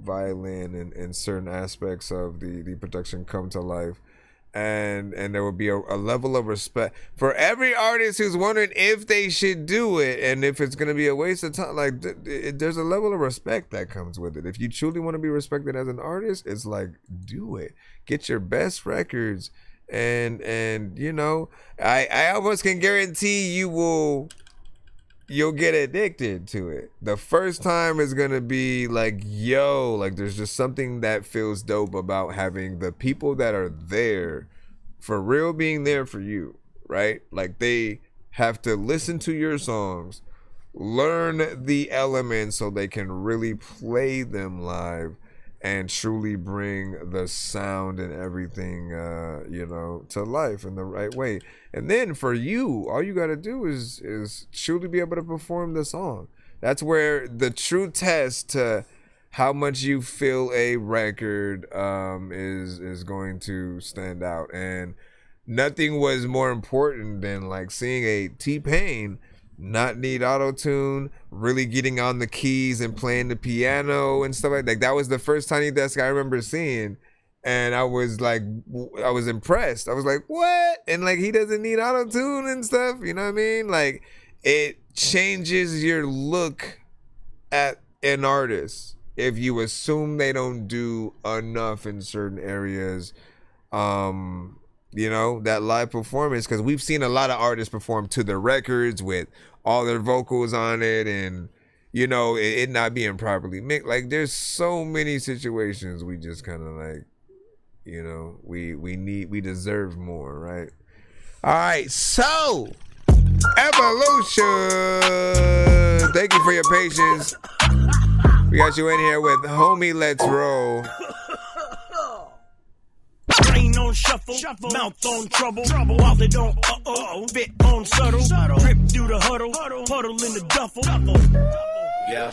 violin and certain aspects of the production come to life. And there will be a level of respect for every artist who's wondering if they should do it and if it's going to be a waste of time. Like, there's a level of respect that comes with it. If you truly want to be respected as an artist, it's like, do it. Get your best records, and I almost can guarantee you'll get addicted to it. The first time is gonna be like, there's just something that feels dope about having the people that are there for real being there for you, right? Like they have to listen to your songs, learn the elements so they can really play them live and truly bring the sound and everything, to life in the right way. And then for you, all you got to do is truly be able to perform the song. That's where the true test to how much you feel a record is going to stand out. And nothing was more important than like seeing a T-Pain not need auto-tune, really getting on the keys and playing the piano and stuff like that. That was the first Tiny Desk I remember seeing. And I was impressed. I was like, what? And like, he doesn't need auto-tune and stuff. You know what I mean? Like, it changes your look at an artist if you assume they don't do enough in certain areas. That live performance, because we've seen a lot of artists perform to their records with all their vocals on it and, it not being properly mixed. Like, there's so many situations we just kind of like, we deserve more, right? All right, so Evolution. Thank you for your patience. We got you in here with Homie Let's Roll. Brain on shuffle, mouth on trouble, while they don't, bit on subtle, grip through the huddle, puddle in the duffel. Yeah.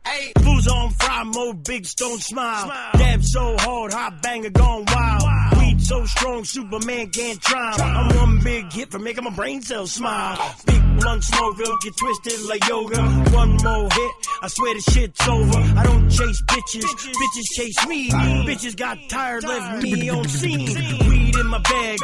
Hey, fools on fry mode, big stone smile. Dab so hard, hot banger gone wild. Weed so strong, Superman can't try. I'm one big hit for making my brain cells smile. Big blunt smoker, get twisted like yoga. One more hit, I swear the shit's over. I don't chase bitches, bitches chase me. Bitches got tired, left me on scene. Weed in my bag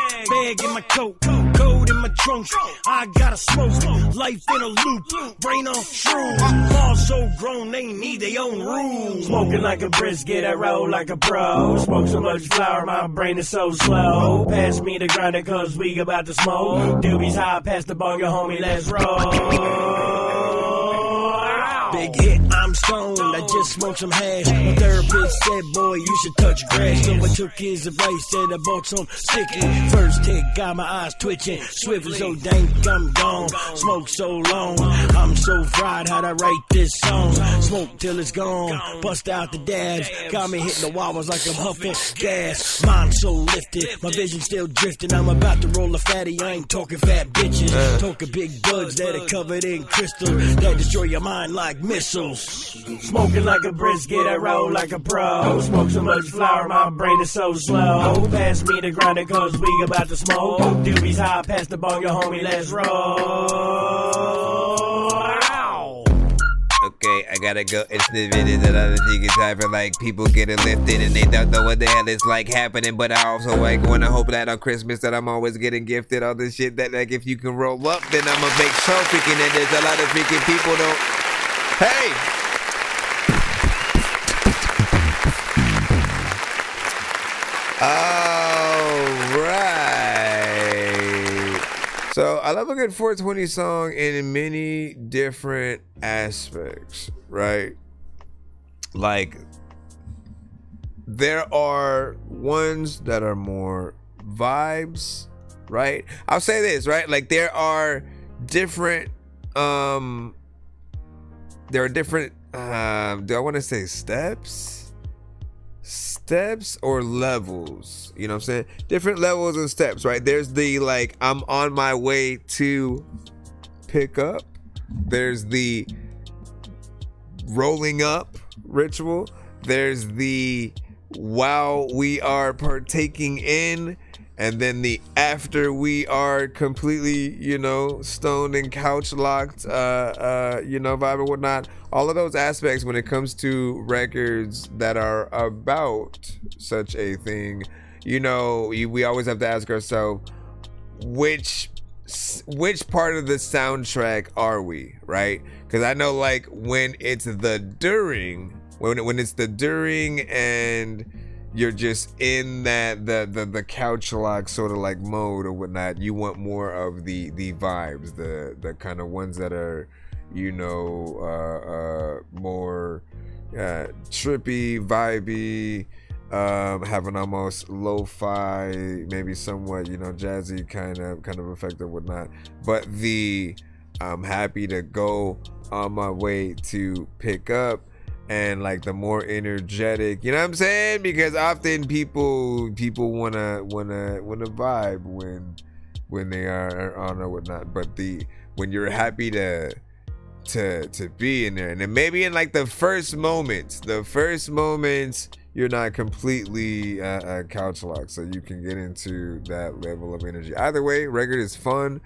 in my coat, code in my trunk. I gotta smoke, life in a loop, brain on shrooms. Balls so grown, they need their own rules. Smoking like a brisket, I roll like a pro. Smoke so much flour, my brain is so slow. Pass me the grinder, cause we about to smoke. Doobies high, pass the bong, your homie, let's roll. Big hit, I'm stoned, I just smoked some hash. My therapist said, boy, you should touch grass. So I took his advice, said I bought some sticky. First hit, got my eyes twitching. Swivel so dank, I'm gone. Smoke so long, I'm so fried, how'd I write this song? Smoke till it's gone, bust out the dabs. Got me hitting the wobbles like I'm huffing gas. Mind so lifted, my vision still drifting. I'm about to roll a fatty, I ain't talking fat bitches. Talking big buds that are covered in crystal, that destroy your mind like missiles. Smoking like a brisket, I roll like a pro. Smoke so much flour, my brain is so slow. Pass me the grinder, cause we about to smoke. Doobies high, pass the bong, your homie, let's roll. Okay, I gotta go. It's the video that I think it's time for like people getting lifted and they don't know what the hell is like happening. But I also like wanna hope that on Christmas that I'm always getting gifted all this shit that like if you can roll up, then I'm a big show freaking and there's a lot of freaking people don't. Hey! Alright. So I love a good 420 song in many different aspects, right? Like, there are ones that are more vibes, right? I'll say this, right? Like there are different do I want to say steps or levels? You know what I'm saying? Different levels and steps, right? There's the like I'm on my way to pick up. There's the rolling up ritual. There's the while we are partaking in, and then the after we are completely, stoned and couch locked, vibe and whatnot. All of those aspects when it comes to records that are about such a thing, we always have to ask ourselves, which part of the soundtrack are we, right? Because I know like when it's the during, when it's the during and you're just in that the couch lock sort of like mode or whatnot, you want more of the vibes, the kind of ones that are more trippy, vibey, have an almost lo-fi, maybe somewhat, jazzy kind of effect or whatnot. But the I'm happy to go on my way to pick up, and like the more energetic, you know what I'm saying? Because often people wanna vibe when they are on or whatnot. But when you're happy to be in there, and then maybe in like the first moments you're not completely couch locked, so you can get into that level of energy. Either way, record is fun.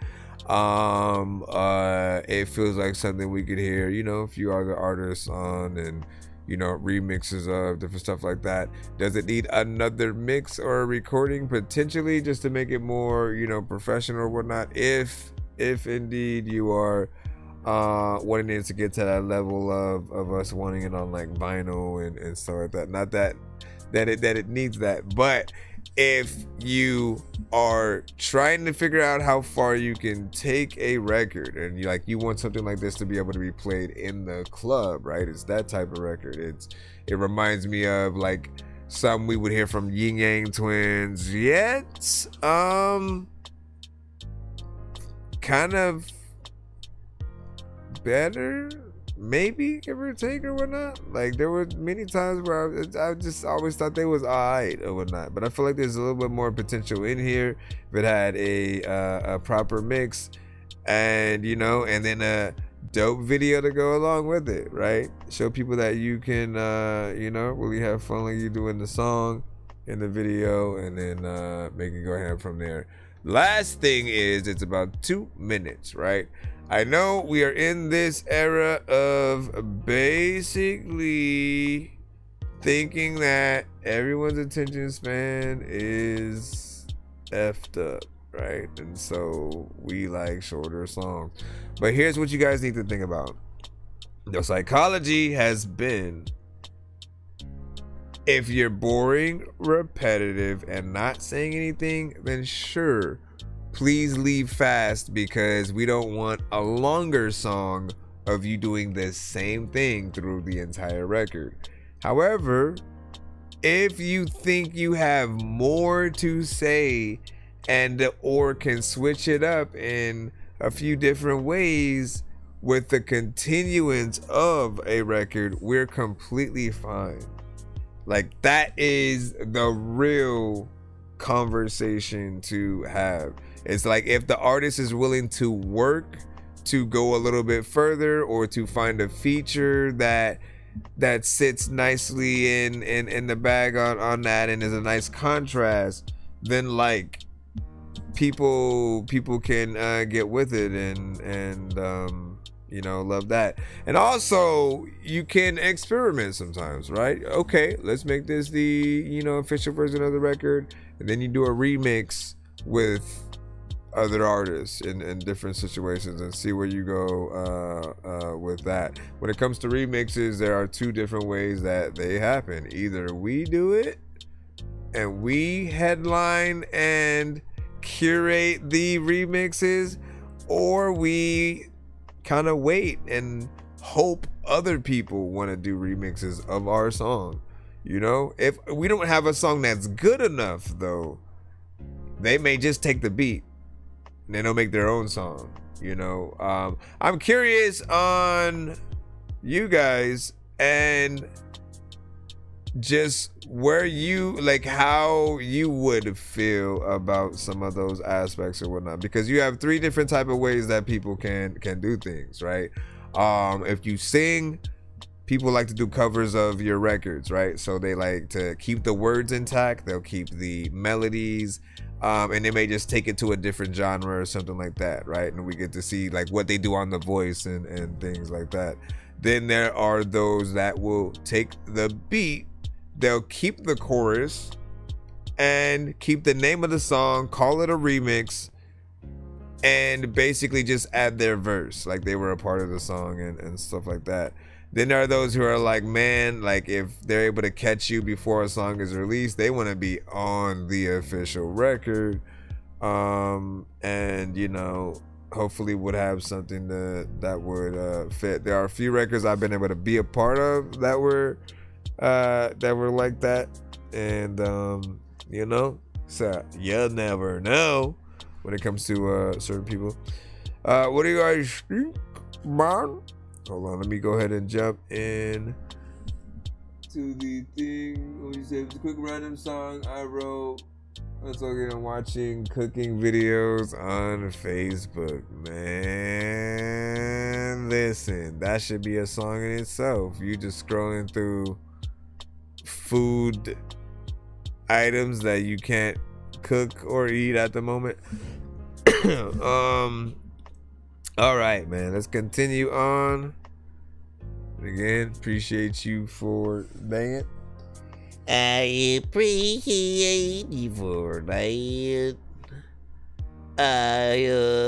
It feels like something we could hear, a few other artists on, and remixes of different stuff like that. Does it need another mix or a recording? Potentially, just to make it more, professional or whatnot. If indeed you are wanting it to get to that level of us wanting it on like vinyl and stuff like that. Not that it needs that, but if you are trying to figure out how far you can take a record, and you want something like this to be able to be played in the club, right? It's that type of record. It reminds me of like some we would hear from Yin Yang Twins, yet kind of better, maybe, give or take or whatnot. Like there were many times where I just always thought they was alright or whatnot, but I feel like there's a little bit more potential in here if it had a proper mix, and and then a dope video to go along with it, right? Show people that you can really have fun like you doing the song in the video, and then make it go ahead from there. Last thing is, it's about 2 minutes, right? I know we are in this era of basically thinking that everyone's attention span is effed up, right? And so we like shorter songs. But here's what you guys need to think about. The psychology has been, if you're boring, repetitive, and not saying anything, then sure, please leave fast, because we don't want a longer song of you doing the same thing through the entire record. However, if you think you have more to say or can switch it up in a few different ways with the continuance of a record, we're completely fine. Like, that is the real conversation to have. It's like, if the artist is willing to work to go a little bit further, or to find a feature that sits nicely in the bag on that and is a nice contrast, then like people can get with it and love that. And also, you can experiment sometimes, right? Okay, let's make this the official version of the record, and then you do a remix with other artists in different situations and see where you go with that. When it comes to remixes, there are 2 different ways that they happen. Either we do it and we headline and curate the remixes, or we kind of wait and hope other people want to do remixes of our song. If we don't have a song that's good enough, though, they may just take the beat and they don't make their own song. I'm curious on you guys, and just where you, like, how you would feel about some of those aspects or whatnot, because you have 3 different type of ways that people can do things, right? If you sing, people like to do covers of your records, right? So they like to keep the words intact, they'll keep the melodies, and they may just take it to a different genre or something like that, right? And we get to see like what they do on the voice and things like that. Then there are those that will take the beat, they'll keep the chorus and keep the name of the song, call it a remix, and basically just add their verse like they were a part of the song and stuff like that. Then there are those who are like, man, like if they're able to catch you before a song is released, they want to be on the official record, and hopefully would have something that would fit. There are a few records I've been able to be a part of that were like that. And you know, so you never know when it comes to certain people. What do you guys think, man? Hold on, let me go ahead and jump in to the thing. What you say? It was a quick random song I wrote. I was talking and watching cooking videos on Facebook. Man, listen, that should be a song in itself. You just scrolling through food items that you can't cook or eat at the moment. All right, man, let's continue on. Again, appreciate you for banging. I appreciate you for that. I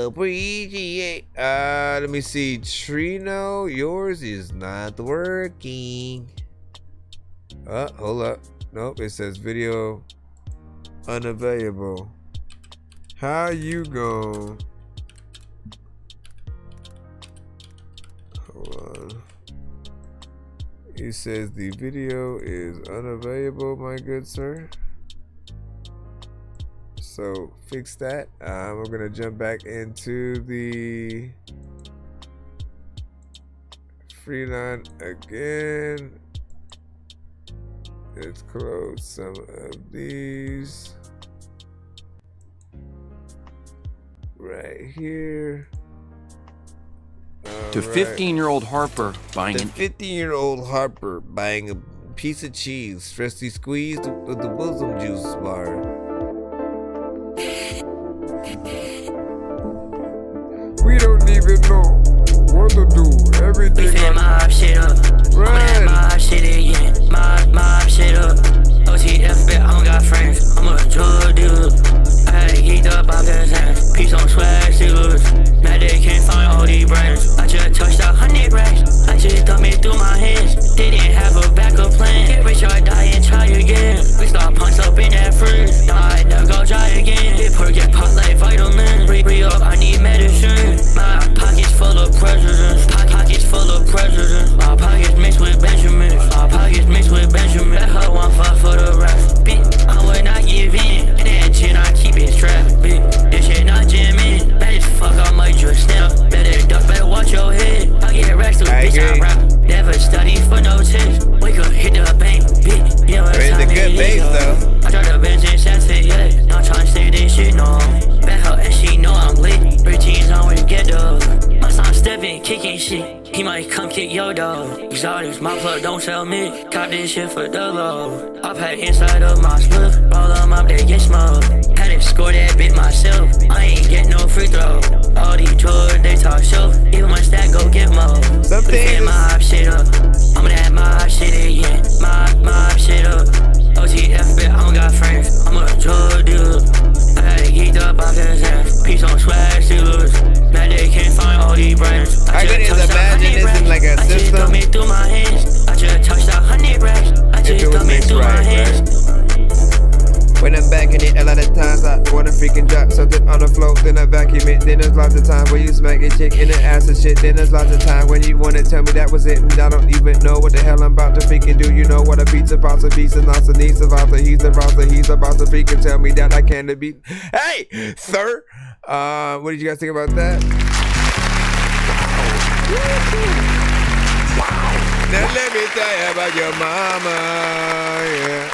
appreciate. Let me see. Trino, yours is not working. Hold up. Nope, it says video unavailable. How you going? Hold on. He says the video is unavailable, my good sir. So fix that. We're gonna jump back into the free line again. Let's close some of these right here. To 15-year-old Harper buying the 15-year-old Harper buying a piece of cheese freshly squeezed with the bosom juice bar. We don't even know what to do. Everything. We finna mob shit up. Run. Mob shit again. Mob shit up. OTF, bet I don't got friends. I'm a drug dealer. I had to geeked up off that hands. Peace on swag stealers. Mad they can't find all these brands. I just touched 100 racks. I just thumb it through my hands. They didn't have a backup plan. Get rich or die and try again. We start punch up in that fridge. Nah, I never go try again. It perk get pop like vitamin. Re up, I need medicine. My pockets full of presidents. Pockets full of presidents. My pockets mixed with Benjamins. My pockets mixed with Benjamin. Let her one fuck for the rest. Bitch, I would not give in. And that gin, I keep it strapped. Bitch, this shit not jamming. Bad as fuck, I might just snap. Better duck, better watch your head. I get racks to bitch, I rap. Never study for no test. Wake up, hit the bank, bitch. You know what It's a good base though. I try to bench and Saturday, yeah. Not trying to say this shit, no. Bet her and she know I'm lit. Routines on where get up. My son stepping, kicking shit. He might come kick your dog. Exotics, my plug don't sell me. Cop this shit for the low. I pack inside of my split. Roll them up, they get smoked. Had to score that bit myself. I ain't get no free throw. All these drugs, they talk show. Even my stack go get more. Something mob shit up. I'm that mob shit again. Mob shit up. OTF, bet I don't got friends. I'm a drug dealer. I had to geeked up off that hands. Peace on swag stealers. Mad they can't find all these brands. I can just imagine this is like a system. I just thumb it through my hands. I just touched 100 racks. I just thumb it through my hands. When I'm back in it, a lot of times I wanna freaking drop something on the floor, then I vacuum it. Then there's lots of times where you smack a chick in the ass and shit. Then there's lots of times when you wanna tell me that was it, and I don't even know what the hell I'm about to freaking do. You know what a pizza, pasta, pizza, lots of needs about the he's about to freaking tell me that I can't beat. Hey, sir, what did you guys think about that? Wow. Now let me tell you about your mama, yeah.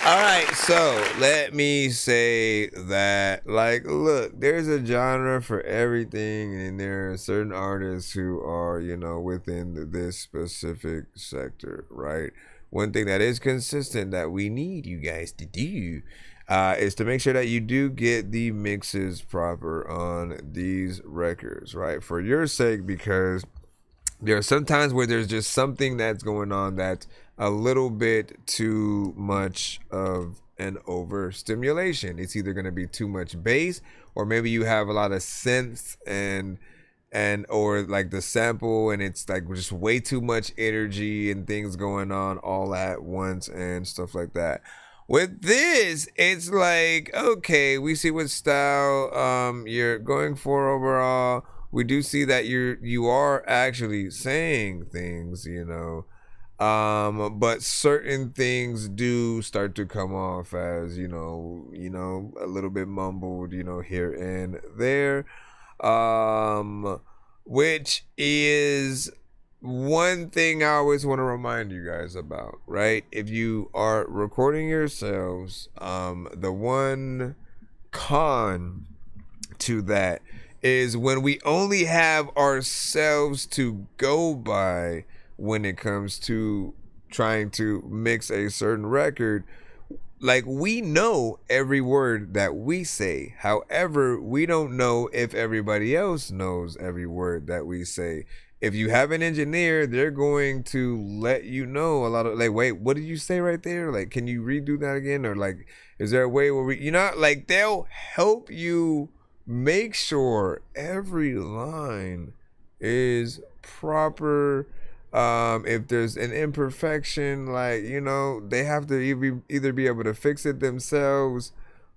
All right, so let me say that, like, look, there's a genre for everything, and there are certain artists who are, you know, within this specific sector, right? One thing that is consistent that we need you guys to do is to make sure that you do get the mixes proper on these records, right? For your sake, because there are some times where there's just something that's going on that's a little bit too much of an overstimulation. It's either going to be too much bass, or maybe you have a lot of synths and or like the sample, and it's like just way too much energy and things going on all at once and stuff like that. With this, it's like, okay, we see what style you're going for overall. we do see that you are actually saying things, you know, but certain things do start to come off as, you know, a little bit mumbled, you know, here and there, which is one thing I always want to remind you guys about, right? If you are recording yourselves, the one con to that is when we only have ourselves to go by when it comes to trying to mix a certain record. Like, we know every word that we say. However, we don't know if everybody else knows every word that we say. If you have an engineer, they're going to let you know a lot of, like, wait, what did you say right there? Like, can you redo that again? Or like, is there a way where we, you know, like, they'll help you make sure every line is proper. If there's an imperfection, like, you know, they have to either be able to fix it themselves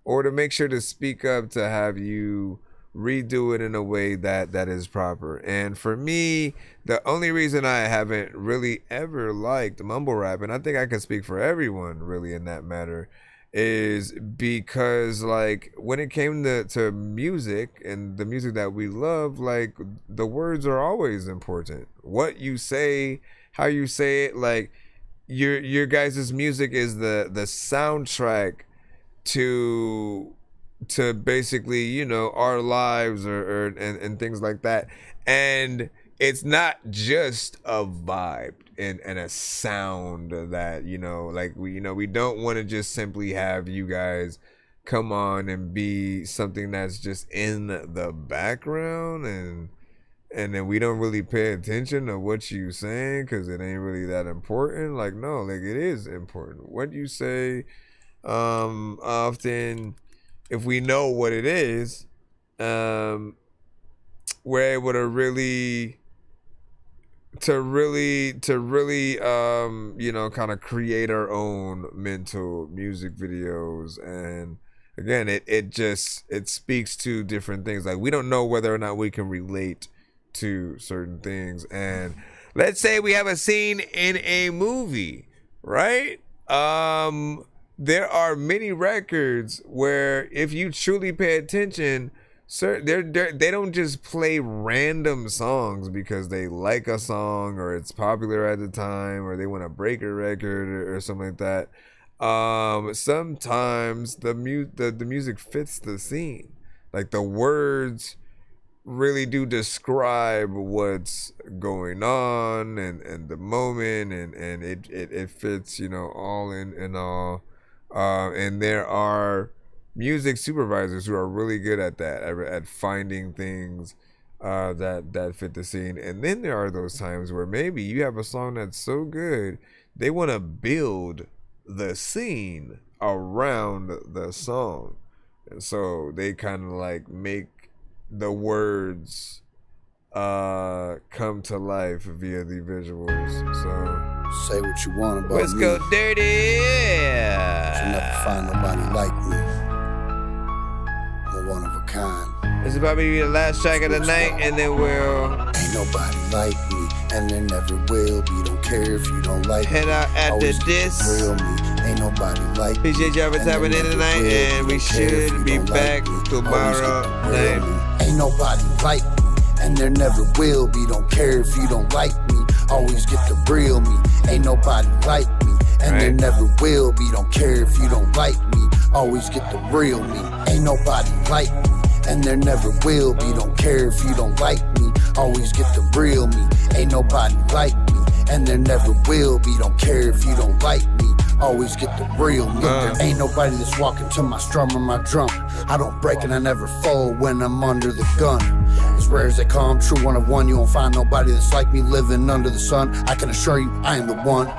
or to make sure to speak up to have you redo it in a way that is proper. And for me, the only reason I haven't really ever liked mumble rap, and I think I can speak for everyone really in that matter, is because, like, when it came to music and the music that we love, like, the words are always important. What you say, how you say it, like, your guys' music is the soundtrack to basically, you know, our lives and things like that. And it's not just a vibe and a sound that, you know, like, we don't want to just simply have you guys come on and be something that's just in the background and then we don't really pay attention to what you saying because it ain't really that important. Like, no, like, it is important what you say. Often, if we know what it is, we're able to really you know, kind of create our own mental music videos. And again, it speaks to different things. Like, we don't know whether or not we can relate to certain things. And let's say we have a scene in a movie, right? There are many records where, if you truly pay attention, they don't just play random songs because they like a song or it's popular at the time or they want to break a record or something like that. Sometimes the music fits the scene. Like, the words really do describe what's going on and the moment and it fits, you know, all in all. And there are music supervisors who are really good at that, at finding things that fit the scene. And then there are those times where maybe you have a song that's so good, they want to build the scene around the song. And so they kind of like make the words come to life via the visuals. So say what you want about let's me. Go dirty. You'll never find nobody like me. I'm one of a kind. This is probably the last track of the night, and then we'll ain't nobody like me, and there never will be. Don't care if you don't like head me. out after this. Real me. Ain't nobody like me. Appreciate y'all for tapping in tonight, and we should be back tomorrow night. Ain't nobody like me, and there never will be. Don't care if you don't like me. Always get the real me. Ain't nobody like me, and there never will be. Don't care if you don't like me. Always get the real me. Ain't nobody like me, and there never will be. Don't care if you don't like me. Always get the real me. Ain't nobody like me, and there never will be. Don't care if you don't like me. Always get the real me. There ain't nobody that's walking to my strum or my drum. I don't break and I never fold when I'm under the gun. As rare as they come true, one of one. You won't find nobody that's like me living under the sun. I can assure you I am the one.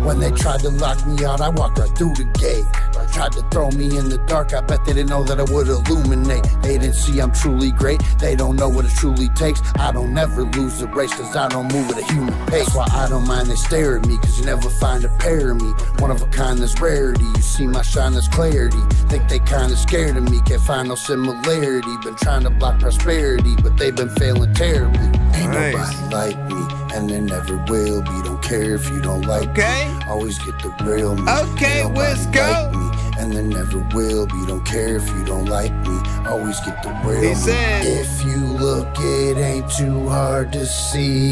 When they tried to lock me out, I walked right through the gate. Tried to throw me in the dark, I bet they didn't know that I would illuminate. They didn't see I'm truly great, they don't know what it truly takes. I don't ever lose the race, cause I don't move at a human pace. That's why I don't mind they stare at me, cause you never find a pair of me. One of a kind that's rarity, you see my shine that's clarity. Think they kinda scared of me, can't find no similarity. Been trying to block prosperity, but they've been failing terribly. Ain't nobody like me, and there never will be. Don't care if you don't like me, always get the real me. Okay, let's go. Like me, and there never will be. Don't care if you don't like me, always get the real me. said, if you look, it ain't too hard to see.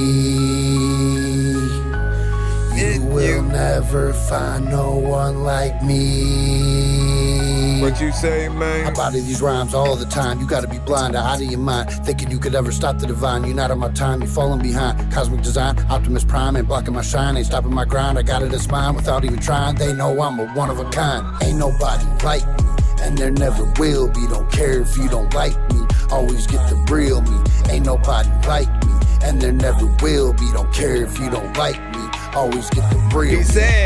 You will never find no one like me. What you say, man? I body these rhymes all the time. You gotta be blind out of your mind, thinking you could ever stop the divine. You're not on my time, you're falling behind. Cosmic design, Optimus Prime, ain't blocking my shine, ain't stopping my grind. I got it as mine without even trying. They know I'm a one of a kind. Ain't nobody like me, and there never will be. Don't care if you don't like me, always get the real me. Ain't nobody like me, and there never will be. Don't care if you don't like me, always get the real me.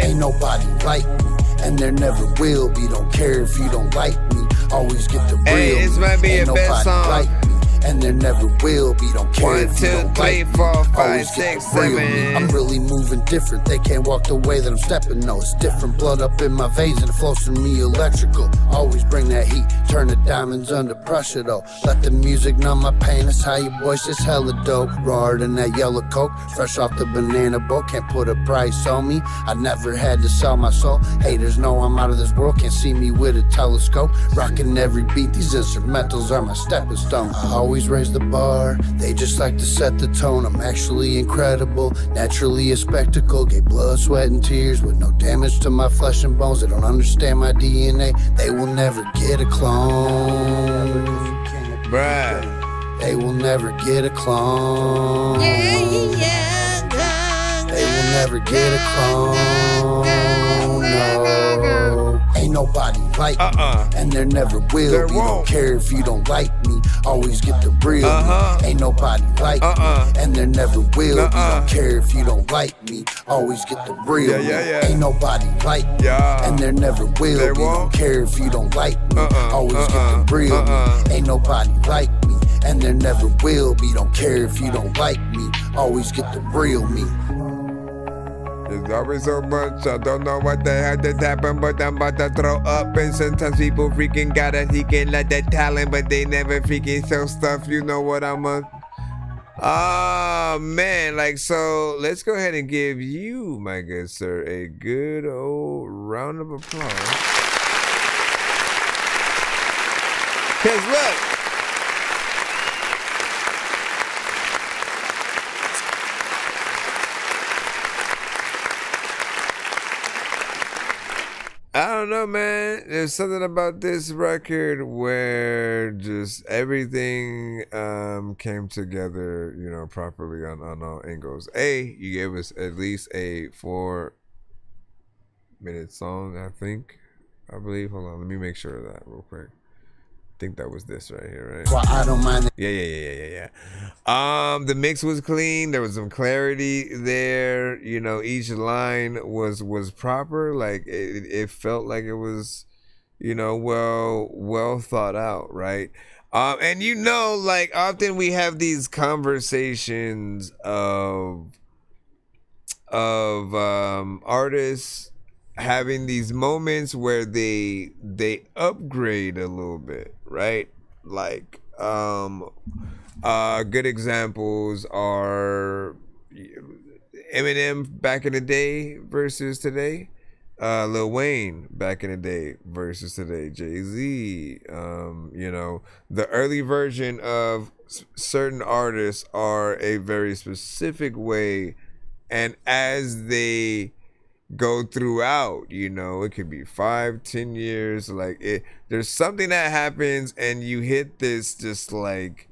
Ain't nobody like me, and there never will be. Don't care if you don't like me, always get the real me. Hey, this might be Ain't your best nobody song. like me, and there never will be. Don't care 1, if you 2, don't 3, like 4, me, 5, always get 6, the real 7. me. I'm really moving different, they can't walk the way that I'm stepping. No, it's different, blood up in my veins and it flows through me electrical. Always bring that heat, turn the diamonds under pressure though. Let the music numb my pain, that's how your voice is hella dope. Rawer than that yellow coke, fresh off the banana boat. Can't put a price on me, I never had to sell my soul. Haters know I'm out of this world, can't see me with a telescope. Rocking every beat, these instrumentals are my stepping stone. I always raise the bar, they just like to set the tone. I'm actually incredible, naturally a spectacle. Gave blood, sweat, and tears with no damage to my flesh and bones. They don't understand my DNA, they will never get a clone. Bruh. They will never get a clone. They will never get a clone. No. Ain't nobody like me, and there never will be. Don't care if you don't like me, always get the real me. Ain't nobody like me, and there never will be. Don't care if you don't like me, always get the real me. Ain't nobody like me, and there never will be. Don't care if you don't like me, always get the real me. Ain't nobody like me, and there never will be. Don't care if you don't like me, always get the real me. There's always so much, I don't know what the hell just happened, but I'm about to throw up. And sometimes people freaking gotta freaking let that talent, but they never freaking show stuff, you know what I'm on. Man, like, so let's go ahead and give you, my good sir, a good old round of applause. Cause look, I don't know, man. There's something about this record where just everything came together, you know, properly on all angles. You gave us at least a 4-minute song, I believe. Hold on, let me make sure of that real quick. I think that was this right here, right? Well, I don't mind. Yeah. The mix was clean. There was some clarity there. You know, each line was proper. Like it felt like it was, you know, well thought out, right? And you know, like often we have these conversations of artists having these moments where they upgrade a little bit, right? Like good examples are Eminem back in the day versus today, Lil Wayne back in the day versus today, Jay-Z. You know, the early version of certain artists are a very specific way, and as they go throughout, you know, it could be 5-10 years, like there's something that happens and you hit this just like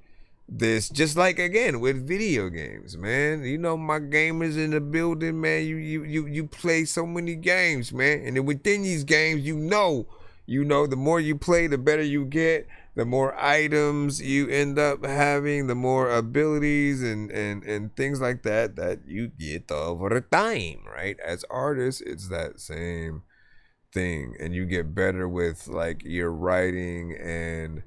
again with video games, man. You know, my gamers in the building, man. You play so many games, man, and then within these games, you know, the more you play, the better you get. The more items you end up having, the more abilities and things like that you get over time, right? As artists, it's that same thing, and you get better with like your writing. And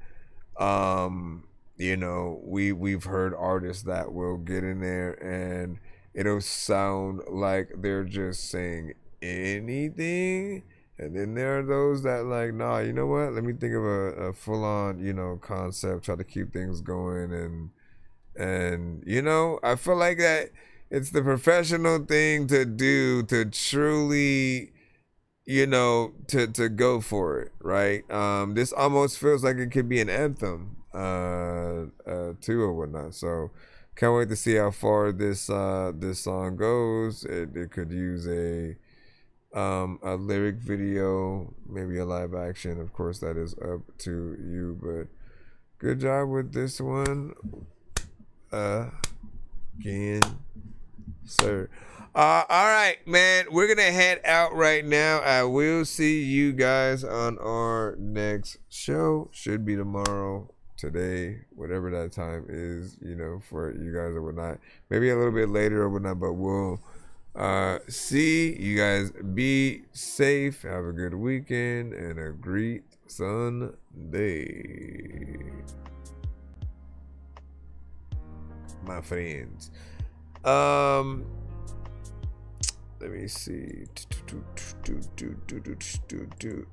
you know, we've heard artists that will get in there and it'll sound like they're just saying anything, and then there are those that like, nah, you know what, let me think of a full-on, you know, concept, try to keep things going. And you know, I feel like that it's the professional thing to do, to truly, you know, to go for it, right? This almost feels like it could be an anthem too or whatnot. So can't wait to see how far this song goes. It could use a lyric video, maybe a live action. Of course, that is up to you, but good job with this one again, sir. All right, man, we're gonna head out right now. I will see you guys on our next show. Should be tomorrow, today, whatever that time is, you know, for you guys or whatnot. Maybe a little bit later or whatnot, but we'll see you guys. Be safe, have a good weekend, and a great Sunday, my friends. Let me see.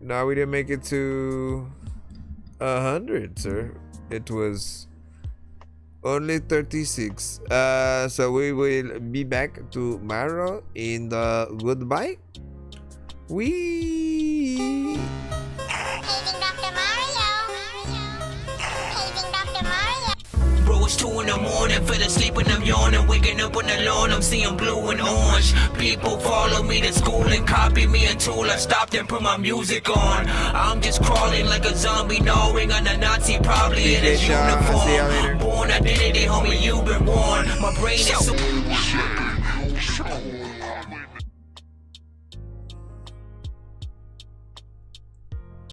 No, we didn't make it to 100, sir. It was only 36. So we will be back tomorrow in the goodbye. We. Bro, it's 2 in the morning, fell asleep and I'm yawning. Waking up on the lawn, I'm seeing blue and orange. People follow me to school and copy me until I stopped and put my music on. I'm just crawling like a zombie, gnawing on a Nazi, probably in his uniform. Born identity, homie, you've been warned. My brain is so...